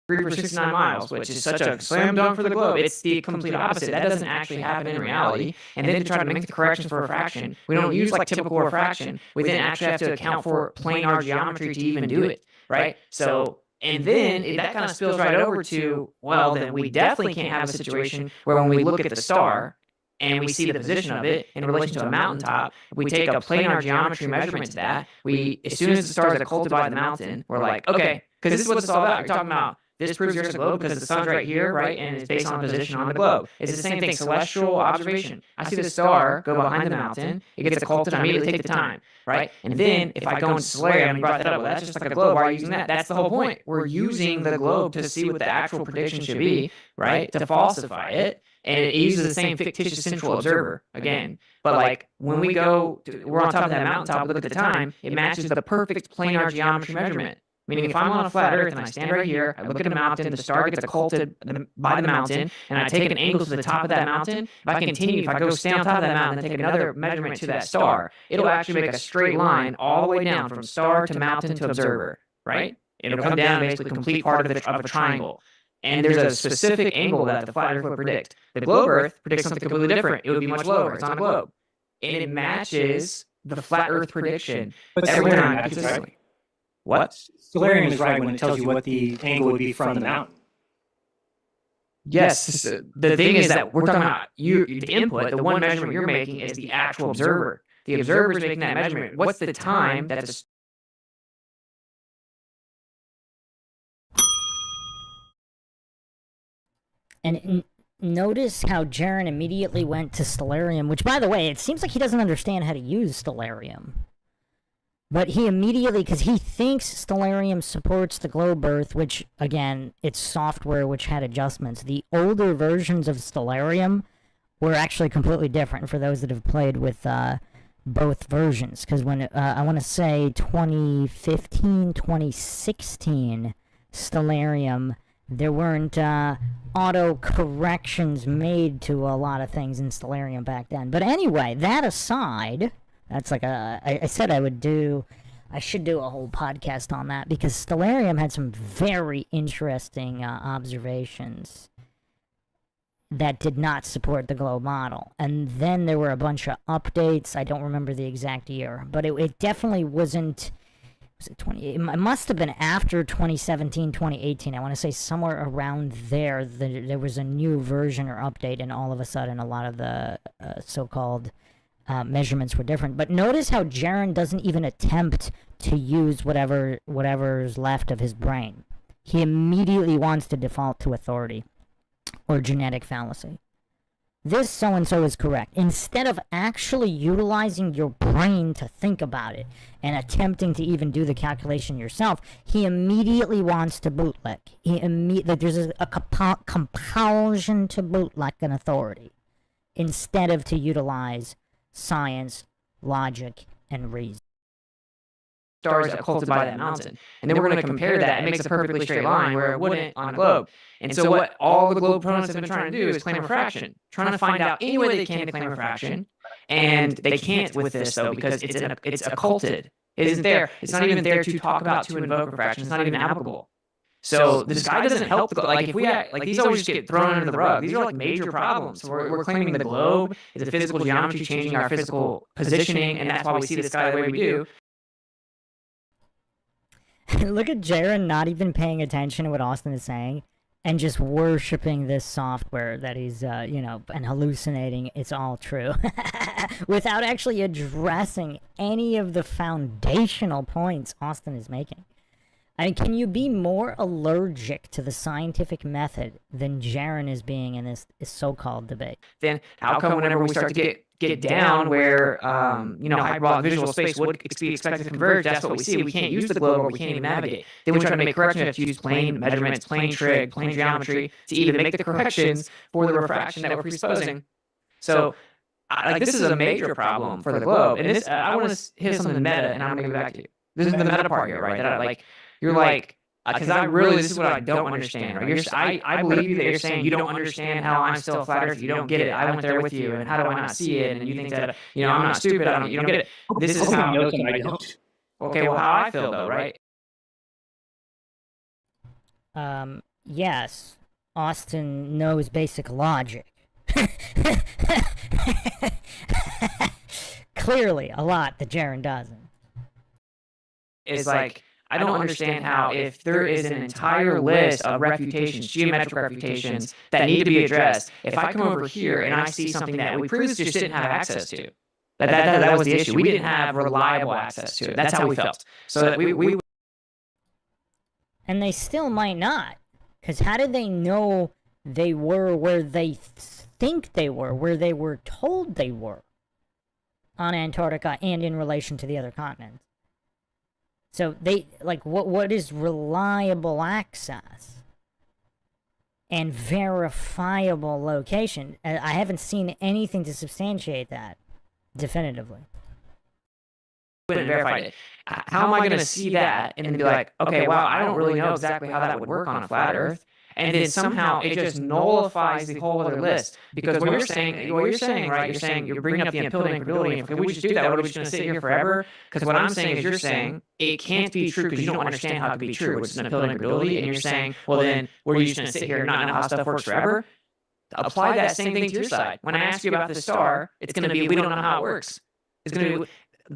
For 69 miles, which is such a slam dunk for the globe. It's the complete opposite. That doesn't actually happen in reality. And then to try to make the corrections for refraction, we don't use like typical refraction. We then actually have to account for planar geometry to even do it, right? So, and then that kind of spills right over to, well, then we definitely can't have a situation where when we look at the star and we see the position of it in relation to a mountaintop, we take a planar geometry measurement to that. As soon as the star is occulted by the mountain, we're like, okay, because this is what it's all about. You're talking about this proves you're a globe because the sun's right here, right? And it's based on position on the globe. It's the same thing, celestial observation. I see the star go behind the mountain. It gets occulted. I immediately take the time, right? And then if I go into Solarium, you brought that up, well, that's just like a globe. Why are you using that? That's the whole point. We're using the globe to see what the actual prediction should be, right? To falsify it. And it uses the same fictitious central observer, again. But like, when we're on top of that mountaintop, look at the time, it matches the perfect planar geometry measurement. Meaning if I'm on a flat earth and I stand right here, I look at a mountain, the star gets occulted by the mountain, and I take an angle to the top of that mountain, if I go stay on top of that mountain and take another measurement to that star, it'll actually make a straight line all the way down from star to mountain to observer, right? It'll come down basically complete part of a triangle. And there's a specific angle that the flat earth would predict. The globe earth predicts something completely different. It would be much lower. It's on a globe. And it matches the flat earth prediction every time consistently. What? Solarium is right when it tells you what the angle would be from the mountain. Yes. The thing is that we're talking about the input, the one measurement you're making is the actual observer. The observer is making that measurement. What's the time that's And notice how Jeran immediately went to Stellarium, which, by the way, it seems like he doesn't understand how to use Stellarium. But he immediately, because he thinks Stellarium supports the globe Earth, which, again, it's software which had adjustments. The older versions of Stellarium were actually completely different for those that have played with both versions. Because when, I want to say 2015, 2016 Stellarium, there weren't auto corrections made to a lot of things in Stellarium back then. But anyway, that aside... That's like I said I should do a whole podcast on that because Stellarium had some very interesting observations that did not support the globe model. And then there were a bunch of updates. I don't remember the exact year, but it definitely wasn't was it 28? It must have been after 2017, 2018. I want to say somewhere around there, there was a new version or update, and all of a sudden a lot of the so-called measurements were different. But notice how Jeran doesn't even attempt to use whatever's left of his brain. He immediately wants to default to authority or genetic fallacy. This so-and-so is correct. Instead of actually utilizing your brain to think about it and attempting to even do the calculation yourself, he immediately wants to bootleg. There's a compulsion to bootleg an authority instead of to utilize science, logic, and reason. Stars occulted by that mountain. And then we're going to compare that. It makes a perfectly straight line where it wouldn't on a globe. And so what all the globe proponents have been trying to do is claim refraction, trying to find out any way they can to claim refraction. And they can't with this, though, because it's occulted. It isn't there. It's not even there to talk about, to invoke refraction. It's not even applicable. So this guy doesn't help. Like, if we act, like, these always just get thrown under the rug. These are like major problems. We're claiming the globe is a physical geometry changing our physical positioning, and that's why we see the sky the way we do. Look at Jeran not even paying attention to what Austin is saying and just worshiping this software that he's, and hallucinating it's all true without actually addressing any of the foundational points Austin is making. I mean, can you be more allergic to the scientific method than Jeran is being in this so-called debate? Then how come whenever we start to get down where, hyperbolic visual space would be expected to converge, that's what we see. We can't use the globe or we can't even navigate. Then we try to make corrections. We have to use plane measurements, plane trig, plane geometry to even make the corrections for the refraction that we're presupposing. So, this is a major problem for the globe. And this, I want to hit something meta, and I'm going to get back to you. This is the meta part here, right? That you're like, because this is what I don't understand, right? I believe you that you're saying you don't understand how I'm still a flat earth. You don't get it. I went there with you, and how do I not see it? And you think that, I'm not stupid. You don't get it. This is how. I don't. Okay, well, how I feel though, right? Yes, Austin knows basic logic. Clearly, a lot that Jeran doesn't. It's like, I don't understand how, if there is an entire list of refutations, geometric refutations, that need to be addressed, if I come over here and I see something that we previously just didn't have access to, that was the issue. We didn't have reliable access to it. That's how we felt. So that we And they still might not. Because how did they know they were where they think they were, where they were told they were on Antarctica and in relation to the other continents? So they, what is reliable access and verifiable location? I haven't seen anything to substantiate that definitively. went and verified it. How am I going to see that and then be like, okay, well, I don't really know exactly how that would work on a flat Earth, and then somehow it just nullifies the whole other list? Because what you're saying, right? You're bringing up the appealing incredulity. Can we just do that? What, are we just going to sit here forever? Because what I'm saying is, you're saying it can't be true because you don't understand how it could be true, which is an appealing incredulity, and you're saying, well, then we're just going to sit here and not know how stuff works forever. Apply that same thing to your side. When I ask you about the star, it's going to be, we don't know how it works. It's going to be,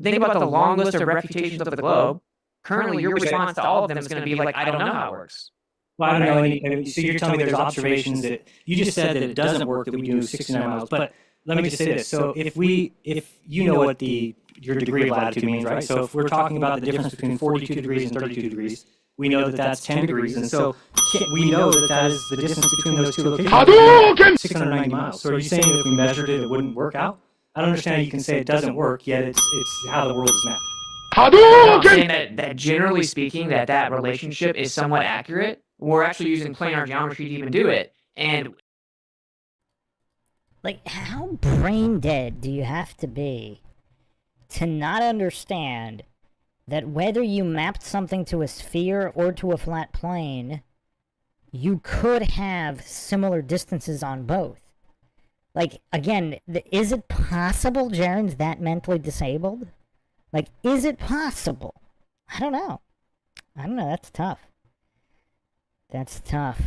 think about the long list of refutations of the globe. Currently, your response to all of them is going to be like, I don't know how it works. Well, I don't know any. So you're telling me there's observations that you just said that it doesn't work, that we do 69 miles. But let me just say this. So if you know what your degree of latitude means, right? So if we're talking about the difference between 42 degrees and 32 degrees, we know that that's 10 degrees. And so we know that that is the distance between those two locations. 690 miles. So are you saying that if we measured it, it wouldn't work out? I don't understand how you can say it doesn't work, yet it's how the world is mapped. I'm saying that generally speaking, that relationship is somewhat accurate. We're actually using planar geometry to even do it. And like, how brain dead do you have to be to not understand that whether you mapped something to a sphere or to a flat plane, you could have similar distances on both? Like, again, is it possible Jeran's that mentally disabled? Like, is it possible? I don't know. That's tough. That's tough.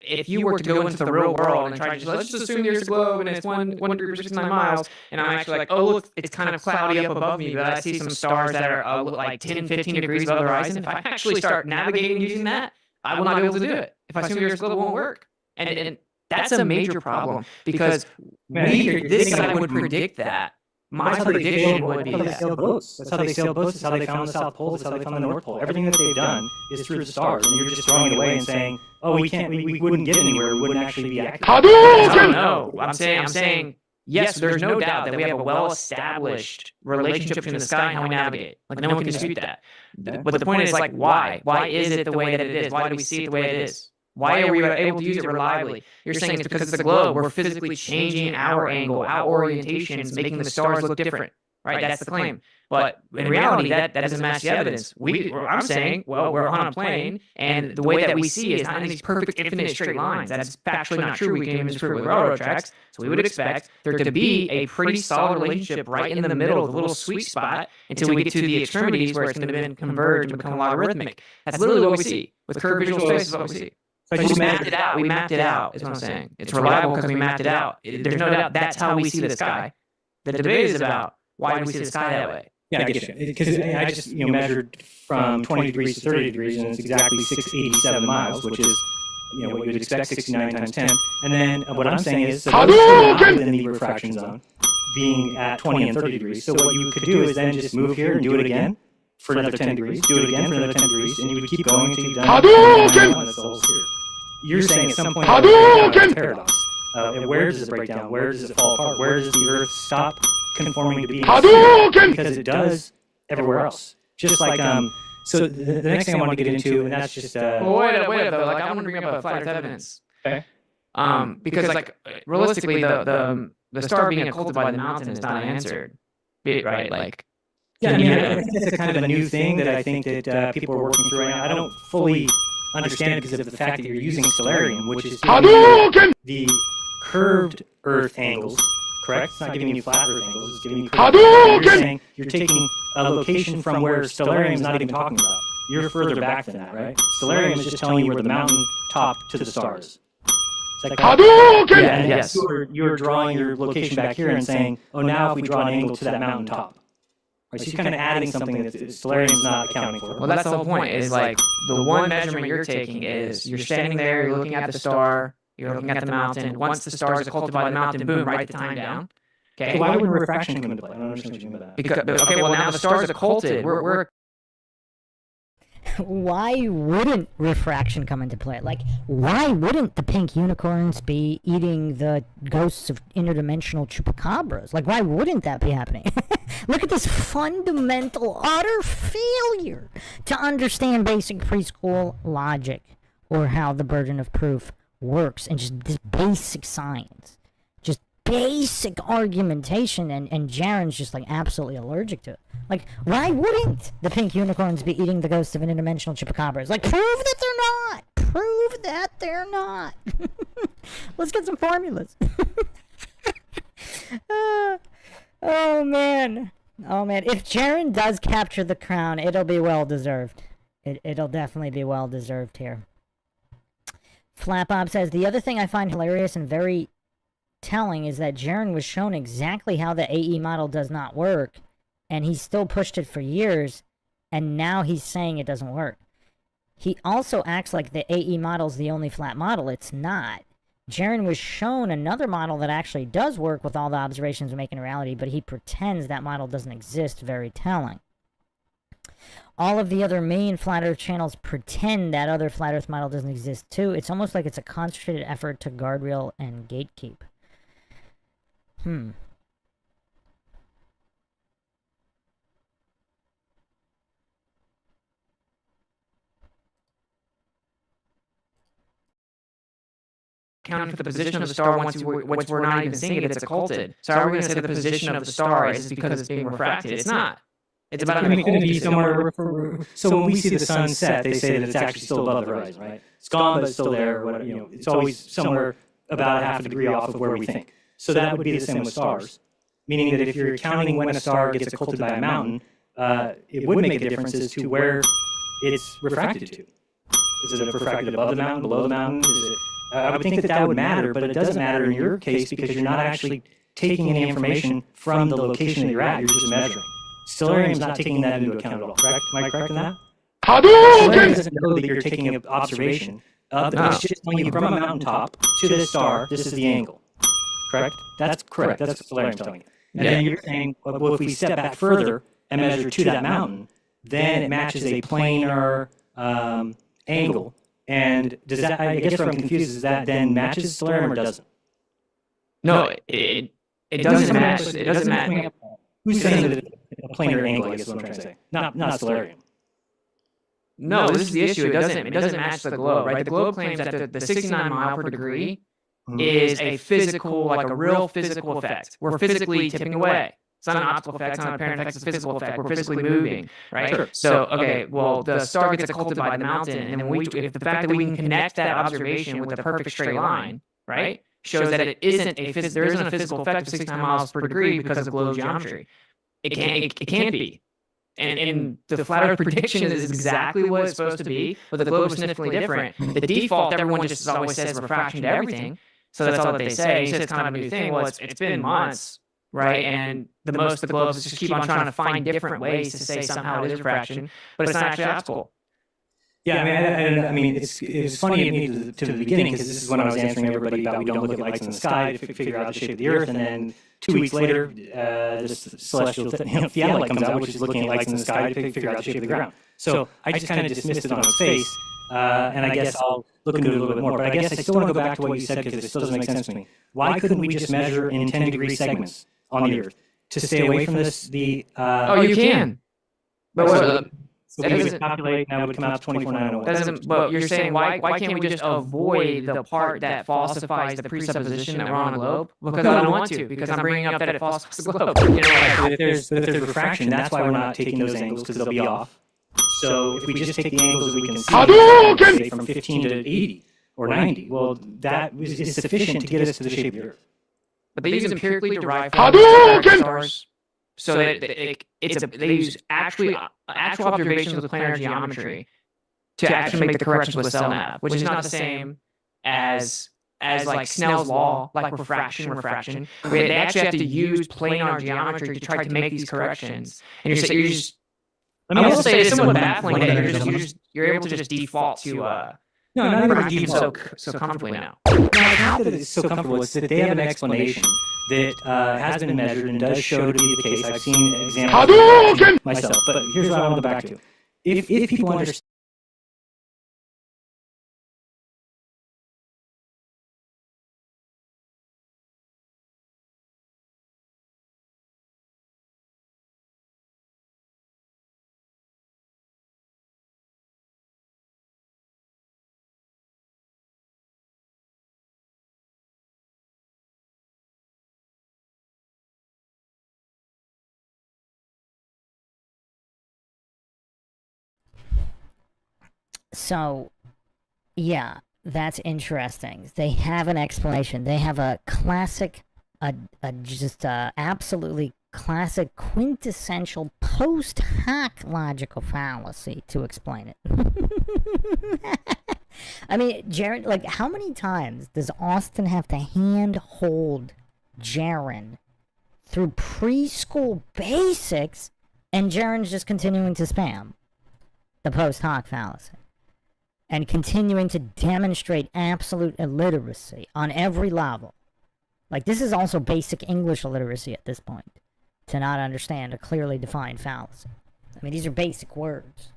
if you were to go into the real world and try to just, let's just assume there's a globe and it's 1 degree for 69 miles, and I'm actually like, oh, look, it's kind of cloudy up above me, but I see some stars that are like 10, 15 degrees above the horizon. If I actually start navigating using that, I will not be able to do it. If I assume there's a globe, it won't work. And that's a major problem, because this side would predict that. My prediction would be That's how they sail boats. That's how they sail boats. That's how they found the South Pole. That's how they found the North Pole. Everything that they've done is through the stars, and you're just throwing it away and saying, "Oh, we wouldn't get anywhere. We wouldn't actually be accurate." No, I'm saying, yes, there's no doubt that we have a well-established relationship between the sky and how we navigate. Like, no one can dispute that. But the point is, like, why? Why is it the way that it is? Why do we see it the way it is? Why are we able to use it reliably? You're saying it's because it's the globe. We're physically changing our angle, our orientations, making the stars look different, right? That's the claim. But in reality, that doesn't match the evidence. I'm saying, well, we're on a plane, and the way that we see is not in these perfect infinite straight lines. That's factually not true. We can even disprove it with railroad tracks. So we would expect there to be a pretty solid relationship right in the middle, the little sweet spot, until we get to the extremities where it's going to converge and become logarithmic. That's literally what we see. With curved visual space is what we see. So we mapped it out. We mapped it out, is what I'm saying. It's reliable because we mapped it out. There's no doubt that's how we see the sky. The debate is about, why do we see the sky that way? Yeah, I get you. Because I just measured from 20 degrees to 30 degrees, and it's exactly 687 miles, which is what you would expect, 69 times 10. And then what I'm saying is, so those are not within the refraction zone, being at 20 and 30 degrees. So what you could do is then just move here and do it again for another 10 degrees, do it again for another 10 degrees, and you would keep going until you've done it. That's the whole sphere. You're saying at some point it's a paradox. Where does it break down? Where does it fall apart? Where does the Earth stop conforming to being a sphere? Because it does everywhere else. Just like so the next thing I want to get into, and that's just well, wait up though. Like, I want to bring up a flat Earth evidence. Okay. Because like realistically, the star being occulted by the mountain is not answered, right? Like. Yeah, I mean, I think that's a kind of a new thing that I think that people are working through right now. I don't fully understand it because of the fact that you're using stellarium, which is the curved Earth angles, correct? It's not giving you flat Earth angles, it's giving you curved angles. You're saying you're taking a location from where stellarium is not even talking about. You're further back than that, right? Stellarium is just telling you where the mountain top to the stars. Yeah, yes. You're drawing your location back here and saying, oh, now if we draw an angle to that mountain top. Right, so you're kind of adding something that stellarium's not accounting for. Well, that's the whole point. Is like the one measurement you're taking is you're standing there, you're looking at the star, you're looking at the mountain. Once the star is occulted by the mountain, boom, write the time down. Okay. So why wouldn't refraction come into play? I don't understand what you mean by that. Because, okay, well now the star is occulted. We're Why wouldn't refraction come into play? Like, why wouldn't the pink unicorns be eating the ghosts of interdimensional chupacabras? Like, why wouldn't that be happening? Look at this fundamental, utter failure to understand basic preschool logic or how the burden of proof works, and just this basic science. Just basic argumentation, and Jeran's just, like, absolutely allergic to it. Like, why wouldn't the pink unicorns be eating the ghosts of interdimensional chupacabras? Like, prove that they're not! Prove that they're not! Let's get some formulas. Oh, man. Oh, man. If Jeran does capture the crown, it'll be well-deserved. It'll definitely be well-deserved here. Flapbob says, the other thing I find hilarious and very telling is that Jeran was shown exactly how the AE model does not work, and he still pushed it for years, and now he's saying it doesn't work. He also acts like the AE model's the only flat model. It's not. Jeran was shown another model that actually does work with all the observations we make in reality, but he pretends that model doesn't exist. Very telling. All of the other main Flat Earth channels pretend that other Flat Earth model doesn't exist too. It's almost like it's a concentrated effort to guardrail and gatekeep. accounting for the position of the star once we're not even seeing it, it's occulted. So how are we going to say the position of the star is because it's being refracted? It's not. It's about an occulted somewhere. So when we see the sun set, they say that it's actually still above the horizon, right? It's gone, but it's still there. It's always somewhere about half a degree off of where we think. So that would be the same with stars, meaning that if you're counting when a star gets occulted by a mountain, it would make a difference as to where it's refracted to. Is it refracted above the mountain, below the mountain? Is it I would think that that would matter, but it doesn't matter in your case because you're not actually taking any information from the location that you're at. You're just measuring. Stellarium's not taking that into account at all, correct? Am I correct in that? Stellarium doesn't know that you're taking an observation. It's just telling you from a mountaintop to this star, this is the angle. Correct? That's correct. That's what Stellarium's telling you. And then you're saying, well, if we step back further and measure to that mountain, then it matches a planar angle. And does that, I guess what I'm confused is that then matches Stellarium or doesn't? No, it doesn't match. It doesn't match. Who's saying that it's a planar angle, I guess is what I'm trying to say. Not Stellarium. No, this is the issue. It doesn't match the globe, right? The globe claims that the 69 mile per degree is a physical, like a real physical effect. We're physically tipping away. It's not an optical effect, it's not an apparent effect, it's a physical effect. We're physically moving, right? Sure. So, okay, well, the star gets occulted by the mountain, and then if the fact that we can connect that observation with a perfect straight line, right, shows that it isn't there isn't a physical effect of 69 miles per degree because of globe geometry. It can't be. And the flat Earth prediction is exactly what it's supposed to be, but the globe is significantly different. The default, everyone just always says refraction to everything, so that's all that they say. You said it's kind of a new thing. Well, it's been months, right? And the most of the globes just keep on trying to find different ways to say somehow it is refraction, but it's not actually optical. Yeah, I mean, it's funny to me to the beginning because this is when I was answering everybody about we don't look at lights in the sky to figure out the shape of the Earth, and then 2 weeks later, this celestial theodolite comes out, which is looking at lights in the sky to figure out the shape of the ground. So I just kind of dismissed it on its face, and I guess I'll look into it a little bit more. But I guess I still want to go back to what you said because it still doesn't make sense to me. Why couldn't we just measure in 10-degree segments on the Earth to stay away from this? Oh, you can. But so we would calculate, and that would come out to 24,901. But you're saying why can't we just avoid the part that falsifies the presupposition that we're on a globe? Because I don't want to. Because I'm bringing up that it falsifies the globe. You know, but if there's refraction, that's why we're not taking those angles because they'll be off. So if we just take the angles that we can see, say from 15 to 80 or 90, well, that is sufficient to get us to the shape of the Earth. But they use empirically derived stars. So that they use actual observations with planar geometry to actually make the corrections with cell nav, which is not the same as like Snell's law, like refraction. They actually have to use planar geometry to try to make these corrections. And you're just I will say it's somewhat baffling that you're able to just default to no, not even default so comfortably now. No, it's not that it's so comfortable. It's that they have an explanation that has been measured and does show to be the case. I've seen examples myself, but here's what I want to go back to. If people understand. So, yeah, that's interesting. They have an explanation. They have a classic, absolutely classic, quintessential post hoc logical fallacy to explain it. I mean, Jeran, like, how many times does Austin have to hand-hold Jeran through preschool basics, and Jeran's just continuing to spam the post hoc fallacy? And continuing to demonstrate absolute illiteracy on every level. Like, this is also basic English illiteracy at this point, to not understand a clearly defined fallacy. I mean, these are basic words.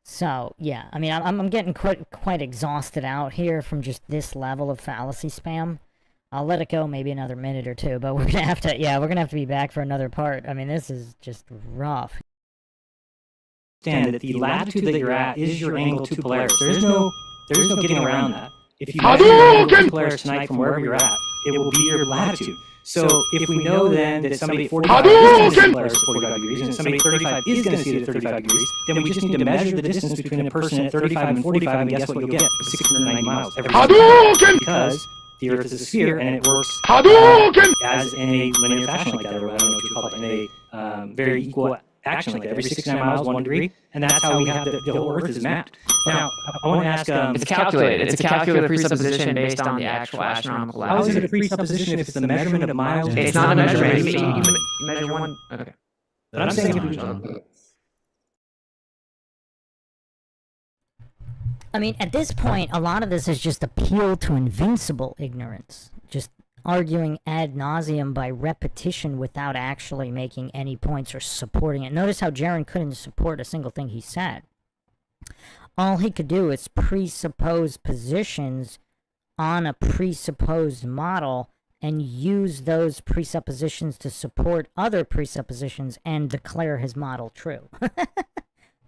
So, yeah, I mean, I'm getting quite exhausted out here from just this level of fallacy spam. I'll let it go maybe another minute or two, but we're gonna have to be back for another part. I mean, this is just rough. Understand that the latitude that you're at is your angle to Polaris. There is no getting around that. If you measure your angle to Polaris tonight from wherever you're at, it will be your latitude. So if we know then that somebody at 45 is going to see letters at 45 degrees, and somebody at 35 is going to see it at 35 degrees, then we just need to measure the distance between a person at 35 and 45, and guess what you'll get? 690 miles every time. Because the Earth is a sphere, and it works as in a linear fashion like that, or I don't know what you call it, in a very equal action like that, every 69 miles, 1 degree, and that's how we have the whole Earth is mapped. Now, I want to ask... it's calculated. It's a calculated presupposition based on the actual astronomical How is latitude. it a presupposition if it's the measurement of miles? It's not a measurement. You measure one. Okay. But I'm saying if we... I mean, at this point, a lot of this is just appeal to invincible ignorance. Just arguing ad nauseum by repetition without actually making any points or supporting it. Notice how Jeran couldn't support a single thing he said. All he could do is presuppose positions on a presupposed model and use those presuppositions to support other presuppositions and declare his model true.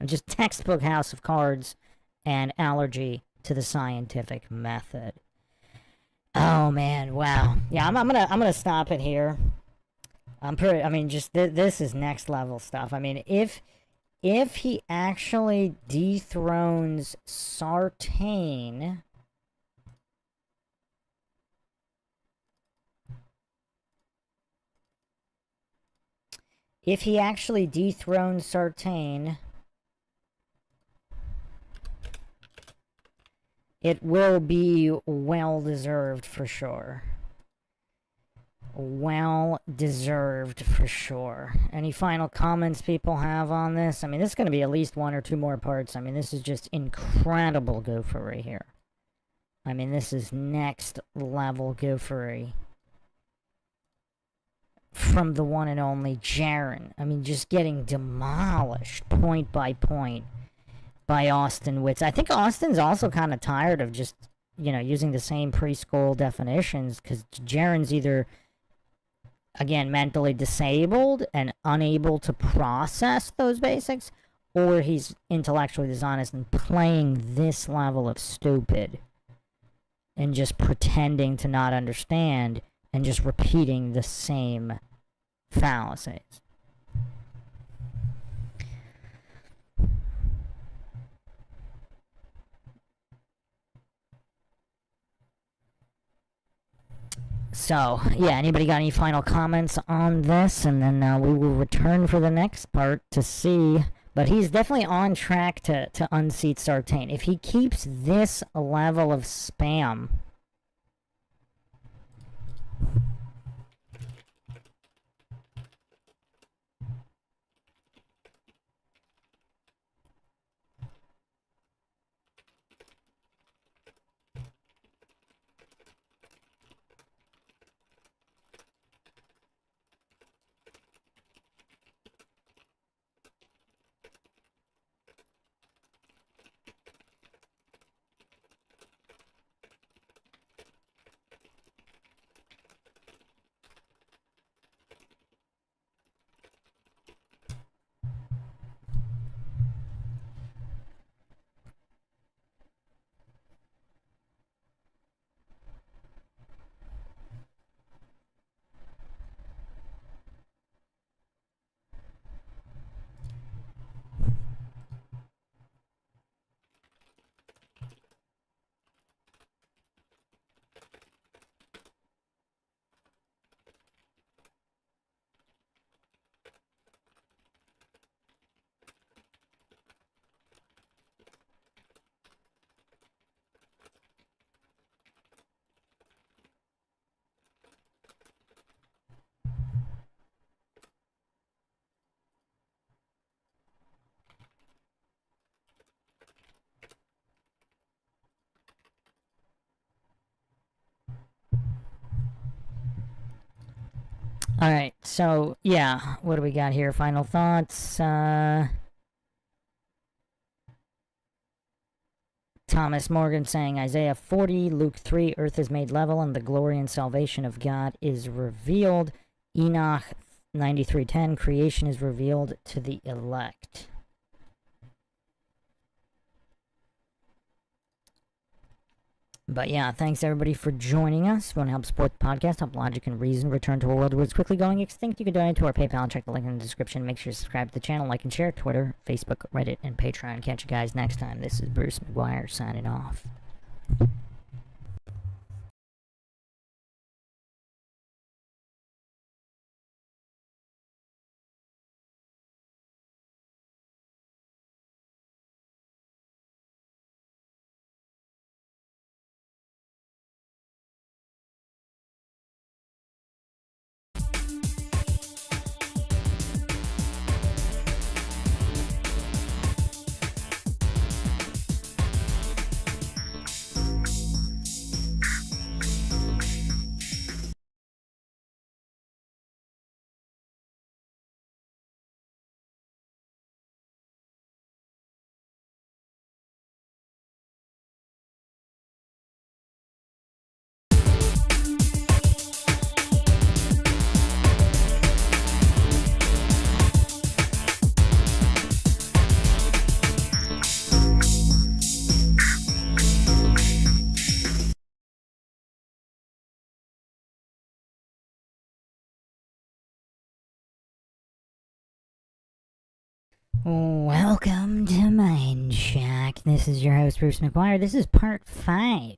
Just textbook House of Cards and allergy to the scientific method. Oh man, wow. Yeah, I'm gonna stop it here. This is next level stuff. I mean, if he actually dethrones Sartain, it will be well-deserved for sure. Well-deserved for sure. Any final comments people have on this? I mean, this is going to be at least 1 or 2 more parts. I mean, this is just incredible goofery here. I mean, this is next level goofery. From the one and only Jeran. I mean, just getting demolished point by point by Austin Witz. I think Austin's also kind of tired of just, using the same preschool definitions, because Jeran's either, again, mentally disabled and unable to process those basics, or he's intellectually dishonest and playing this level of stupid and just pretending to not understand and just repeating the same fallacies. So, yeah, anybody got any final comments on this? And then we will return for the next part to see. But he's definitely on track to unseat Sartain. If he keeps this level of spam... Alright, so, yeah, what do we got here? Final thoughts? Thomas Morgan saying, Isaiah 40, Luke 3, earth is made level and the glory and salvation of God is revealed. Enoch 93:10, creation is revealed to the elect. But yeah, thanks everybody for joining us. If you want to help support the podcast, help logic and reason return to a world where it's quickly going extinct, you can donate to our PayPal. Check the link in the description. Make sure to subscribe to the channel, like and share, Twitter, Facebook, Reddit, and Patreon. Catch you guys next time. This is Bruce McGuire signing off. Welcome to MINDSHOCK. This is your host, Bruce McGuire. This is part 5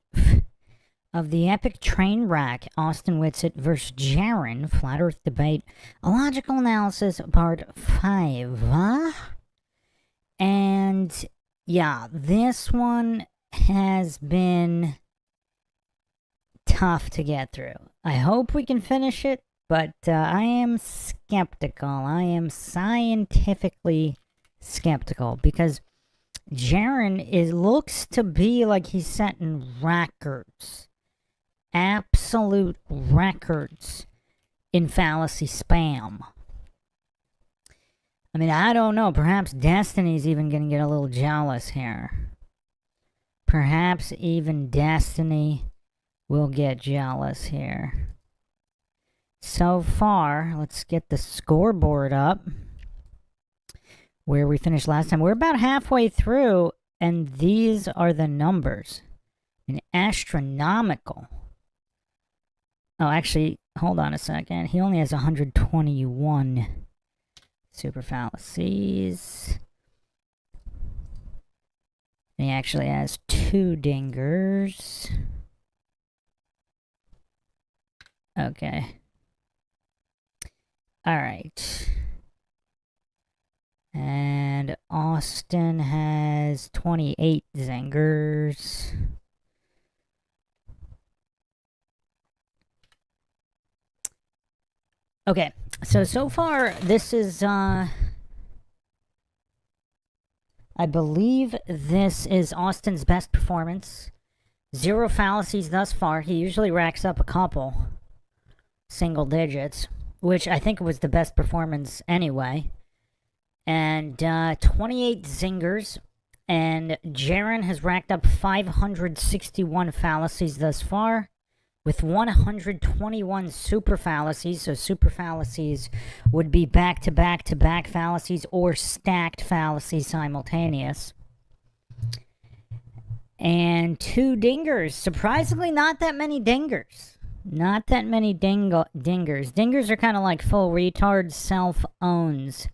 of the epic train wreck, Austin Whitsitt vs. Jeran, Flat Earth Debate, a logical analysis, part 5. And, yeah, this one has been tough to get through. I hope we can finish it, but I am skeptical. I am scientifically skeptical because Jeran looks to be like he's setting records, absolute records in fallacy spam. I mean, I don't know. Perhaps Destiny's even going to get a little jealous here. Perhaps even Destiny will get jealous here. So far, let's get the scoreboard up. Where we finished last time. We're about halfway through, and these are the numbers. And astronomical. Oh, actually, hold on a second. He only has 121 super fallacies. And he actually has 2 dingers. Okay. Alright. And Austin has 28 zingers. Okay, so far this is, I believe this is Austin's best performance. 0 fallacies thus far. He usually racks up a couple single digits, which I think was the best performance anyway. And 28 zingers, and Jeran has racked up 561 fallacies thus far, with 121 super fallacies. So super fallacies would be back-to-back-to-back fallacies or stacked fallacies simultaneous. And 2 dingers. Surprisingly, not that many dingers. Not that many dingers. Dingers are kind of like full retard self-owns.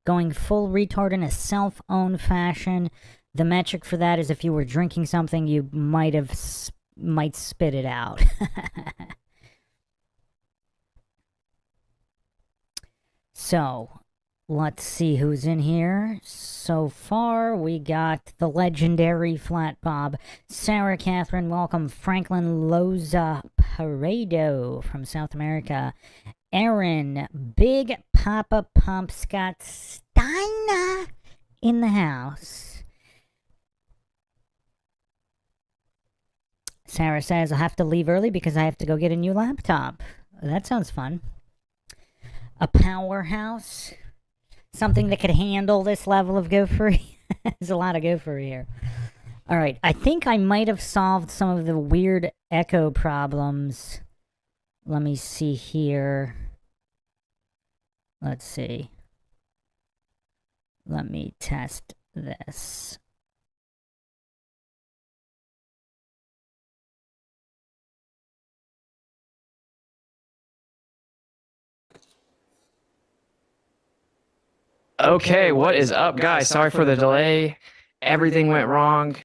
Going full retard in a self-owned fashion. The metric for that is if you were drinking something, you might spit it out. So, let's see who's in here. So far, we got the legendary Flat Bob, Sarah Catherine, welcome, Franklin Loza Paredo from South America, Aaron, Big Papa Pump, Scott Steiner in the house. Sarah says, I'll have to leave early because I have to go get a new laptop. That sounds fun. A powerhouse. Something that could handle this level of gophery. There's a lot of gophery here. Alright, I think I might have solved some of the weird echo problems. Let me see here. Let's see. Let me test this. Okay, what is up, guys? Sorry for the delay. Everything went wrong.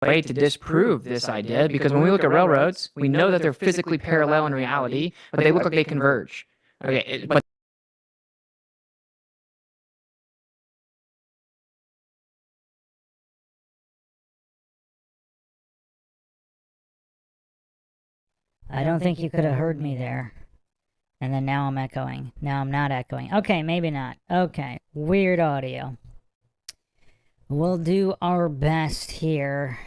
Way to disprove this idea, because when we look at railroads, we know that they're physically parallel in reality, but they look like they converge. Okay, but I don't think you could have heard me there. And then now I'm echoing. Now I'm not echoing. Okay, maybe not. Okay, weird audio. We'll do our best here.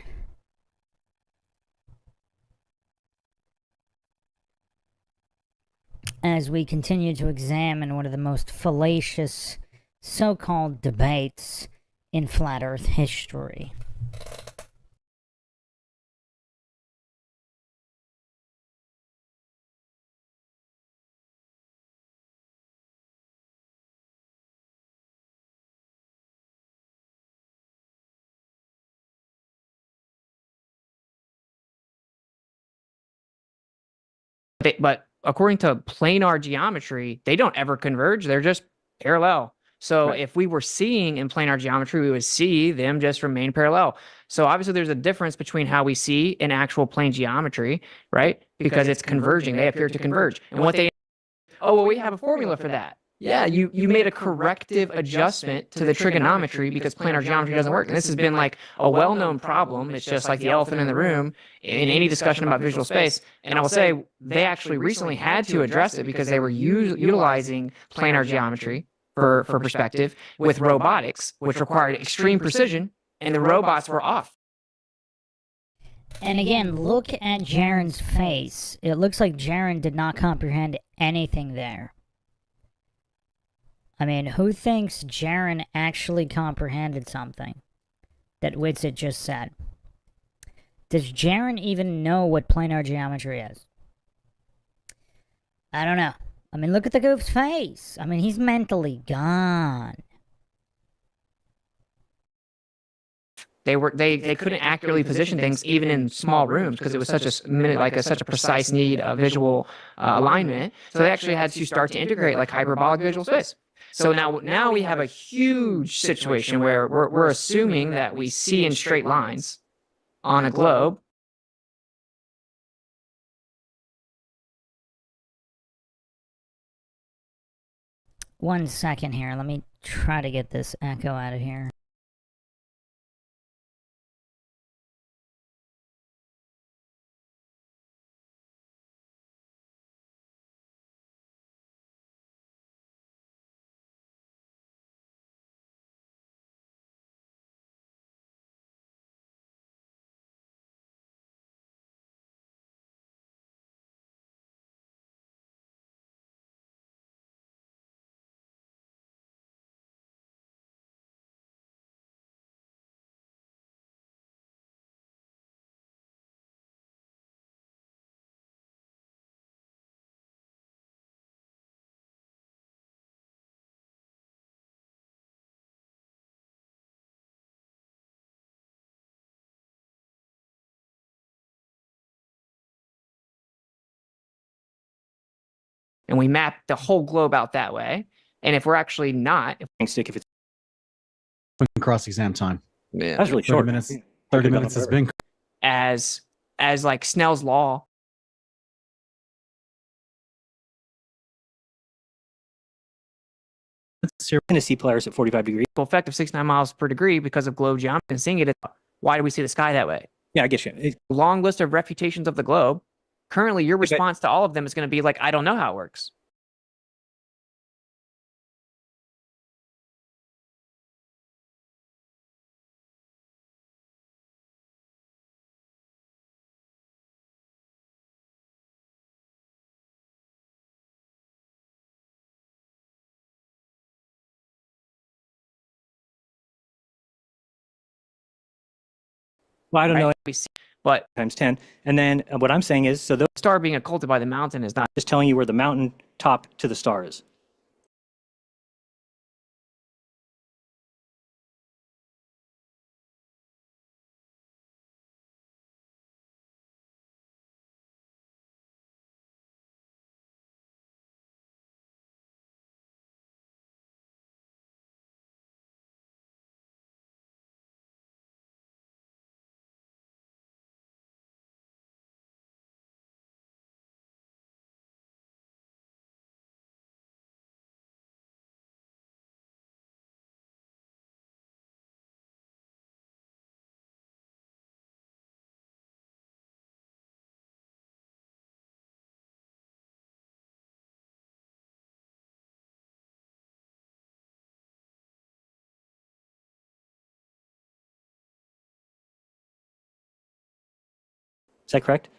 As we continue to examine one of the most fallacious so-called debates in flat Earth history. but according to planar geometry, they don't ever converge. They're just parallel. So if we were seeing in planar geometry, we would see them just remain parallel. So obviously there's a difference between how we see in actual plane geometry, right? Because it's converging. They appear to converge. And what they, oh, well, we have a formula for that. Yeah, you made a corrective adjustment to the trigonometry because planar geometry doesn't work. And this has been like a well-known problem. It's just like the elephant in the room in any discussion about visual space. And I will say they actually recently had to address it because they were utilizing planar geometry for perspective with robotics, which required extreme precision, and the robots were off. And again, look at Jeran's face. It looks like Jeran did not comprehend anything there. I mean, who thinks Jeran actually comprehended something that Witsit just said? Does Jeran even know what planar geometry is? I don't know. I mean, look at the goof's face. I mean, he's mentally gone. They couldn't accurately position things even in small rooms because it was such a precise need of visual alignment. So they actually had to start to integrate like hyperbolic visual space. So now we have a huge situation where we're assuming that we see in straight lines on a globe. One second here. Let me try to get this echo out of here. And we map the whole globe out that way. And if we're actually not, Stick if it's Cross exam time. yeah, that's really 30 short. minutes. 30 minutes has been. as like Snell's law, Tennessee Polaris at 45 degrees. effect of 69 miles per degree because of globe geometry and seeing it. Why do we see the sky that way? Yeah, I get you. Long list of refutations of the globe. Currently, your response to all of them is going to be like, I don't know how it works. Well, I don't know. We see, but Times 10. And then what I'm saying is, so the star being occulted by the mountain is not just telling you where the mountain top to the star is. Is that correct?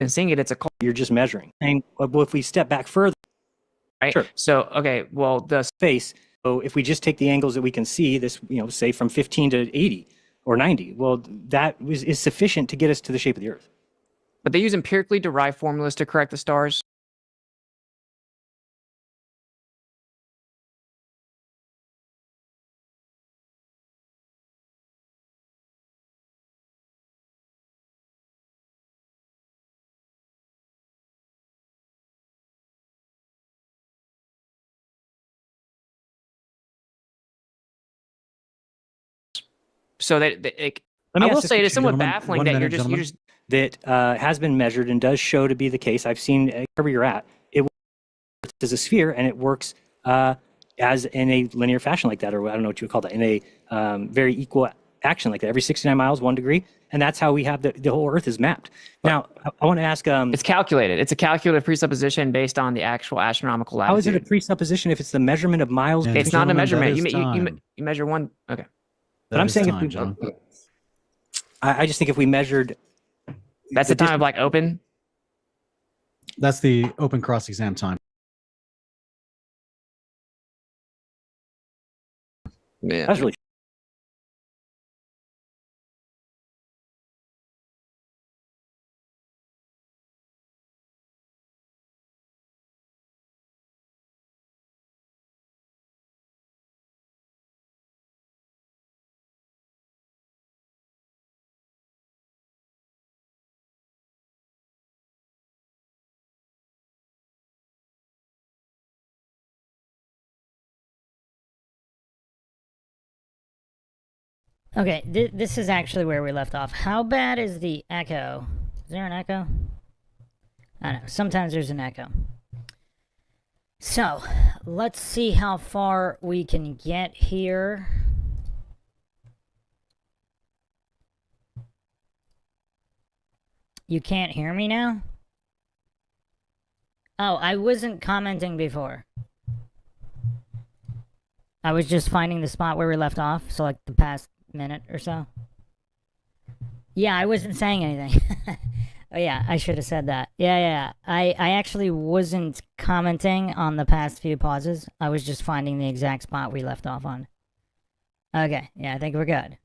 And seeing it, it's a You're just measuring. And well, if we step back further, right. Sure. So okay, well the space. So if we just take the angles that we can see, this, you know, say from 15 to 80 or 90, well, that is sufficient to get us to the shape of the Earth. But they use empirically derived formulas to correct the stars. So I will say it is somewhat baffling that you're just that has been measured and does show to be the case. I've seen wherever you're at, it works as a sphere and it works as in a linear fashion like that, or I don't know what you would call that, in a very equal action like that, every 69 miles, 1 degree. And that's how we have the whole Earth is mapped. Now, I want to ask... it's calculated. It's a calculated presupposition based on the actual astronomical latitude. How is it a presupposition if it's the measurement of miles? It's not a measurement. You measure one... Okay. But I'm saying I just think if we measured... That's the time of like open? That's the open cross exam time. Yeah. That's really... Okay, this is actually where we left off. How bad is the echo? Is there an echo? I don't know. Sometimes there's an echo. So, let's see how far we can get here. You can't hear me now? Oh, I wasn't commenting before. I was just finding the spot where we left off, so like the past minute or so. Yeah, I wasn't saying anything. Oh yeah, I should have said that. Yeah. I actually wasn't commenting on the past few pauses. I was just finding the exact spot we left off on. Okay, yeah, I think we're good.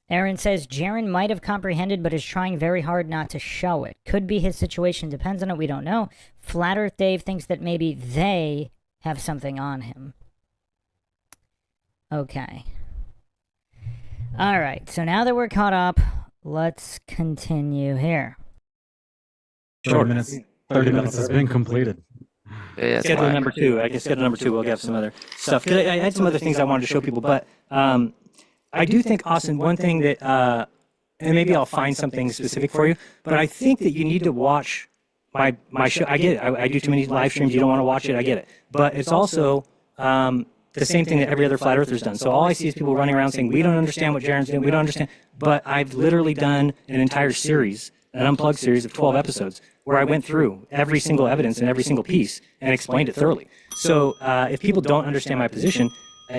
Aaron says, Jeran might have comprehended but is trying very hard not to show it. Could be his situation, depends on it, we don't know. Flat Earth Dave thinks that maybe they have something on him. Okay. Alright, so now that we're caught up, let's continue here. 30 minutes has been completed. Yeah, schedule number 2. I guess schedule number 2 we'll get some other stuff. 'Cause I had some other things I wanted to show people, but I do think, Austin, one thing that, and maybe I'll find something specific for you, but I think that you need to watch my show. I get it. I do too many live streams. You don't want to watch it. I get it. But it's also the same thing that every other flat earther's done. So all I see is people running around saying, we don't understand what Jeran's doing. We don't understand. But I've literally done an entire series, an unplugged series of 12 episodes, where I went through every single evidence and every single piece and explained it thoroughly. So if people don't understand my position,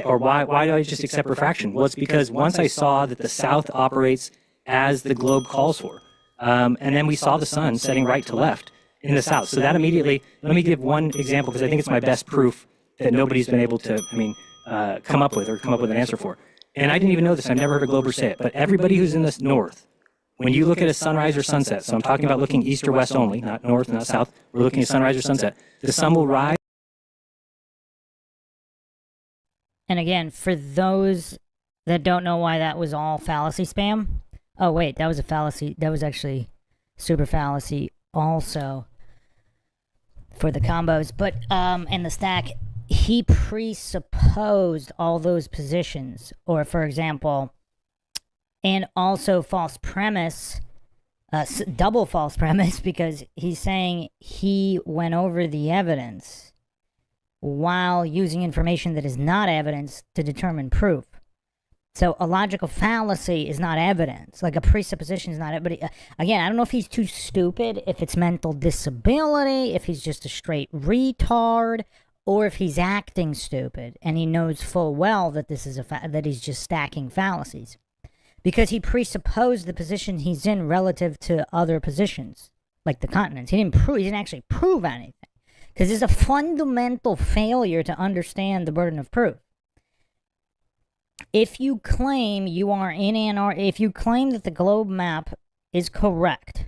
or why do I just accept refraction? Well, it's because once I saw that the South operates as the globe calls for, and then we saw the sun setting right to left in the South. So that immediately, let me give one example, because I think it's my best proof that nobody's been able to, come up with an answer for. And I didn't even know this. I've never heard a glober say it. But everybody who's in the North, when you look at a sunrise or sunset, so I'm talking about looking east or west only, not north, not south. We're looking at sunrise or sunset. The sun will rise. And again, for those that don't know why that was all fallacy spam. Oh, wait, that was a fallacy. That was actually super fallacy also for the combos. But, in the stack, he presupposed all those positions. Or, for example, and also false premise, double false premise, because he's saying he went over the evidence while using information that is not evidence to determine proof. So a logical fallacy is not evidence. Like a presupposition is not evidence. But again, I don't know if he's too stupid, if it's mental disability, if he's just a straight retard, or if he's acting stupid and he knows full well that this is that he's just stacking fallacies. because he presupposed the position he's in relative to other positions, like the continents. He didn't actually prove anything, because it's a fundamental failure to understand the burden of proof. If you claim you are in Antarctica, if you claim that the globe map is correct,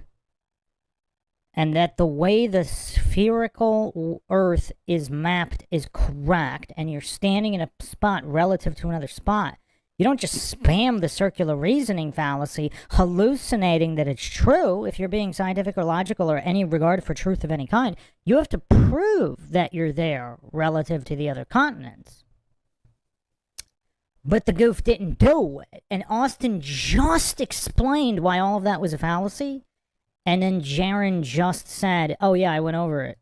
and that the way the spherical Earth is mapped is correct, and you're standing in a spot relative to another spot, you don't just spam the circular reasoning fallacy, hallucinating that it's true if you're being scientific or logical or any regard for truth of any kind. You have to prove that you're there relative to the other continents. But the goof didn't do it. And Austin just explained why all of that was a fallacy. And then Jeran just said, oh yeah, I went over it.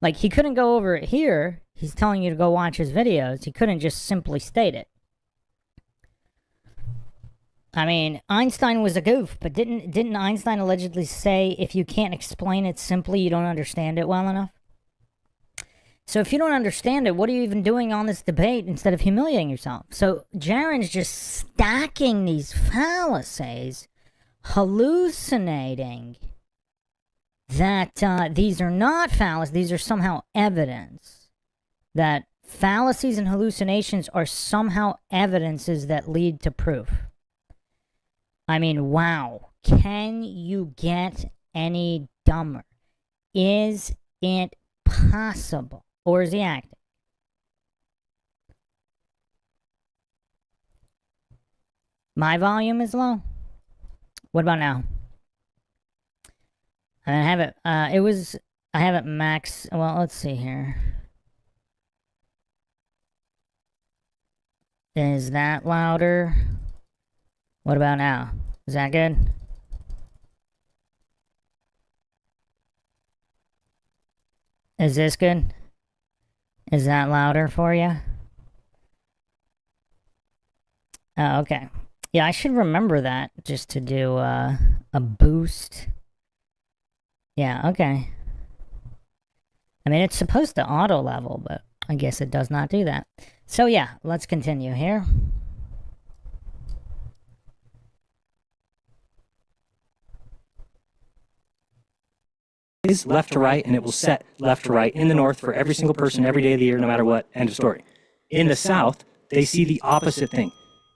Like, he couldn't go over it here. He's telling you to go watch his videos. He couldn't just simply state it. I mean, Einstein was a goof, but didn't Einstein allegedly say if you can't explain it simply, you don't understand it well enough? So if you don't understand it, what are you even doing on this debate instead of humiliating yourself? So Jeran's just stacking these fallacies, hallucinating that these are not fallacies, these are somehow evidence. That fallacies and hallucinations are somehow evidences that lead to proof. I mean, wow. Can you get any dumber? Is it possible? Or is he acting? My volume is low. What about now? I have it, I have it max, well, let's see here. Is that louder? What about now? Is that good? Is this good? Is that louder for you? Oh, okay. Yeah, I should remember that just to do a boost. Yeah, okay. I mean, it's supposed to auto level, but I guess it does not do that. So yeah, let's continue here. Is left to right, and it will set left to right in the north for every single person every day of the year, no matter what. End of story. In the south, they see the opposite thing.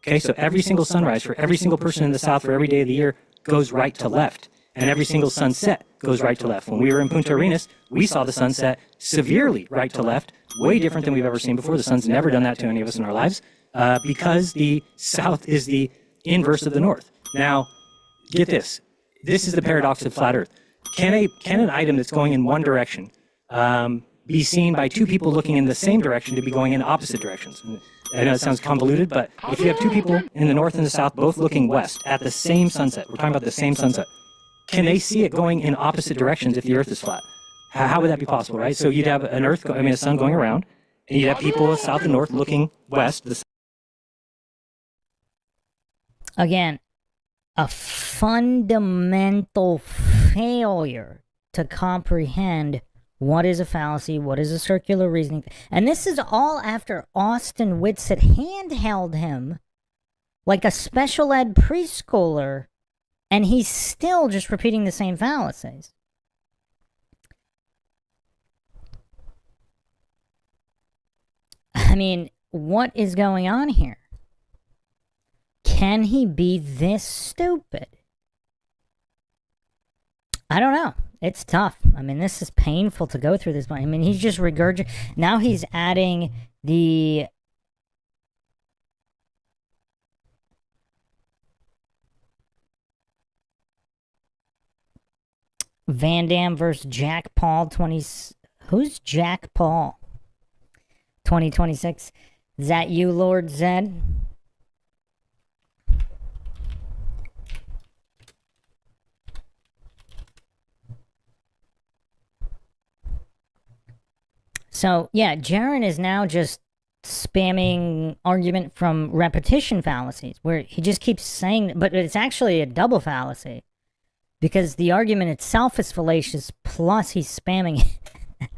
Okay, so every single sunrise for every single person in the south for every day of the year goes right to left, and every single sunset goes right to left. When we were in Punta Arenas, we saw the sunset severely right to left, way different than we've ever seen before. The sun's never done that to any of us in our lives, because the south is the inverse of the north. Now, get this. This is the paradox of flat Earth. Can an item that's going in one direction be seen by two people looking in the same direction to be going in opposite directions? I know it sounds convoluted, but if you have two people in the north and the south both looking west at the same sunset, we're talking about the same sunset, can they see it going in opposite directions if the Earth is flat? How would that be possible, right? So you'd have a sun going around, and you'd have people south and north looking west. Again, a fundamental failure to comprehend what is a fallacy, what is a circular reasoning. And this is all after Austin Whitsitt handheld him like a special ed preschooler, and he's still just repeating the same fallacies. I mean, what is going on here? Can he be this stupid? I don't know. It's tough. I mean, this is painful to go through this. I mean, he's just regurgitating. Now he's adding the Van Damme versus Jack Paul 20. Who's Jack Paul? 2026. Is that you, Lord Zed? So, yeah, Jeran is now just spamming argument from repetition fallacies, where he just keeps saying, but it's actually a double fallacy, because the argument itself is fallacious, plus he's spamming it.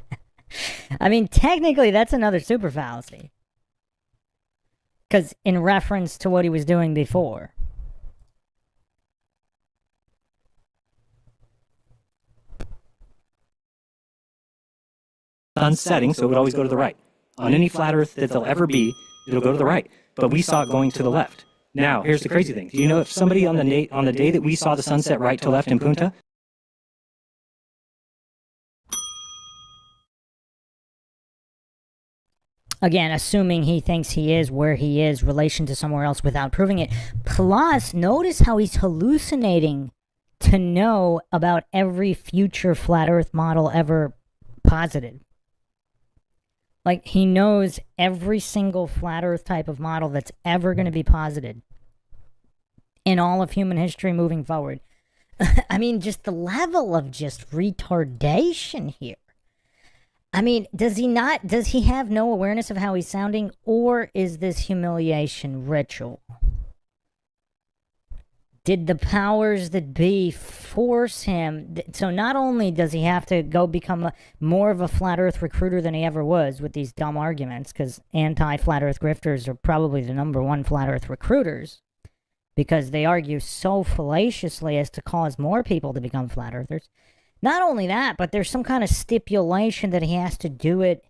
I mean, technically, that's another super fallacy, because in reference to what he was doing before. sun's setting, so it would always go to the right. On any flat Earth that there'll ever be, it'll go to the right. But we saw it going to the left. Now, here's the crazy thing. Do you know if somebody on the day that we saw the sun set right to left in Punta, Again, assuming he thinks he is where he is, relation to somewhere else without proving it. Plus, notice how he's hallucinating to know about every future flat Earth model ever posited. Like, he knows every single flat Earth type of model that's ever going to be posited in all of human history moving forward. I mean, just the level of just retardation here. I mean, does he have no awareness of how he's sounding, or is this humiliation ritual? Did the powers that be force him? So not only does he have to go become more of a flat earth recruiter than he ever was with these dumb arguments, because anti-flat earth grifters are probably the #1 flat earth recruiters, because they argue so fallaciously as to cause more people to become flat earthers. Not only that, but there's some kind of stipulation that he has to do it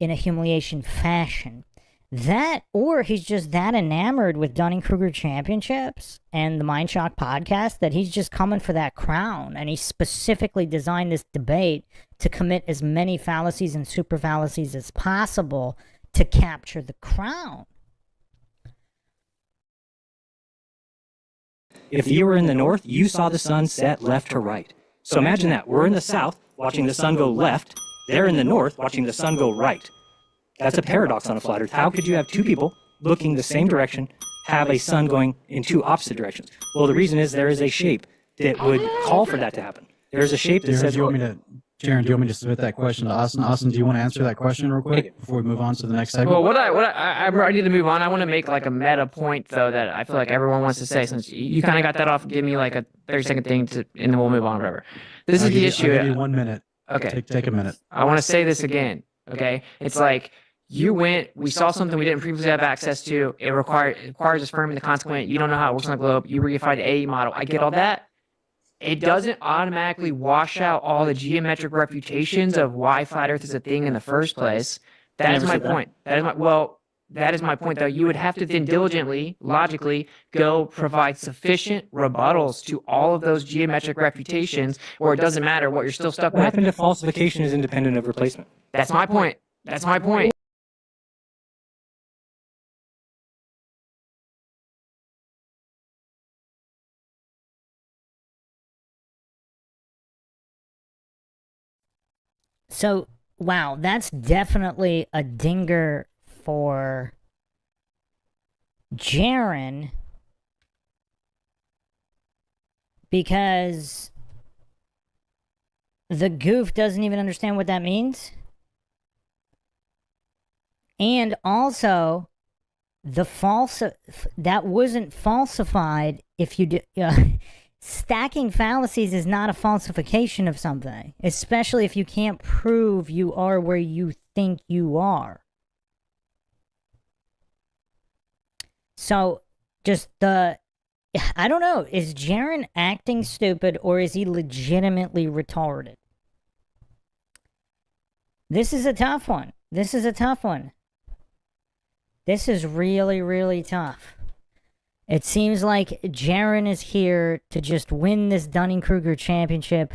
in a humiliation fashion. That, or he's just that enamored with Dunning-Kruger championships and the MINDSHOCK podcast that he's just coming for that crown. And he specifically designed this debate to commit as many fallacies and super fallacies as possible to capture the crown. if you were in the north, you saw the sun set left to right. So imagine that. We're in the south, watching the sun go left. They're in the north, watching the sun go right. That's a paradox on a flat Earth. How could you have two people looking the same direction, have a sun going in two opposite directions? Well, the reason is there is a shape that would call for that to happen. There's a shape that says... Jeran, do you want me to submit that question to Austin? Austin, do you want to answer that question real quick before we move on to the next segment? Well, I need to move on. I want to make like a meta point though that I feel like everyone wants to say, since you kind of got that off. Give me like a 30-second thing to, and then we'll move on. Whatever. This is the issue. I'll give you 1 minute. Okay. Take a minute. I want to say this again. Okay. It's like you went. We saw something we didn't previously have access to. It requires us firming the consequent. You don't know how it works on the globe. You reified the AE model. I get all that. It doesn't automatically wash out all the geometric reputations of why flat Earth is a thing in the first place. That is my point. That is my point, though. You would have to then diligently, logically, go provide sufficient rebuttals to all of those geometric reputations, or it doesn't matter what you're still stuck What with. happened to falsification is independent of replacement? That's my point. That's my point. So, wow, that's definitely a dinger for Jeran, because the goof doesn't even understand what that means. And also, that wasn't falsified if you did... Stacking fallacies is not a falsification of something, especially if you can't prove you are where you think you are. So, I don't know, is Jeran acting stupid or is he legitimately retarded? This is a tough one. This is really, really tough. It seems like Jeran is here to just win this Dunning-Kruger championship,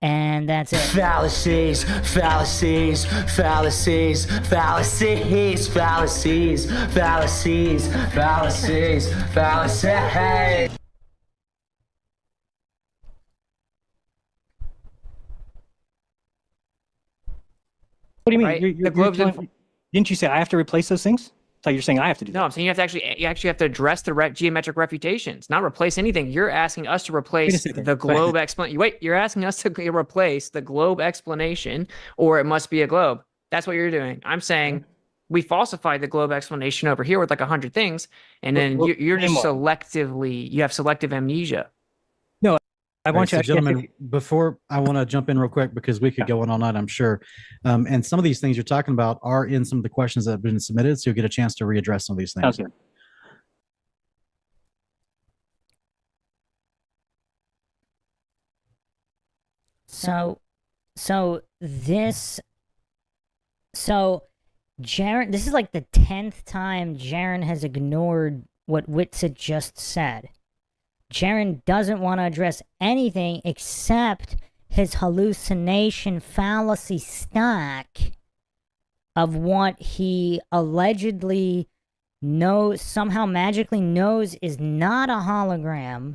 and that's it. Fallacies, fallacies, fallacies, fallacies, fallacies, fallacies, fallacies, fallacies. What do you mean? Right? Didn't you say I have to replace those things? So you're saying I have to do that. No, I'm saying you actually have to address the geometric reputations, not replace anything. You're asking us to replace the globe explanation. Wait, you're asking us to replace the globe explanation, or it must be a globe. That's what you're doing. I'm saying we falsified the globe explanation over here with like 100 things, and then you're just you have selective amnesia. No, I want you, gentlemen, before I want to jump in real quick because we could go on all night, I'm sure. And some of these things you're talking about are in some of the questions that have been submitted, so you'll get a chance to readdress some of these things. Okay. So this So, Jeran, this is like the 10th time Jeran has ignored what Whitsitt just said. Jeran doesn't want to address anything except his hallucination fallacy stack of what he allegedly knows, somehow magically knows is not a hologram.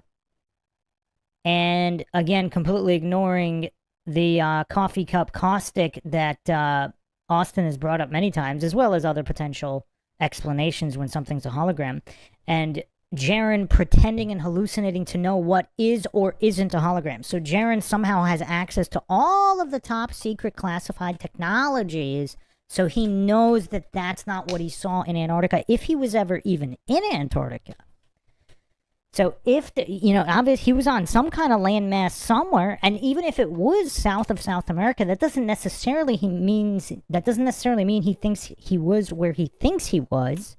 And again, completely ignoring the coffee cup caustic that Austin has brought up many times, as well as other potential explanations when something's a hologram. And Jeran pretending and hallucinating to know what is or isn't a hologram. So Jeran somehow has access to all of the top secret classified technologies, so he knows that that's not what he saw in Antarctica, if he was ever even in Antarctica. So if, obviously he was on some kind of landmass somewhere, and even if it was south of South America, that doesn't necessarily mean he thinks he was where he thinks he was.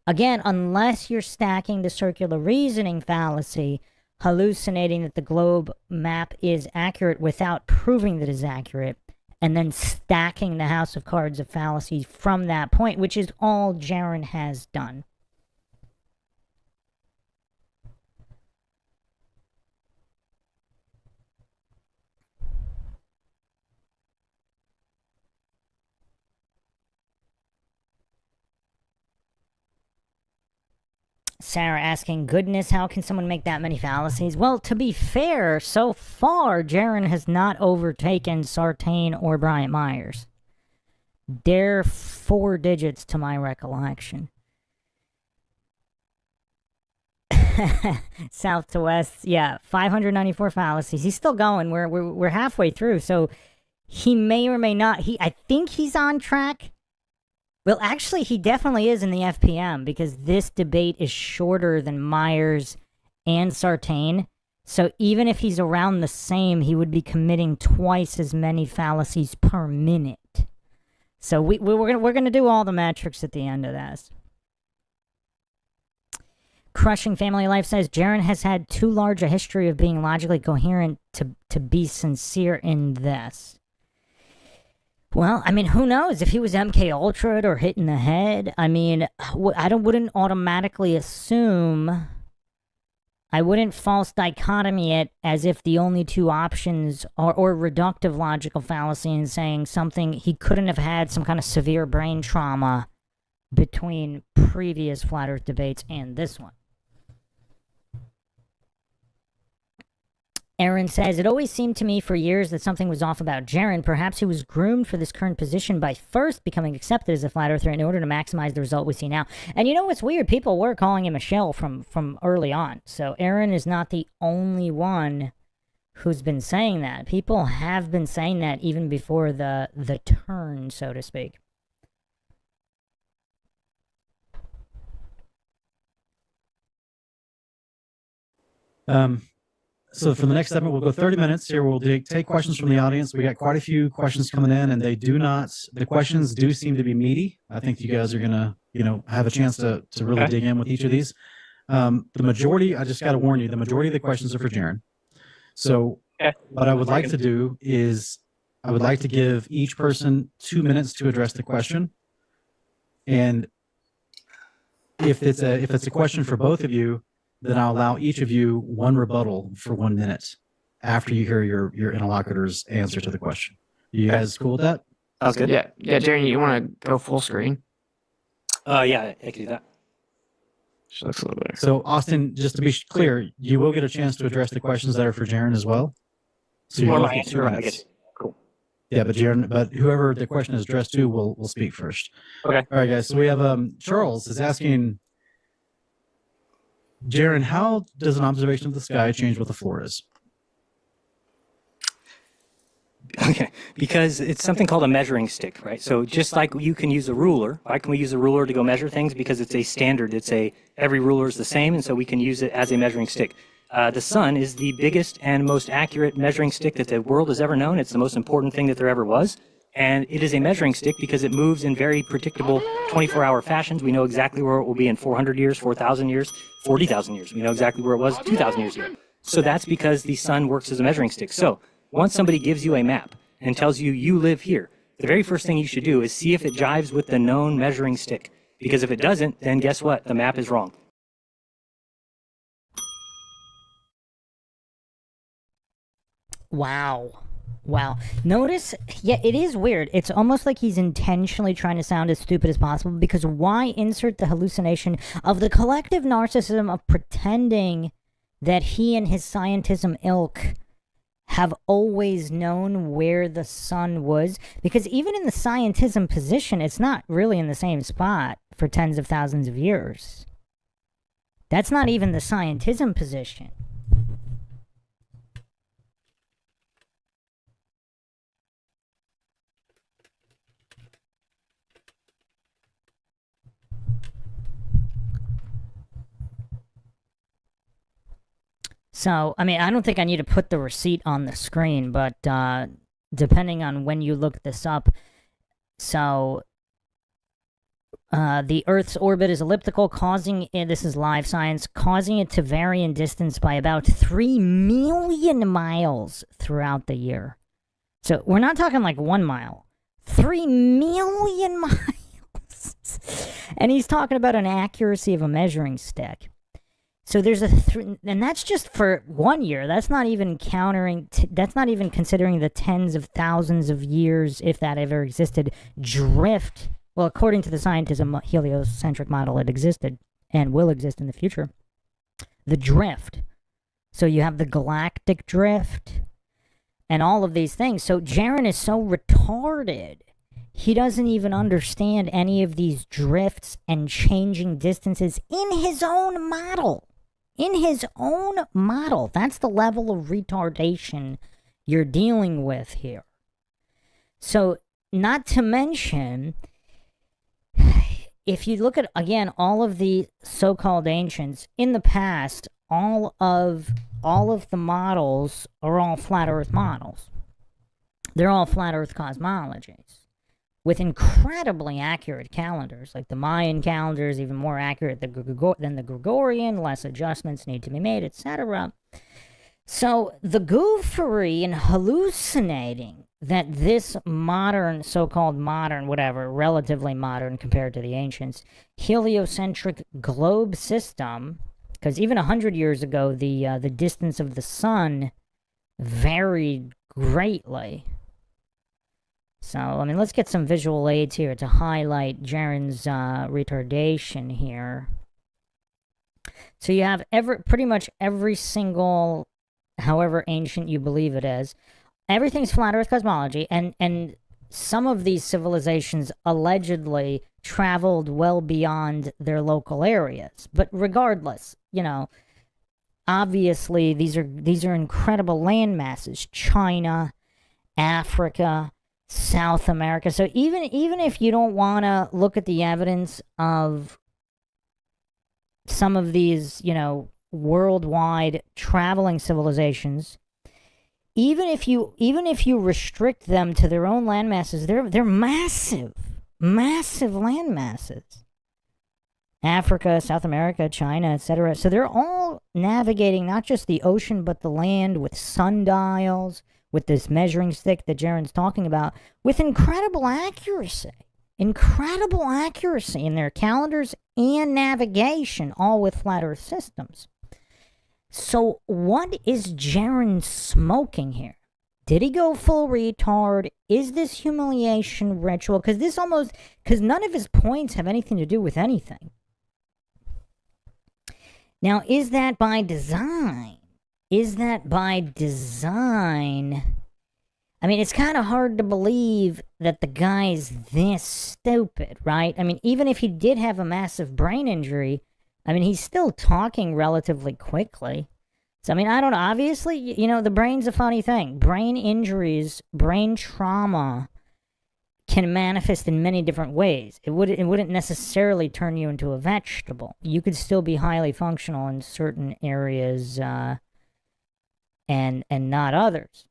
Again, unless you're stacking the circular reasoning fallacy, hallucinating that the globe map is accurate without proving that it's accurate, and then stacking the house of cards of fallacies from that point, which is all Jeran has done. Sarah asking, goodness, how can someone make that many fallacies? Well, to be fair, so far, Jeran has not overtaken Sartain or Bryant Myers. They're 4 digits to my recollection. South to west, yeah, 594 fallacies. He's still going. We're halfway through, so he may or may not. I think he's on track. Well, actually, he definitely is in the FPM, because this debate is shorter than Myers and Sartain. So even if he's around the same, he would be committing twice as many fallacies per minute. So we're gonna do all the metrics at the end of this. Crushing Family Life says, Jeran has had too large a history of being logically coherent to be sincere in this. Well, I mean, who knows? If he was MK Ultra'd or hit in the head, I mean, wouldn't automatically assume, I wouldn't false dichotomy it as if the only two options are, or reductive logical fallacy in saying something, he couldn't have had some kind of severe brain trauma between previous Flat Earth debates and this one. Aaron says, it always seemed to me for years that something was off about Jeran. Perhaps he was groomed for this current position by first becoming accepted as a flat earther in order to maximize the result we see now. And you know what's weird? People were calling him a shell from early on. So Aaron is not the only one who's been saying that. People have been saying that even before the turn, so to speak. So for the next segment, we'll go 30 minutes here. We'll take questions from the audience. We got quite a few questions coming in, and the questions do seem to be meaty. I think you guys are going to, have a chance to really dig in with each of these. The majority, I just got to warn you, the majority of the questions are for Jeran. So what I would like to do is I would like to give each person 2 minutes to address the question. And if it's a question for both of you, then I'll allow each of you one rebuttal for 1 minute after you hear your interlocutor's answer to the question. You guys cool with that? Sounds good. Yeah, Jeran, you want to go full screen? Yeah, I can do that. Just looks a little better. So, Austin, just to be clear, you will get a chance to address the questions that are for Jeran as well. So you will get 2 minutes. Cool. Yeah, but whoever the question is addressed to will speak first. Okay. All right, guys. So we have Charles is asking, Jeran, how does an observation of the sky change what the floor is? Okay, because it's something called a measuring stick, right? So just like you can use a ruler, why can we use a ruler to go measure things? Because it's a standard. Every ruler is the same, and so we can use it as a measuring stick. The sun is the biggest and most accurate measuring stick that the world has ever known. It's the most important thing that there ever was. And it is a measuring stick because it moves in very predictable 24-hour fashions. We know exactly where it will be in 400 years, 4,000 years, 40,000 years. We know exactly where it was 2,000 years ago. So that's because the sun works as a measuring stick. So once somebody gives you a map and tells you, you live here, the very first thing you should do is see if it jives with the known measuring stick. Because if it doesn't, then guess what? The map is wrong. Wow. Wow. Notice, yeah, it is weird. It's almost like he's intentionally trying to sound as stupid as possible, because why insert the hallucination of the collective narcissism of pretending that he and his scientism ilk have always known where the sun was? Because even in the scientism position, it's not really in the same spot for tens of thousands of years. That's not even the scientism position. So, I mean, I don't think I need to put the receipt on the screen, but depending on when you look this up, so the Earth's orbit is elliptical, causing it, this is live science, causing it to vary in distance by about 3 million miles throughout the year. So we're not talking like 1 mile, 3 million miles. And he's talking about an accuracy of a measuring stick. So there's and that's just for 1 year. That's not even that's not even considering the tens of thousands of years, if that ever existed, drift. Well, according to the scientism heliocentric model, it existed and will exist in the future. The drift. So you have the galactic drift and all of these things. So Jeran is so retarded. He doesn't even understand any of these drifts and changing distances in his own model. In his own model. That's the level of retardation you're dealing with here. So, not to mention, if you look at, again, all of the so-called ancients, in the past, all of the models are all flat Earth models. They're all flat Earth cosmologies, with incredibly accurate calendars. Like the Mayan calendar is even more accurate than the Gregorian, less adjustments need to be made, etc. So the goofery and hallucinating that this modern, so-called modern, whatever, relatively modern compared to the ancients, heliocentric globe system, because even 100 years ago, the distance of the sun varied greatly. So, I mean, let's get some visual aids here to highlight Jeran's retardation here. So you have pretty much every single, however ancient you believe it is, everything's flat Earth cosmology, and some of these civilizations allegedly traveled well beyond their local areas. But regardless, you know, obviously these are incredible land masses. China, Africa, South America. So even if you don't want to look at the evidence of some of these, you know, worldwide traveling civilizations, even if you restrict them to their own land masses, they're massive land masses. Africa, South America, China, etc. So they're all navigating not just the ocean but the land with sundials, with this measuring stick that Jeran's talking about, with incredible accuracy in their calendars and navigation, all with flat Earth systems. So what is Jeran smoking here? Did he go full retard? Is this humiliation ritual? Because none of his points have anything to do with anything. Now, is that by design? I mean, it's kind of hard to believe that the guy's this stupid, right? I mean, even if he did have a massive brain injury, I mean, he's still talking relatively quickly. So, I mean, I don't know. Obviously, you know, the brain's a funny thing. Brain injuries, brain trauma can manifest in many different ways. It wouldn't necessarily turn you into a vegetable. You could still be highly functional in certain areas, and not others.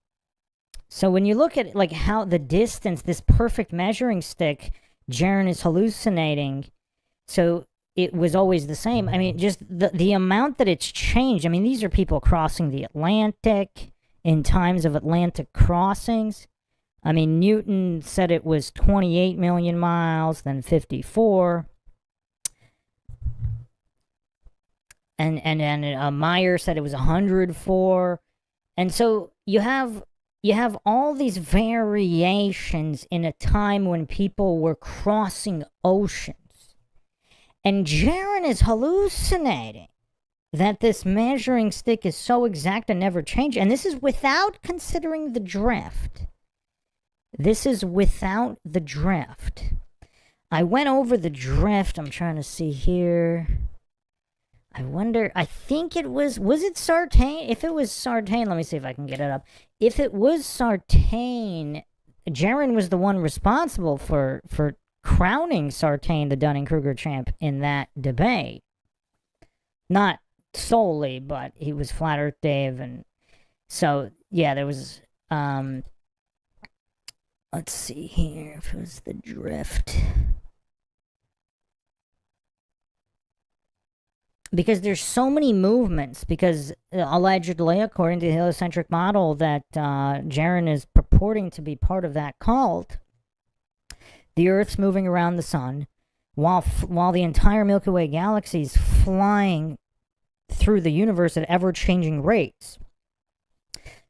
So when you look at like how the distance, this perfect measuring stick, Jeran is hallucinating, so it was always the same. I mean, just the amount that it's changed. I mean, these are people crossing the Atlantic in times of Atlantic crossings. I mean, Newton said it was 28 million miles, then 54. And Meyer said it was 104. And so you have all these variations in a time when people were crossing oceans. And Jeran is hallucinating that this measuring stick is so exact and never changed. And this is without considering the drift. This is without the drift. I went over the drift. I'm trying to see here. I wonder, I think it was it Sartain? If it was Sartain, let me see if I can get it up. If it was Sartain, Jeran was the one responsible for crowning Sartain the Dunning-Kruger champ in that debate. Not solely, but he was Flat Earth Dave, and so, yeah, there was, let's see here, if it was the drift. Because there's so many movements, because allegedly, according to the heliocentric model that Jeran is purporting to be part of that cult, the Earth's moving around the sun, while the entire Milky Way galaxy is flying through the universe at ever-changing rates.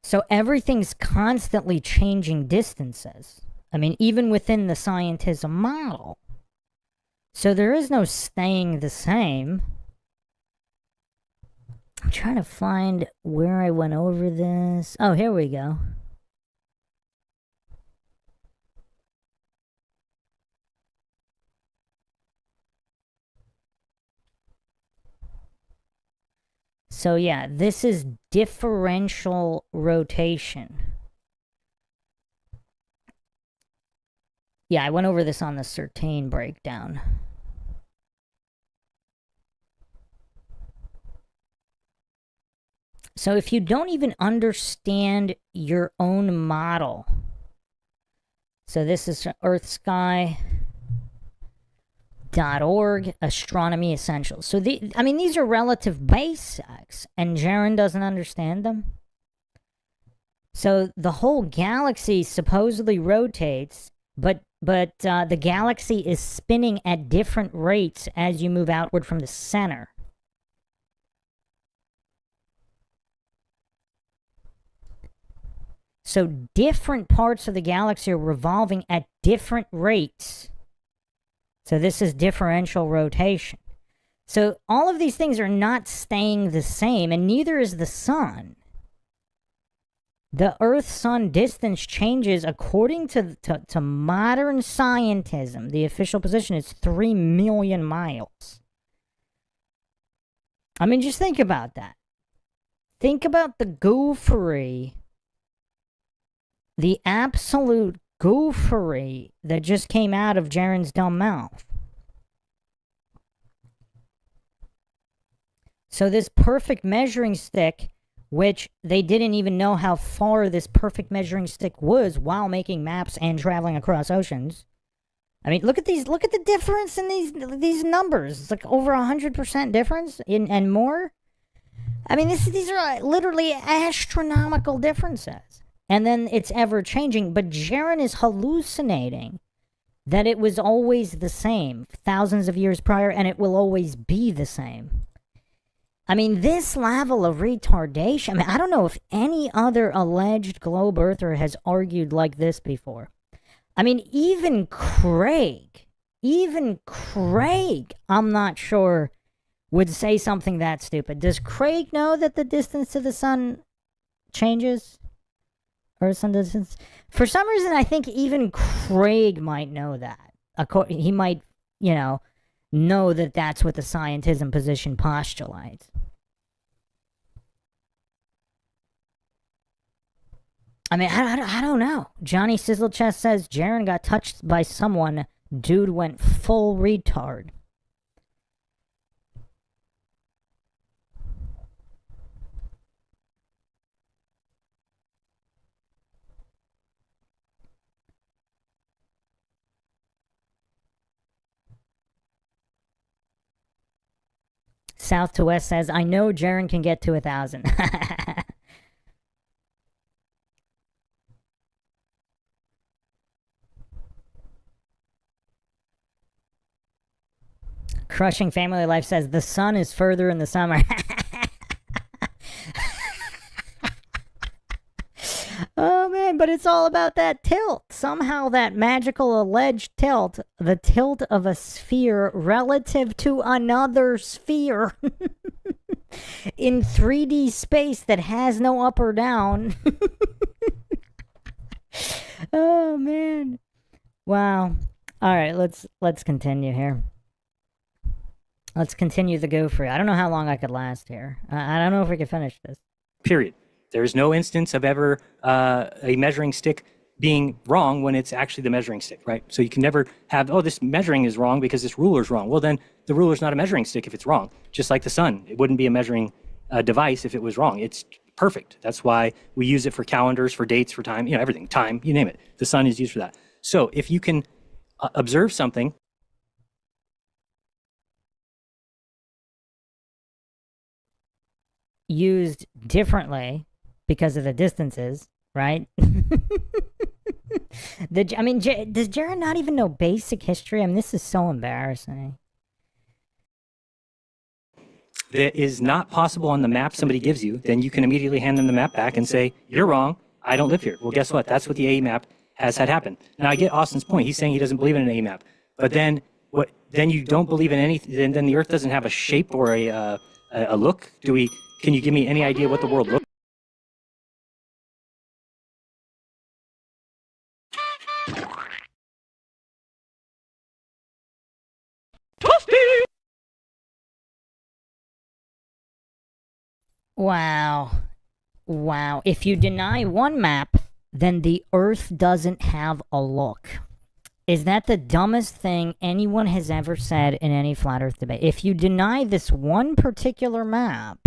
So everything's constantly changing distances. I mean, even within the scientism model. So there is no staying the same. I'm trying to find where I went over this. Oh, here we go. So yeah, this is differential rotation. Yeah, I went over this on the Sartain breakdown. So if you don't even understand your own model, so this is earthsky.org, astronomy essentials. So these are relative basics, and Jeran doesn't understand them. So the whole galaxy supposedly rotates, but the galaxy is spinning at different rates as you move outward from the center. So different parts of the galaxy are revolving at different rates. So this is differential rotation. So all of these things are not staying the same, and neither is the sun. The Earth-Sun distance changes according to modern scientism. The official position is 3 million miles. I mean, just think about that. Think about the goofery, the absolute goofery that just came out of Jeran's dumb mouth. So this perfect measuring stick, which they didn't even know how far this perfect measuring stick was while making maps and traveling across oceans. I mean, look at the difference in these numbers. It's like over 100% difference and more. I mean, these are literally astronomical differences. And then it's ever changing, but Jeran is hallucinating that it was always the same thousands of years prior, and it will always be the same. I mean, this level of retardation, I mean, I don't know if any other alleged globe earther has argued like this before. I mean, even Craig, I'm not sure, would say something that stupid. Does Craig know that the distance to the sun changes? Earth-sun distance? For some reason, I think even Craig might know that. He might, know that that's what the scientism position postulates. I mean, I don't know. Johnny Sizzlechest says Jeran got touched by someone. Dude went full retard. South to West says, I know Jeran can get to 1,000. Crushing Family Life says the sun is further in the summer. Oh man, but it's all about that tilt. Somehow that magical alleged tilt, the tilt of a sphere relative to another sphere in 3D space that has no up or down. Oh man. Wow. All right, let's continue here. Let's continue the go free. I don't know how long I could last here. I don't know if we can finish this. Period. There is no instance of ever a measuring stick being wrong when it's actually the measuring stick, right? So you can never have, oh, this measuring is wrong because this ruler's wrong. Well, then the ruler's not a measuring stick if it's wrong. Just like the sun, it wouldn't be a measuring device if it was wrong. It's perfect. That's why we use it for calendars, for dates, for time, everything, time, you name it. The sun is used for that. So if you can observe something, used differently because of the distances, right? Does Jeran not even know basic history? I mean, this is so embarrassing. that is not possible on the map somebody gives you, then you can immediately hand them the map back and say, you're wrong, I don't live here. Well, guess what? That's what the AE map has had happen. Now, I get Austin's point. He's saying he doesn't believe in an AE map. But then then you don't believe in anything, then the Earth doesn't have a shape or a look? Can you give me any idea what the world looks like? Wow. Wow. If you deny one map, then the Earth doesn't have a look. Is that the dumbest thing anyone has ever said in any flat Earth debate? If you deny this one particular map,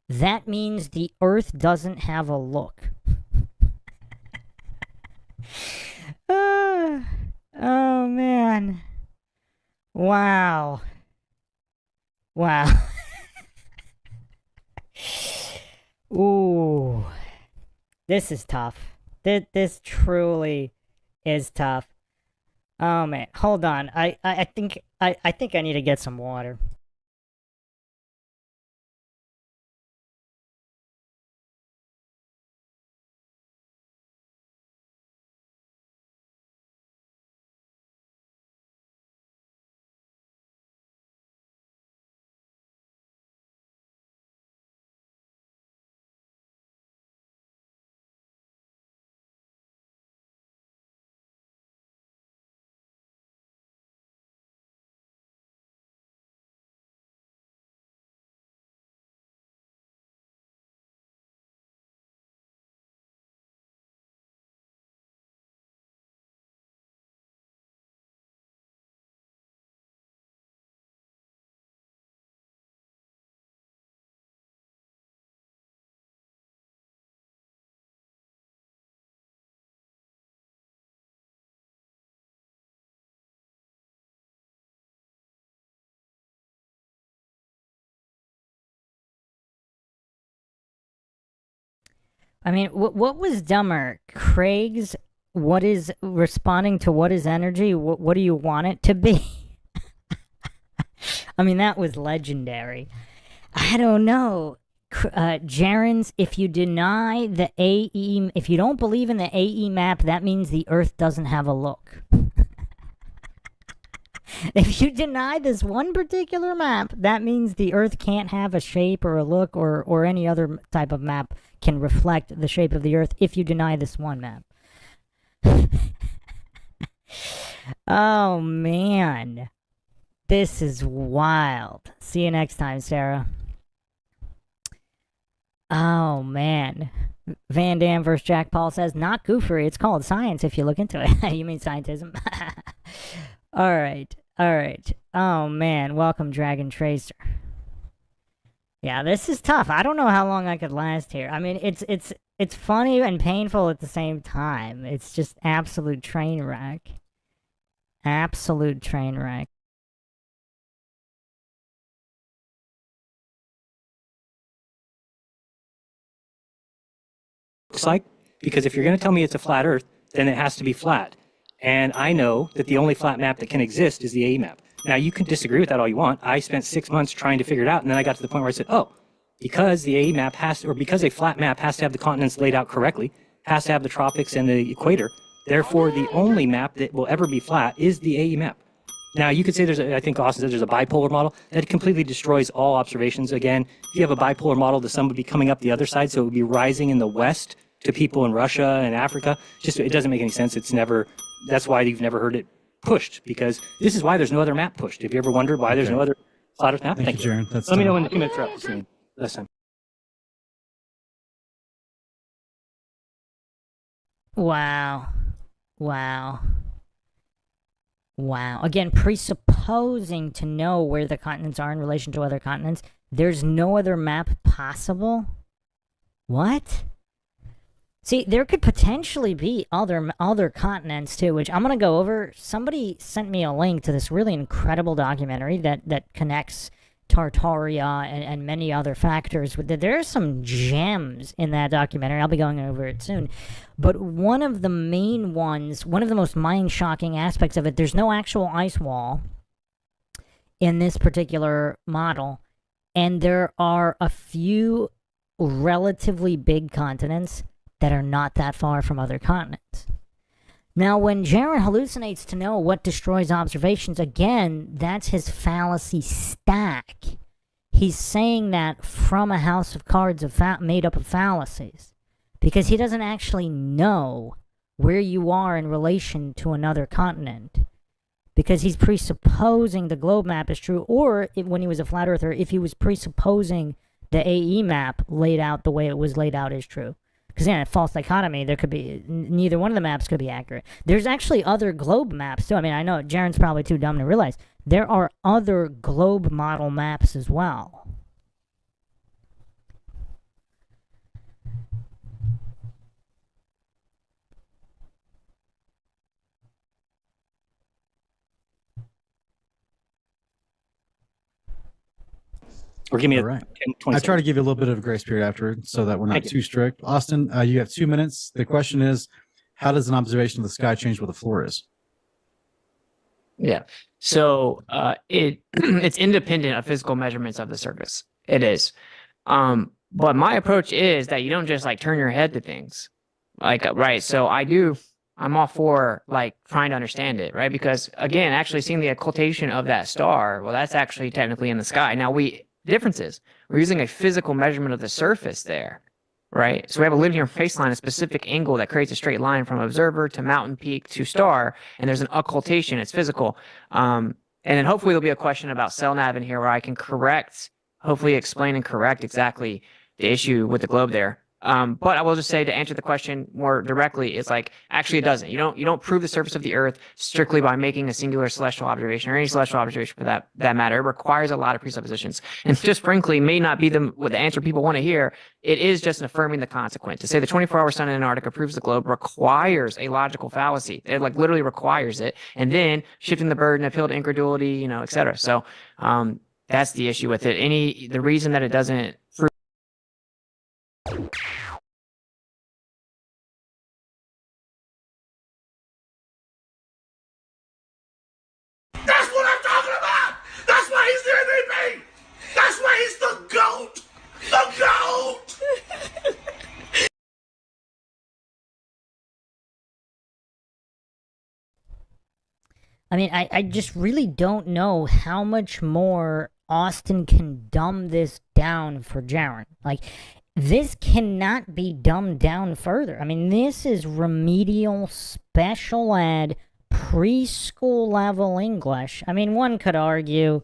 that means the Earth doesn't have a look. Oh, man. Wow. Wow. Ooh. This is tough. This truly is tough. Oh man, hold on. I think I need to get some water. I mean, what was dumber? Craig's what is responding to what is energy? What do you want it to be? I mean, that was legendary. I don't know. Jeran's, if you deny the AE, if you don't believe in the AE map, that means the Earth doesn't have a look. If you deny this one particular map, that means the Earth can't have a shape or a look or any other type of map can reflect the shape of the Earth if you deny this one map. Oh, man. This is wild. See you next time, Sarah. Oh, man. Van Damme versus Jack Paul says, not goofery. It's called science if you look into it. You mean scientism? All right. All right. Oh, man. Welcome, Dragon Tracer. Yeah, this is tough. I don't know how long I could last here. I mean, it's funny and painful at the same time. It's just absolute train wreck. Absolute train wreck. Looks like, because if you're going to tell me it's a flat Earth, then it has to be flat. And I know that the only flat map that can exist is the AE map. Now, you can disagree with that all you want. I spent 6 months trying to figure it out, and then I got to the point where I said, oh, because the AE map because a flat map has to have the continents laid out correctly, has to have the tropics and the equator, therefore the only map that will ever be flat is the AE map. Now, you could say I think Austin said there's a bipolar model that completely destroys all observations. Again, if you have a bipolar model, the sun would be coming up the other side, so it would be rising in the west to people in Russia and Africa. It doesn't make any sense. That's why you've never heard it pushed, because this is why there's no other map pushed. Have you ever wondered why there's no other flat Earth map? Thank you, Jeran. Let me know when the 2 minutes are up. Last time. Wow. Again, presupposing to know where the continents are in relation to other continents, there's no other map possible? What? See, there could potentially be other continents too, which I'm going to go over. Somebody sent me a link to this really incredible documentary that connects Tartaria and many other factors. There are some gems in that documentary. I'll be going over it soon. But one of the main ones, one of the most mind-shocking aspects of it, there's no actual ice wall in this particular model, and there are a few relatively big continents that are not that far from other continents. Now, when Jeran hallucinates to know what destroys observations, again, that's his fallacy stack. He's saying that from a house of cards made up of fallacies, because he doesn't actually know where you are in relation to another continent, because he's presupposing the globe map is true, or when he was a flat earther, if he was presupposing the AE map laid out the way it was laid out is true. Because again, a false dichotomy, there could be, neither one of the maps could be accurate. There's actually other globe maps too. I mean, I know Jeran's probably too dumb to realize there are other globe model maps as well. Or give me All right. 10, 20 I try to give you a little bit of a grace period afterward so that we're not too strict. Austin, you have 2 minutes. The question is, how does an observation of the sky change where the floor is? Yeah. So it's independent of physical measurements of the surface. It is. But my approach is that you don't just like turn your head to things. Right. So I'm all for like trying to understand it, right? Because again, actually seeing the occultation of that star, well, that's actually technically in the sky. Now differences. We're using a physical measurement of the surface there, right? So we have a linear baseline, a specific angle that creates a straight line from observer to mountain peak to star, and there's an occultation. It's physical. And then hopefully there'll be a question about CellNav in here where I can hopefully explain and correct exactly the issue with the globe there. But I will just say, to answer the question more directly, it's like, actually it doesn't. You don't prove the surface of the Earth strictly by making a singular celestial observation, or any celestial observation for that matter. It requires a lot of presuppositions. And just frankly may not be the answer people want to hear. It is just affirming the consequent. To say the 24-hour sun in Antarctica proves the globe requires a logical fallacy. It like literally requires it. And then shifting the burden, appeal to incredulity, et cetera. So that's the issue with it. The reason that it doesn't prove That's what I'm talking about! That's why he's the MVP! That's why he's the GOAT! The GOAT! I mean, I just really don't know how much more Austin can dumb this down for Jeran. Like, this cannot be dumbed down further. I mean, this is remedial, special ed, preschool level English. I mean, one could argue,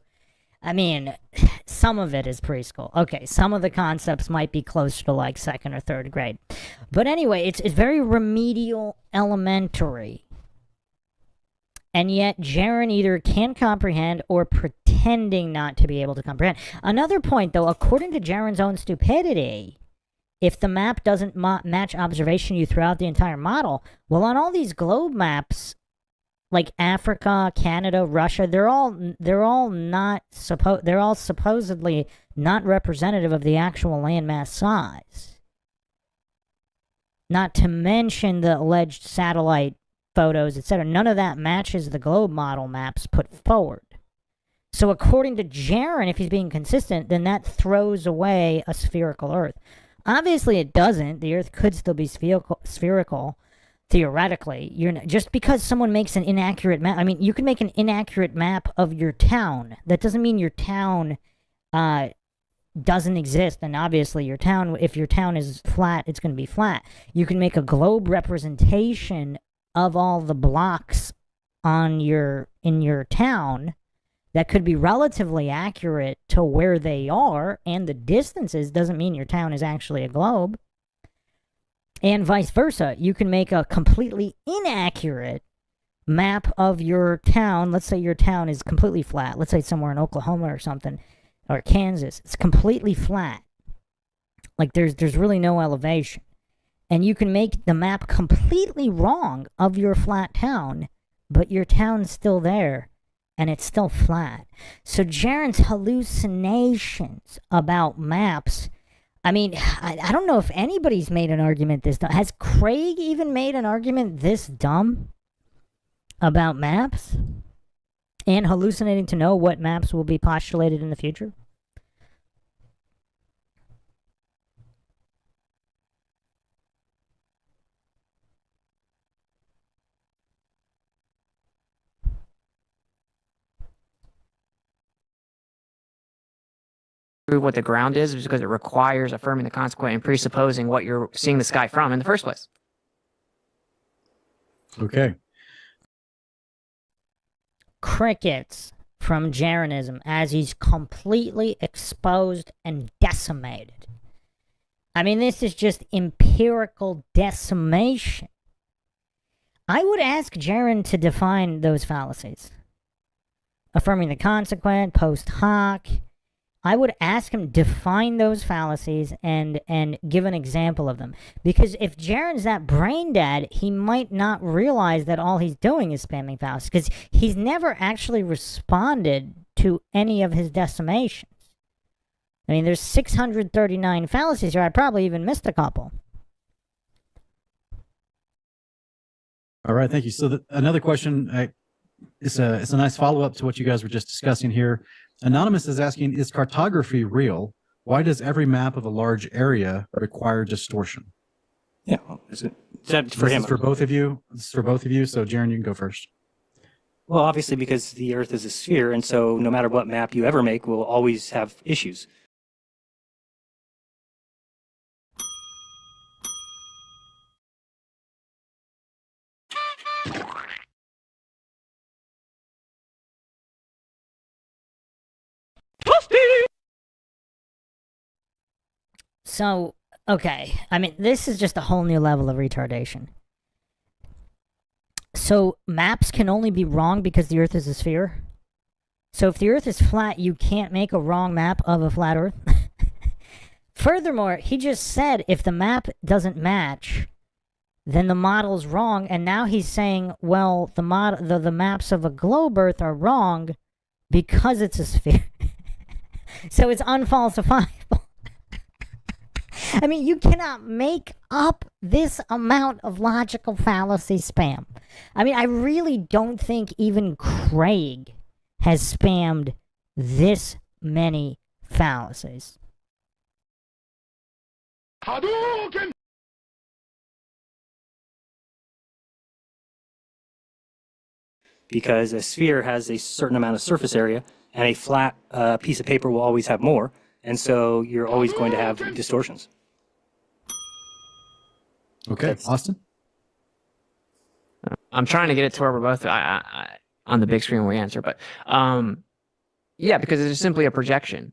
some of it is preschool. Okay, some of the concepts might be closer to like second or third grade. But anyway, it's very remedial, elementary. And yet, Jeran either can't comprehend or pretending not to be able to comprehend. Another point, though, according to Jeran's own stupidity, if the map doesn't match observation you throughout the entire model, well, on all these globe maps, like Africa, Canada, Russia, they're all supposedly not representative of the actual landmass size. Not to mention the alleged satellite photos, etc. None of that matches the globe model maps put forward. So according to Jeran, if he's being consistent, then that throws away a spherical Earth. Obviously, it doesn't. The Earth could still be spherical theoretically. Just because someone makes an inaccurate map. I mean, you can make an inaccurate map of your town. That doesn't mean your town doesn't exist. And obviously, your town, if your town is flat, it's going to be flat. You can make a globe representation of all the blocks in your town that could be relatively accurate to where they are, and the distances doesn't mean your town is actually a globe. And vice versa. You can make a completely inaccurate map of your town. Let's say your town is completely flat. Let's say it's somewhere in Oklahoma or something, or Kansas. It's completely flat. Like there's really no elevation. And you can make the map completely wrong of your flat town, but your town's still there, and it's still flat. So Jeran's hallucinations about maps, I mean, I don't know if anybody's made an argument this dumb. Has Craig even made an argument this dumb about maps? And hallucinating to know what maps will be postulated in the future? What the ground is because it requires affirming the consequent and presupposing what you're seeing the sky from in the first place. Okay. Crickets from Jeranism as he's completely exposed and decimated. I mean, this is just empirical decimation. I would ask Jeran to define those fallacies. Affirming the consequent, post hoc. I would ask him define those fallacies and give an example of them. Because if Jeran's that brain dead, he might not realize that all he's doing is spamming fallacies. Because he's never actually responded to any of his decimations. I mean, there's 639 fallacies here. I probably even missed a couple. All right, thank you. So another question, it's a nice follow-up to what you guys were just discussing here. Anonymous is asking, is cartography real? Why does every map of a large area require distortion? Yeah, well, is that for him? This is for both of you. This is for both of you. So Jeran, you can go first. Well, obviously because the Earth is a sphere, and so no matter what map you ever make, will always have issues. So, okay. I mean, this is just a whole new level of retardation. So, maps can only be wrong because the Earth is a sphere? So, if the Earth is flat, you can't make a wrong map of a flat Earth? Furthermore, he just said if the map doesn't match, then the model's wrong, and now he's saying, well, the maps of a globe Earth are wrong because it's a sphere. So, it's unfalsifiable. I mean, you cannot make up this amount of logical fallacy spam. I mean, I really don't think even Craig has spammed this many fallacies. Hadouken! Because a sphere has a certain amount of surface area, and a flat piece of paper will always have more, and so you're always going to have distortions. Okay, Austin? I'm trying to get it to where we're both on the big screen when we answer, but yeah, because it's simply a projection.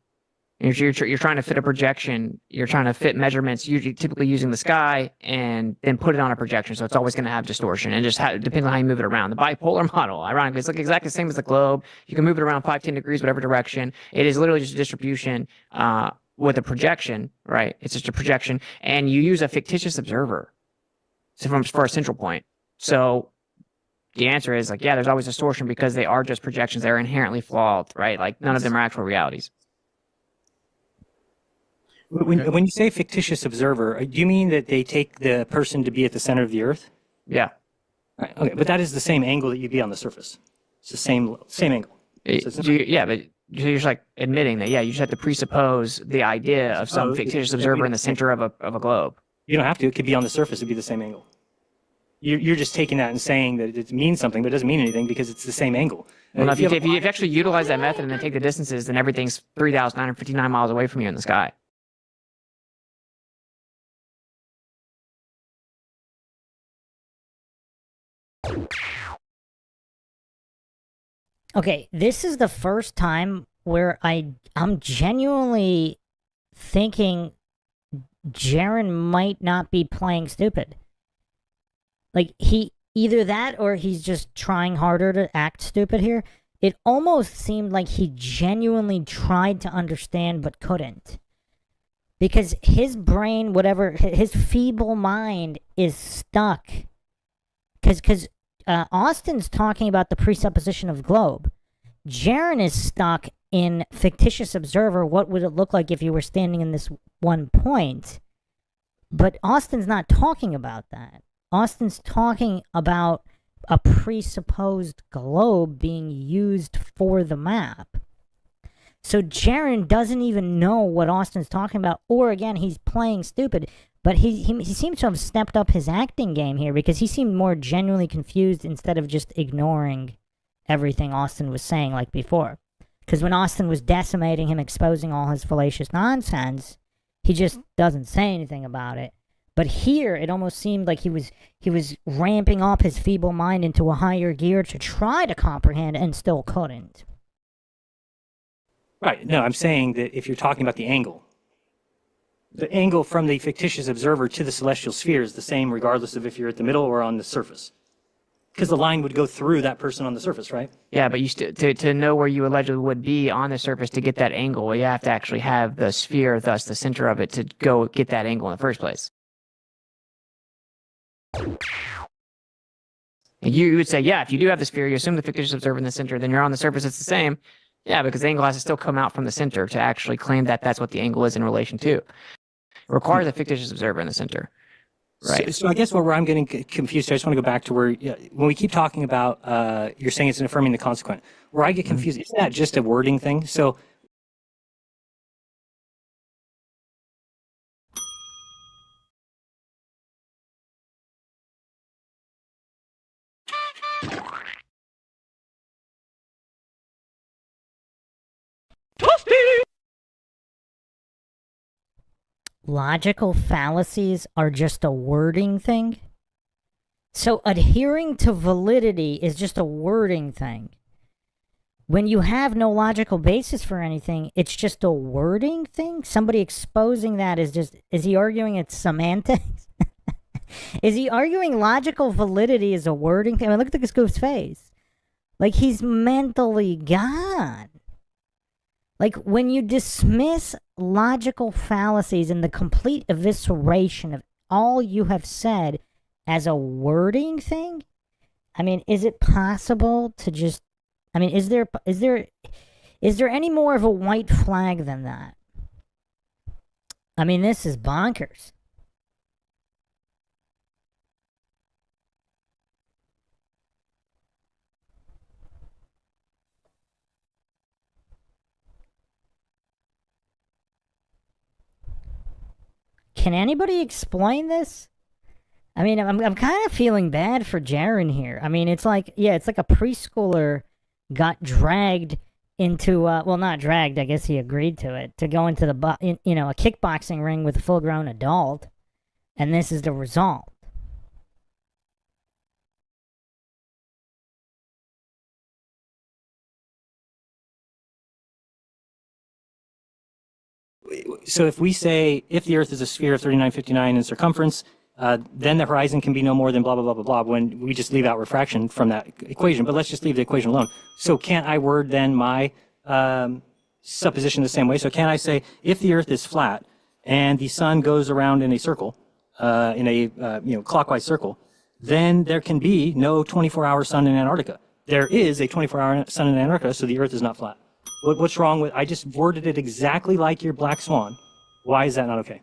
You're trying to fit a projection. You're trying to fit measurements, usually typically using the sky, and then put it on a projection. So it's always going to have distortion, and just depends on how you move it around. The bipolar model, ironically, it's like exactly the same as the globe. You can move it around 5-10 degrees, whatever direction. It is literally just a distribution with a projection, right? It's just a projection, and you use a fictitious observer for a central point. So the answer is like, yeah, there's always distortion because they are just projections. They're inherently flawed, right? Like none of them are actual realities. When you say fictitious observer, do you mean that they take the person to be at the center of the Earth? Yeah. Right, okay, but that is the same angle that you'd be on the surface. It's the same angle. Yeah, but you're just like admitting that, yeah, you just have to presuppose the idea of some fictitious observer in the center of a globe. You don't have to. It could be on the surface. It'd be the same angle. You're just taking that and saying that it means something, but it doesn't mean anything because it's the same angle. Well, if you actually utilize that method and then take the distances, then everything's 3,959 miles away from you in the sky. Okay, this is the first time where I'm genuinely thinking Jeran might not be playing stupid. Like, either that or he's just trying harder to act stupid here. It almost seemed like he genuinely tried to understand but couldn't. Because his brain, whatever, his feeble mind is stuck. Because Austin's talking about the presupposition of globe. Jeran is stuck in fictitious observer. What would it look like if you were standing in this one point? But Austin's not talking about that. Austin's talking about a presupposed globe being used for the map. So Jeran doesn't even know what Austin's talking about, or again, he's playing stupid. But he seems to have stepped up his acting game here because he seemed more genuinely confused instead of just ignoring everything Austin was saying like before. Because when Austin was decimating him, exposing all his fallacious nonsense, he just doesn't say anything about it. But here, it almost seemed like he was ramping up his feeble mind into a higher gear to try to comprehend and still couldn't. Right. No, I'm saying that if you're talking about the angle from the fictitious observer to the celestial sphere is the same regardless of if you're at the middle or on the surface. Because the line would go through that person on the surface, right? Yeah, but to know where you allegedly would be on the surface to get that angle, you have to actually have the sphere, thus the center of it, to go get that angle in the first place. And you would say, yeah, if you do have the sphere, you assume the fictitious observer in the center, then you're on the surface, it's the same. Yeah, because the angle has to still come out from the center to actually claim that that's what the angle is in relation to. It requires a fictitious observer in the center. Right. So I guess where I'm getting confused, I just want to go back to where, when we keep talking about, you're saying it's affirming the consequent. Where I get confused, isn't that just a wording thing? So Logical fallacies are just a wording thing? So adhering to validity is just a wording thing. When you have no logical basis for anything, it's just a wording thing? Somebody exposing that is he arguing it's semantics? Is he arguing logical validity is a wording thing? I mean, look at this goof's face. Like, he's mentally gone. Like, when you dismiss logical fallacies and the complete evisceration of all you have said as a wording thing, I mean, is it possible to just, I mean, is there any more of a white flag than that? I mean, this is bonkers. Can anybody explain this? I mean, I'm kind of feeling bad for Jeran here. I mean, it's like, yeah, it's like a preschooler got dragged into, well, not dragged, I guess he agreed to it, to go into a kickboxing ring with a full-grown adult, and this is the result. So if we say, if the Earth is a sphere of 3959 in circumference, then the horizon can be no more than blah, blah, blah, blah, blah, when we just leave out refraction from that equation. But let's just leave the equation alone. So can't I word then my supposition the same way? So can I say, if the Earth is flat and the sun goes around in a circle, clockwise circle, then there can be no 24-hour sun in Antarctica. There is a 24-hour sun in Antarctica, so the Earth is not flat. What's wrong with, I just worded it exactly like your black swan. Why is that not okay?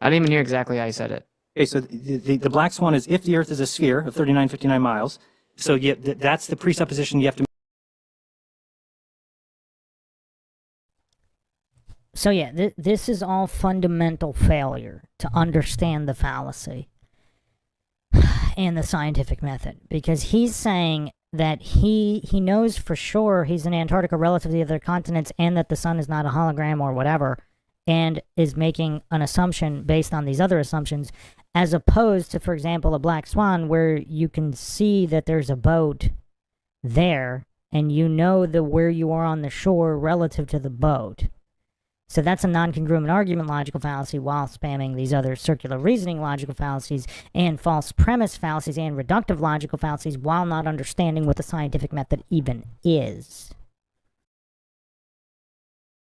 I didn't even hear exactly how you said it. Okay, so the black swan is if the Earth is a sphere of 3959 miles, so that's the presupposition you have to So yeah, this is all fundamental failure to understand the fallacy and the scientific method, because he's saying that he knows for sure he's in Antarctica relative to the other continents, and that the sun is not a hologram or whatever, and is making an assumption based on these other assumptions, as opposed to, for example, a black swan, where you can see that there's a boat there, and you know where you are on the shore relative to the boat. So that's a non-congruent argument logical fallacy, while spamming these other circular reasoning logical fallacies and false premise fallacies and reductive logical fallacies, while not understanding what the scientific method even is.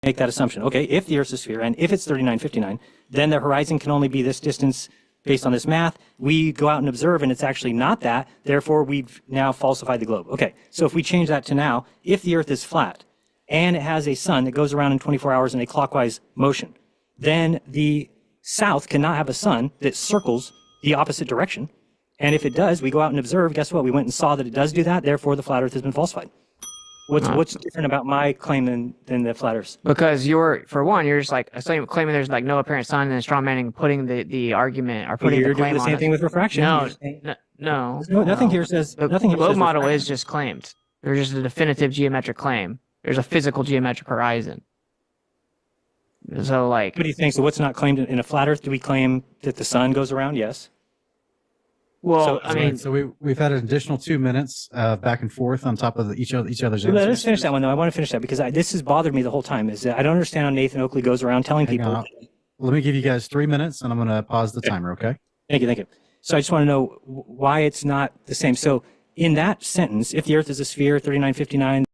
Make that assumption. Okay, if the Earth's a sphere and if it's 3959, then the horizon can only be this distance based on this math. We go out and observe and it's actually not that. Therefore, we've now falsified the globe. Okay, so if we change that to now, if the Earth is flat and it has a sun that goes around in 24 hours in a clockwise motion, then the south cannot have a sun that circles the opposite direction. And if it does, we go out and observe. Guess what? We went and saw that it does do that. Therefore, the flat Earth has been falsified. What's different about my claim than the flat Earth? Because you're just like claiming there's like no apparent sun, and then straw manning putting the argument or putting You're the claim doing the same on thing with refraction. No. Nothing here says. The Nothing here globe says model refraction. is just claimed. There's just a definitive geometric claim. There's a physical geometric horizon. So like. What do you think? So what's not claimed in a flat Earth? Do we claim that the sun goes around? Yes. Well, So- I mean, So we've had an additional 2 minutes back and forth on top of each other's answers. Let's finish that one though. I want to finish that because this has bothered me the whole time. Is that I don't understand how Nathan Oakley goes around telling Hang people. on. Let me give you guys 3 minutes, and I'm going to pause the timer. Okay. Thank you. So I just want to know why it's not the same. So in that sentence, if the Earth is a sphere, 3959.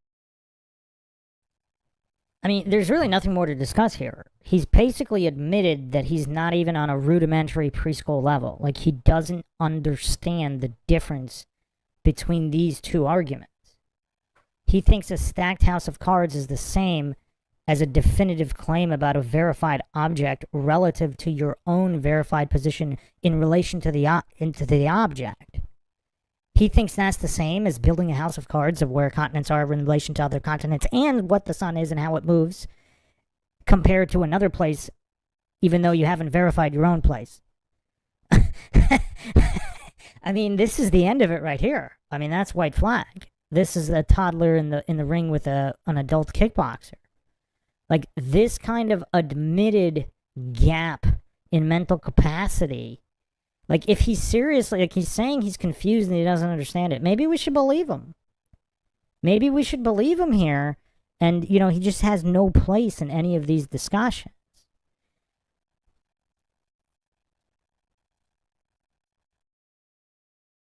I mean, there's really nothing more to discuss here. He's basically admitted that he's not even on a rudimentary preschool level. Like, he doesn't understand the difference between these two arguments. He thinks a stacked house of cards is the same as a definitive claim about a verified object relative to your own verified position in relation to the object. He thinks that's the same as building a house of cards of where continents are in relation to other continents and what the sun is and how it moves compared to another place, even though you haven't verified your own place. I mean, this is the end of it right here. I mean, that's white flag. This is a toddler in the ring with an adult kickboxer. Like, this kind of admitted gap in mental capacity. Like, if he's seriously, like, he's saying he's confused and he doesn't understand it, maybe we should believe him. Maybe we should believe him here, and, you know, he just has no place in any of these discussions.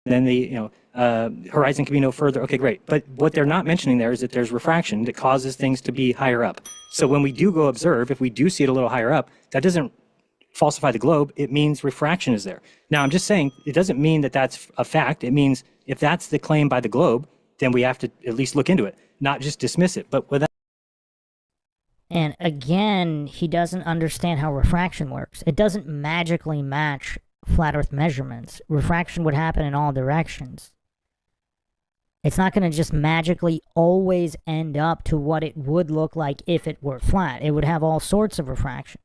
Then the horizon can be no further. Okay, great. But what they're not mentioning there is that there's refraction that causes things to be higher up. So when we do go observe, if we do see it a little higher up, that doesn't falsify the globe. It means refraction is there. Now, I'm just saying it doesn't mean that that's a fact. It means if that's the claim by the globe, then we have to at least look into it, not just dismiss it. But without. And again, he doesn't understand how refraction works. It doesn't magically match flat Earth measurements. Refraction would happen in all directions. It's not going to just magically always end up to what it would look like if it were flat. It would have all sorts of refraction.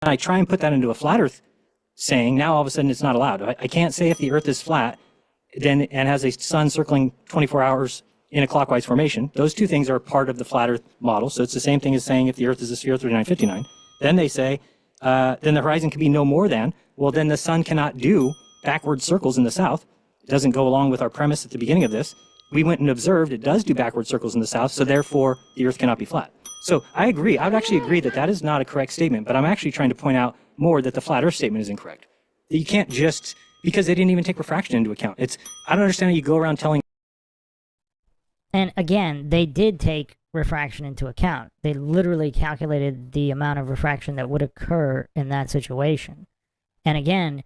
I try and put that into a flat Earth saying, now all of a sudden it's not allowed. I can't say if the Earth is flat then and has a sun circling 24 hours in a clockwise formation. Those two things are part of the flat Earth model. So it's the same thing as saying if the Earth is a sphere 3959. Then they say, then the horizon can be no more than, well, then the sun cannot do backward circles in the south. It doesn't go along with our premise at the beginning of this. We went and observed it does do backward circles in the south, so therefore the Earth cannot be flat. So I agree. I would actually agree that that is not a correct statement, but I'm actually trying to point out more that the flat Earth statement is incorrect. You can't just, because they didn't even take refraction into account. I don't understand how you go around telling. And again, they did take refraction into account. They literally calculated the amount of refraction that would occur in that situation. And again,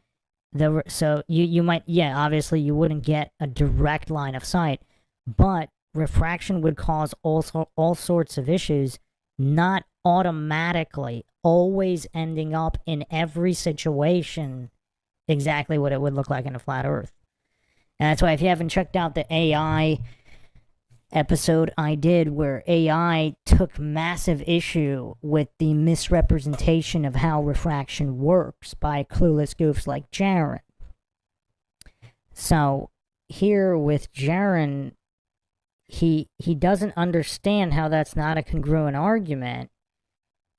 so you might, yeah, obviously you wouldn't get a direct line of sight, but refraction would cause all sorts of issues, not automatically always ending up in every situation exactly what it would look like in a flat Earth. And that's why if you haven't checked out the AI episode I did where AI took massive issue with the misrepresentation of how refraction works by clueless goofs like Jeran. So here with Jeran, he doesn't understand how that's not a congruent argument,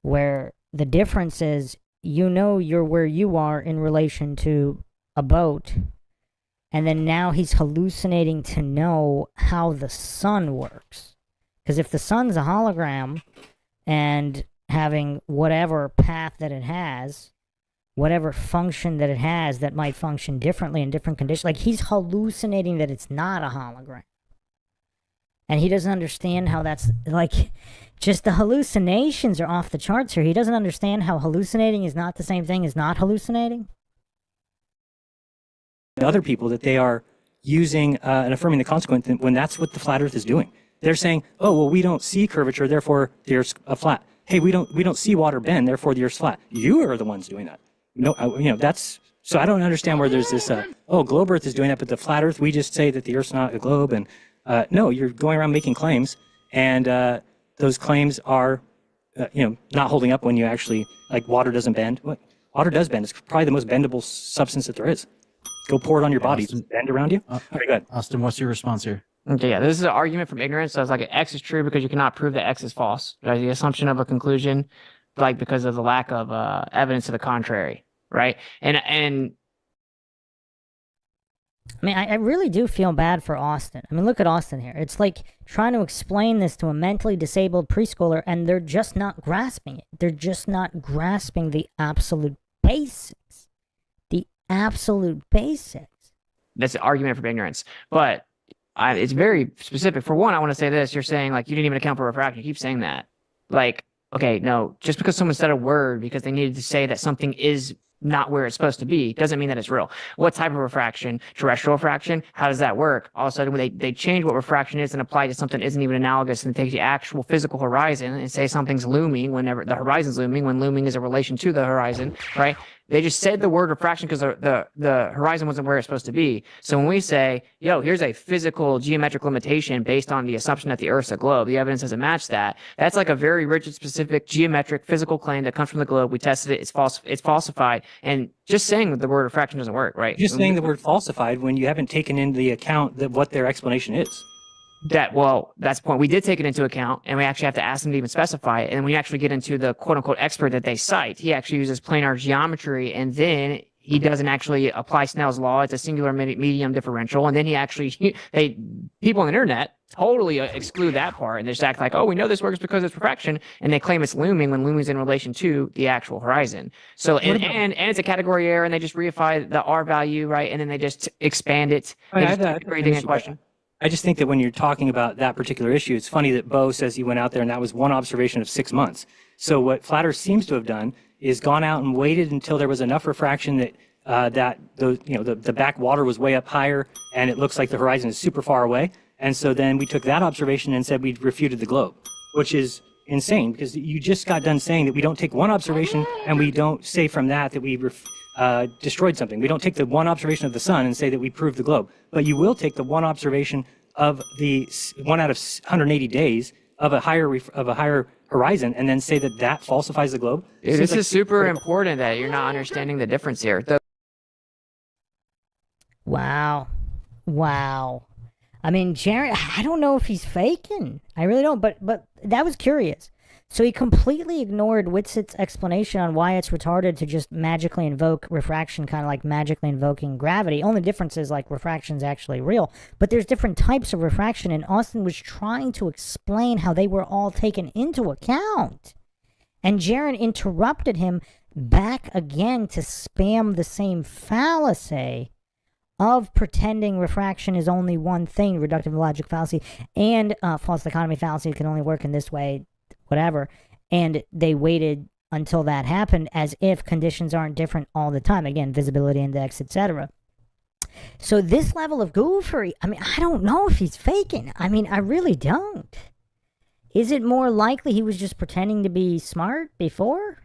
where the difference is, you know, you're where you are in relation to a boat, and then now he's hallucinating to know how the sun works. Because if the sun's a hologram and having whatever path that it has, whatever function that it has that might function differently in different conditions, like he's hallucinating that it's not a hologram. And he doesn't understand how that's, like, just the hallucinations are off the charts here. He doesn't understand how hallucinating is not the same thing as not hallucinating. Other people that they are using and affirming the consequence when that's what the flat earth is doing. They're saying, oh, well, we don't see curvature, therefore the earth's flat. Hey, we don't see water bend, therefore the earth's flat. You are the ones doing that. No, that's, so I don't understand where there's this, globe earth is doing that, but the flat earth, we just say that the earth's not a globe. And no, you're going around making claims, and those claims are, not holding up when you actually, like, water doesn't bend. What? Water does bend. It's probably the most bendable substance that there is. Go pour it on your body. Does it bend around you? All right, go ahead. Austin, what's your response here? Okay, yeah, this is an argument from ignorance. So it's like X is true because you cannot prove that X is false. Right? The assumption of a conclusion, like because of the lack of evidence to the contrary, right? And I mean, I really do feel bad for Austin. I mean, look at Austin here. It's like trying to explain this to a mentally disabled preschooler, and they're just not grasping it. They're just not grasping the absolute basics. The absolute basics. That's an argument from ignorance. But it's very specific. For one, I want to say this. You're saying, like, you didn't even account for refraction. You keep saying that. Like, okay, no, just because someone said a word because they needed to say that something is not where it's supposed to be doesn't mean that it's real. What type of refraction? Terrestrial refraction? How does that work? All of a sudden, when they change what refraction is and apply it to something that isn't even analogous, and take the actual physical horizon and say something's looming whenever the horizon's looming, when looming is a relation to the horizon, right? They just said the word refraction because the horizon wasn't where it's supposed to be. So when we say, yo, here's a physical geometric limitation based on the assumption that the Earth's a globe, the evidence doesn't match that. That's like a very rigid, specific geometric physical claim that comes from the globe. We tested it. It's false. It's falsified. And just saying the word refraction doesn't work, right? Just saying the word falsified when you haven't taken into the account that what their explanation is. That's the point. We did take it into account, and we actually have to ask them to even specify it. And when you actually get into the quote-unquote expert that they cite, he actually uses planar geometry, and then he doesn't actually apply Snell's law. It's a singular medium differential. And then people on the internet totally exclude that part, and they just act like, oh, we know this works because it's refraction, and they claim it's looming when looming is in relation to the actual horizon. So, and it's a category error, and they just reify the R value, right? And then they just expand it. Everything in question. I just think that when you're talking about that particular issue, it's funny that Bo says he went out there and that was one observation of 6 months. So what Flat Earth seems to have done is gone out and waited until there was enough refraction that the back water was way up higher and it looks like the horizon is super far away. And so then we took that observation and said we refuted the globe, which is insane because you just got done saying that we don't take one observation and we don't say from that we destroyed something. We don't take the one observation of the sun and say that we proved the globe, but you will take the one observation of the 1 out of 180 days of a higher horizon and then say that falsifies the globe. Dude, this is super important that you're not understanding the difference here. Wow. I mean, Jeran, I don't know if he's faking. I really don't, but that was curious. So he completely ignored Witset's explanation on why it's retarded to just magically invoke refraction, kind of like magically invoking gravity. Only difference is, like, refraction's actually real. But there's different types of refraction, and Austin was trying to explain how they were all taken into account. And Jeran interrupted him back again to spam the same fallacy of pretending refraction is only one thing, reductive logic fallacy, and false dichotomy fallacy can only work in this way, whatever. And they waited until that happened as if conditions aren't different all the time. Again, visibility index, etc. So this level of goofery, I mean, I don't know if he's faking. I mean, I really don't. Is it more likely he was just pretending to be smart before?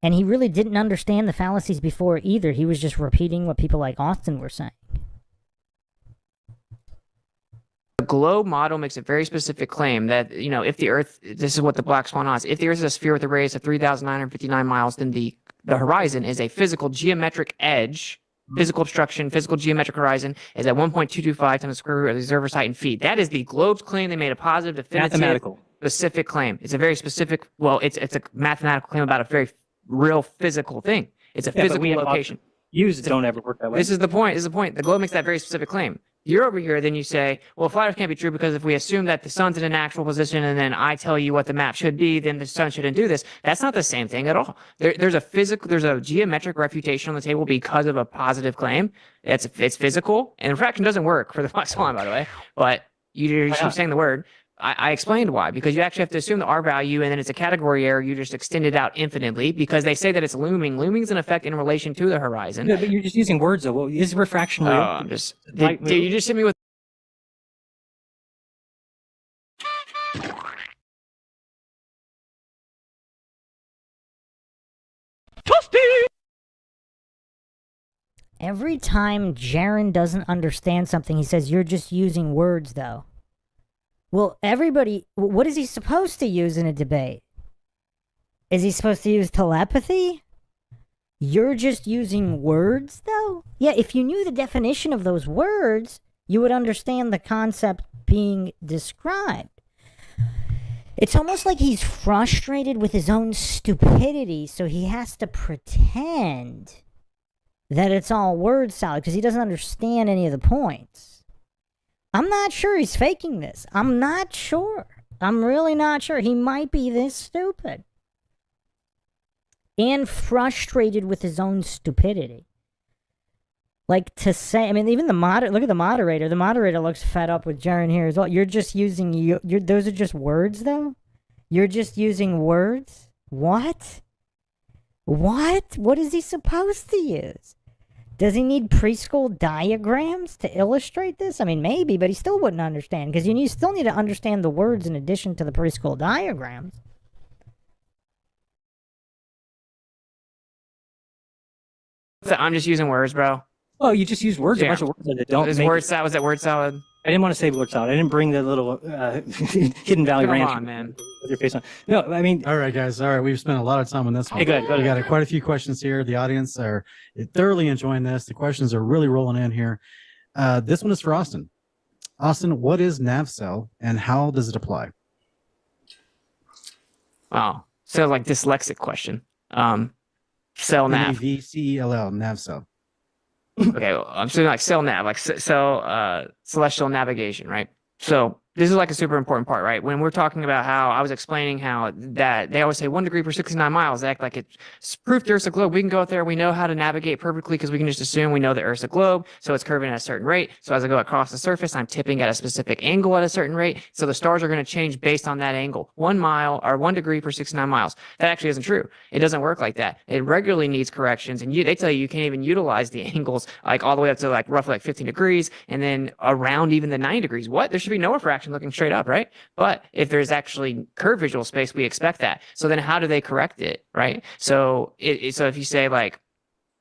And he really didn't understand the fallacies before either. He was just repeating what people like Austin were saying. globe model makes a very specific claim that, if the Earth, this is what the black swan is, if the Earth is a sphere with a radius of 3,959 miles, then the horizon is a physical geometric edge, physical obstruction, physical geometric horizon is at 1.225 times the square root of the observer's height in feet. That is the globe's claim. They made a positive, definitive, Mathematical. specific claim. It's a very specific, it's a mathematical claim about a very real physical thing. It's a physical location. Views don't ever work that way. This is the point. The globe makes that very specific claim. You're over here, then you say, well, flat Earth can't be true because if we assume that the sun's in an actual position and then I tell you what the map should be, then the sun shouldn't do this. That's not the same thing at all. There's a geometric refutation on the table because of a positive claim. It's physical, and refraction doesn't work for the black swan, by the way. But you keep saying the word. I explained why, because you actually have to assume the R value, and then it's a category error. You just extend it out infinitely because they say that it's looming. Looming is an effect in relation to the horizon. Yeah, but you're just using words, though. Well, is refraction real? I'm just. Did you just hit me with? Every time Jeran doesn't understand something, he says, you're just using words, though. Well, what is he supposed to use in a debate? Is he supposed to use telepathy? You're just using words, though? Yeah, if you knew the definition of those words, you would understand the concept being described. It's almost like he's frustrated with his own stupidity, so he has to pretend that it's all word salad because he doesn't understand any of the points. I'm not sure he's faking this. I'm not sure. I'm really not sure. He might be this stupid. And frustrated with his own stupidity. Like to say, I mean, even look at the moderator. The moderator looks fed up with Jeran here as well. You're just using, those are just words, though? You're just using words? What? What is he supposed to use? Does he need preschool diagrams to illustrate this? I mean, maybe, but he still wouldn't understand, because you still need to understand the words in addition to the preschool diagrams. I'm just using words, bro. Oh, you just use words, a bunch of words that don't make word salad. Was that word salad? I didn't want to say word salad. I didn't bring the little Hidden Valley Ranch. Come on, man. With your face on. No, I mean. All right, guys. All right, we've spent a lot of time on this one. Hey, good. We got quite a few questions here. The audience are thoroughly enjoying this. The questions are really rolling in here. This one is for Austin. Austin, what is nav cell and how does it apply? Wow. So like dyslexic question. Cell nav. NAVCELL, nav cell. Okay, well, I'm saying like cell nav, like celestial navigation, right? So this is like a super important part, right? When we're talking about how I was explaining how that they always say 1 degree per 69 miles, they act like it's proof the Earth's a globe. We can go out there, we know how to navigate perfectly because we can just assume we know the Earth's a globe, so it's curving at a certain rate. So as I go across the surface, I'm tipping at a specific angle at a certain rate. So the stars are going to change based on that angle. 1 mile or 1 degree per 69 miles. That actually isn't true. It doesn't work like that. It regularly needs corrections, and they tell you can't even utilize the angles like all the way up to like roughly like 15 degrees, and then around even the 90 degrees. What? There should be no refraction looking straight up, right? But if there's actually curved visual space, we expect that. So then how do they correct it, right? So so if you say like,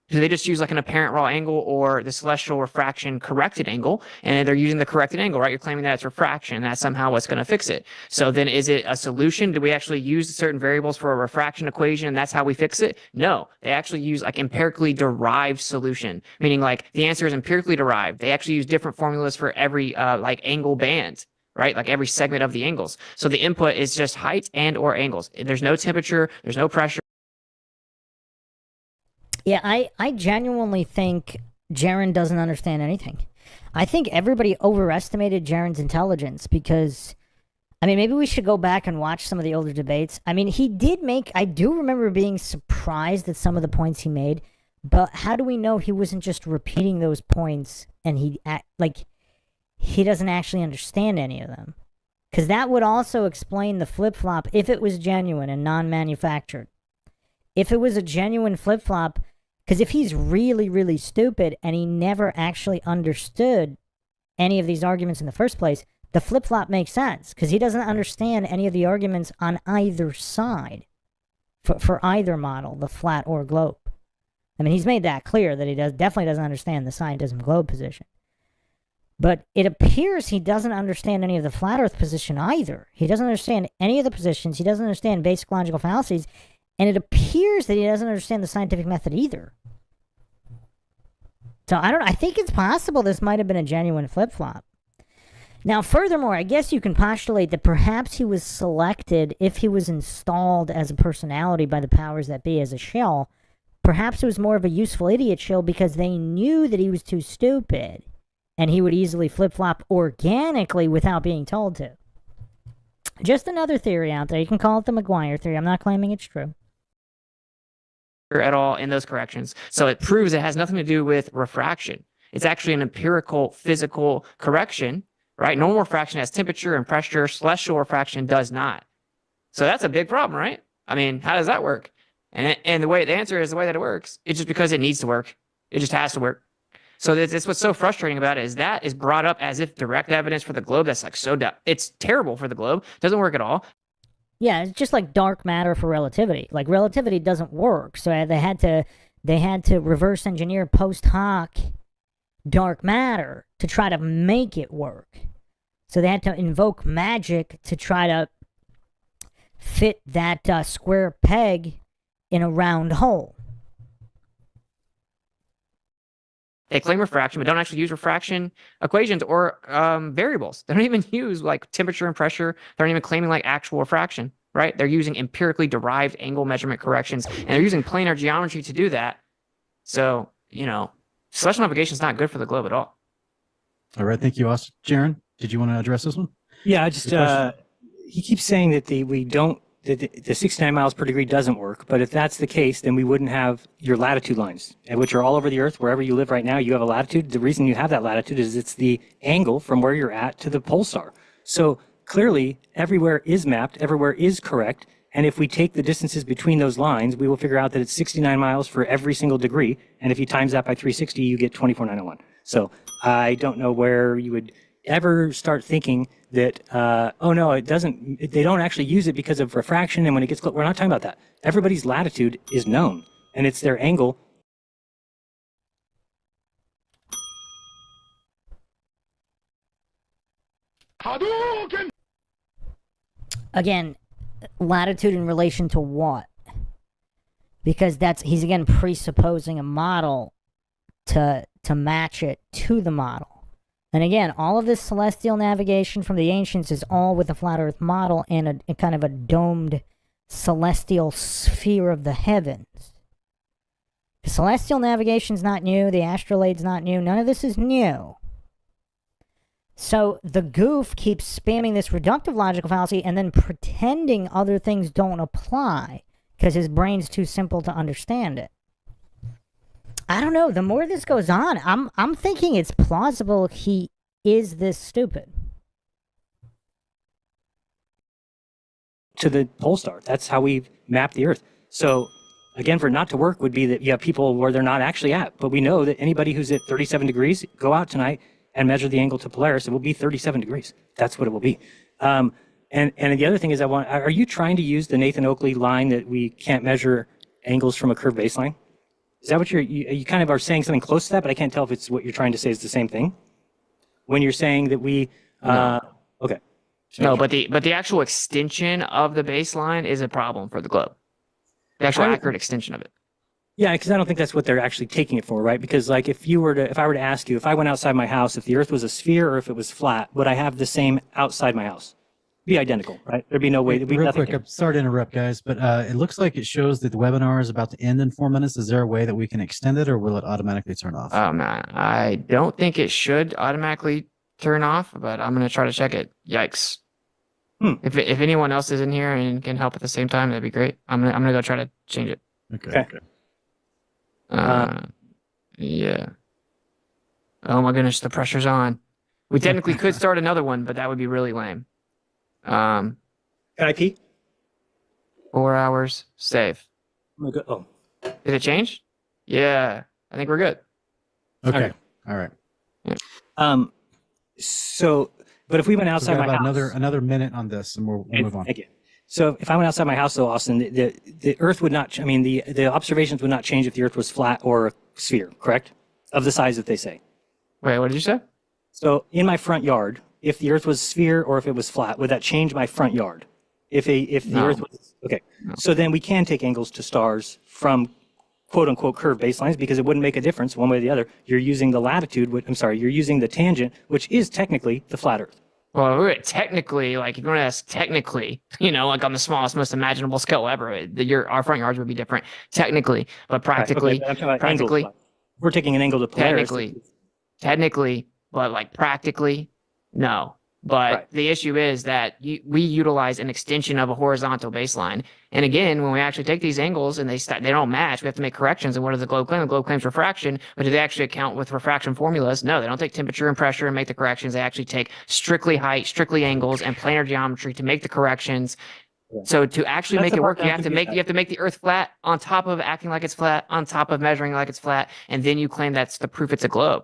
do they just use like an apparent raw angle or the celestial refraction corrected angle? And they're using the corrected angle, right? You're claiming that it's refraction. That's somehow what's going to fix it. So then is it a solution? Do we actually use certain variables for a refraction equation and that's how we fix it? No, they actually use like empirically derived solution, meaning like the answer is empirically derived. They actually use different formulas for every like angle band, right? Like every segment of the angles. So the input is just height and or angles. There's no temperature. There's no pressure. Yeah, I genuinely think Jeran doesn't understand anything. I think everybody overestimated Jeran's intelligence because, I mean, maybe we should go back and watch some of the older debates. I mean, I do remember being surprised at some of the points he made, but how do we know he wasn't just repeating those points and he doesn't actually understand any of them? Because that would also explain the flip-flop if it was genuine and non-manufactured. If it was a genuine flip-flop, because if he's really, really stupid and he never actually understood any of these arguments in the first place, the flip-flop makes sense because he doesn't understand any of the arguments on either side for either model, the flat or globe. I mean, he's made that clear that he definitely doesn't understand the scientism globe position. But it appears he doesn't understand any of the flat earth position either. He doesn't understand any of the positions. He doesn't understand basic logical fallacies. And it appears that he doesn't understand the scientific method either. So I think it's possible this might have been a genuine flip-flop. Now, furthermore, I guess you can postulate that perhaps he was selected if he was installed as a personality by the powers that be as a shill. Perhaps it was more of a useful idiot shill because they knew that he was too stupid and he would easily flip-flop organically without being told to. Just another theory out there. You can call it the McGuire theory. I'm not claiming it's true. At all in those corrections. So it proves it has nothing to do with refraction. It's actually an empirical physical correction, right? Normal refraction has temperature and pressure. Celestial refraction does not. So that's a big problem, right? I mean, how does that work? And the answer is the way that it works. It's just because it needs to work. It just has to work. So that's what's so frustrating about it is that is brought up as if direct evidence for the globe. That's like it's terrible for the globe. Doesn't work at all. Yeah, it's just like dark matter for relativity. Like relativity doesn't work, so they had to reverse engineer post hoc dark matter to try to make it work. So they had to invoke magic to try to fit that square peg in a round hole. They claim refraction, but don't actually use refraction equations or variables. They don't even use like temperature and pressure. They're not even claiming like actual refraction, right? They're using empirically derived angle measurement corrections, and they're using planar geometry to do that. So, celestial navigation is not good for the globe at all. All right, thank you, Austin. Jeran, did you want to address this one? Yeah, I just he keeps saying that the 69 miles per degree doesn't work, but if that's the case, then we wouldn't have your latitude lines, which are all over the Earth. Wherever you live right now, you have a latitude. The reason you have that latitude is it's the angle from where you're at to the pole star. So clearly, everywhere is mapped, everywhere is correct, and if we take the distances between those lines, we will figure out that it's 69 miles for every single degree, and if you times that by 360, you get 24,901. So I don't know where you would ever start thinking that, oh no, it doesn't, they don't actually use it because of refraction, and when it gets close, we're not talking about that. Everybody's latitude is known, and it's their angle. Hadouken! Again, latitude in relation to what? Because he's again presupposing a model to match it to the model. And again, all of this celestial navigation from the ancients is all with a flat earth model and a kind of a domed celestial sphere of the heavens. The celestial navigation's not new, the astrolabe's not new, none of this is new. So the goof keeps spamming this reductive logical fallacy and then pretending other things don't apply because his brain's too simple to understand it. I don't know. The more this goes on, I'm thinking it's plausible he is this stupid. To the pole star. That's how we map the Earth. So again, for it not to work would be that you have people where they're not actually at. But we know that anybody who's at 37 degrees, go out tonight and measure the angle to Polaris. It will be 37 degrees. That's what it will be. And the other thing is, are you trying to use the Nathan Oakley line that we can't measure angles from a curved baseline? Is that what you kind of are saying something close to that, but I can't tell if it's what you're trying to say is the same thing? When you're saying that we, No. Okay. No, but the actual extension of the baseline is a problem for the globe. The actual accurate extension of it. Yeah, because I don't think that's what they're actually taking it for, right? Because like if I were to ask you, if I went outside my house, if the Earth was a sphere or if it was flat, would I have the same outside my house? Be identical, right? There'd be no way that we. Real quick, I'm sorry to interrupt, guys, but it looks like it shows that the webinar is about to end in 4 minutes. Is there a way that we can extend it, or will it automatically turn off? Oh man, I don't think it should automatically turn off, but I'm gonna try to check it. Yikes! If anyone else is in here and can help at the same time, that'd be great. I'm gonna go try to change it. Okay. Yeah. Oh my goodness, the pressure's on. We technically could start another one, but that would be really lame. Can I pee? 4 hours, save. Oh. Did it change? Yeah, I think we're good. Okay. All right. Yeah. So, but if we went outside We've got my about house, another minute on this, and we'll move on. Thank you. So, if I went outside my house, though, Austin, the Earth would not. I mean, the observations would not change if the Earth was flat or a sphere, correct? Of the size that they say. Wait, what did you say? So in my front yard, if the Earth was a sphere or if it was flat, would that change my front yard? If the No. Earth was okay, so then we can take angles to stars from quote unquote curved baselines because it wouldn't make a difference one way or the other. You're using the latitude. You're using the tangent, which is technically the flat Earth. Well, technically, like if you want to ask technically, like on the smallest, most imaginable scale ever, our front yards would be different technically, but practically, Right, okay, but I'm talking about practically, angles. We're taking an angle to Polaris. technically, but like practically, no. But Right. the issue is that we utilize an extension of a horizontal baseline. And again, when we actually take these angles and they don't match, we have to make corrections. And what does the globe claim? The globe claims refraction, but do they actually account with refraction formulas? No, they don't take temperature and pressure and make the corrections. They actually take strictly height, strictly angles, and planar geometry to make the corrections. Yeah. So to actually That's make the it part work, you that have to make the Earth flat on top of acting like it's flat, on top of measuring like it's flat, and then you claim that's the proof it's a globe.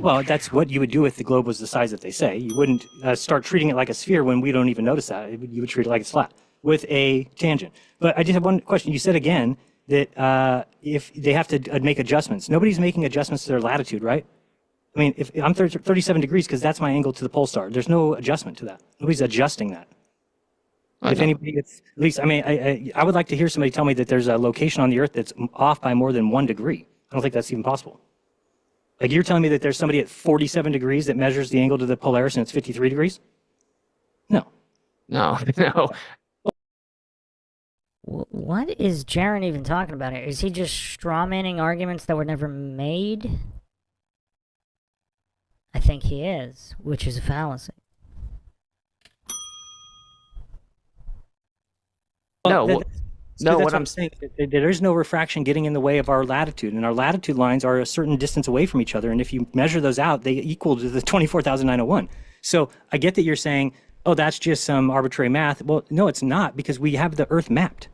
Well, that's what you would do if the globe was the size that they say. You wouldn't start treating it like a sphere when we don't even notice that. You would treat it like it's flat with a tangent. But I just have one question. You said again that if they have to make adjustments, nobody's making adjustments to their latitude, right? I mean, if I'm 37 degrees because that's my angle to the pole star, there's no adjustment to that. Nobody's adjusting that. If anybody gets, at least, I mean, I would like to hear somebody tell me that there's a location on the Earth that's off by more than 1 degree. I don't think that's even possible. Like you're telling me that there's somebody at 47 degrees that measures the angle to the Polaris and it's 53 degrees? No. No. What is Jeran even talking about here? Is he just strawmanning arguments that were never made? I think he is, which is a fallacy. What I'm saying, there is no refraction getting in the way of our latitude, and our latitude lines are a certain distance away from each other. And if you measure those out, they equal to the 24,901. So I get that you're saying, oh, that's just some arbitrary math. Well, no, it's not, because we have the Earth mapped.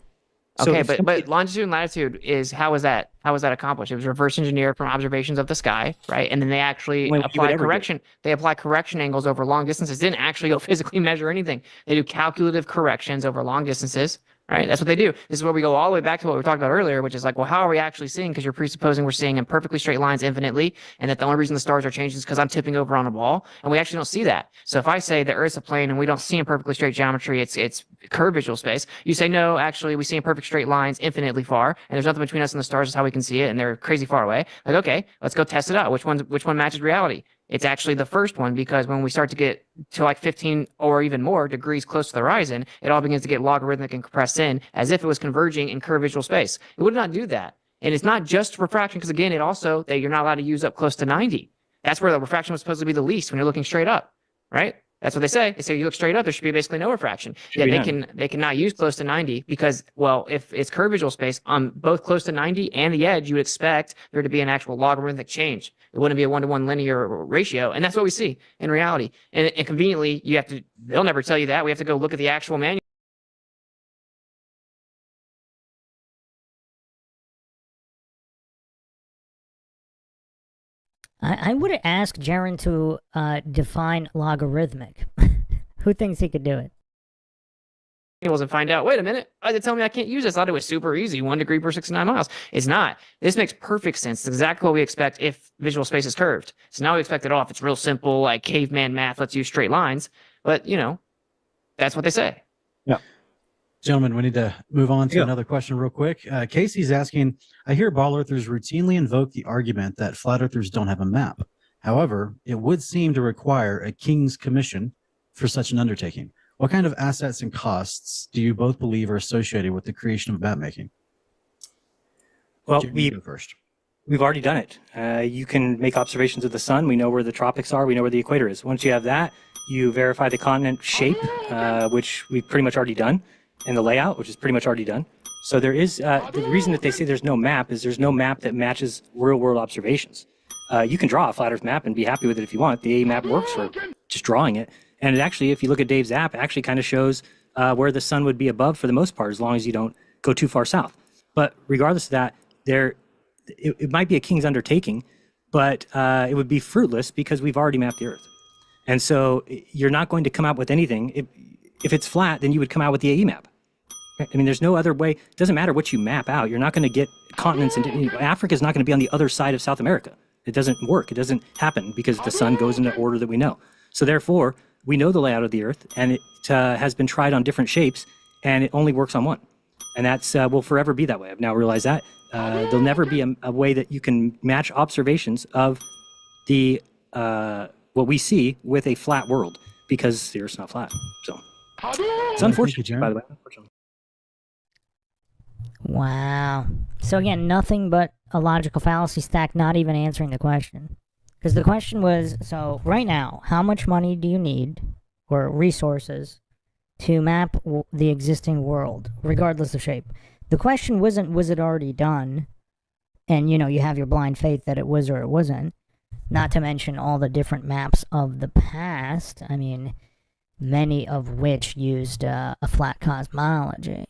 Okay, but longitude and latitude how was that accomplished? It was reverse engineered from observations of the sky, right? And then they actually apply correction. They apply correction angles over long distances. Didn't actually go physically measure anything. They do calculative corrections over long distances. Right? That's what they do. This is where we go all the way back to what we talked about earlier, which is like, well, how are we actually seeing? Because you're presupposing we're seeing in perfectly straight lines infinitely, and that the only reason the stars are changing is because I'm tipping over on a ball, and we actually don't see that. So if I say the Earth's a plane and we don't see in perfectly straight geometry, it's curved visual space, you say, no, actually, we see in perfect straight lines infinitely far, and there's nothing between us and the stars is how we can see it, and they're crazy far away. Like, okay, let's go test it out. Which one matches reality? It's actually the first one, because when we start to get to like 15 or even more degrees close to the horizon, it all begins to get logarithmic and compressed in as if it was converging in curved visual space. It would not do that. And it's not just refraction, because again, it also, that you're not allowed to use up close to 90. That's where the refraction was supposed to be the least when you're looking straight up, right? That's what they say. They say you look straight up, there should be basically no refraction. Yeah, they cannot use close to 90 because, well, if it's curved visual space on both close to 90 and the edge, you would expect there to be an actual logarithmic change. It wouldn't be a 1-to-1 linear ratio, and that's what we see in reality. And conveniently, they'll never tell you that. We have to go look at the actual manual. I would ask Jeran to define logarithmic. Who thinks he could do it? And find out, wait a minute, they tell me I can't use this. I thought it was super easy, 1 degree per 69 miles. It's not. This makes perfect sense. It's exactly what we expect if visual space is curved. So now we expect it off. It's real simple, like caveman math, let's use straight lines. But, that's what they say. Yeah. Gentlemen, we need to move on to another question real quick. Casey's asking, I hear ball earthers routinely invoke the argument that flat earthers don't have a map. However, it would seem to require a king's commission for such an undertaking. What kind of assets and costs do you both believe are associated with the creation of map making? Well, first. We've already done it. You can make observations of the sun. We know where the tropics are. We know where the equator is. Once you have that, you verify the continent shape, which we've pretty much already done, and the layout, which is pretty much already done. So there is, the reason that they say there's no map is there's no map that matches real-world observations. You can draw a flat Earth map and be happy with it if you want. The A map works for just drawing it. And it actually, if you look at Dave's app, it actually kind of shows where the sun would be above for the most part, as long as you don't go too far south. But regardless of that, it might be a king's undertaking, but it would be fruitless because we've already mapped the Earth. And so you're not going to come out with anything. If it's flat, then you would come out with the AE map. I mean, there's no other way. It doesn't matter what you map out. You're not going to get continents. Africa is not going to be on the other side of South America. It doesn't work. It doesn't happen because the sun goes in the order that we know. So therefore, we know the layout of the Earth, and it has been tried on different shapes, and it only works on one. And that's will forever be that way. I've now realized that. There'll never be a way that you can match observations of the what we see with a flat world, because the Earth's not flat. So it's unfortunate, by the way. Unfortunately. Wow. So again, nothing but a logical fallacy stack, not even answering the question. Because the question was, so right now, how much money do you need, or resources, to map the existing world, regardless of shape? The question wasn't, was it already done? And, you know, you have your blind faith that it was or it wasn't. Not to mention all the different maps of the past. I mean, many of which used a flat cosmology.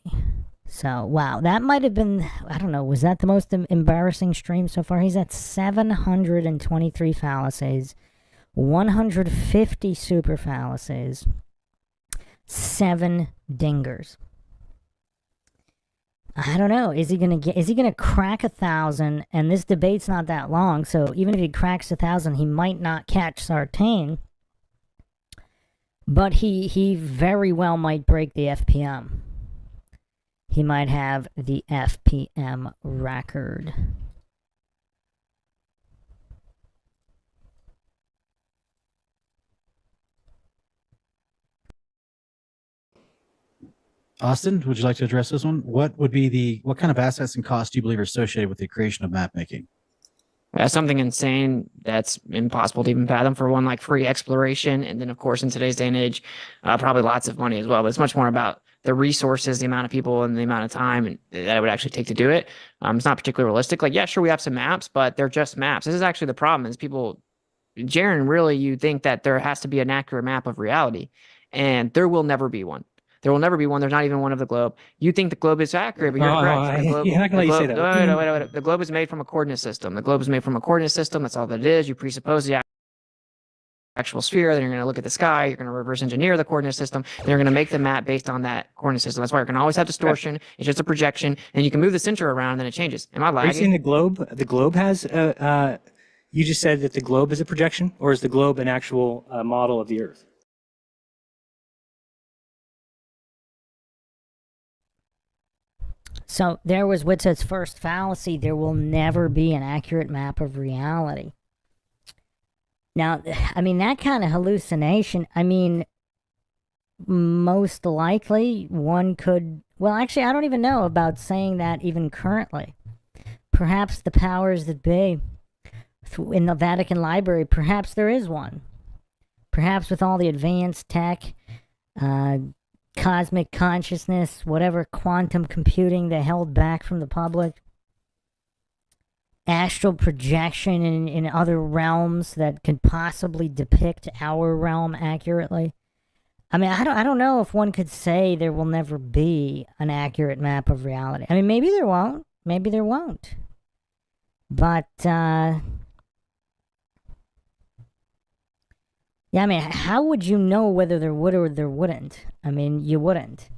So, wow, that might have been, I don't know, was that the most embarrassing stream so far? He's at 723 fallacies, 150 super fallacies, 7 dingers. I don't know, is he gonna crack 1,000? And this debate's not that long, so even if he cracks 1,000, he might not catch Sartain. But he very well might break the FPM. He might have the FPM record. Austin, would you like to address this one? What kind of assets and costs do you believe are associated with the creation of map making? That's something insane that's impossible to even fathom. For one, like free exploration, and then of course in today's day and age, probably lots of money as well. But it's much more about the resources, the amount of people, and the amount of time that it would actually take to do it. It's not particularly realistic. Like, yeah, sure, we have some maps, but they're just maps. This is actually the problem: is people, Jeran, really, you think that there has to be an accurate map of reality, and there will never be one. There will never be one. There's not even one of the globe. You think the globe is accurate, but you're correct. You're not going to let you say that. Wait. The globe is made from a coordinate system. The globe is made from a coordinate system. That's all that it is. You presuppose the actual sphere. Then you're going to look at the sky. You're going to reverse engineer the coordinate system. And you're going to make the map based on that coordinate system. That's why you're going to always have distortion. It's just a projection. And you can move the center around, and then it changes. Am I lagging? Are you saying the globe? The globe has. You just said that the globe is a projection, or is the globe an actual model of the Earth? So there was Witzig's first fallacy: there will never be an accurate map of reality. Now, I mean, that kind of hallucination, I mean, most likely one could, well, actually, I don't even know about saying that even currently. Perhaps the powers that be in the Vatican Library, perhaps there is one. Perhaps with all the advanced tech, cosmic consciousness, whatever quantum computing they held back from the public, astral projection in other realms that could possibly depict our realm accurately. I mean, I don't know if one could say there will never be an accurate map of reality. I mean, maybe there won't. Maybe there won't. But, yeah, I mean, how would you know whether there would or there wouldn't? I mean, you wouldn't.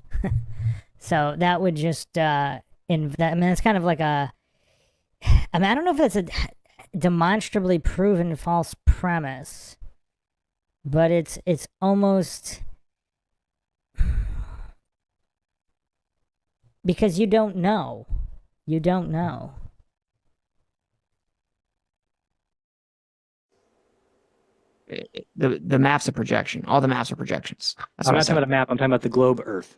So that would just, that's kind of like a, I mean, I don't know if that's a demonstrably proven false premise, but it's almost, because you don't know. You don't know. The map's a projection. All the maps are projections. I'm not talking about a map. I'm talking about the globe Earth.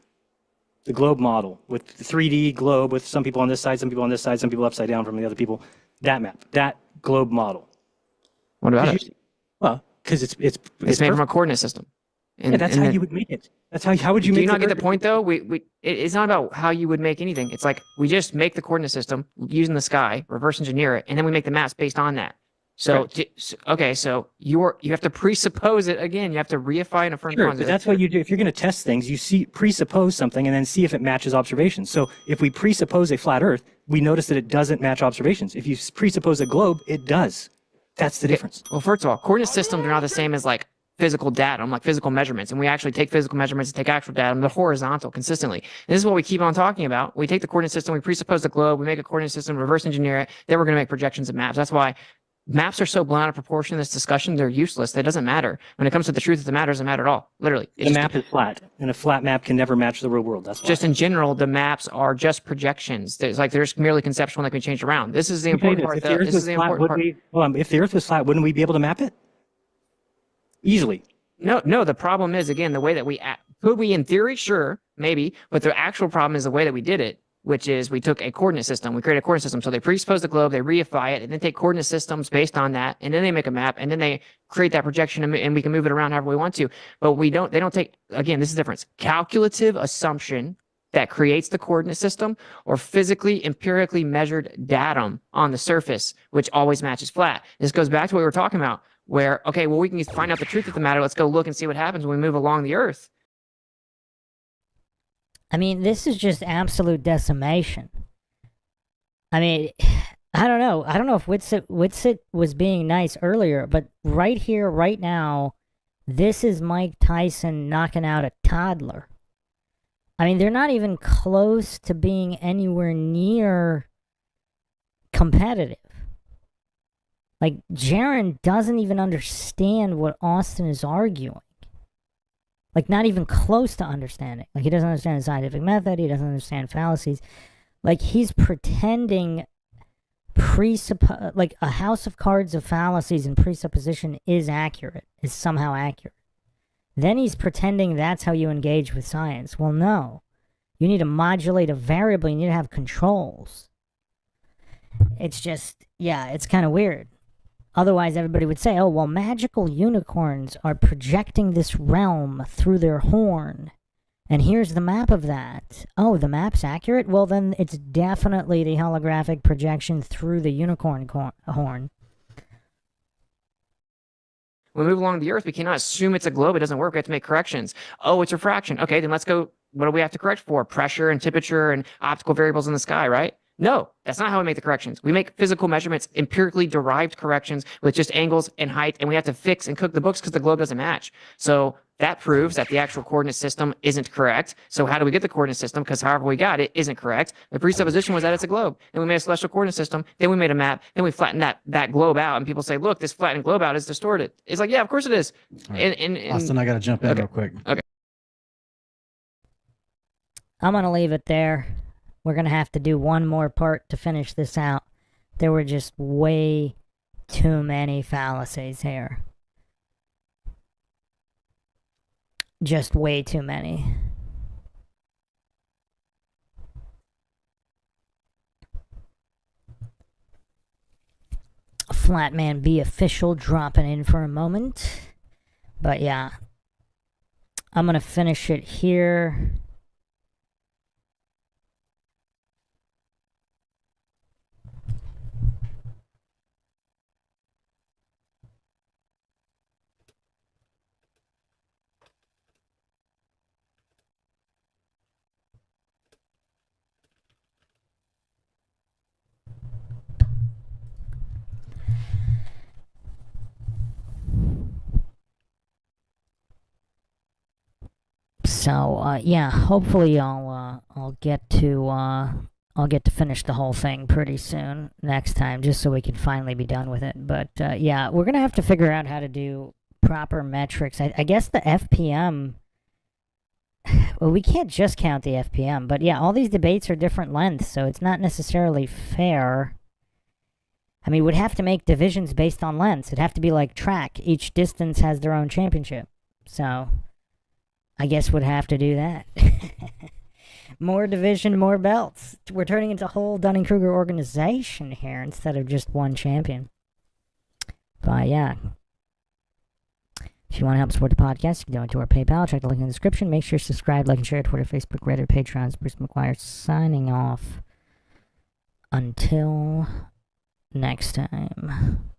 The globe model with the 3D globe with some people on this side, some people on this side, some people upside down from the other people. That map, that globe model. What about it? Well, because it's made from a coordinate system. And yeah, that's how you would make it. That's how would you make it? Do you not get the point though? It's not about how you would make anything. It's like we just make the coordinate system using the sky, reverse engineer it, and then we make the maps based on that. So, right. Okay, so you have to presuppose it again. You have to reify and affirm. Sure, but that's what you do. If you're going to test things, you presuppose something and then see if it matches observations. So if we presuppose a flat Earth, we notice that it doesn't match observations. If you presuppose a globe, it does. That's the difference. Well, first of all, coordinate systems are not the same as like physical datum, like physical measurements. And we actually take physical measurements and take actual datum. They're horizontal consistently. And this is what we keep on talking about. We take the coordinate system, we presuppose the globe, we make a coordinate system, reverse engineer it, then we're going to make projections and maps. That's why maps are so blown out of proportion in this discussion, they're useless. That doesn't matter. When it comes to the truth of the matter, it doesn't matter at all. Literally. The map is flat, and a flat map can never match the real world. That's why. Just in general, the maps are just projections. They're just merely conceptual and they can be changed around. This is the important part. If the Earth was flat, if the Earth was flat, wouldn't we be able to map it? Easily. No, the problem is, again, the way that could we in theory? Sure, maybe. But the actual problem is the way that we did it, which is we took a coordinate system. We created a coordinate system. So they presuppose the globe, they reify it, and then take coordinate systems based on that, and then they make a map, and then they create that projection, and we can move it around however we want to. But they don't take, again, this is the difference. Calculative assumption that creates the coordinate system, or physically, empirically measured datum on the surface, which always matches flat. This goes back to what we were talking about, where, okay, well, we can find out the truth of the matter. Let's go look and see what happens when we move along the Earth. I mean, this is just absolute decimation. I mean, I don't know. I don't know if Witsit was being nice earlier, but right here, right now, this is Mike Tyson knocking out a toddler. I mean, they're not even close to being anywhere near competitive. Like, Jeran doesn't even understand what Austin is arguing. Like, not even close to understanding. Like, he doesn't understand the scientific method. He doesn't understand fallacies. Like, he's pretending like a house of cards of fallacies and presupposition is somehow accurate. Then he's pretending that's how you engage with science. Well, no. You need to modulate a variable. You need to have controls. It's just, yeah, it's kind of weird. Otherwise, everybody would say, oh, well, magical unicorns are projecting this realm through their horn. And here's the map of that. Oh, the map's accurate? Well, then it's definitely the holographic projection through the unicorn horn. When we move along the Earth, we cannot assume it's a globe. It doesn't work. We have to make corrections. Oh, it's refraction. Okay, then let's go. What do we have to correct for? Pressure and temperature and optical variables in the sky, right? No, that's not how we make the corrections. We make physical measurements, empirically derived corrections with just angles and height, and we have to fix and cook the books because the globe doesn't match. So that proves that the actual coordinate system isn't correct. So how do we get the coordinate system? Because however we got it isn't correct. The presupposition was that it's a globe. Then we made a celestial coordinate system. Then we made a map. Then we flattened that globe out. And people say, look, this flattened globe out is distorted. It's like, yeah, of course it is. Right. Austin, I got to jump in real quick. Okay. I'm going to leave it there. We're going to have to do one more part to finish this out. There were just way too many fallacies here. Just way too many. Flatman B official dropping in for a moment. But yeah, I'm going to finish it here. So yeah, hopefully I'll get to finish the whole thing pretty soon next time, just so we can finally be done with it. But yeah, we're gonna have to figure out how to do proper metrics. I guess the FPM. Well, we can't just count the FPM, but yeah, all these debates are different lengths, so it's not necessarily fair. I mean, we'd have to make divisions based on lengths. It'd have to be like track. Each distance has their own championship. So I guess we'd have to do that. More division, more belts. We're turning into a whole Dunning-Kruger organization here instead of just one champion. But yeah. If you want to help support the podcast, you can donate to our PayPal. Check the link in the description. Make sure to subscribe, like, and share Twitter, Facebook, Reddit, Patreon. Bruce McGuire signing off. Until next time.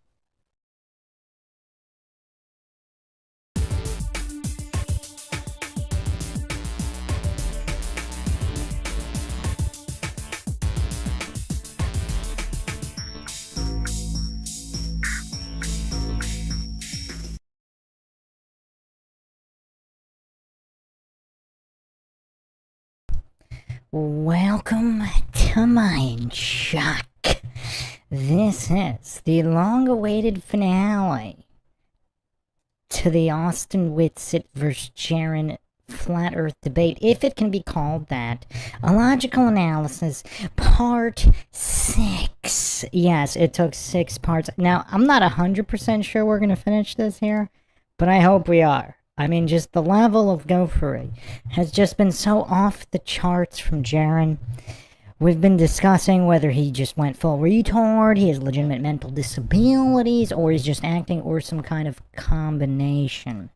Welcome to MINDSHOCK. This is the long-awaited finale to the Austin Whitsitt vs. Jeran Flat Earth debate, if it can be called that. A logical analysis, part 6. Yes, it took 6 parts. Now, I'm not 100% sure we're going to finish this here, but I hope we are. I mean, just the level of gophery has just been so off the charts from Jeran. We've been discussing whether he just went full retard, he has legitimate mental disabilities, or he's just acting, or some kind of combination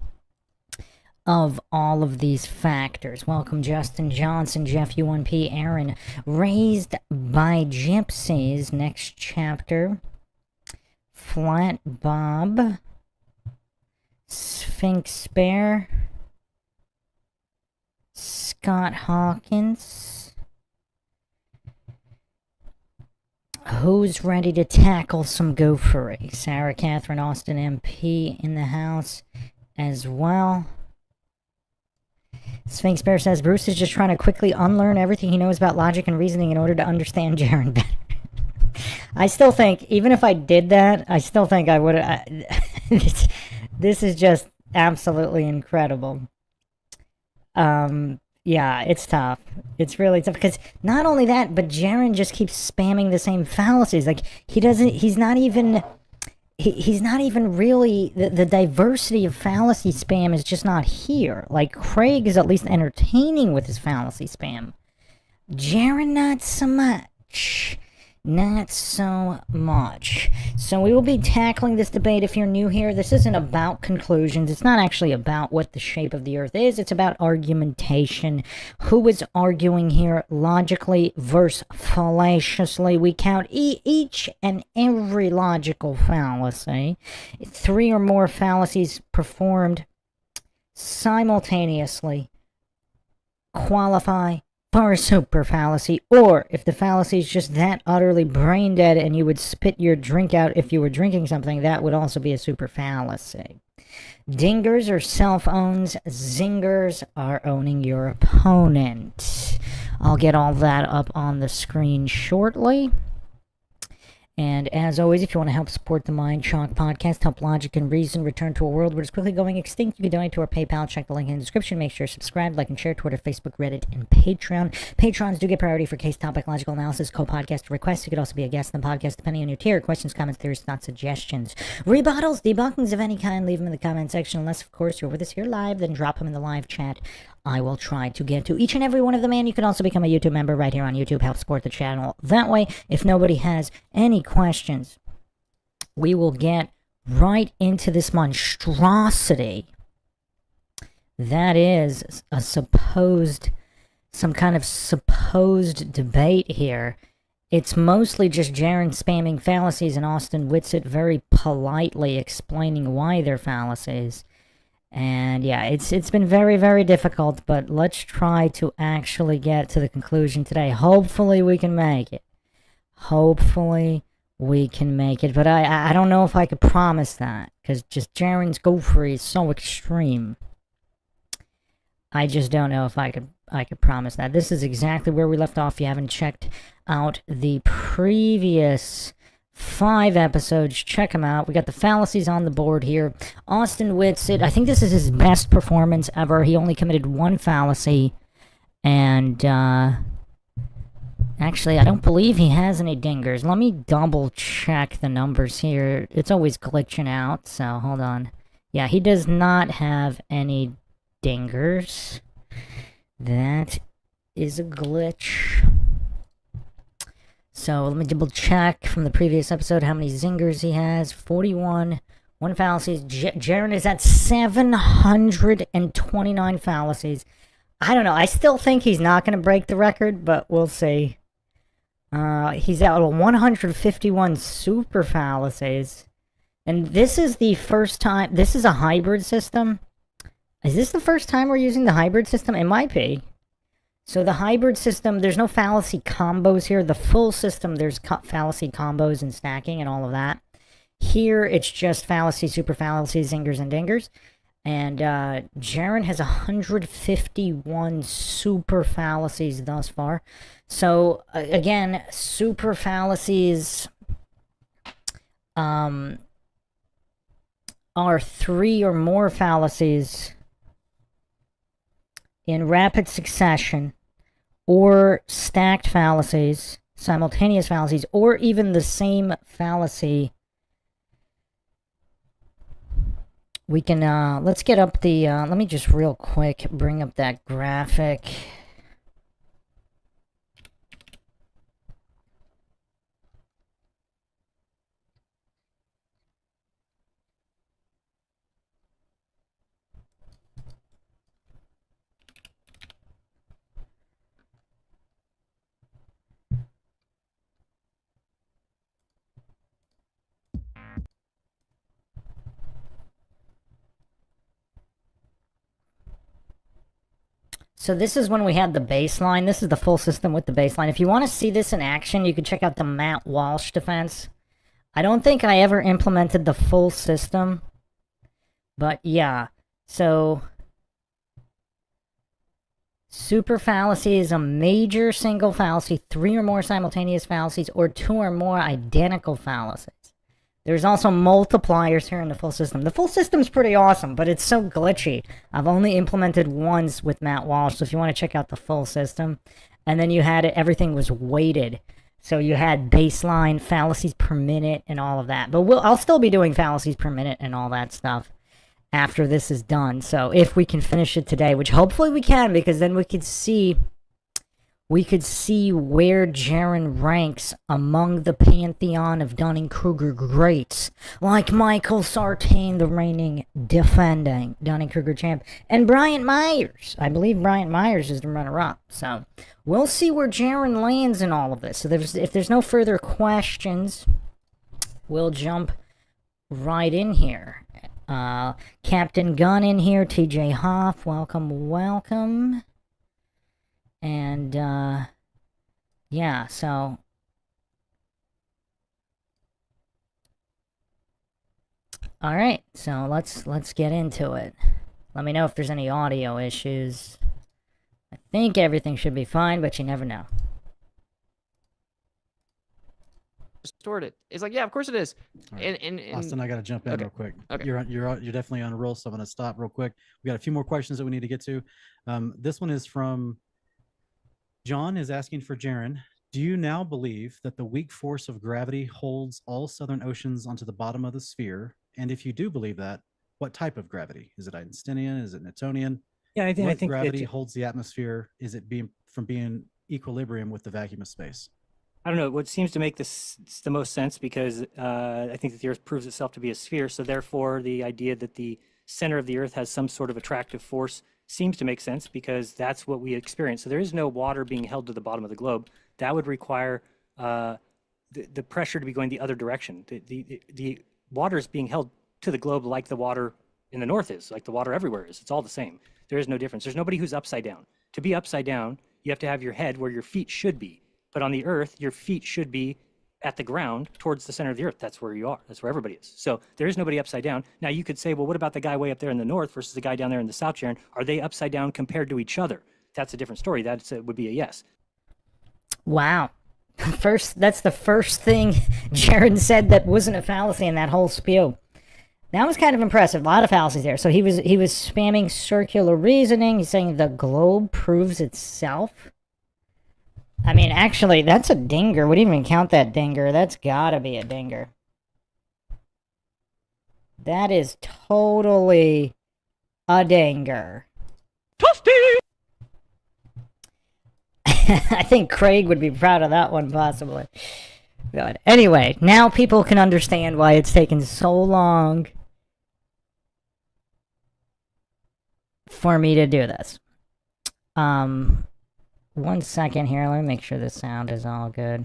of all of these factors. Welcome, Justin Johnson, Jeff U1P, Aaron. Raised by Gypsies, next chapter. Flat Bob. Sphinx Spare. Scott Hawkins. Who's ready to tackle some gophery? Sarah Catherine Austin MP in the house as well. Sphinx Bear says Bruce is just trying to quickly unlearn everything he knows about logic and reasoning in order to understand Jeran better. I still think, even if I did that, I still think I would. This is just absolutely incredible. Yeah, it's tough. It's really tough because not only that, but Jeran just keeps spamming the same fallacies. Like he's not even really, the diversity of fallacy spam is just not here. Like, Craig is at least entertaining with his fallacy spam. Jeran, not so much. Not so much. So we will be tackling this debate. If you're new here, this isn't about conclusions. It's not actually about what the shape of the earth is. It's about argumentation. Who is arguing here logically versus fallaciously? We count each and every logical fallacy. 3 or more fallacies performed simultaneously qualify for a super fallacy, or if the fallacy is just that utterly brain dead and you would spit your drink out if you were drinking something, that would also be a super fallacy. Dingers are self-owns, zingers are owning your opponent. I'll get all that up on the screen shortly. And as always, if you want to help support the MINDSHOCK podcast, help logic and reason return to a world where it's quickly going extinct, you can donate to our PayPal. Check the link in the description. Make sure to subscribe, like, and share Twitter, Facebook, Reddit, and Patreon. Patrons do get priority for case topic, logical analysis, co-podcast requests. You could also be a guest on the podcast depending on your tier. Questions, comments, theories, thoughts, suggestions, rebuttals, debunkings of any kind, leave them in the comment section. Unless, of course, you're with us here live, then drop them in the live chat. I will try to get to each and every one of them, and you can also become a YouTube member right here on YouTube. Help support the channel that way. If nobody has any questions, we will get right into this monstrosity that is some kind of supposed debate here. It's mostly just Jeran spamming fallacies and Austin Whitsitt very politely explaining why they're fallacies. And yeah, it's been very, very difficult, but let's try to actually get to the conclusion today. Hopefully we can make it. Hopefully we can make it, but I don't know if I could promise that, because just Jeran's gophery is so extreme. I just don't know if I could promise that. This is exactly where we left off. If you haven't checked out the previous 5 episodes, check them out. We got the fallacies on the board here. Austin Whitsitt, I think this is his best performance ever. He only committed 1 fallacy, and actually, I don't believe he has any dingers. Let me double check the numbers here. It's always glitching out, so hold on. Yeah, he does not have any dingers. That is a glitch. So let me double check from the previous episode how many zingers he has. 41. 1 fallacy. Jeran is at 729 fallacies. I don't know. I still think he's not going to break the record, but we'll see. He's at 151 super fallacies. And this is the first time. This is a hybrid system. Is this the first time we're using the hybrid system? It might be. So the hybrid system, there's no fallacy combos here. The full system, there's fallacy combos and stacking and all of that. Here, it's just fallacy, super fallacy, zingers, and dingers. And Jeran has 151 super fallacies thus far. So, again, super fallacies are three or more fallacies in rapid succession, or stacked fallacies, simultaneous fallacies, or even the same fallacy, we can, let's get up the, let me just real quick bring up that graphic. So this is when we had the baseline. This is the full system with the baseline. If you want to see this in action, you can check out the Matt Walsh defense. I don't think I ever implemented the full system, but yeah. So super fallacy is a major single fallacy, three or more simultaneous fallacies, or two or more identical fallacies. There's also multipliers here in the full system. The full system's pretty awesome, but it's so glitchy. I've only implemented once with Matt Walsh, so if you want to check out the full system. And then you had it, everything was weighted. So you had baseline, fallacies per minute, and all of that. But I'll still be doing fallacies per minute and all that stuff after this is done. So if we can finish it today, which hopefully we can, because then we could see where Jeran ranks among the pantheon of Dunning-Kruger greats, like Michael Sartain, the reigning defending Dunning-Kruger champ, and Bryant Myers. I believe Bryant Myers is the runner-up. So we'll see where Jeran lands in all of this. So if there's no further questions, we'll jump right in here. Captain Gunn in here, TJ Hoff, welcome. And, yeah, so, all right, so let's get into it. Let me know if there's any audio issues. I think everything should be fine, but you never know. Stored it. It's like, yeah, of course it is. Right. Austin, I got to jump in real quick. Okay. You're definitely on a roll, so I'm going to stop real quick. We got a few more questions that we need to get to. This one is from John, is asking for Jeran. Do you now believe that the weak force of gravity holds all southern oceans onto the bottom of the sphere? And if you do believe that, what type of gravity? Is it Einsteinian? Is it Newtonian? Yeah, I think gravity holds the atmosphere. Is it being equilibrium with the vacuum of space? I don't know. What seems to make this the most sense, because I think that the Earth proves itself to be a sphere. So therefore, the idea that the center of the Earth has some sort of attractive force seems to make sense, because that's what we experience. So there is no water being held to the bottom of the globe. That would require the pressure to be going the other direction. The water is being held to the globe like the water in the north is, like the water everywhere is. It's all the same. There is no difference. There's nobody who's upside down. To be upside down, you have to have your head where your feet should be. But on the Earth, your feet should be at the ground towards the center of the Earth. That's where you are. That's where everybody is. So there is nobody upside down. Now you could say, well, what about the guy way up there in the north versus the guy down there in the south, Jeran? Are they upside down compared to each other? That's a different story. That would be a yes. Wow. That's the first thing Jeran said that wasn't a fallacy in that whole spew. That was kind of impressive. A lot of fallacies there. So he was spamming circular reasoning. He's saying the globe proves itself. I mean, actually, that's a dinger. We didn't even count that dinger. That's gotta be a dinger. That is totally a dinger. Toasty! I think Craig would be proud of that one, possibly. But anyway, now people can understand why it's taken so long for me to do this. 1 second here. Let me make sure the sound is all good.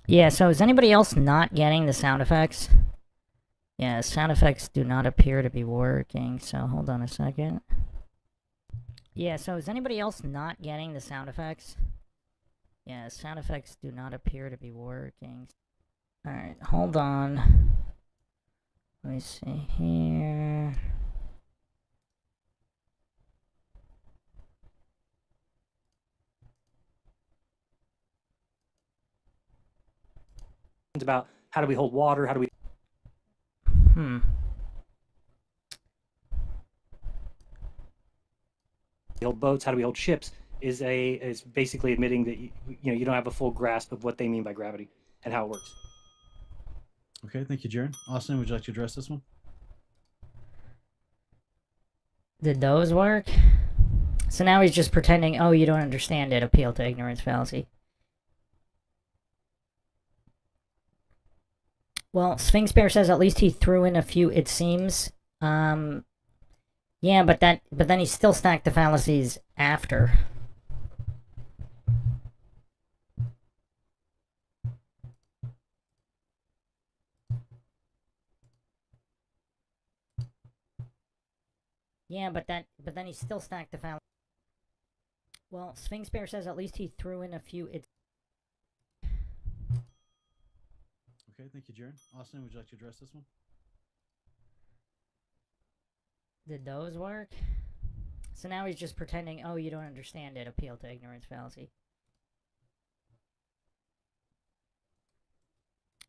Yeah, so is anybody else not getting the sound effects? Yeah, sound effects do not appear to be working, so hold on a second. Yeah, so is anybody else not getting the sound effects? Yeah, sound effects do not appear to be working. Alright, hold on. Let me see here. About how do we hold water, how do we hold boats, how do we hold ships, is basically admitting that you don't have a full grasp of what they mean by gravity and how it works. Okay, thank you, Jeran. Austin, would you like to address this one? Did those work? So now he's just pretending, oh, you don't understand it, appeal to ignorance fallacy. Well, Sphinx Bear says at least he threw in a few, it seems. Yeah, but then he still stacked the fallacies after. Yeah, but then he still stacked the fallacies. Well, Sphinx Bear says at least he threw in a few, it. Okay, thank you, Jeran. Austin, would you like to address this one? Did those work? So now he's just pretending, oh, you don't understand it, appeal to ignorance fallacy.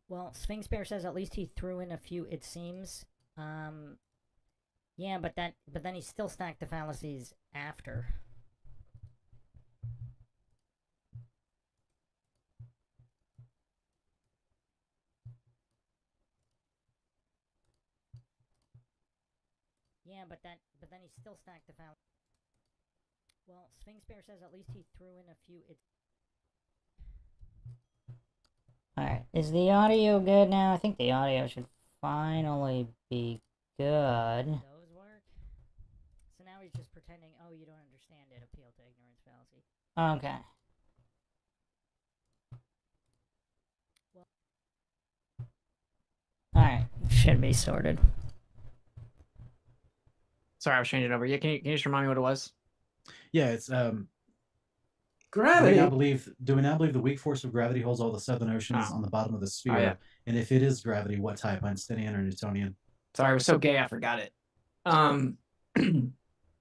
Well, Sphinx Bear says at least he threw in a few, it seems. Yeah, but then he still stacked the fallacies after. Yeah, but then he still stacked the fallacies. Well, Sphinx Bear says at least he threw in a few, it. Alright, is the audio good now? I think the audio should finally be good. Those work? So now he's just pretending, oh, you don't understand it, appeal to ignorance fallacy. Okay. Alright, should be sorted. Sorry, I was changing it over. Yeah, can you just remind me what it was? Yeah, it's Gravity. Do we now believe the weak force of gravity holds all the southern oceans on the bottom of the sphere? yeah. And if it is gravity, what type? Einsteinian or Newtonian? Sorry, I was so gay I forgot it.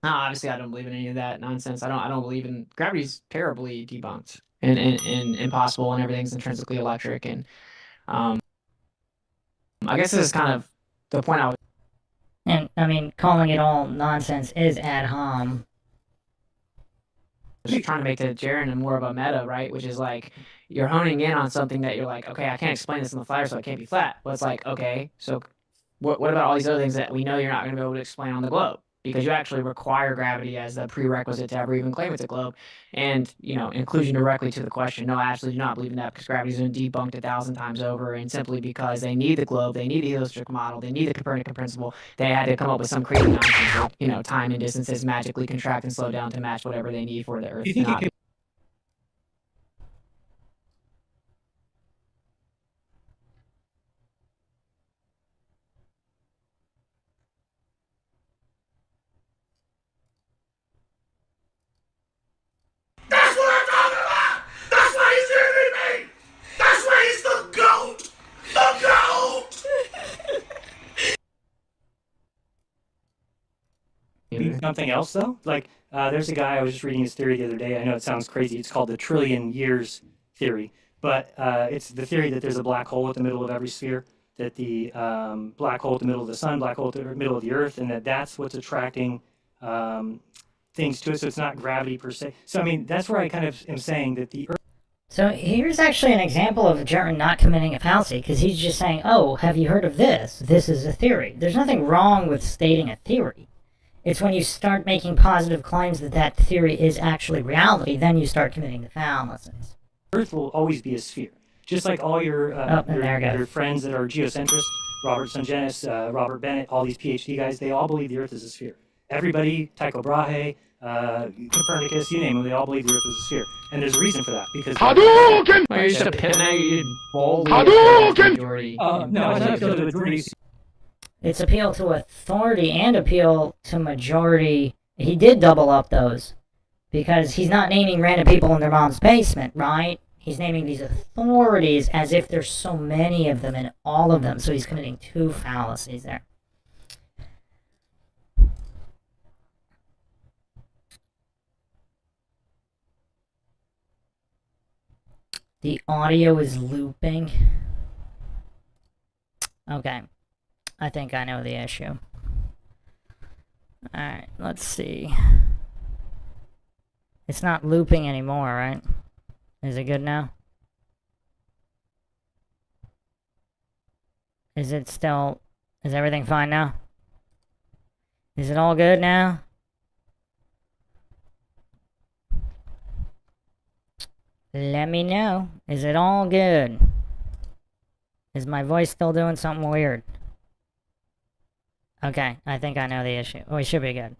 Obviously I don't believe in any of that nonsense. I don't believe in gravity's terribly debunked and impossible, and everything's intrinsically electric. And I guess this is kind of the point I was. And, I mean, calling it all nonsense is ad hom. Trying to make to Jeran and more of a meta, right? Which is like, you're honing in on something that you're like, okay, I can't explain this in the flat Earth, so it can't be flat. But it's like, okay, so what about all these other things that we know you're not going to be able to explain on the globe? Because you actually require gravity as the prerequisite to ever even claim it's a globe. And, inclusion directly to the question, no, I actually do not believe in that, because gravity's been debunked 1,000 times over, and simply because they need the globe, they need the heliocentric model, they need the Copernican principle, they had to come up with some crazy nonsense that, time and distances magically contract and slow down to match whatever they need for the Earth. That's what I'm talking about! That's why he's the MVP! That's why he's the GOAT! The GOAT! Something else, though? Like, there's a guy, I was just reading his theory the other day. I know it sounds crazy. It's called the trillion years theory. But it's the theory that there's a black hole at the middle of every sphere, that the black hole at the middle of the sun, black hole at the middle of the Earth, and that's what's attracting things to it. So it's not gravity per se. So, I mean, that's where I kind of am saying that the Earth. So here's actually an example of Jeran not committing a fallacy, because he's just saying, oh, have you heard of this? This is a theory. There's nothing wrong with stating a theory. It's when you start making positive claims that that theory is actually reality, then you start committing the fallacies. Earth will always be a sphere. Just like all your friends that are geocentrists, Robert Sungenis, Robert Bennett, all these PhD guys, they all believe the Earth is a sphere. Everybody, Tycho Brahe, Copernicus, you name them, they all believe the Earth is a sphere. And there's a reason for that, because... Hadouken! Well, you're just a pit now, you boldly Hadouken! majority. no, it's not appeal to majority. It's appeal to authority and appeal to majority. He did double up those, because he's not naming random people in their mom's basement, right? He's naming these authorities as if there's so many of them and all of them. So he's committing two fallacies there. The audio is looping. Okay. I think I know the issue. Alright, let's see. It's not looping anymore, right? Is it good now? Is it still... Is everything fine now? Is it all good now? Let me know. Is it all good? Is my voice still doing something weird? Okay, I think I know the issue. Oh, it should be good.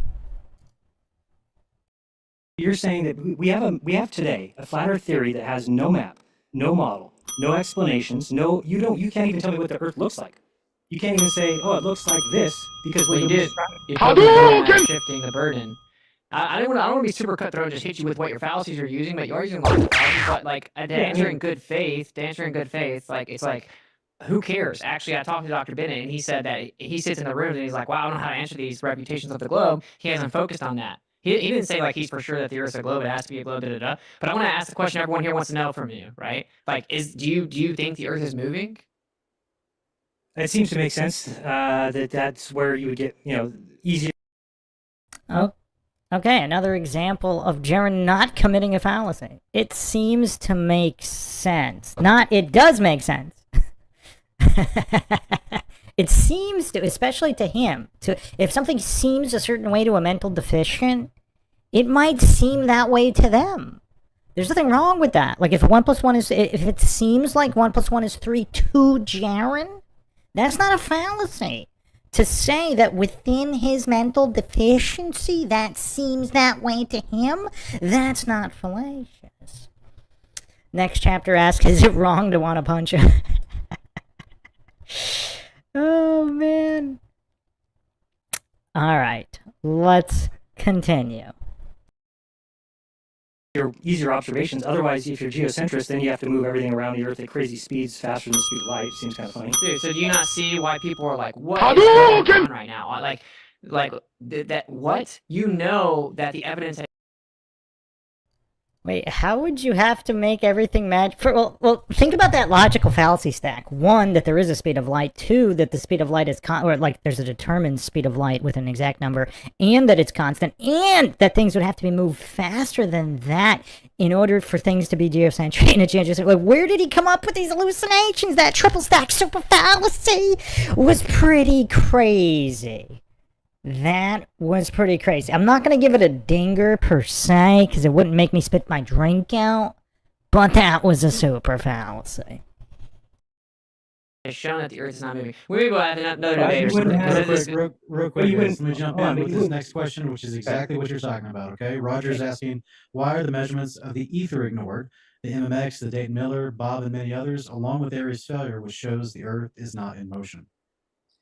You're saying that we have today a flat Earth theory that has no map, no model, no explanations, you can't even tell me what the Earth looks like. You can't even say, oh, it looks like this, because Well, what you you're did. describing. You totally shifting the burden. I don't want to be super cutthroat and just hit you with what your fallacies you're using, but you are using lots of fallacies. But like to answer in good faith, like it's like, who cares? Actually, I talked to Dr. Bennett, and he said that he sits in the room and he's like, wow, I don't know how to answer these reputations of the globe. He hasn't focused on that. He didn't say like he's for sure that the Earth's a globe. It has to be a globe. Da, da, da. But I want to ask the question everyone here wants to know from you, right? Like, do you think the Earth is moving? It seems to make sense that's where you would get, easier. Oh, okay, another example of Jeran not committing a fallacy. It seems to make sense. It does make sense. It seems to, especially to him, if something seems a certain way to a mental deficient, it might seem that way to them. There's nothing wrong with that. Like if it seems like 1 + 1 is 3 to Jeran, that's not a fallacy. To say that within his mental deficiency that seems that way to him, that's not fallacious. Next chapter asks, is it wrong to want to punch him? Oh, man. Alright, let's continue. Your easier observations. Otherwise, if you're geocentrist, then you have to move everything around the Earth at crazy speeds, faster than the speed of light. Seems kind of funny. Dude, so do you not see why people are like, what is going on right now? What? You know that the evidence... Wait, how would you have to make everything match? Well, think about that logical fallacy stack. 1, that there is a speed of light. 2, that the speed of light is there's a determined speed of light with an exact number, and that it's constant, and that things would have to be moved faster than that in order for things to be geocentric and geocentric. Like, where did he come up with these hallucinations? That triple stack super fallacy was pretty crazy. That was pretty crazy. I'm not going to give it a dinger per se, because it wouldn't make me spit my drink out, but that was a super fallacy. It's shown that the Earth is not moving. We may go ahead another debate or something. Real quick, guys, let me jump in with this next question, which is exactly what you're talking about, okay? Roger's asking, why are the measurements of the ether ignored? The MMX, the Dayton-Miller, Bob, and many others, along with Aries failure, which shows the Earth is not in motion.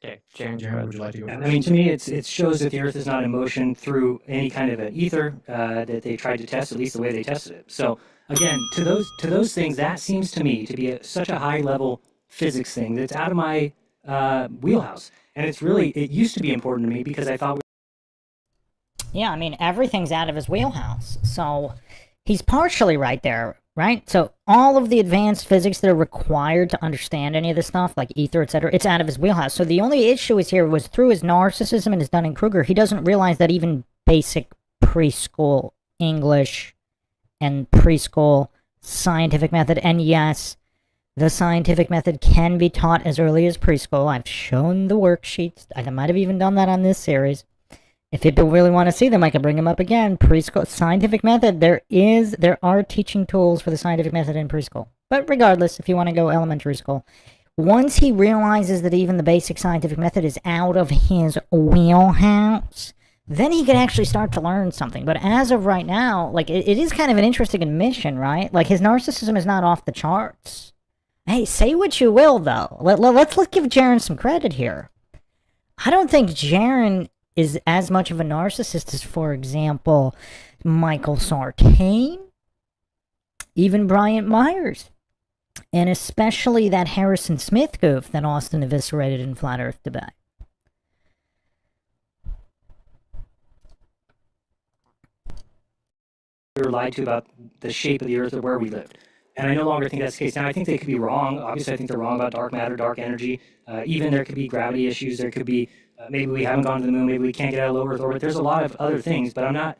Okay, Jeran, would you like to go first? I mean, to me, it shows that the Earth is not in motion through any kind of an ether that they tried to test, at least the way they tested it. So again, to those things, that seems to me to be such a high level physics thing that's out of my wheelhouse, and it used to be important to me because I thought. Yeah, I mean, everything's out of his wheelhouse, so he's partially right there. Right? So all of the advanced physics that are required to understand any of this stuff, like ether, etc., it's out of his wheelhouse. So the only issue is here was through his narcissism and his Dunning-Kruger, he doesn't realize that even basic preschool English and preschool scientific method, and yes, the scientific method can be taught as early as preschool. I've shown the worksheets. I might have even done that on this series. If people really want to see them, I can bring them up again. Preschool scientific method. There are teaching tools for the scientific method in preschool. But regardless, if you want to go elementary school, once he realizes that even the basic scientific method is out of his wheelhouse, then he can actually start to learn something. But as of right now, like it is kind of an interesting admission, right? Like his narcissism is not off the charts. Hey, say what you will though. Let's give Jeran some credit here. I don't think Jeran is as much of a narcissist as, for example, Michael Sartain. even Bryant Myers, and especially that Harrison Smith goof that Austin eviscerated in Flat Earth Debate. We were lied to about the shape of the Earth or where we lived. And I no longer think that's the case. Now, I think they could be wrong. Obviously, I think they're wrong about dark matter, dark energy. Even there could be gravity issues. There could be, maybe we haven't gone to the moon. Maybe we can't get out of low Earth orbit. There's a lot of other things, but I'm not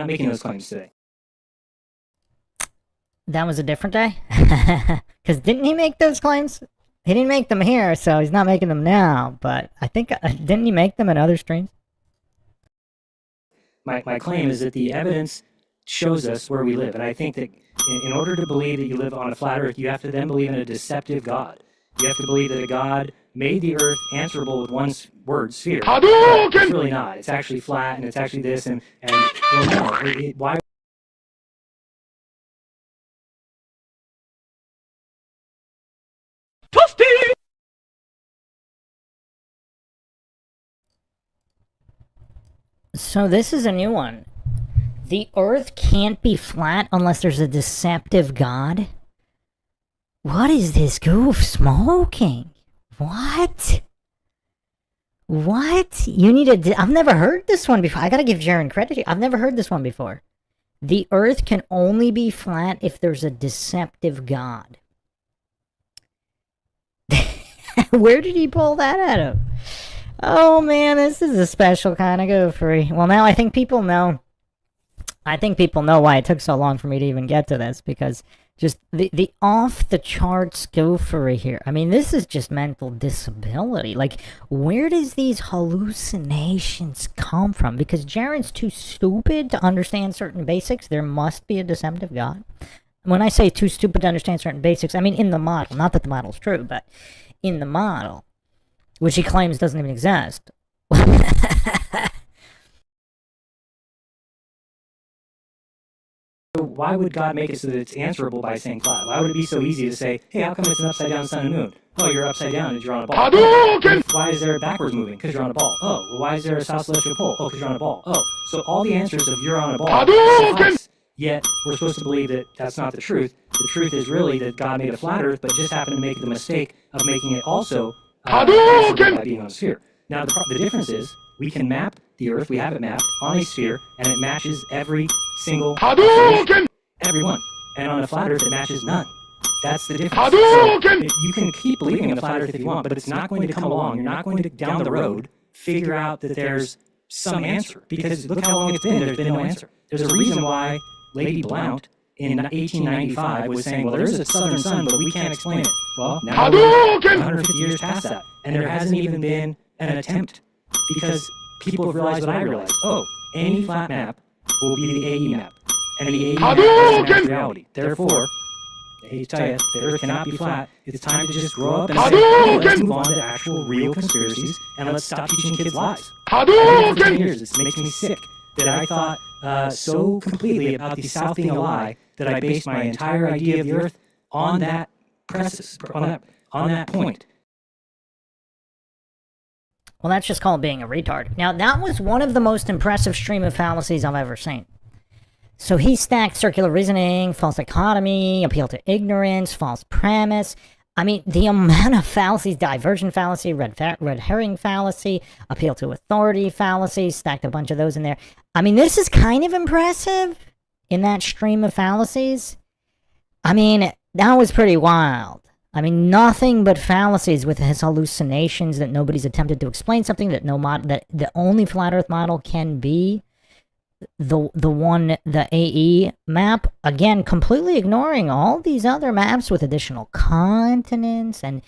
making those claims today. That was a different day? Because didn't he make those claims? He didn't make them here, so he's not making them now. But I think, didn't he make them in other streams? My claim is that the evidence shows us where we live. And I think that in order to believe that you live on a flat Earth, you have to then believe in a deceptive God. You have to believe that a God made the Earth answerable with one word, sphere. It's really not. It's actually flat, and it's actually this, and well, no. Why? So this is a new one. The Earth can't be flat unless there's a deceptive God? What is this goof smoking? What? What? You need to... I've never heard this one before. I gotta give Jeran credit here. I've never heard this one before. The Earth can only be flat if there's a deceptive God. Where did he pull that out of? Oh man, this is a special kind of goofery. Well, now I think people know. I think people know why it took so long for me to even get to this, because just the off-the-charts goofery here. I mean, this is just mental disability. Like, where does these hallucinations come from? Because Jeran's too stupid to understand certain basics. There must be a deceptive God. When I say too stupid to understand certain basics, I mean in the model. Not that the model's true, but in the model, which he claims doesn't even exist. Why would God make it so that it's answerable by saying flat? Why would it be so easy to say, hey, how come it's an upside down sun and moon? Oh, you're upside down and you're on a ball. Why is there a backwards moving? Because you're on a ball. Oh, well, why is there a south celestial pole? Oh, because you're on a ball. Oh, so all the answers of you're on a ball suffice. Yet we're supposed to believe that that's not the truth. The truth is really that God made a flat Earth, but just happened to make the mistake of making it also by being on a sphere. Now, the difference is we can map the Earth, we have it mapped on a sphere, and it matches every single every one. And on a flat Earth, it matches none. That's the difference. So you can keep believing in the flat Earth if you want, but it's not going to come along. You're not going to, down the road, figure out that there's some answer. Because look how long it's been, there's been no answer. There's a reason why Lady Blount in 1895 was saying, well, there's a southern sun, but we can't explain it. Well, now we're 150 years past that, and there hasn't even been an attempt, because people have realized what I realized. Oh, any flat map will be the AE map, and the AE map is match reality. Therefore, I hate to tell you, the Earth cannot be flat. It's time to just grow up and say, hey, let's move on to actual real conspiracies, and let's stop teaching kids lies. I've been for 10 years. It makes me sick that I thought so completely about the South being a lie that I based my entire idea of the Earth on that on that point. Well, that's just called being a retard. Now, that was one of the most impressive stream of fallacies I've ever seen. So he stacked circular reasoning, false dichotomy, appeal to ignorance, false premise. I mean, the amount of fallacies, divergent fallacy, red herring fallacy, appeal to authority fallacy, stacked a bunch of those in there. I mean, this is kind of impressive in that stream of fallacies. I mean, that was pretty wild. I mean, nothing but fallacies with his hallucinations that nobody's attempted to explain something that that the only flat Earth model can be the AE map. Again, completely ignoring all these other maps with additional continents and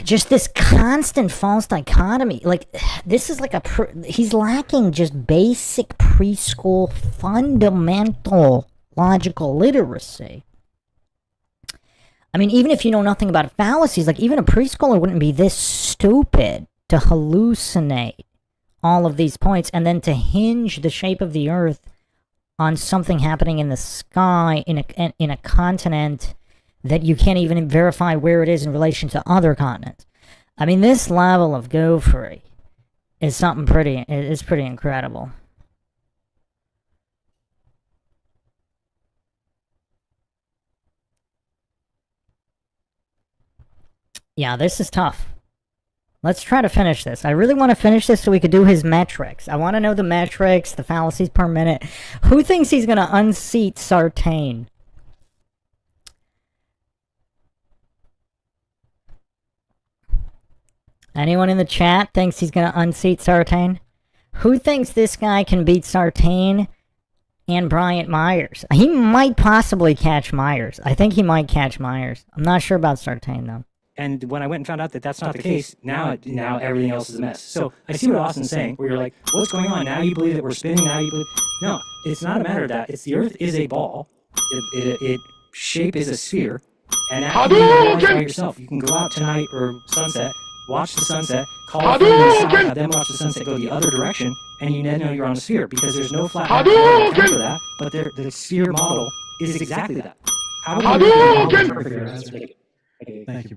just this constant false dichotomy. Like, this is like he's lacking just basic preschool fundamental logical literacy. I mean, even if you know nothing about fallacies, like, even a preschooler wouldn't be this stupid to hallucinate all of these points and then to hinge the shape of the Earth on something happening in the sky in a continent that you can't even verify where it is in relation to other continents. I mean, this level of gophery is something pretty incredible. Yeah, this is tough. Let's try to finish this. I really want to finish this so we could do his metrics. I want to know the metrics, the fallacies per minute. Who thinks he's going to unseat Sartain? Anyone in the chat thinks he's going to unseat Sartain? Who thinks this guy can beat Sartain and Bryant Myers? He might possibly catch Myers. I think he might catch Myers. I'm not sure about Sartain, though. And when I went and found out that that's not the case, now everything else is a mess. So I see what Austin's saying, where you're like, what's going on? Now you believe that we're spinning, now you believe... No, it's not a matter of that. It's the Earth is a ball. Its shape is a sphere. And now you can by yourself. You can go out tonight or sunset, watch the sunset, call a friend inside, have them watch the sunset go the other direction, and you know you're on a sphere, because there's no flat model to account for that, but the sphere model is exactly that. Thank you.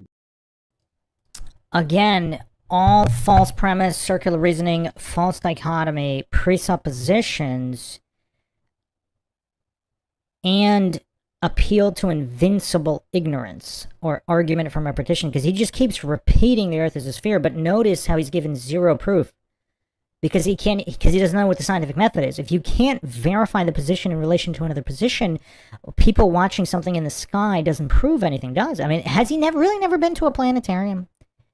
Again, all false premise, circular reasoning, false dichotomy, presuppositions, and appeal to invincible ignorance, or argument from repetition, because he just keeps repeating the Earth is a sphere, but notice how he's given zero proof. Because he doesn't know what the scientific method is. If you can't verify the position in relation to another position, people watching something in the sky doesn't prove anything, does. I mean, has he really never been to a planetarium?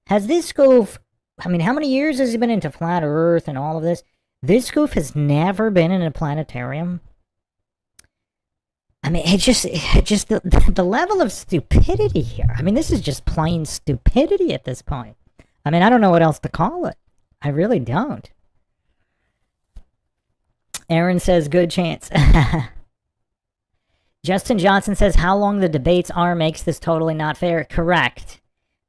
Has this goof, I mean, how many years has he been into flat Earth and all of this? This goof has never been in a planetarium. I mean, it just the level of stupidity here. I mean, this is just plain stupidity at this point. I mean, I don't know what else to call it. I really don't. Aaron says, good chance. Justin Johnson says, how long the debates are makes this totally not fair. Correct.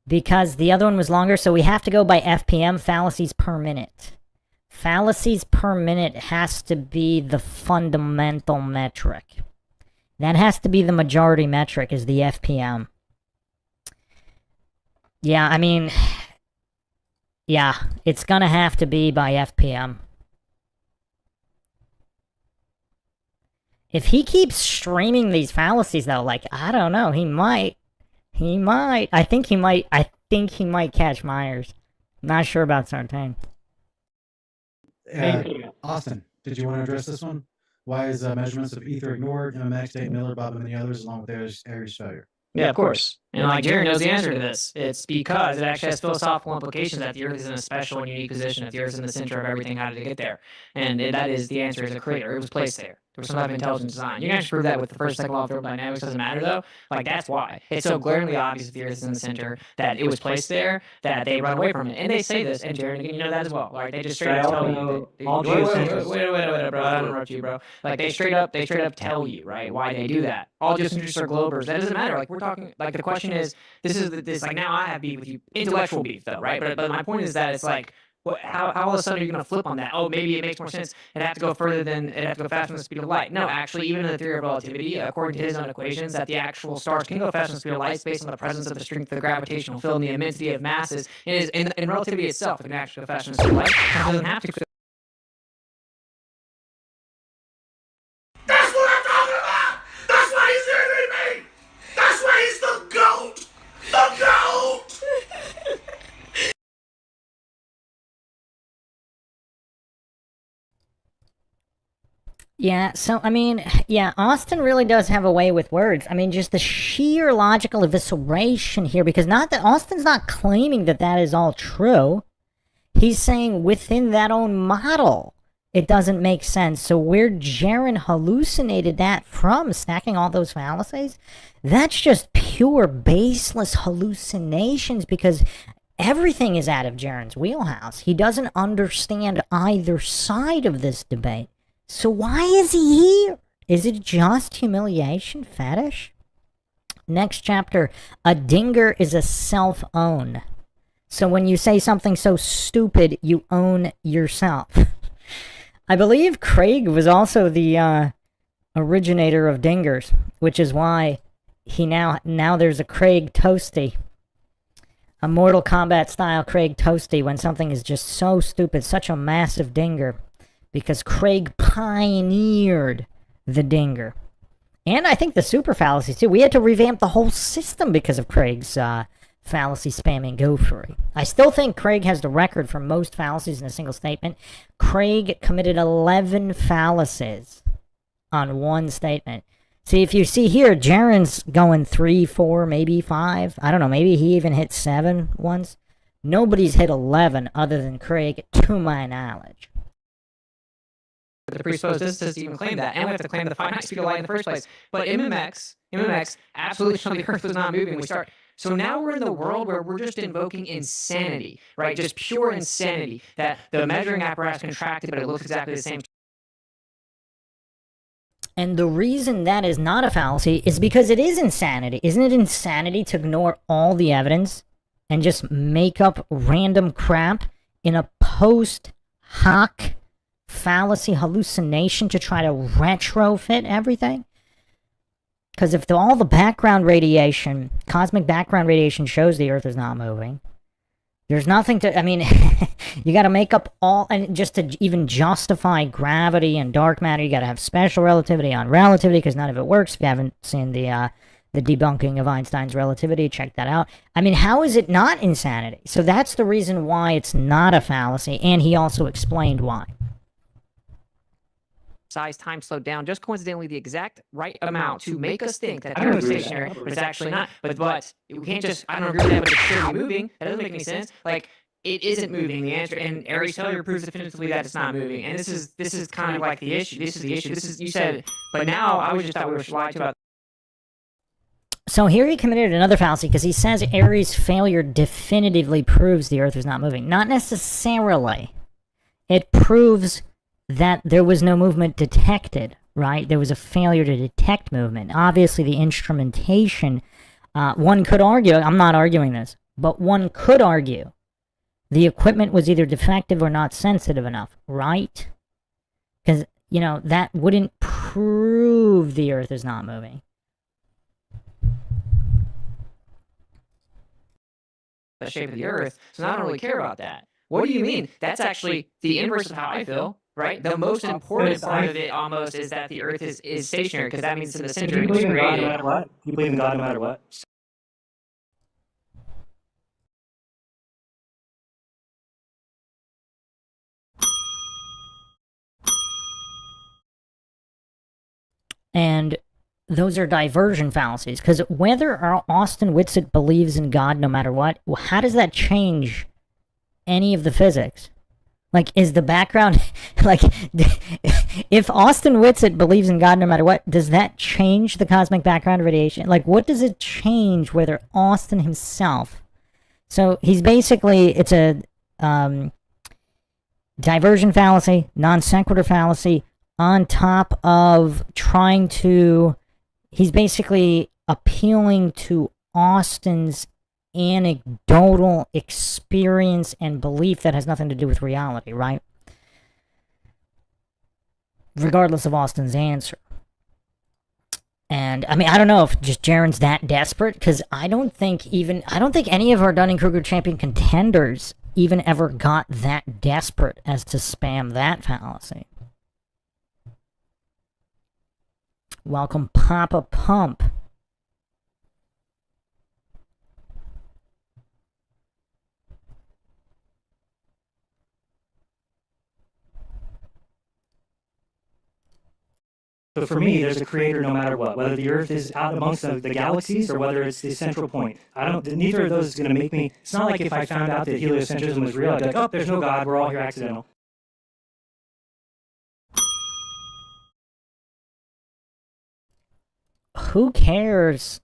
Because the other one was longer, so we have to go by FPM, fallacies per minute. Fallacies per minute has to be the fundamental metric. That has to be the majority metric, is the FPM. Yeah, I mean, yeah, it's gonna have to be by FPM. If he keeps streaming these fallacies, though, like, I don't know, he might. I think he might catch Myers. Not sure about Sartain. Austin, did you want to address this one? Why is measurements of ether ignored? MMX, Tate Miller, Bob, and many others, along with Aries failure? Yeah, of course. And like Jeran knows the answer to this. It's because it actually has philosophical implications that the Earth is in a special and unique position, that the Earth is in the center of everything. How did it get there? And that is the answer, is a creator. It was placed there. There was some type of intelligent design. You can actually prove that with the first, second law of thermodynamics. Doesn't matter though. Like, that's why it's so glaringly obvious that the Earth is in the center, that it was placed there, that they run away from it. And they say this, and Jeran, you know that as well. Like, they just straight up tell you. Wait, bro. I don't interrupt you, bro. Like, they straight up tell you, right, why they do that. All geocentrists are globers. That doesn't matter. Like, we're talking, like, the question is, this like, now I have beef with you, intellectual beef though, right? But my point is that it's like, how all of a sudden are you going to flip on that? Oh, maybe it makes more sense. It'd have to go faster than the speed of light. No, actually, even in the theory of relativity, according to his own equations, that the actual stars can go faster than the speed of light based on the presence of the strength of the gravitational field and the immensity of masses. It is in relativity itself, it can actually go faster than the speed of light. It doesn't have to. That's what I'm talking about! That's why he's there, me! That's why he's the GOAT! The GOAT! Yeah, so, I mean, yeah, Austin really does have a way with words. I mean, just the sheer logical evisceration here, because Austin's not claiming that that is all true. He's saying within that own model, it doesn't make sense. So where Jeran hallucinated that from, stacking all those fallacies, that's just pure baseless hallucinations, because everything is out of Jeran's wheelhouse. He doesn't understand either side of this debate. So why is he here? Is it just humiliation fetish? Next chapter, a dinger is a self-own. So when you say something so stupid, you own yourself. I believe Craig was also the originator of dingers, which is why he now there's a Craig Toasty. A Mortal Kombat style Craig Toasty when something is just so stupid, such a massive dinger. Because Craig pioneered the dinger. And I think the super fallacies too. We had to revamp the whole system because of Craig's fallacy spamming gophery. I still think Craig has the record for most fallacies in a single statement. Craig committed 11 fallacies on one statement. See, if you see here, Jeran's going 3, 4, maybe 5. I don't know, maybe he even hit 7 once. Nobody's hit 11 other than Craig, to my knowledge. The presupposed physicists even claim that, and we have to claim the finite speed of light in the first place. But MMX absolutely showed the Earth was not moving. So now we're in the world where we're just invoking insanity, right? Just pure insanity, that the measuring apparatus contracted, but it looks exactly the same. And the reason that is not a fallacy is because it is insanity. Isn't it insanity to ignore all the evidence and just make up random crap in a post hoc fallacy hallucination to try to retrofit everything? Because if all the background radiation, cosmic background radiation, shows the Earth is not moving, there's nothing to, I mean, you got to make up all, and just to even justify gravity and dark matter, you got to have special relativity on relativity, because none of it works. If you haven't seen the debunking of Einstein's relativity, check that out. I mean, how is it not insanity? So that's the reason why it's not a fallacy, and he also explained why. Size, time slowed down, just coincidentally the exact right amount to make us think that the Earth is stationary, but it's actually not. But we can't just, I don't agree with that, but it's still moving. That doesn't make any sense. Like, it isn't moving. The answer, and Aries failure proves definitively that it's not moving. And this is kind of like the issue. This is the issue. This is, you said, but now I was just thought we were lied to about. So here he committed another fallacy, because he says Aries failure definitively proves the Earth is not moving. Not necessarily. It proves that there was no movement detected, right? There was a failure to detect movement. Obviously, the instrumentation, one could argue, I'm not arguing this, but one could argue the equipment was either defective or not sensitive enough, right? Because, you know, that wouldn't prove the Earth is not moving. The shape of the Earth, so I don't really care about that. What do you mean? That's actually the inverse of how I feel. Right? The most important part of it almost is that the Earth is stationary, because that means in the center You it was believe in God no created. matter what? You believe in God no matter what? And those are diversion fallacies, because whether Austin Whitsitt believes in God no matter what, how does that change any of the physics? Like, is the background, like, if Austin Whitsitt believes in God no matter what, does that change the cosmic background radiation? Like, what does it change whether Austin himself, so he's basically, it's a diversion fallacy, non sequitur fallacy, on top of trying to, he's basically appealing to Austin's anecdotal experience and belief that has nothing to do with reality, right? Regardless of Austin's answer. And, I mean, I don't know if just Jeran's that desperate, because I don't think any of our Dunning-Kruger champion contenders even ever got that desperate as to spam that fallacy. Welcome, Papa Pump. So for me, there's a creator no matter what, whether the Earth is out amongst the galaxies or whether it's the central point. Neither of those is going to make me, it's not like if I found out that heliocentrism was real, I'd be like, oh, there's no God, we're all here accidental. Who cares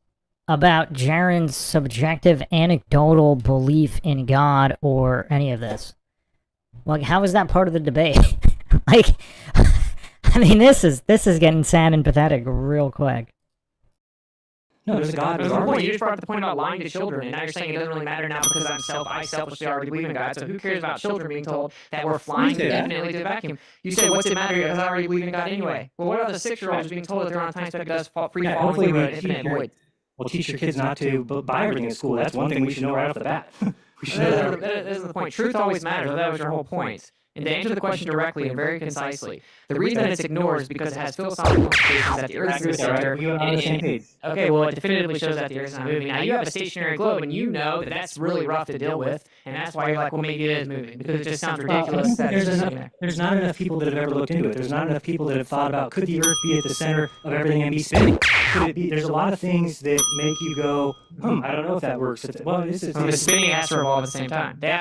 about Jeran's subjective anecdotal belief in God or any of this? Like, how is that part of the debate? Like, I mean, this is getting sad and pathetic real quick. No, there's a God. There's one point. You just brought up the point about lying to children, and now you're saying it doesn't really matter now because I selfishly already believe in God. So who cares about children being told that we're flying infinitely to the vacuum? You say, what's it matter because I already believe in God anyway? Well, what are the 6-year-olds being told that they're on a time spec does free falling through an infinite void? We'll teach your kids not to buy everything at school. That's one thing we should know right off the bat. We should know that is the point. Truth always matters. That was your whole point. And to answer the question directly and very concisely, the reason it's ignored is because it has philosophical implications that the Earth is the center. We're on the same page. Okay, well, it definitively shows that the Earth is not moving. Now, you have a stationary globe, and you know that that's really rough to deal with, and that's why you're like, well, maybe it is moving, because it just sounds ridiculous that it's just sitting there. There's not enough people that have ever looked into it. There's not enough people that have thought about, could the Earth be at the center of everything and be spinning? Could it be? There's a lot of things that make you go, I don't know if that works. Well, this is The spinning has to revolve at the same time. They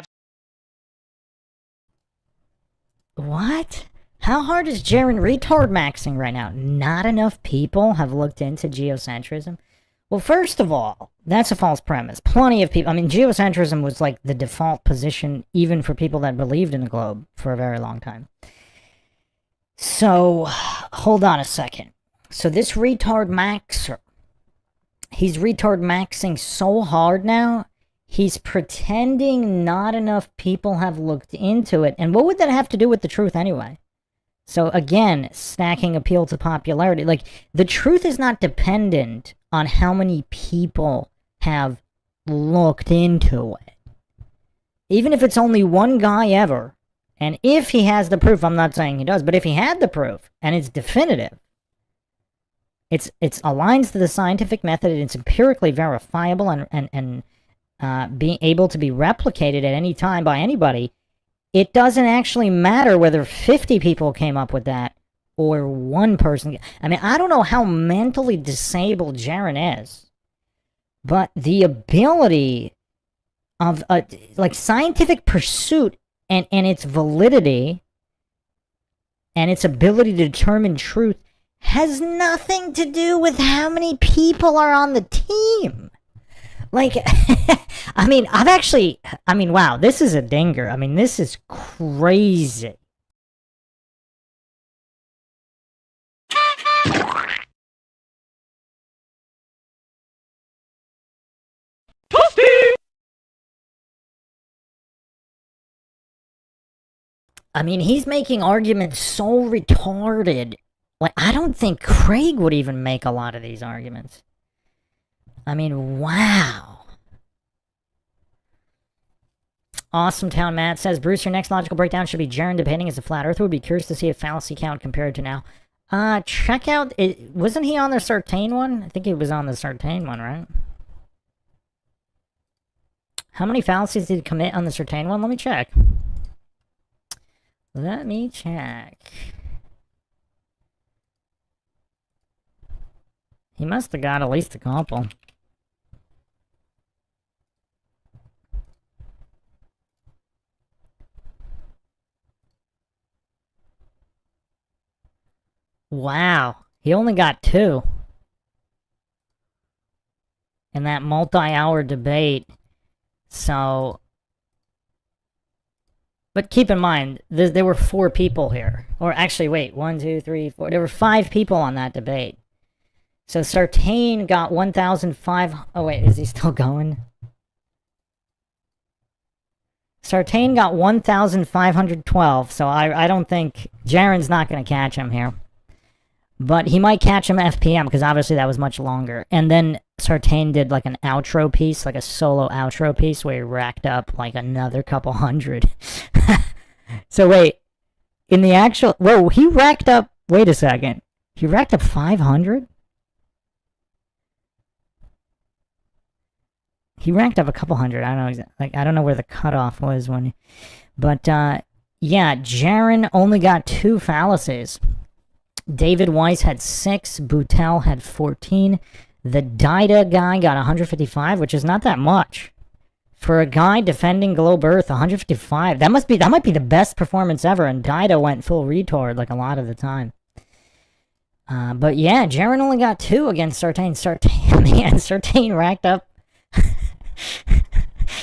What? How hard is Jeran retard maxing right now? Not enough people have looked into geocentrism? Well, first of all, that's a false premise. Plenty of people, I mean, geocentrism was like the default position even for people that believed in the globe for a very long time. So, hold on a second. So this retard maxer, he's retard maxing so hard now, he's pretending not enough people have looked into it. And what would that have to do with the truth anyway? So again, stacking appeal to popularity. Like, the truth is not dependent on how many people have looked into it. Even if it's only one guy ever, and if he has the proof, I'm not saying he does, but if he had the proof, and it's definitive, it's aligns to the scientific method, and it's empirically verifiable and being able to be replicated at any time by anybody, it doesn't actually matter whether 50 people came up with that or one person. I mean, I don't know how mentally disabled Jeran is, but the ability of like scientific pursuit and its validity and its ability to determine truth has nothing to do with how many people are on the team. Like, I mean, wow, this is a dinger. I mean, this is crazy. I mean, he's making arguments so retarded. Like, I don't think Craig would even make a lot of these arguments. I mean, wow. Awesome Town Matt says, Bruce, your next logical breakdown should be Jeran debating as a flat earther. Would be curious to see a fallacy count compared to now. Check out, wasn't he on the Sartain one? I think he was on the Sartain one, right? How many fallacies did he commit on the Sartain one? Let me check. Let me check. He must have got at least a couple. Wow, he only got 2 in that multi-hour debate. So, but keep in mind, there were 4 people here. Or actually, wait, 1, 2, 3, 4. There were 5 people on that debate. So Sartain got 1,500. Oh wait, is he still going? Sartain got 1,512. So I don't think Jeran's not going to catch him here. But he might catch him FPM, because obviously that was much longer. And then Sartain did like an outro piece, like a solo outro piece, where he racked up like another couple hundred. So wait, in the actual... Whoa, he racked up... Wait a second. He racked up 500? He racked up a couple hundred. I don't know, like, I don't know where the cutoff was when... But, yeah, Jeran only got 2 fallacies. David Weiss had 6, Boutel had 14, the Dida guy got 155, which is not that much. For a guy defending Globe Earth, 155, that might be the best performance ever, and Dida went full retard like a lot of the time. But yeah, Jeran only got 2 against Sartain. Sartain racked up...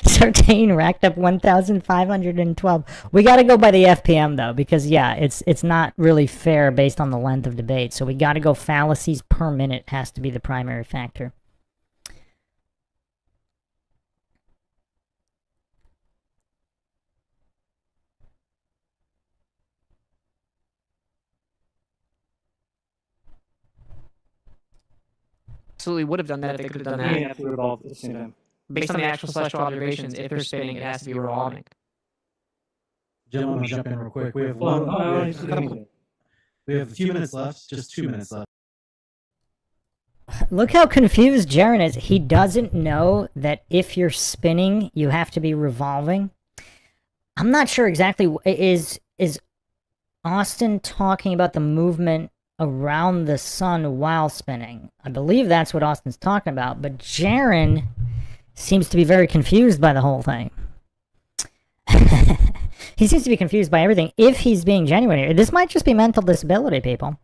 Sartain racked up 1,512. We gotta go by the FPM though, because yeah, it's not really fair based on the length of debate. So we gotta go fallacies per minute has to be the primary factor. absolutely would have done that if they could have done that. have to revolve at the same time. Based on the actual celestial observations, if they're spinning, it has to be revolving. Gentlemen, want to jump in real quick. We have we have a few minutes left, just 2 minutes left. Look how confused Jeran is. He doesn't know that if you're spinning, you have to be revolving. I'm not sure exactly. Is Austin talking about the movement around the sun while spinning? I believe that's what Austin's talking about, but Jeran seems to be very confused by the whole thing. He seems to be confused by everything. If he's being genuine here, this might just be mental disability, people.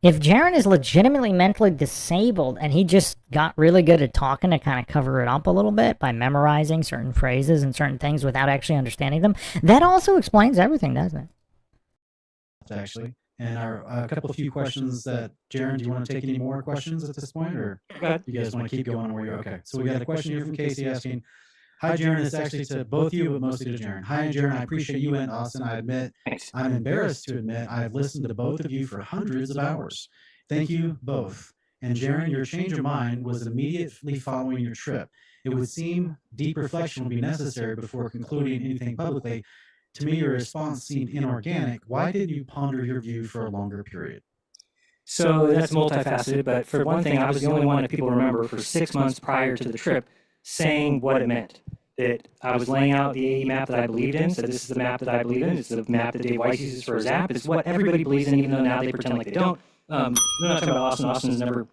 If Jeran is legitimately mentally disabled and he just got really good at talking to kind of cover it up a little bit by memorizing certain phrases and certain things without actually understanding them, that also explains everything, doesn't it? Actually, and a couple of few questions that, Jeran, do you want to take any more questions at this point, or you guys want to keep going where you're okay? So we got a question here from Casey asking, hi, Jeran. It's actually to both you, but mostly to Jeran. Hi, Jeran. I appreciate you and Austin. I admit, I'm embarrassed to admit, I have listened to both of you for hundreds of hours. Thank you both. And Jeran, your change of mind was immediately following your trip. It would seem deep reflection would be necessary before concluding anything publicly. To me, your response seemed inorganic. Why didn't you ponder your view for a longer period? So that's multifaceted, but for one thing, I was the only one that people remember for 6 months prior to the trip saying what it meant. That I was laying out the AE map that I believed in, so this is the map that I believe in, it's the map that Dave Weiss uses for his app, it's what everybody believes in, even though now they pretend like they don't. We're not talking about Austin. Austin's never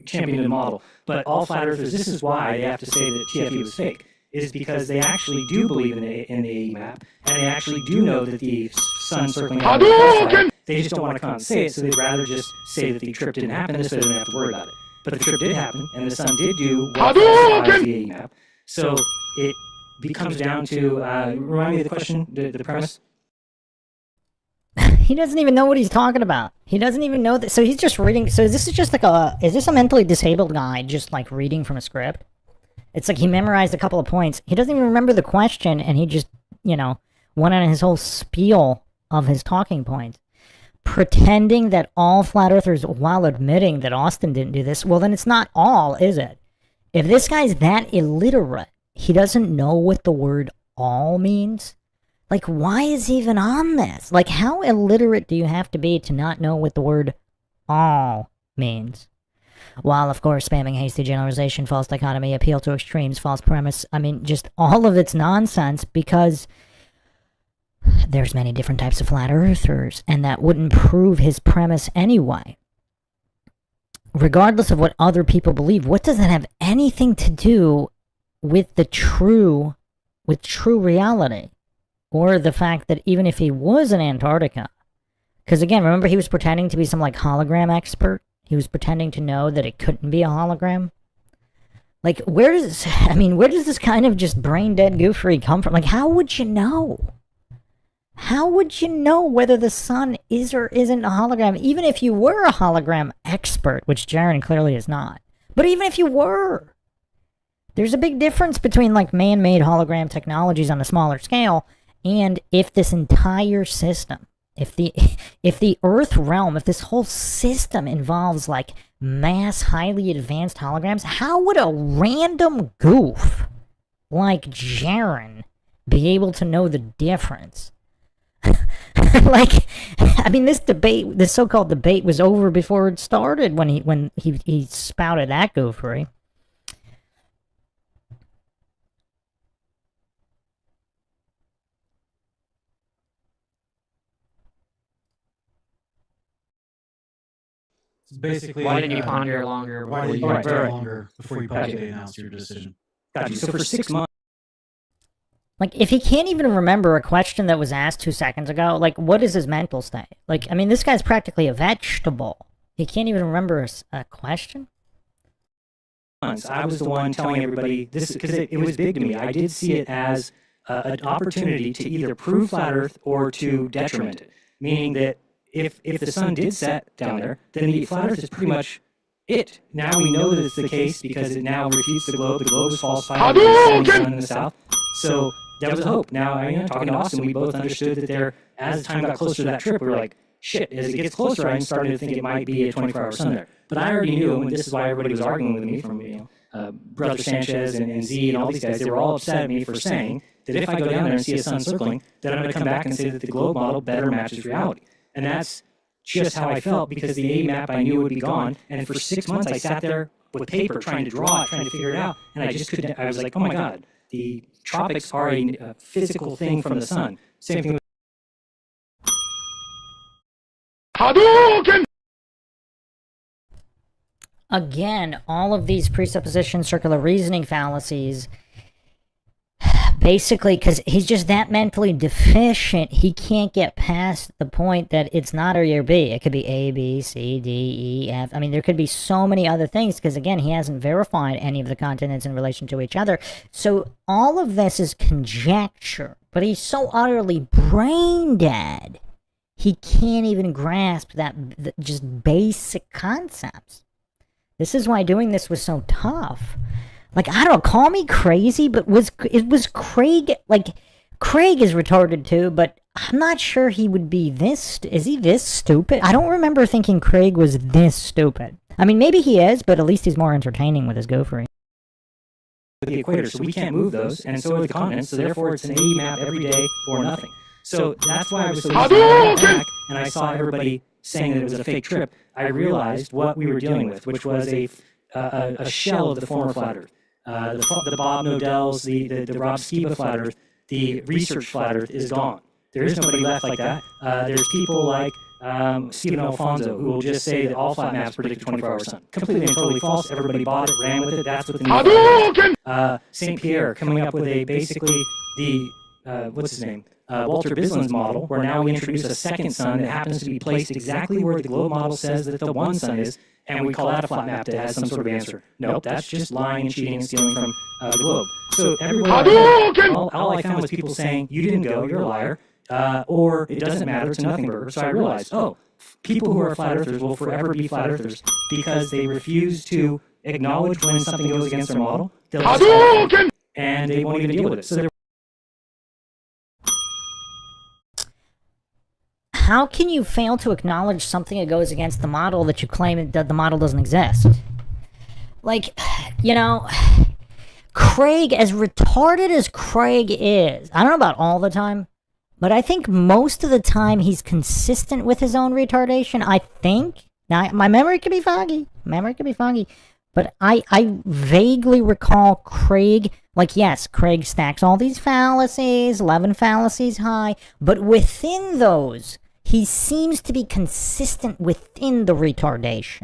championed the model, but all flat earthers, this is why they have to say that TFE was fake, is because they actually do believe in the AE map, and they actually do know that the sun circling out they just don't want to come out and say it, so they'd rather just say that the trip didn't happen, this way they don't have to worry about it. But the trip did happen, and the sun did do what the AE map. So it becomes down to, remind me of the question, the premise? He doesn't even know what he's talking about. He doesn't even know that. So he's just reading. So this is just like is this a mentally disabled guy just like reading from a script? It's like he memorized a couple of points. He doesn't even remember the question, and he just, went on his whole spiel of his talking points, pretending that all flat earthers, while admitting that Austin didn't do this. Well, then it's not all, is it? If this guy's that illiterate, he doesn't know what the word all means. Like, why is he even on this? Like, how illiterate do you have to be to not know what the word all means? While, of course, spamming hasty generalization, false dichotomy, appeal to extremes, false premise. I mean, just all of it's nonsense because there's many different types of flat earthers, and that wouldn't prove his premise anyway. Regardless of what other people believe, what does that have anything to do with true reality? Or the fact that even if he was in Antarctica, because again, remember he was pretending to be some like hologram expert? He was pretending to know that it couldn't be a hologram? Like, where does this kind of just brain dead goofery come from? Like, how would you know? How would you know whether the sun is or isn't a hologram? Even if you were a hologram expert, which Jeran clearly is not. But even if you were, there's a big difference between like man-made hologram technologies on a smaller scale and if this entire system, if the Earth realm, if this whole system involves like mass, highly advanced holograms, how would a random goof like Jeran be able to know the difference? Like, I mean, this so-called debate was over before it started when he spouted that goofery. Basically, why didn't you ponder longer? Why did you ponder longer before you publicly announced your decision? Got you. So for 6 months. Like, if he can't even remember a question that was asked 2 seconds ago, like, what is his mental state? Like, I mean, this guy's practically a vegetable. He can't even remember a question? I was the one telling everybody this because it was big to me. I did see it as an opportunity to either prove flat Earth or to detriment it, meaning that if the sun did set down there, then the flat Earth is pretty much it. Now we know that it's the case because it now refutes the globe. The globe is falsified. The sun in the south. So that was a hope. Now, talking to Austin, we both understood that as time got closer to that trip, we were like, shit, as it gets closer, I'm starting to think it might be a 24-hour sun there. But I already knew, and this is why everybody was arguing with me from, Brother Sanchez and Z and all these guys, they were all upset at me for saying that if I go down there and see a sun circling, then I'm going to come back and say that the globe model better matches reality. And that's just how I felt, because the A map I knew would be gone. And for 6 months, I sat there with paper trying to draw it, trying to figure it out. And I just couldn't. I was like, oh my God, the tropics are a physical thing from the sun. Same thing with Hadouken! Again, all of these presupposition circular reasoning fallacies, basically, because he's just that mentally deficient, he can't get past the point that it's not A or B. It could be A, B, C, D, E, F. I mean, there could be so many other things, because again, he hasn't verified any of the continents in relation to each other. So all of this is conjecture, but he's so utterly brain dead, he can't even grasp that just basic concepts. This is why doing this was so tough. Like, I don't know, call me crazy, but it was Craig, like, Craig is retarded too, but I'm not sure he would be this, is he this stupid? I don't remember thinking Craig was this stupid. I mean, maybe he is, but at least he's more entertaining with his goofery. the equator, so we can't move those, and so are the continents, so therefore it's an A map every day or nothing. So that's why I was so back, and I saw everybody saying that it was a fake trip. I realized what we were dealing with, which was a shell of the former flat Earth. The Bob Nodells, the Rob Skiba flat Earth, the research flat Earth is gone. There is nobody left like that. There's people like Stephen Alfonso, who will just say that all flat maps predict a 24-hour sun. Completely and totally false. Everybody bought it, ran with it. That's what the new St. Pierre coming up with basically the what's his name? Walter Bisland's model, where now we introduce a second sun that happens to be placed exactly where the globe model says that the one sun is, and we call that a flat map that has some sort of answer. Nope, that's just lying and cheating and stealing from the globe. So everywhere all I found was people saying, you didn't go, you're a liar, or it doesn't matter, it's a nothing burger. So I realized, people who are flat earthers will forever be flat earthers because they refuse to acknowledge when something goes against their model, and they won't even deal with it. So how can you fail to acknowledge something that goes against the model that you claim that the model doesn't exist? Like, you know, Craig, as retarded as Craig is, I don't know about all the time, but I think most of the time he's consistent with his own retardation, I think. Now, my memory could be foggy. But I vaguely recall Craig, like, yes, Craig stacks all these fallacies, 11 fallacies high, but within those, he seems to be consistent within the retardation.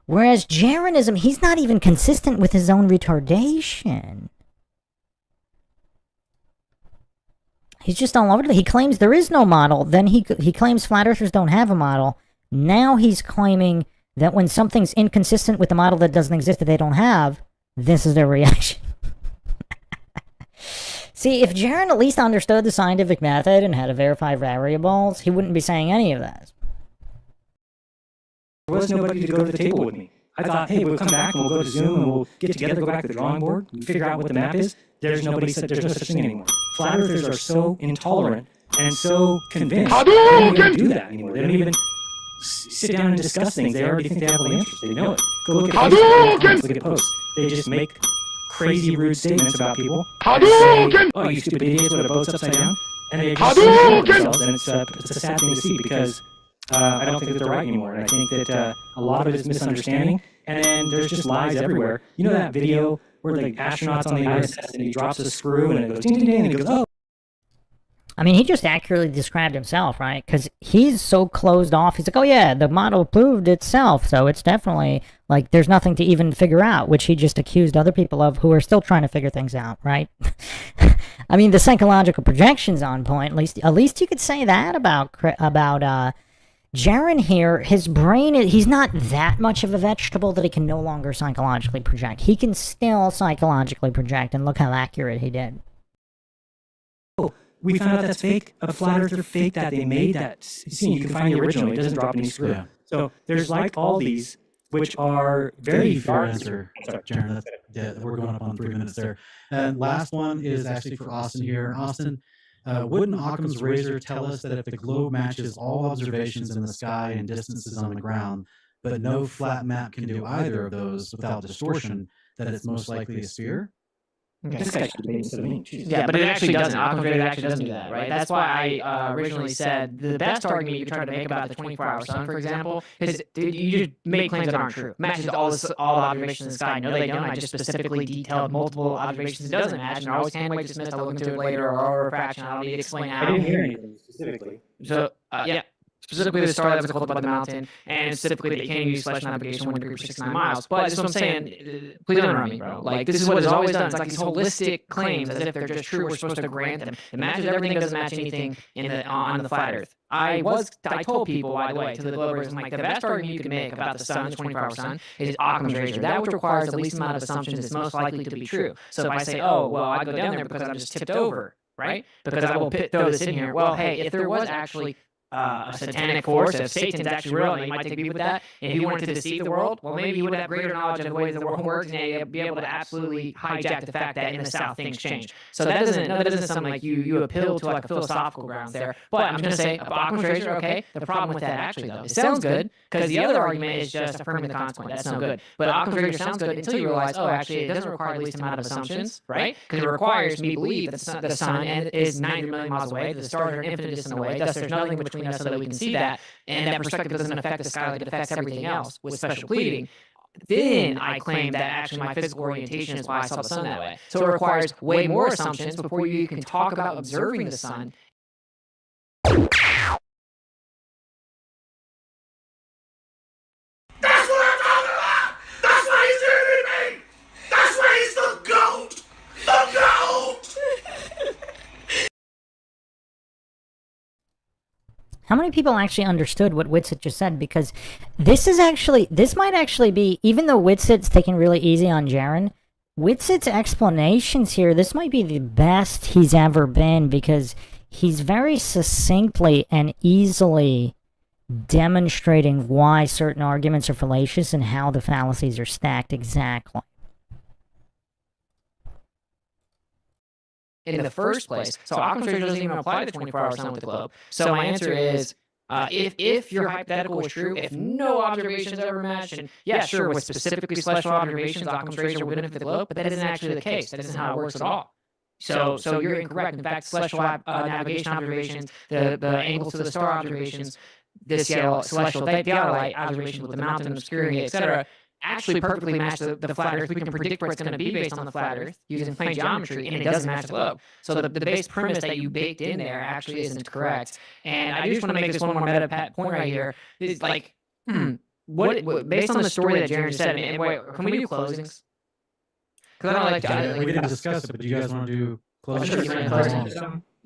Whereas Jeranism, he's not even consistent with his own retardation. He's just all over. He claims there is no model. Then he claims flat earthers don't have a model. Now he's claiming that when something's inconsistent with the model that doesn't exist that they don't have, this is their reaction. See, if Jeran at least understood the scientific method and how to verify variables, he wouldn't be saying any of this. There was nobody to go to the table with me. I thought, hey, we'll come back and we'll go to Zoom and we'll get together, go back to the drawing board, and figure out what the map is. There's no such thing anymore. Flat earthers are so intolerant and so convinced they don't even do that anymore. They don't even sit down and discuss things. They already think they have all the answers. They know it. Go look at Facebook, look at posts. They just make crazy rude statements about people. Say, oh, you stupid idiots, what, a boat's upside down? And they just themselves, and it's a sad thing to see because I don't think that they're right anymore. And I think that a lot of it is misunderstanding. And then there's just lies everywhere. You know that video where the astronaut's on the ISS and he drops a screw and it goes ding ding ding and it goes, oh. I mean, he just accurately described himself, right? Because he's so closed off. He's like, oh yeah, the model proved itself, so it's definitely, like, there's nothing to even figure out, which he just accused other people of who are still trying to figure things out, right? I mean, the psychological projection's on point. At least you could say that about Jeran here. His brain, he's not that much of a vegetable that he can no longer psychologically project. He can still psychologically project, and look how accurate he did. We found out that's fake. A flat earther fake that they made that scene. You can find the original. It doesn't drop any screw. Yeah. So there's like all these, which are very fair answer, Jeran. We're going up on 3 minutes there. And last one is actually for Austin here. Austin, wouldn't Occam's razor tell us that if the globe matches all observations in the sky and distances on the ground, but no flat map can do either of those without distortion, that it's most likely a sphere? This guy should debate instead of me. Jesus. Yeah, but it actually doesn't. Occam's razor actually doesn't do that, right? That's why I originally said the best argument you could try to make about the 24-hour sun, for example, is you just make claims that aren't true. Matches all observations in the sky. No, they don't. I just specifically detailed multiple observations it doesn't match, and they're always hand-weight dismissed. I'll look into it later, or refraction. I don't need to explain how. I didn't hear anything specifically. So, yeah. Specifically, the star that was called above the mountain, and specifically that you can't use flash navigation 1 degree per 69 miles. But this is what I'm saying. Please don't interrupt me, bro. Like, this is what is always done. It's like these holistic claims, as if they're just true. We're supposed to grant them. It matches everything. It doesn't match anything on the flat Earth. I told people, by the way, to the Globers, I'm like, the best argument you can make about the sun, the 24-hour sun, is Occam's razor. That which requires the least amount of assumptions is most likely to be true. So if I say, oh, well, I go down there because I'm just tipped over, right? Because I will throw this in here. Well, hey, if there was actually a satanic force, if Satan's actually real, and he might take beef with that, and if he wanted to deceive the world, well, maybe he would have greater knowledge of the ways the world works, and he'd be able to absolutely hijack the fact that in the South things change. So that doesn't sound like you appeal to like a philosophical grounds there. But I'm going to say, Occam's razor, okay, the problem with that actually, though, it sounds good, because the other argument is just affirming the consequent. That's no good. But Occam's razor sounds good until you realize, oh, actually, it doesn't require the least amount of assumptions, right? Because it requires me to believe that the sun is 90 million miles away, the stars are an infinite distance away, thus there's nothing between us so that we can see that, and that perspective doesn't affect the sky like it affects everything else with special pleading. Then I claim that actually my physical orientation is why I saw the sun that way. So it requires way more assumptions before you can talk about observing the sun. That's what I'm talking about! That's why he's the MVP! That's why he's the GOAT! The GOAT! How many people actually understood what Whitsitt just said? Because this might actually be, even though Whitsitt's taking really easy on Jeran, Whitsitt's explanations here, this might be the best he's ever been, because he's very succinctly and easily demonstrating why certain arguments are fallacious and how the fallacies are stacked exactly. In the first place. So Occam's razor doesn't even apply to the 24-hour sun with the globe. So my answer is, if your hypothetical was true, if no observations ever matched, and yeah, sure, with specifically celestial observations, Occam's razor would benefit the globe, but that isn't actually the case. That isn't how it works at all. So you're incorrect. In fact, celestial navigation observations, the angles to the star observations, the celestial theodolite observations with the mountain obscuring it, etc., actually perfectly match the flat Earth. We can predict where it's going to be based on the flat Earth using plane geometry, and it doesn't match the globe. So the base premise that you baked in there actually isn't correct. And I just want to make this one more meta point right here. It's like, what based on the story that Jeran said, and wait, can we do closings? Because I don't like to. We didn't discuss it, but do you guys want to do closings? Sure,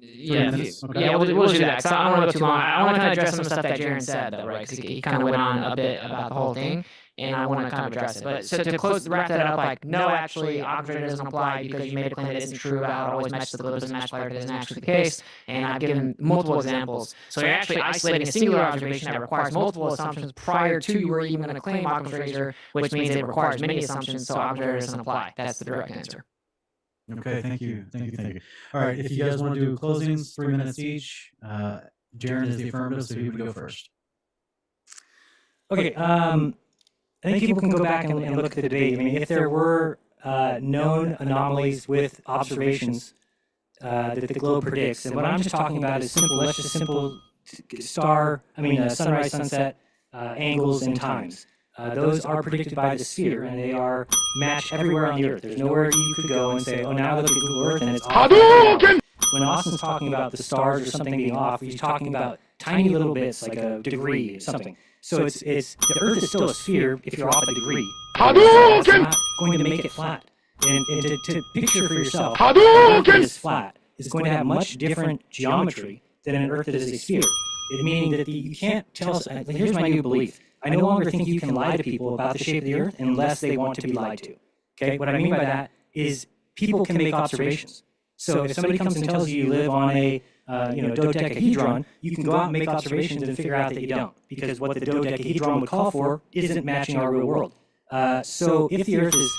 yeah, we'll do that. So I don't want to go too long. I want to kind of address some stuff that Jeran said, though, right? Because he kind of went on a bit about the whole thing, and I want to kind of address it. But so to wrap that up, like, no, actually, Occam's razor doesn't apply because you made a claim that isn't true about it always matches the globe, doesn't match flat Earth, that isn't actually the case. And I've given multiple examples. So you're actually isolating a singular observation that requires multiple assumptions prior to you were even going to claim Occam's razor, which means it requires many assumptions, so Occam's razor doesn't apply. That's the direct answer. Okay, thank you. All right, if you guys want to do closings, 3 minutes each. Jeran is the affirmative, so he would go first. Okay, I think people can go back and look at the debate. I mean, if there were known anomalies with observations that the globe predicts, and what I'm just talking about is simple sunrise, sunset angles and times. Those are predicted by the sphere, and they are matched everywhere on the Earth. There's nowhere you could go and say, oh, now look at Google Earth, and it's off. When Austin's talking about the stars or something being off, he's talking about tiny little bits, like a degree, something. So it's the Earth is still a sphere if you're off a degree. It's not going to make it flat. And to picture for yourself, an Earth that is flat is going to have much different geometry than an Earth that is a sphere. Meaning that you can't tell us, here's my new belief. I no longer think you can lie to people about the shape of the Earth unless they want to be lied to. Okay, what I mean by that is people can make observations. So if somebody comes and tells you live on a dodecahedron, you can go out and make observations and figure out that you don't, because what the dodecahedron would call for isn't matching our real world. So if the Earth is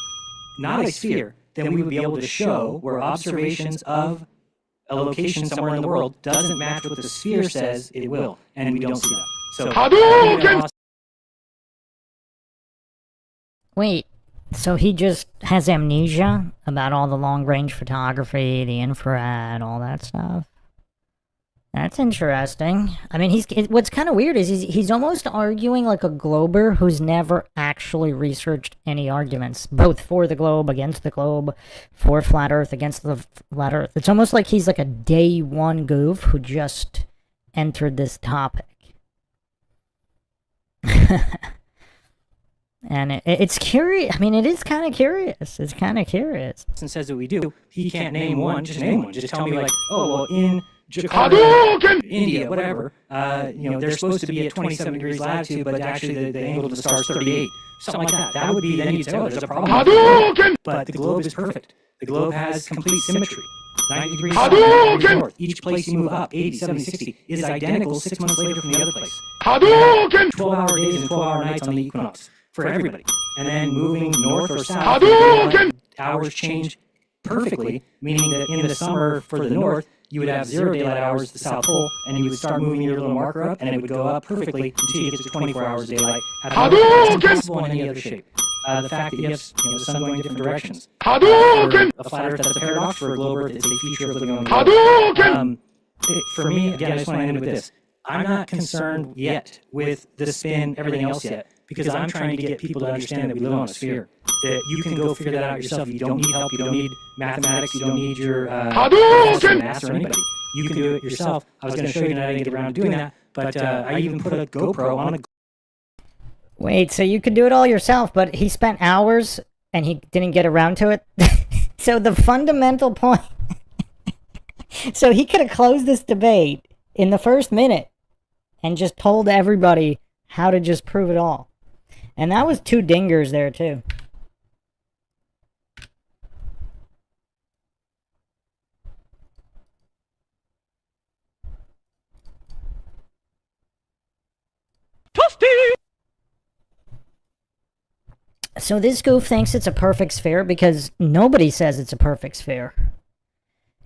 not a sphere, then we would be able to show where observations of a location somewhere in the world doesn't match what the sphere says it will, and we don't see that. So Wait, So he just has amnesia about all the long-range photography, the infrared, all that stuff. That's interesting. I mean, what's kind of weird is he's almost arguing like a glober who's never actually researched any arguments, both for the globe, against the globe, for flat Earth, against the flat Earth. It's almost like he's like a day one goof who just entered this topic. And it's curious. I mean, it is kind of curious. It's kind of curious. And says that we do. He can't name one. Just name one. Just tell me like, oh, well, in Jakarta, India, whatever, they're supposed to be at 27 degrees latitude, but actually the angle to the star is 38. Something like that. That would be, then you'd say, oh, there's a problem. But the globe is perfect. The globe has complete symmetry. 90 degrees south, 90 degrees north. Each place you move up, 80, 70, 60, is identical 6 months later from the other place. 12-hour days and 12-hour nights on the equinox for everybody. And then moving north or south, hours change perfectly, meaning that in the summer for the north, you would have 0 daylight hours at the South Pole, and you would start moving your little marker up, and it would go up perfectly until you get to 24 hours of daylight. It's impossible in any other shape. The fact that you have the sun going in different directions. For a flat Earth, that's a paradox. For a globe Earth, it's a feature of living on the globe. For me, again, I just want to end with this. I'm not concerned yet with the spin, everything else yet, because I'm trying to get people to understand that we live on a sphere. That you can go figure that out yourself. You don't need help. You don't need mathematics. You don't need your NASA or anybody. You can do it yourself. I was going to show you tonight. I didn't get around to doing that, but I even put a GoPro on a. Wait, so you could do it all yourself, but he spent hours and he didn't get around to it? So the fundamental point... So he could have closed this debate in the first minute and just told everybody how to just prove it all. And that was 2 dingers there, too. So this goof thinks it's a perfect sphere because nobody says it's a perfect sphere.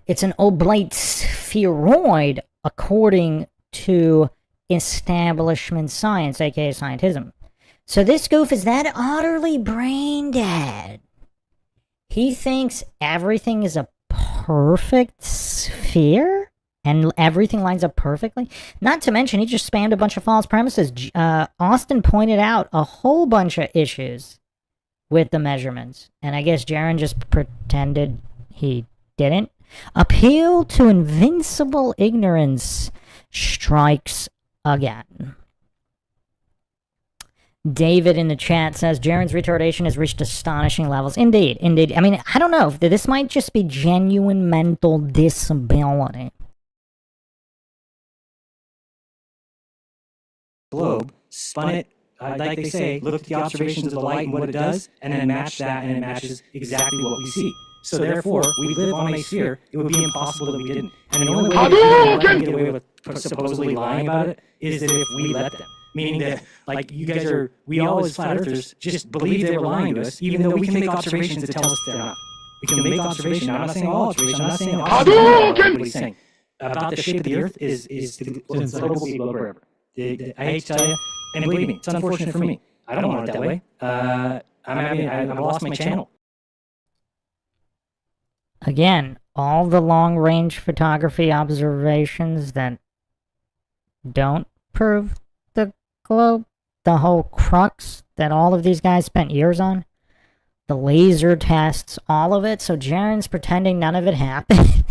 It's an oblate spheroid according to establishment science, aka scientism. So this goof is that utterly brain dead. He thinks everything is a perfect sphere and everything lines up perfectly. Not to mention, he just spammed a bunch of false premises. Austin pointed out a whole bunch of issues with the measurements, and I guess Jeran just pretended he didn't. Appeal to invincible ignorance strikes again. David in the chat says Jeran's retardation has reached astonishing levels. Indeed, indeed. I mean, I don't know. This might just be genuine mental disability. Globe, spun it, like they say, look at the observations of the light and what it does, and then match that, and it matches exactly what we see. So therefore, we live on a sphere. It would be impossible that we didn't. And the only way that people get away with supposedly lying about it is that if we let them. Meaning that, like, you guys are, we all as flat earthers just believe they were lying to us, even though we can make observations that tell us they're not. We can make observations. I'm not saying all observations. I'm not saying all. What he's saying about the shape of the Earth is the global globe forever. I hate to tell you, and believe me, it's unfortunate for me. I don't want it that way. I've lost my channel. Again, all the long-range photography observations that don't prove the globe, the whole crux that all of these guys spent years on, the laser tests, all of it, so Jeran's pretending none of it happened.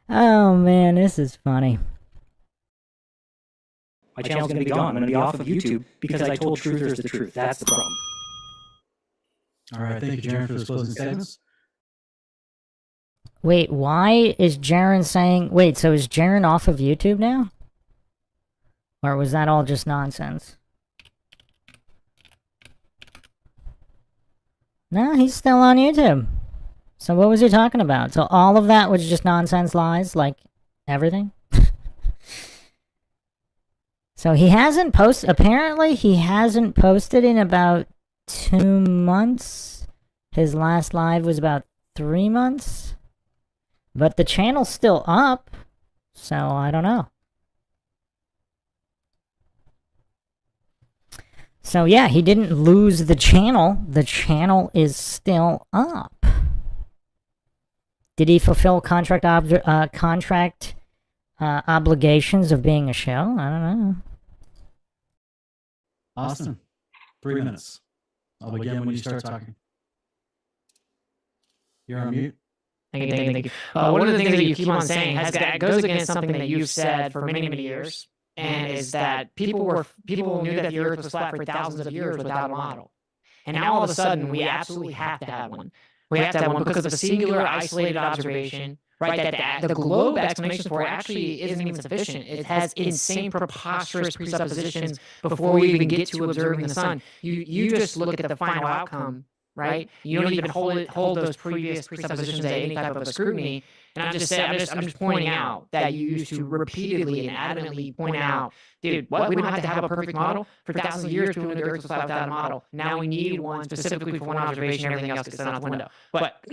Oh man, this is funny. My channel's going to be gone. I'm going to be off of YouTube because I told truthers the truth. That's the problem. All right, thank you, Jeran, for those closing statements. Wait, why is Jeran saying... Wait, so is Jeran off of YouTube now? Or was that all just nonsense? No, he's still on YouTube. So what was he talking about? So all of that was just nonsense lies, like everything? So he hasn't posted... Apparently he hasn't posted in about 2 months. His last live was about 3 months. But the channel's still up, so I don't know. So yeah, he didn't lose the channel. The channel is still up. Did he fulfill contract obligations of being a show? I don't know. Austin, 3 minutes. I'll begin when you start talking. You're on mute. Thank you. One of the things that you keep on saying goes against something that you've said for many, many years, and is that people knew that the Earth was flat for thousands of years without a model, and now all of a sudden we absolutely have to have one. We have to have one because of a singular, isolated observation, right? That the globe explanation for it actually isn't even sufficient. It has insane, preposterous presuppositions before we even get to observing the sun. You just look at the final outcome, right? You don't even hold those previous presuppositions at any type of a scrutiny. And I'm just pointing out that you used to repeatedly and adamantly point out, dude, what? We don't have to have a perfect model. For thousands of years, people knew the Earth was flat without a model. Now we need one specifically for one observation. Everything else gets sent out the window. But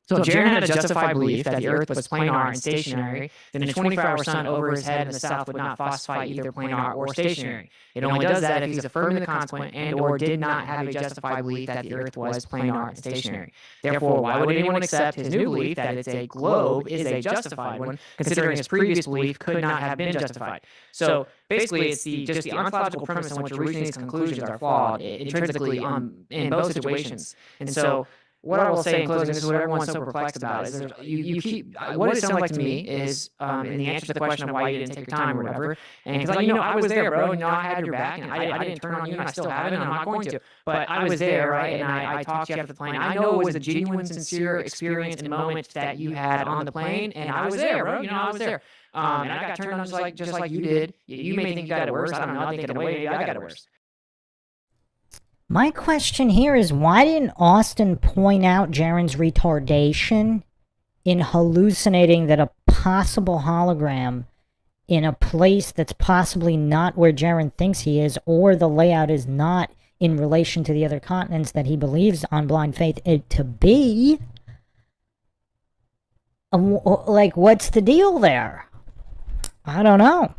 so if Jeran had a justified belief that the Earth was planar and stationary, then a 24-hour sun over his head in the south would not falsify either planar or stationary. It only does that if he's affirming the consequent and or did not have a justified belief that the Earth was planar and stationary. Therefore, why would anyone accept his new belief that it's a globe is a justified one, considering his previous belief could not have been justified? So basically, it's just the ontological premise on which you're reaching these conclusions are flawed intrinsically in both situations. And so what I will say in closing, this is what everyone's so perplexed about, is you keep, what it sounds like to me is, in the answer to the question of why you didn't take your time or whatever, and because, I was there, bro, and, I had your back, and I didn't turn on you, and I still haven't, and I'm not going to, but I was there, right, and I talked to you after the plane. I know it was a genuine, sincere experience and moment that you had on the plane, and I was there, bro, I was there. And I got turned on just like you did. You may think you got it worse. I don't know. I think in a way, maybe I got it worse. My question here is, why didn't Austin point out Jeran's retardation in hallucinating that a possible hologram in a place that's possibly not where Jeran thinks he is, or the layout is not in relation to the other continents that he believes on blind faith it to be? Like, what's the deal there? I don't know.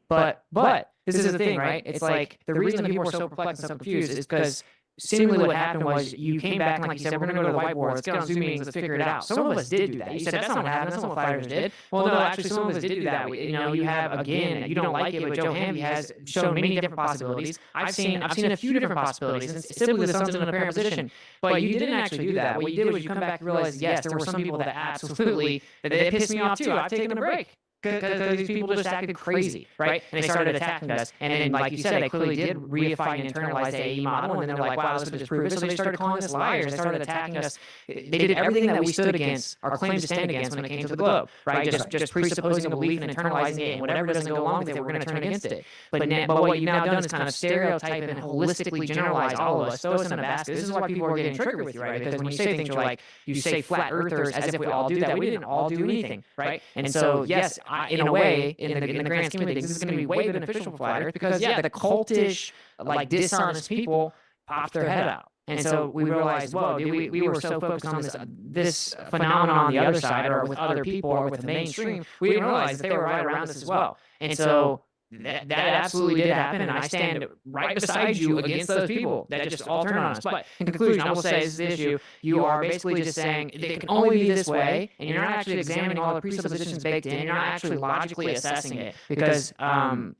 But this is the thing, right? It's like the reason that people are so perplexed and so confused is because seemingly what happened was you came back and, like you said, we're going to go to the whiteboard, let's get on Zoom meetings, let's figure it out. Some of us did do that. You said that's not what happened, that's not what fighters did. Well, no, actually some of us did do that. You have, again, you don't like it, but Joe Hamby has shown many different possibilities. I've seen a few different possibilities, and simply the sun's in an apparent position. But you didn't actually do that. What you did was you come back and realize, yes, there were some people that absolutely, that it pissed me off too. I've taken a break. Because these people just acted crazy, right? And they started attacking us. And then, like you said, they clearly did reify and internalize the AE model. And then they're like, wow, this would just prove it. So they started calling us liars. They started attacking us. They did everything that we stood against, our claims to stand against when it came to the globe, right? Just presupposing a belief and internalizing it. And whatever doesn't go along with it, we're going to turn against it. But what you've now done is kind of stereotype and holistically generalize all of us, throw us in a basket. This is why people are getting triggered with you, right? Because when you say things, you're like, you say flat earthers as if we all do that. We didn't all do anything, right? And so, yes, in a way, in the grand scheme of things, this is going to be way beneficial for flat Earth because, yeah, the cultish, like dishonest people popped their head out. And so we realized, whoa, dude, we were so focused on this phenomenon on the other side or with other people or with the mainstream, we didn't realize that they were right around us as well. And so that absolutely did happen, and I stand right beside you against those people that just all turn on us. But in conclusion, I will say is the issue, you are basically just saying it can only be this way, and you're not actually examining all the presuppositions baked in, you're not actually logically assessing it, because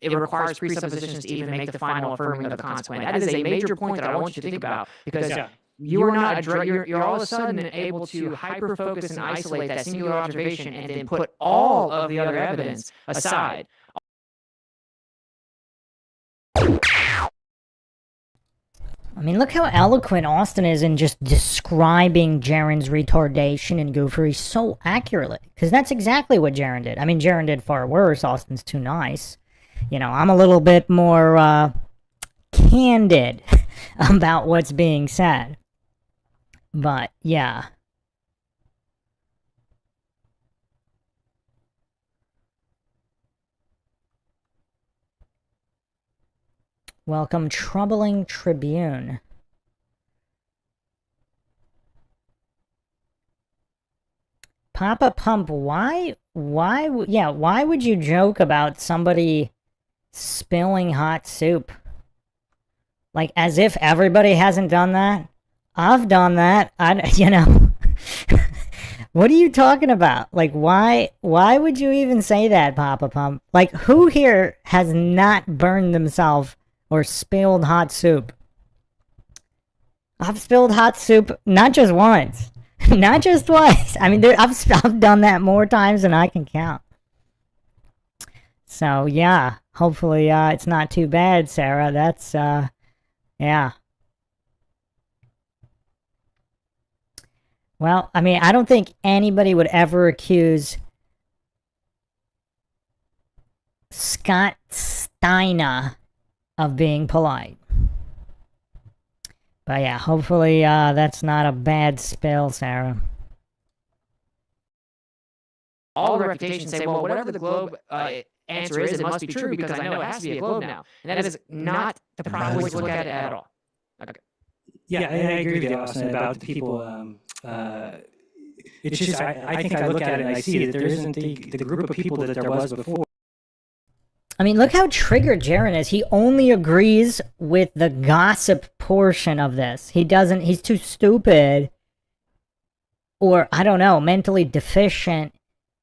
it requires presuppositions to even make the final affirming of the consequent. That is a major point that I want you to think about, because you are not you're all of a sudden able to hyper-focus and isolate that singular observation and then put all of the other evidence aside. I mean, look how eloquent Austin is in just describing Jeran's retardation and goofery so accurately. Because that's exactly what Jeran did. I mean, Jeran did far worse. Austin's too nice. I'm a little bit more candid about what's being said. But, yeah. Welcome, Troubling Tribune. Papa Pump, why would you joke about somebody Spilling hot soup. Like, as if everybody hasn't done that. I've done that. What are you talking about? Like, why would you even say that, Papa Pump? Like, who here has not burned themselves or spilled hot soup? I've spilled hot soup not just once, not just twice. I mean, I've done that more times than I can count. So yeah, hopefully it's not too bad, Sarah. That's yeah. Well, I mean, I don't think anybody would ever accuse Scott Steiner of being polite. But yeah, hopefully that's not a bad spill, Sarah. All the reputations say, well, whatever the globe answer is, it must be true because I know it has to be a globe now. And that is not the proper way to look at it at all. Okay. Yeah, and I agree with you, Austin, about the people. It's just, I think I look at it and I see that there isn't the group of people that there was before. I mean, look how triggered Jeran is. He only agrees with the gossip portion of this. He's too stupid or, I don't know, mentally deficient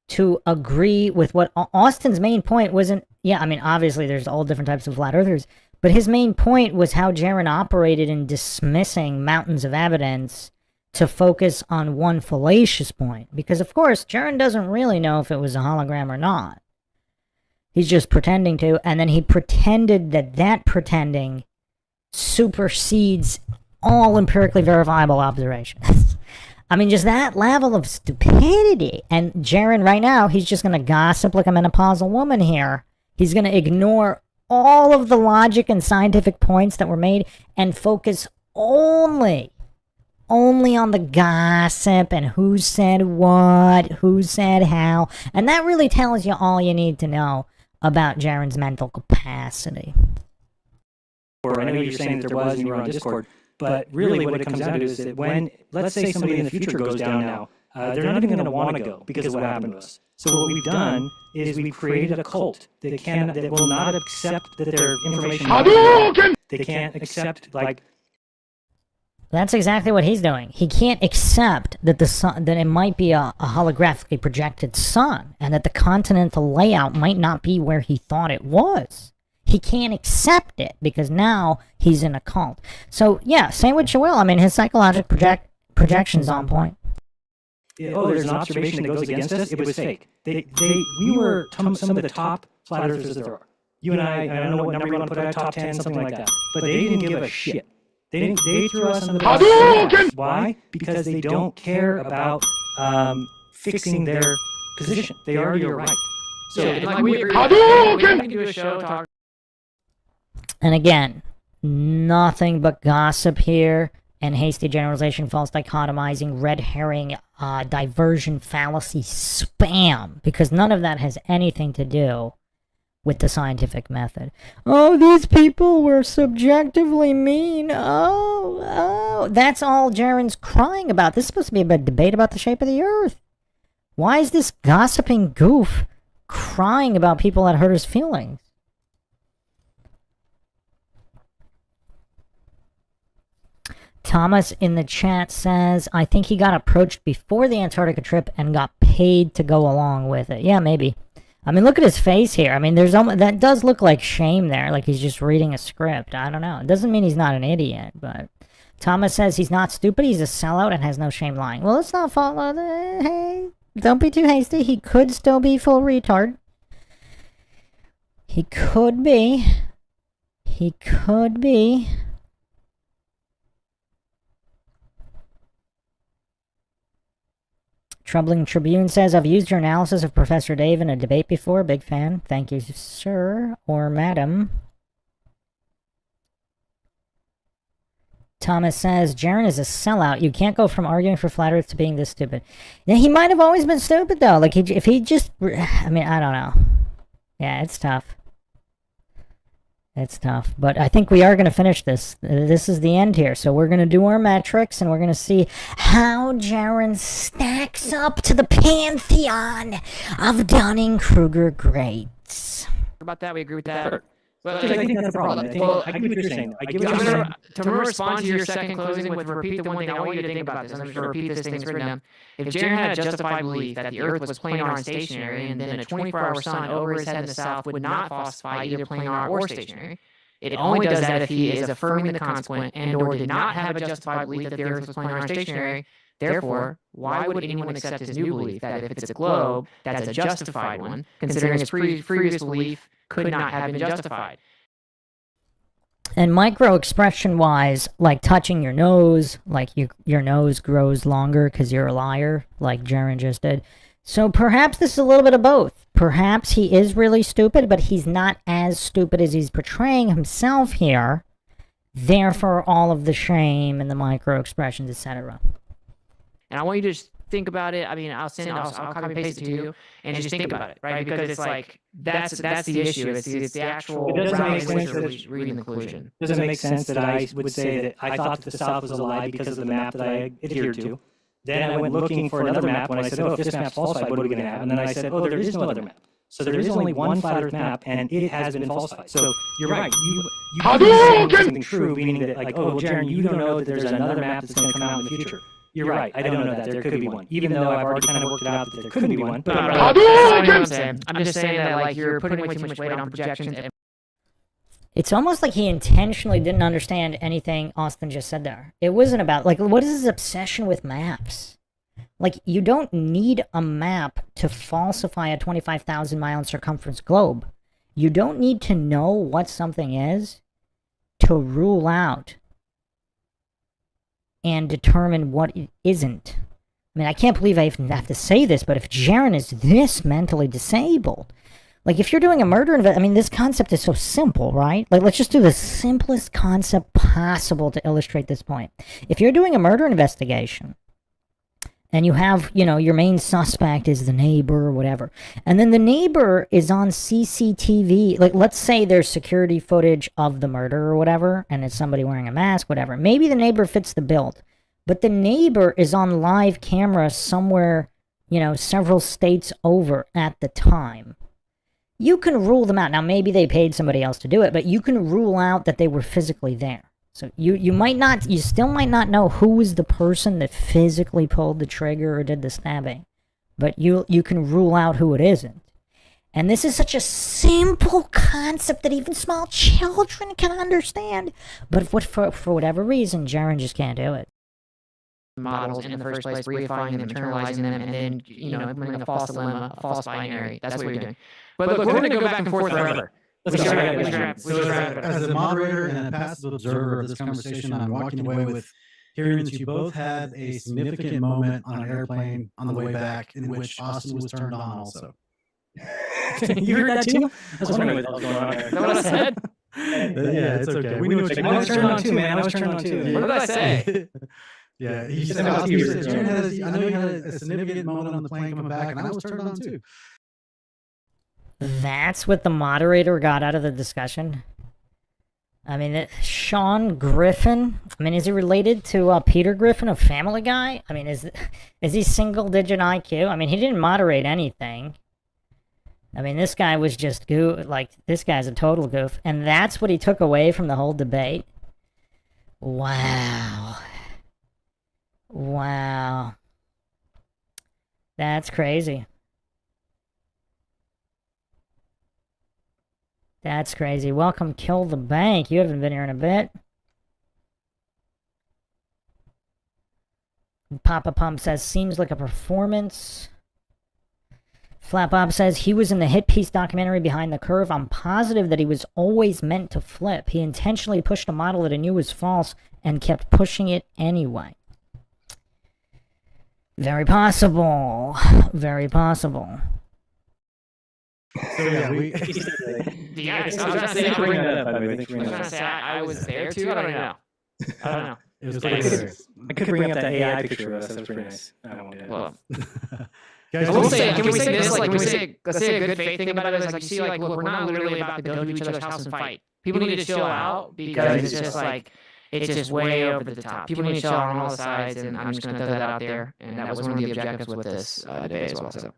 to agree with what Austin's main point wasn't. Yeah, I mean, obviously there's all different types of flat earthers, but his main point was how Jeran operated in dismissing mountains of evidence to focus on one fallacious point. Because, of course, Jeran doesn't really know if it was a hologram or not. He's just pretending to, and then he pretended that pretending supersedes all empirically verifiable observations. I mean, just that level of stupidity. And Jeran, right now, he's just going to gossip like a menopausal woman here. He's going to ignore all of the logic and scientific points that were made and focus only on the gossip and who said what, who said how. And that really tells you all you need to know about Jeran's mental capacity. Or I know you're saying that there was and you were on Discord, but really what it comes down to is that when, let's say somebody in the future goes down now, they're not even going to want to go because of what happened to us. So what we've done is we've created a cult that will not accept that their information. They can't accept, like. That's exactly what he's doing. He can't accept that the sun, that it might be a holographically projected sun, and that the continental layout might not be where he thought it was. He can't accept it because now he's in a cult. So yeah, say what you will. I mean, his psychological projection's on point. There's an observation that goes against us. It was fake. We were some of the top flat earthers there are. You and I don't know what number you want to put out, top 10, something like that. But they didn't give a shit. They threw us under the bus. Why? Because they don't care about fixing their position. They already are right. So, we can do a show talk. And again, nothing but gossip here and hasty generalization, false dichotomizing, red herring, diversion, fallacy, spam, because none of that has anything to do with the scientific method. Oh, these people were subjectively mean. Oh, that's all Jeran's crying about. This is supposed to be a debate about the shape of the earth. Why is this gossiping goof crying about people that hurt his feelings? Thomas in the chat says, I think he got approached before the Antarctica trip and got paid to go along with it. Yeah, maybe. I mean, look at his face here. I mean, that does look like shame there, like he's just reading a script. I don't know. It doesn't mean he's not an idiot, but Thomas says he's not stupid, he's a sellout and has no shame lying. Well, let's not follow hey, don't be too hasty. He could still be full retard. He could be. He could be. Troubling Tribune says, I've used your analysis of Professor Dave in a debate before. Big fan. Thank you, sir or madam. Thomas says, Jeran is a sellout. You can't go from arguing for flat earth to being this stupid. Yeah, he might have always been stupid, though. Like, if he just... I mean, I don't know. Yeah, it's tough. It's tough. But I think we are going to finish this. This is the end here. So we're going to do our metrics, and we're going to see how Jeran stacks up to the pantheon of Dunning-Kruger greats. About that, we agree with that. Well, I think that's the problem. I get what you're saying. I get what you're saying. To respond to your second closing with repeat the one thing, I want you to think about this. I'm just going to repeat this thing that's written down. If Jeran had a justified belief that the Earth was planar and stationary, and then a 24-hour sun over his head in the south would not falsify either planar or stationary, it only does that if he is affirming the consequent and/or did not have a justified belief that the Earth was planar and stationary. Therefore, why would anyone accept his new belief that if it's a globe, that's a justified one, considering his previous belief could not have been justified? And micro expression wise, like touching your nose, like your nose grows longer because you're a liar, like Jeran just did. So perhaps this is a little bit of both. Perhaps he is really stupid, but he's not as stupid as he's portraying himself here. Therefore, all of the shame and the micro expressions, etc. And I want you to just think about it. I mean, I'll copy and paste it to you, and just think about it, right? Because it's like that's the issue. It's the actual route in which you're reading the conclusion. Does it make sense that I would say that I thought that the South was a lie because of the map that I adhered to? Then I went looking for another map when I said, oh, if this map's falsified, what are we going to have? And then I said, oh, there is no other map. So there is only one flat Earth map, and it has been falsified. So you're right. You say something true, meaning that, like, oh, well, Jeran, you don't know that there's another map that's going to come out in the future. You're right. I don't know that. There could be one. Even though I've already kind of worked it out that there couldn't be one. But I'm just saying that, like, you're putting way too much weight on projections. It's almost like he intentionally didn't understand anything Austin just said there. It wasn't about, like, what is his obsession with maps? Like, you don't need a map to falsify a 25,000 mile in circumference globe. You don't need to know what something is to rule out and determine what it isn't. I mean, I can't believe I even have to say this, but if Jeran is this mentally disabled, like, if you're doing a murder I mean, this concept is so simple, right? Like, let's just do the simplest concept possible to illustrate this point. If you're doing a murder investigation, and you have, you know, your main suspect is the neighbor or whatever, and then the neighbor is on CCTV, like, let's say there's security footage of the murder or whatever, and it's somebody wearing a mask, whatever. Maybe the neighbor fits the bill, but the neighbor is on live camera somewhere, you know, several states over at the time. You can rule them out. Now, maybe they paid somebody else to do it, but you can rule out that they were physically there. So you still might not know who was the person that physically pulled the trigger or did the stabbing, but you can rule out who it isn't. And this is such a simple concept that even small children can understand. But for whatever reason, Jeran just can't do it. Models in the first place, reifying them, internalizing them, and then, you know, implementing a false dilemma, a false binary. That's what you're doing. But look, we're going to go back and forth forever. As a moderator and a passive observer of this conversation, I'm walking away with hearing that you both had a significant moment on an airplane on the way back in which Austin was turned on also. You heard that too? I was wondering what was going on there. Is that what I said? Yeah, it's okay. We knew what you I was turned on too, man. I was turned on too. What did I say? Yeah, he said, I know you had a significant moment on the plane coming back, and I was turned on too. That's what the moderator got out of the discussion. I mean, Sean Griffin. I mean, is he related to Peter Griffin of Family Guy? I mean, is he single-digit IQ? I mean, he didn't moderate anything. I mean, this guy was just this guy's a total goof, and that's what he took away from the whole debate. Wow, that's crazy. That's crazy. Welcome, Kill the Bank. You haven't been here in a bit. Papa Pump says, seems like a performance. Flat Bob says, he was in the hit piece documentary Behind the Curve. I'm positive that he was always meant to flip. He intentionally pushed a model that he knew was false and kept pushing it anyway. Very possible. Very possible. So yeah, I was going to say, I was there too. I don't know. It was I could bring up that AI picture of us. That was pretty nice. I won't do that. Well, Guys, can we say this? Like, let's say a good faith thing about it is, like, you see, like, look, we're not literally about to go to each other's house and fight. People need to chill out because it's just like, it's just way over the top. People need to chill out on all sides, and I'm just going to throw that out there. And that was one of the objectives with this debate as well. So.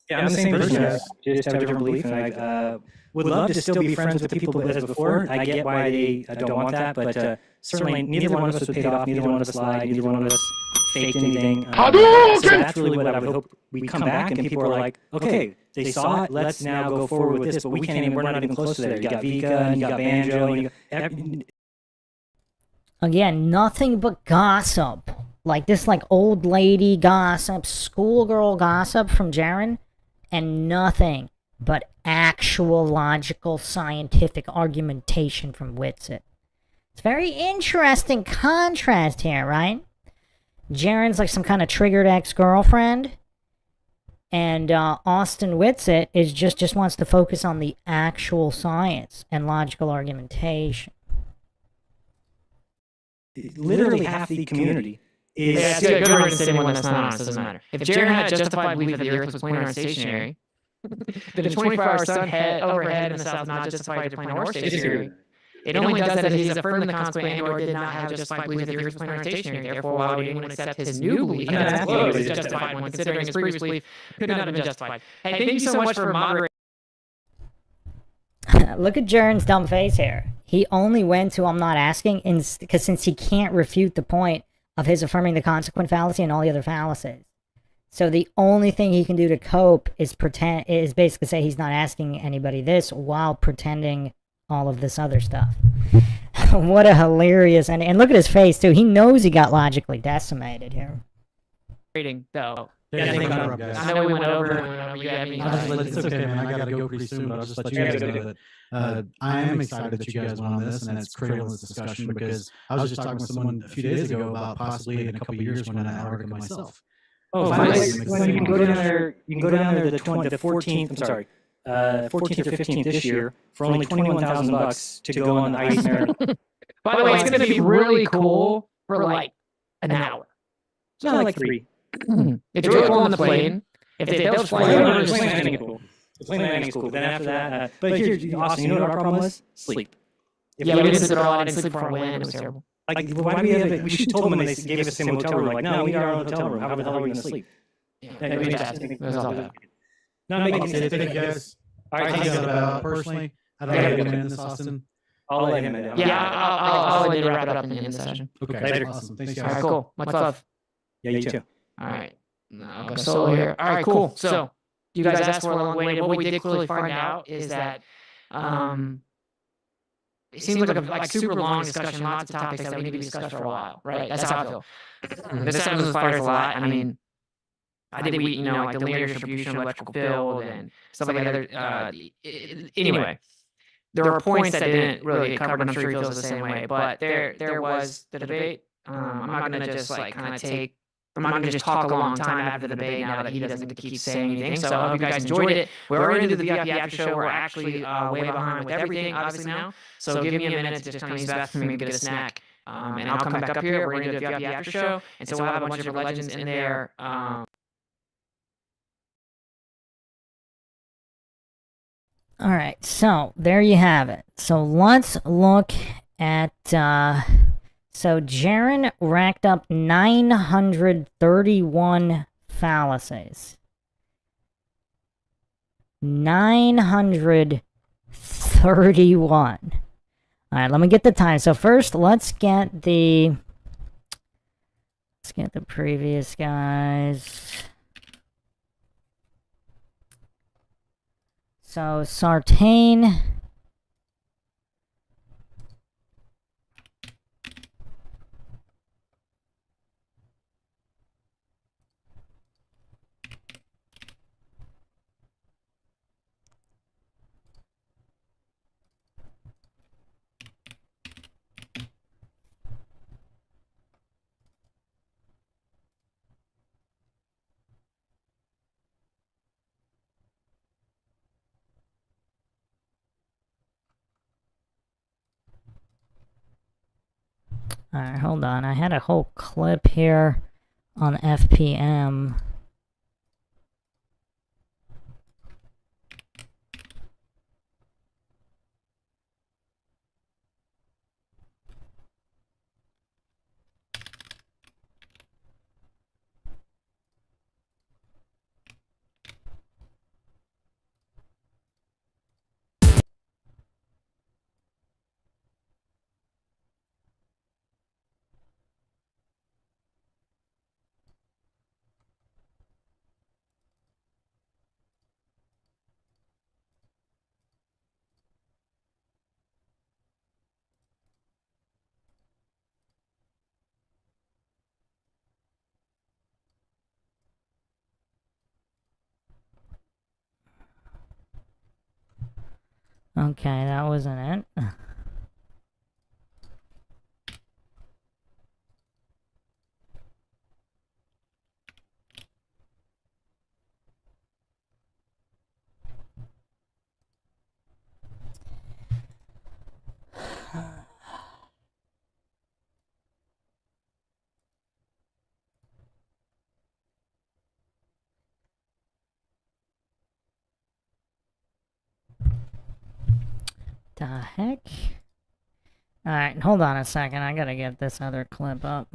Yeah, I'm the same person. I just have a different belief, and I would love to still be friends with the people as before. I get why they don't want that, but certainly neither one of us was paid off, neither one of us lied, neither one of us faked anything. So that's really what I would hope we come back and people are like, okay, they saw it, let's now go forward with this, but we can't even, we're not even close to there. You got Vika, and you got Banjo, and you got... Again, nothing but gossip. Like this, like old lady gossip, schoolgirl gossip from Jeran, and nothing but actual logical scientific argumentation from Whitsitt. It's very interesting contrast here, right? Jeran's like some kind of triggered ex-girlfriend, and Austin Whitsitt is just wants to focus on the actual science and logical argumentation. Literally half the community is... Yeah, it's good riddance to anyone that's not honest, doesn't matter. If Jeran had justified belief that the Earth was planar and stationary, then a 24-hour sun overhead in the south is not justified to planar or stationary. It only does that if he's affirmed the consequent and/or did not have justified belief that the Earth was planar and stationary. Therefore, why would anyone accept his new belief as close as justified when considering his previous belief could not have been justified? Hey, thank you so much for moderating. Look at Jeran's dumb face here. He only went to I'm not asking because since he can't refute the point of his affirming the consequent fallacy and all the other fallacies. So the only thing he can do to cope is basically say he's not asking anybody this while pretending all of this other stuff. What a hilarious, and look at his face too. He knows he got logically decimated here. Though. Yeah, I know we went over. You had me. It's okay, man. I gotta go pretty soon, but I'll just let you guys know that I am excited that you guys went on this and it's critical in this discussion because I was just talking with someone a few days ago about possibly in a couple of years going to Antarctica myself. Oh, nice. You can go down there. You can go down there the 14th. I'm sorry, 14th or 15th this year for only $21,000 to go on the ice marathon. By the way, it's gonna be really cool for like an hour. It's not like 3. It's really cool on the plane. If they don't fly over, the plane landing is cool. The plane landing is cool. Then after that, but here, Austin, you know what our problem was? Sleep. Yeah, we didn't sleep at all. I didn't sleep before I went. It was terrible. Like, why do we have it? We should have told them when they gave us the same hotel room. Like, no, we need our own hotel room. How the hell are we going to sleep? Yeah, it was all bad. Not making sense. Thank you guys. All right, Thank you personally. How do I get in this, Austin? I'll let him in. Yeah, I'll let you wrap it up in the session. Okay, later. Awesome. Thanks, All guys. right, cool. Much love. Yeah, you too. All right. No, I'll go solo here. All right, cool. So, you guys asked for a long way. What we did clearly find out is that it seems like a super long discussion, lots of topics that we need to be discussed for a while, right? That's how I feel. This happens with fighters a lot. I mean, I did like the linear distribution of electrical field and stuff like that. Anyway, there were points that didn't really get covered. I'm sure he feels the same way. But there was the debate. I'm not going to just I'm not going to just talk a long time after the debate now that he doesn't get to keep saying anything. So I hope you guys enjoyed it. We're already into the VIP after show. We're actually way behind with everything, obviously, now. So give me a minute to just kind of use the bathroom and get a snack. And I'll come back up here. We're going to do the VIP after show. And so we'll have a bunch of different legends in there. All right, so there you have it. So let's look at... So Jeran racked up 931 fallacies. 931. All right, let me get the time. So first, let's get the previous guys. So Sartain. Alright, hold on. I had a whole clip here on FPM. Okay, that wasn't it. The heck? Alright, hold on a second. I gotta get this other clip up.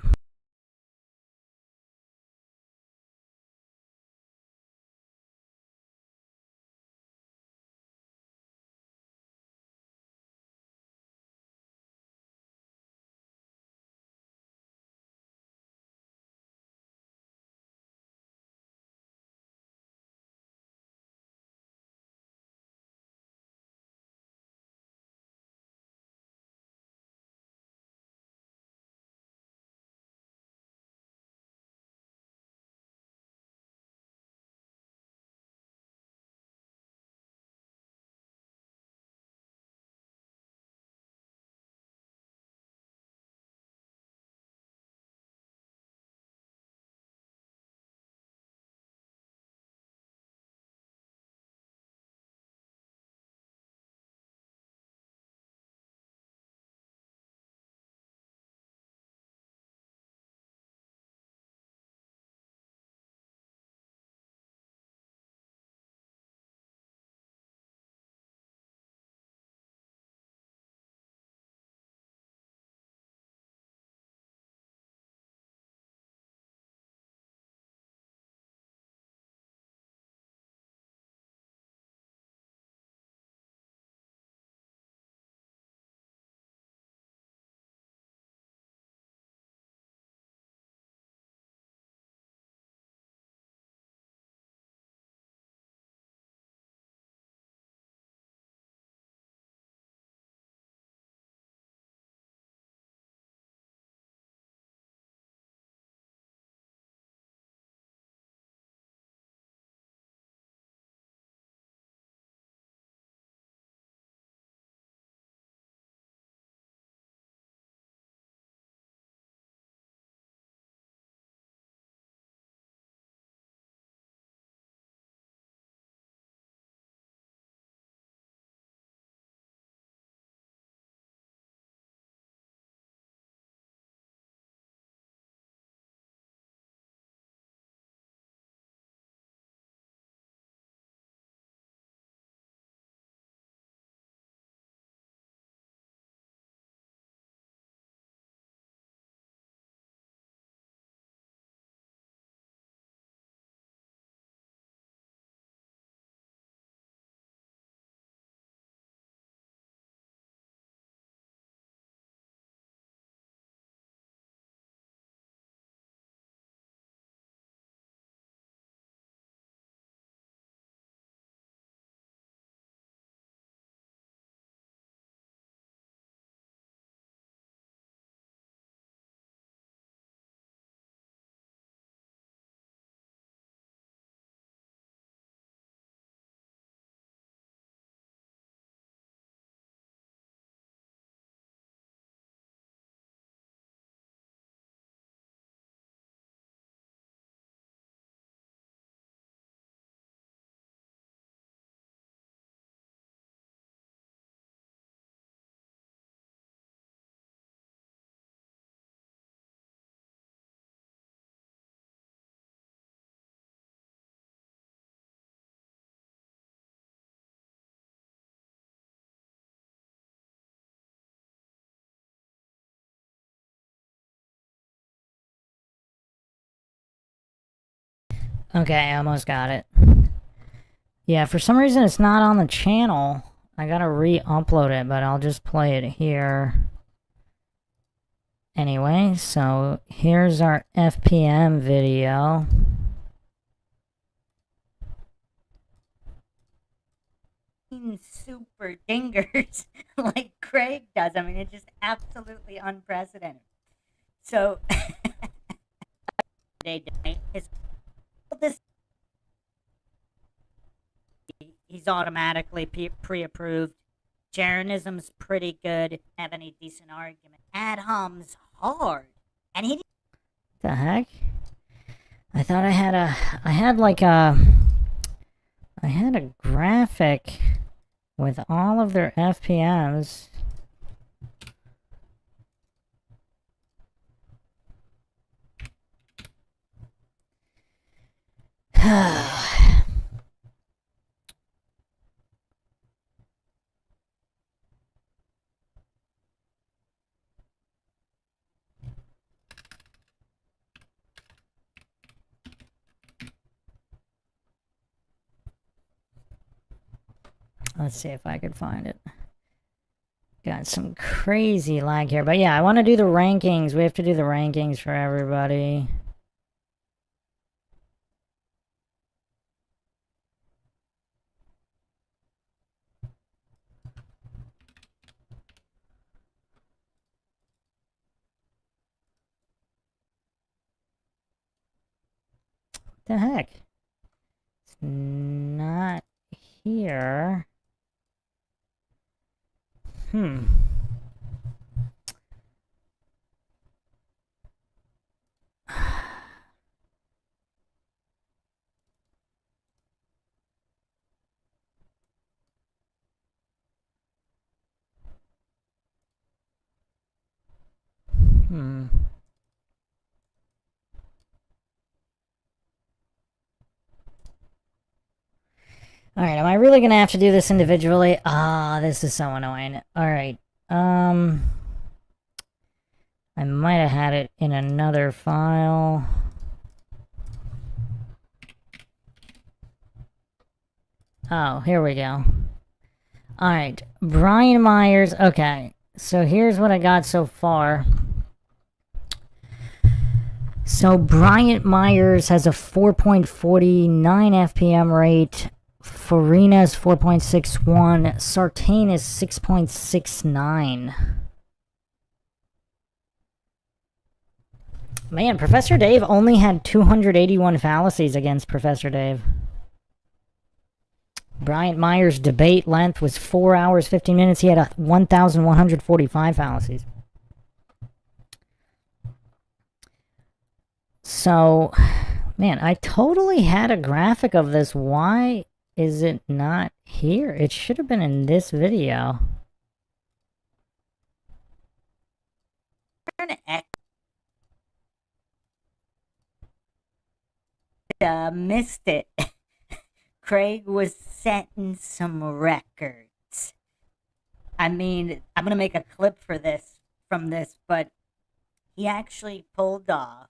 Okay, I almost got it. Yeah, for some reason it's not on the channel. I gotta re-upload it, but I'll just play it here. Anyway, so here's our FPM video. Super dingers like Craig does. I mean, it's just absolutely unprecedented. So, he's automatically pre-approved. Jeranism's pretty good. Have any decent argument? Ad hom's hard, and he. The heck? I thought I had a graphic with all of their FPMs. Let's see if I could find it. Got some crazy lag here. But yeah, I want to do the rankings. We have to do the rankings for everybody. What the heck? It's not here. Hmm. Hmm. Alright, am I really gonna have to do this individually? Ah, this is so annoying. Alright. I might have had it in another file. Oh, here we go. Alright, Brian Myers. Okay, so here's what I got so far. So Bryant Myers has a 4.49 FPM rate. Farina's 4.61. Sartain is 6.69. Man, Professor Dave only had 281 fallacies against Professor Dave. Bryant Myers' debate length was 4 hours, 15 minutes. He had 1,145 fallacies. So, man, I totally had a graphic of this. Why is it not here? It should have been in this video. Missed it. Craig was setting some records. I mean, I'm gonna make a clip for this from this, but he actually pulled off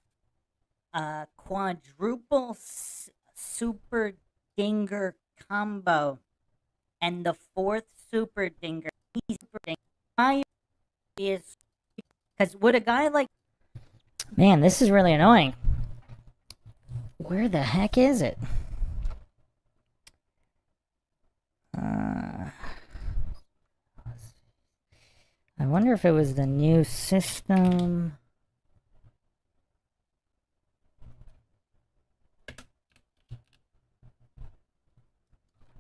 a quadruple super dinger combo, and the fourth super dinger, he's is because would a guy like, man, this is really annoying. Where the heck is it? I wonder if it was the new system.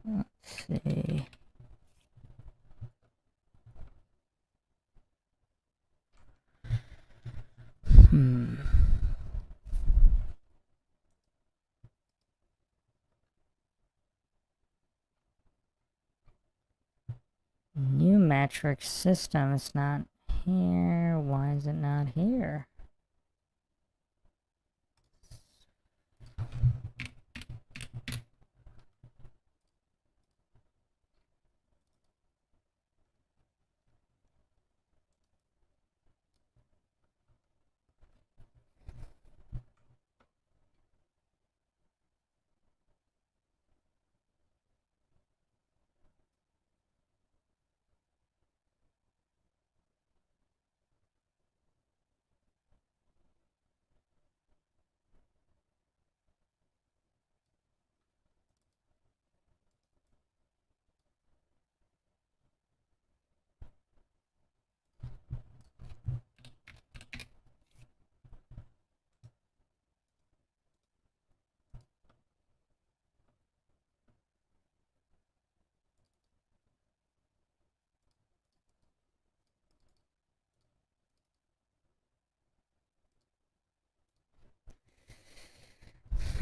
Let's see. New metric system. It's not here. Why is it not here?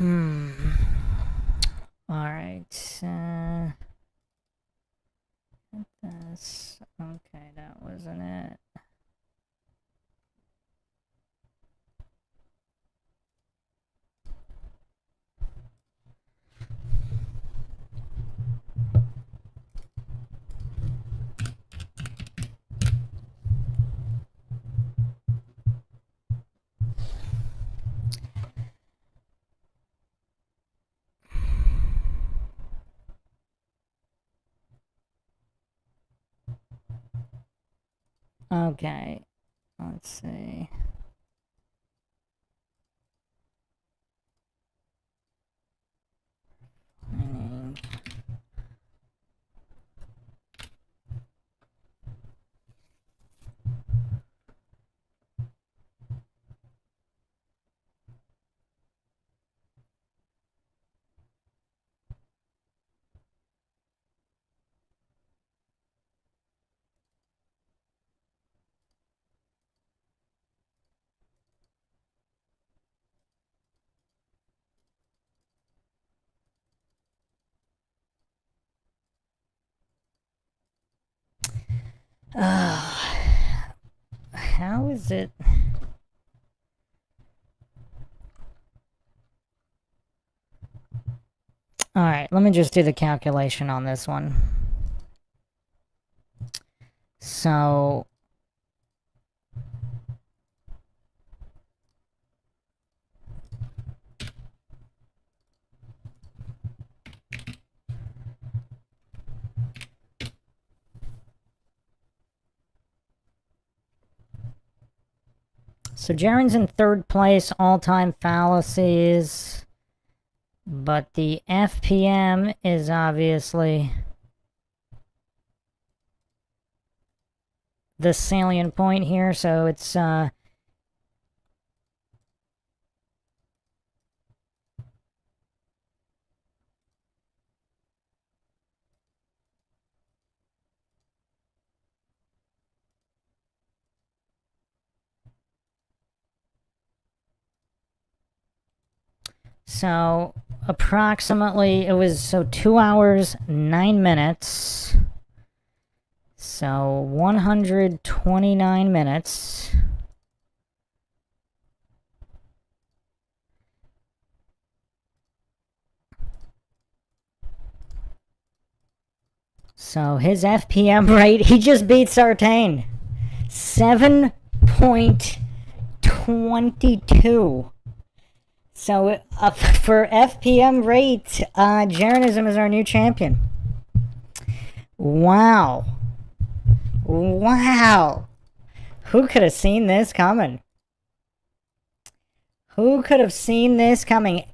All right. This. Okay, that wasn't it. Okay, let's see. How is it? All right, let me just do the calculation on this one. So, Jeran's in third place, all-time fallacies. But the FPM is obviously the salient point here, so it's so approximately it was 2 hours 9 minutes. So 129 minutes. So his FPM rate, he just beat Sartain. 7.22. So for FPM rate, Jeranism is our new champion. Wow. Wow. Who could have seen this coming? Who could have seen this coming?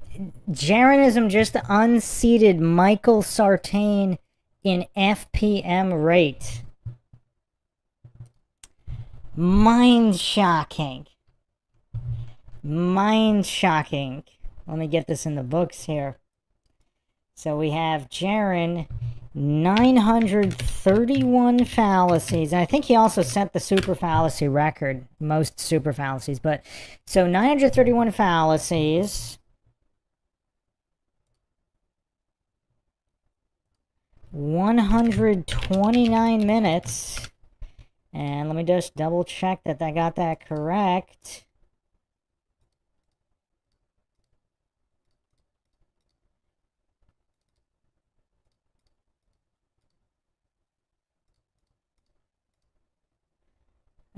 Jeranism just unseated Michael Sartain in FPM rate. Mind-shocking. Mind-shocking. Let me get this in the books here. So we have Jeran, 931 fallacies. And I think he also set the super fallacy record, most super fallacies. But so 931 fallacies. 129 minutes. And let me just double check that I got that correct.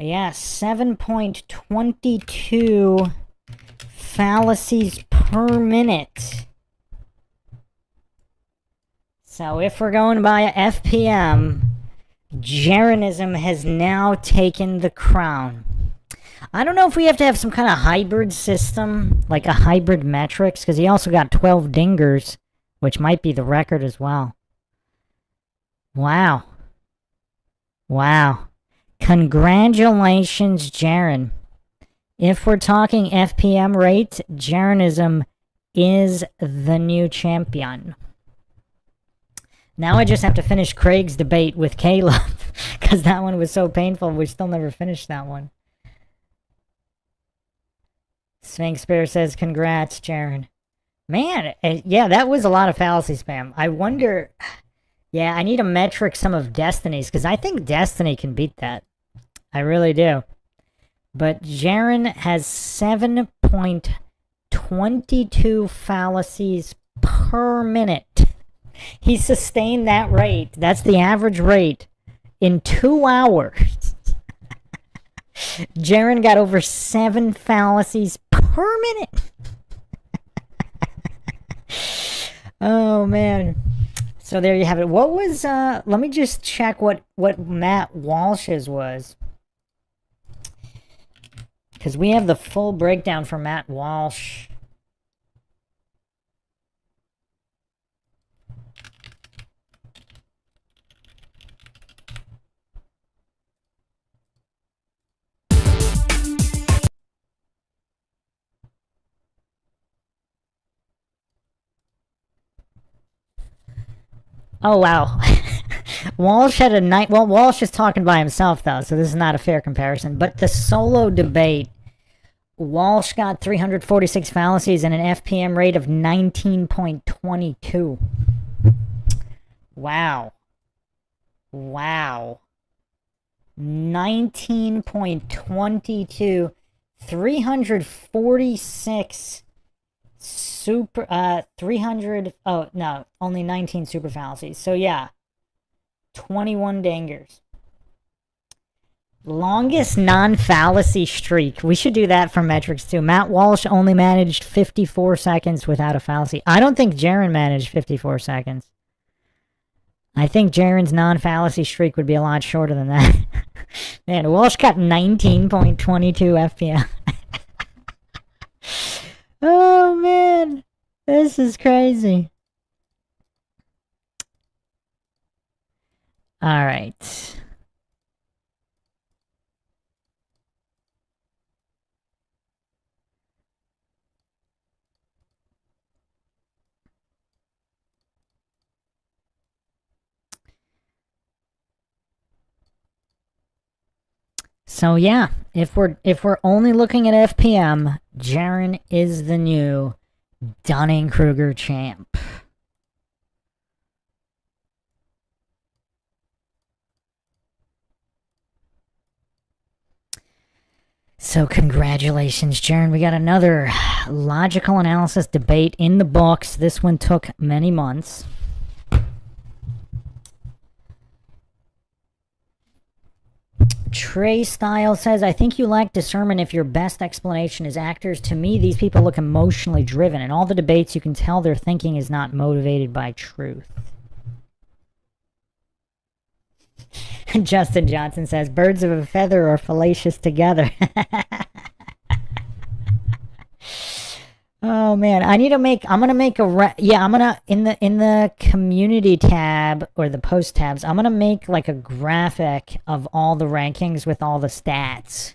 Yeah, 7.22 fallacies per minute. So if we're going by FPM, Jeranism has now taken the crown. I don't know if we have to have some kind of hybrid system, like a hybrid metrics, because he also got 12 dingers, which might be the record as well. Wow. Wow. Congratulations, Jeran. If we're talking FPM rate, Jeranism is the new champion. Now I just have to finish Craig's debate with Caleb, because that one was so painful. We still never finished that one. Sphinx Bear says, congrats, Jeran. Man, yeah, that was a lot of fallacy spam. I wonder... Yeah, I need a metric some of Destiny's, because I think Destiny can beat that. I really do. But Jeran has 7.22 fallacies per minute. He sustained that rate. That's the average rate in 2 hours. Jeran got over 7 fallacies per minute. Oh, man. So there you have it. What was, let me just check what Matt Walsh's was. Because we have the full breakdown for Matt Walsh. Oh, wow. Walsh had a night. Well, Walsh is talking by himself, though, so this is not a fair comparison. But the solo debate, Walsh got 346 fallacies and an FPM rate of 19.22. Wow. Wow. 19.22. 346 super, 300, oh, no, only 19 super fallacies. So, yeah, 21 dangers. Longest non-fallacy streak. We should do that for metrics, too. Matt Walsh only managed 54 seconds without a fallacy. I don't think Jeran managed 54 seconds. I think Jeran's non-fallacy streak would be a lot shorter than that. Man, Walsh got 19.22 FPM. Oh, man. This is crazy. All right. So yeah, if we're only looking at FPM, Jeran is the new Dunning-Kruger champ. So congratulations, Jeran. We got another logical analysis debate in the books. This one took many months. Trey Style says, I think you lack discernment if your best explanation is actors. To me, these people look emotionally driven. In all the debates, you can tell their thinking is not motivated by truth. Justin Johnson says, birds of a feather are fallacious together. Oh man, I'm gonna make in the community tab or the post tabs, I'm gonna make like a graphic of all the rankings with all the stats.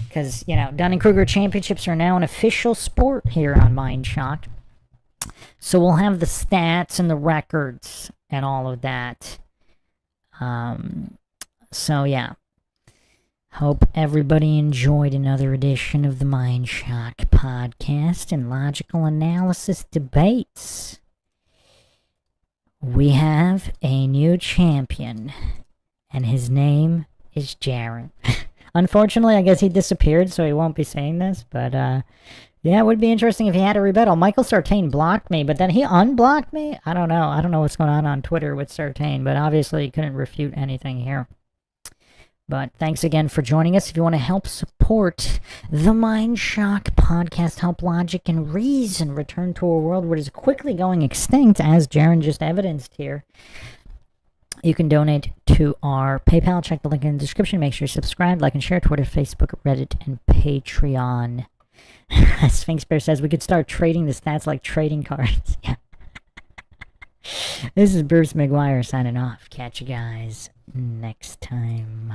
Because, you know, Dunning-Kruger championships are now an official sport here on MindShock. So we'll have the stats and the records and all of that. So yeah. Hope everybody enjoyed another edition of the MindShock podcast and logical analysis debates. We have a new champion, and his name is Jeran. Unfortunately, I guess he disappeared, so he won't be saying this, but yeah, it would be interesting if he had a rebuttal. Michael Sartain blocked me, but then he unblocked me? I don't know. I don't know what's going on Twitter with Sartain, but obviously he couldn't refute anything here. But thanks again for joining us. If you want to help support the MindShock podcast, help logic and reason return to a world where it is quickly going extinct, as Jeran just evidenced here, you can donate to our PayPal. Check the link in the description. Make sure you subscribe, like, and share Twitter, Facebook, Reddit, and Patreon. Sphinx Bear says we could start trading the stats like trading cards. Yeah. This is Bruce McGuire signing off. Catch you guys next time.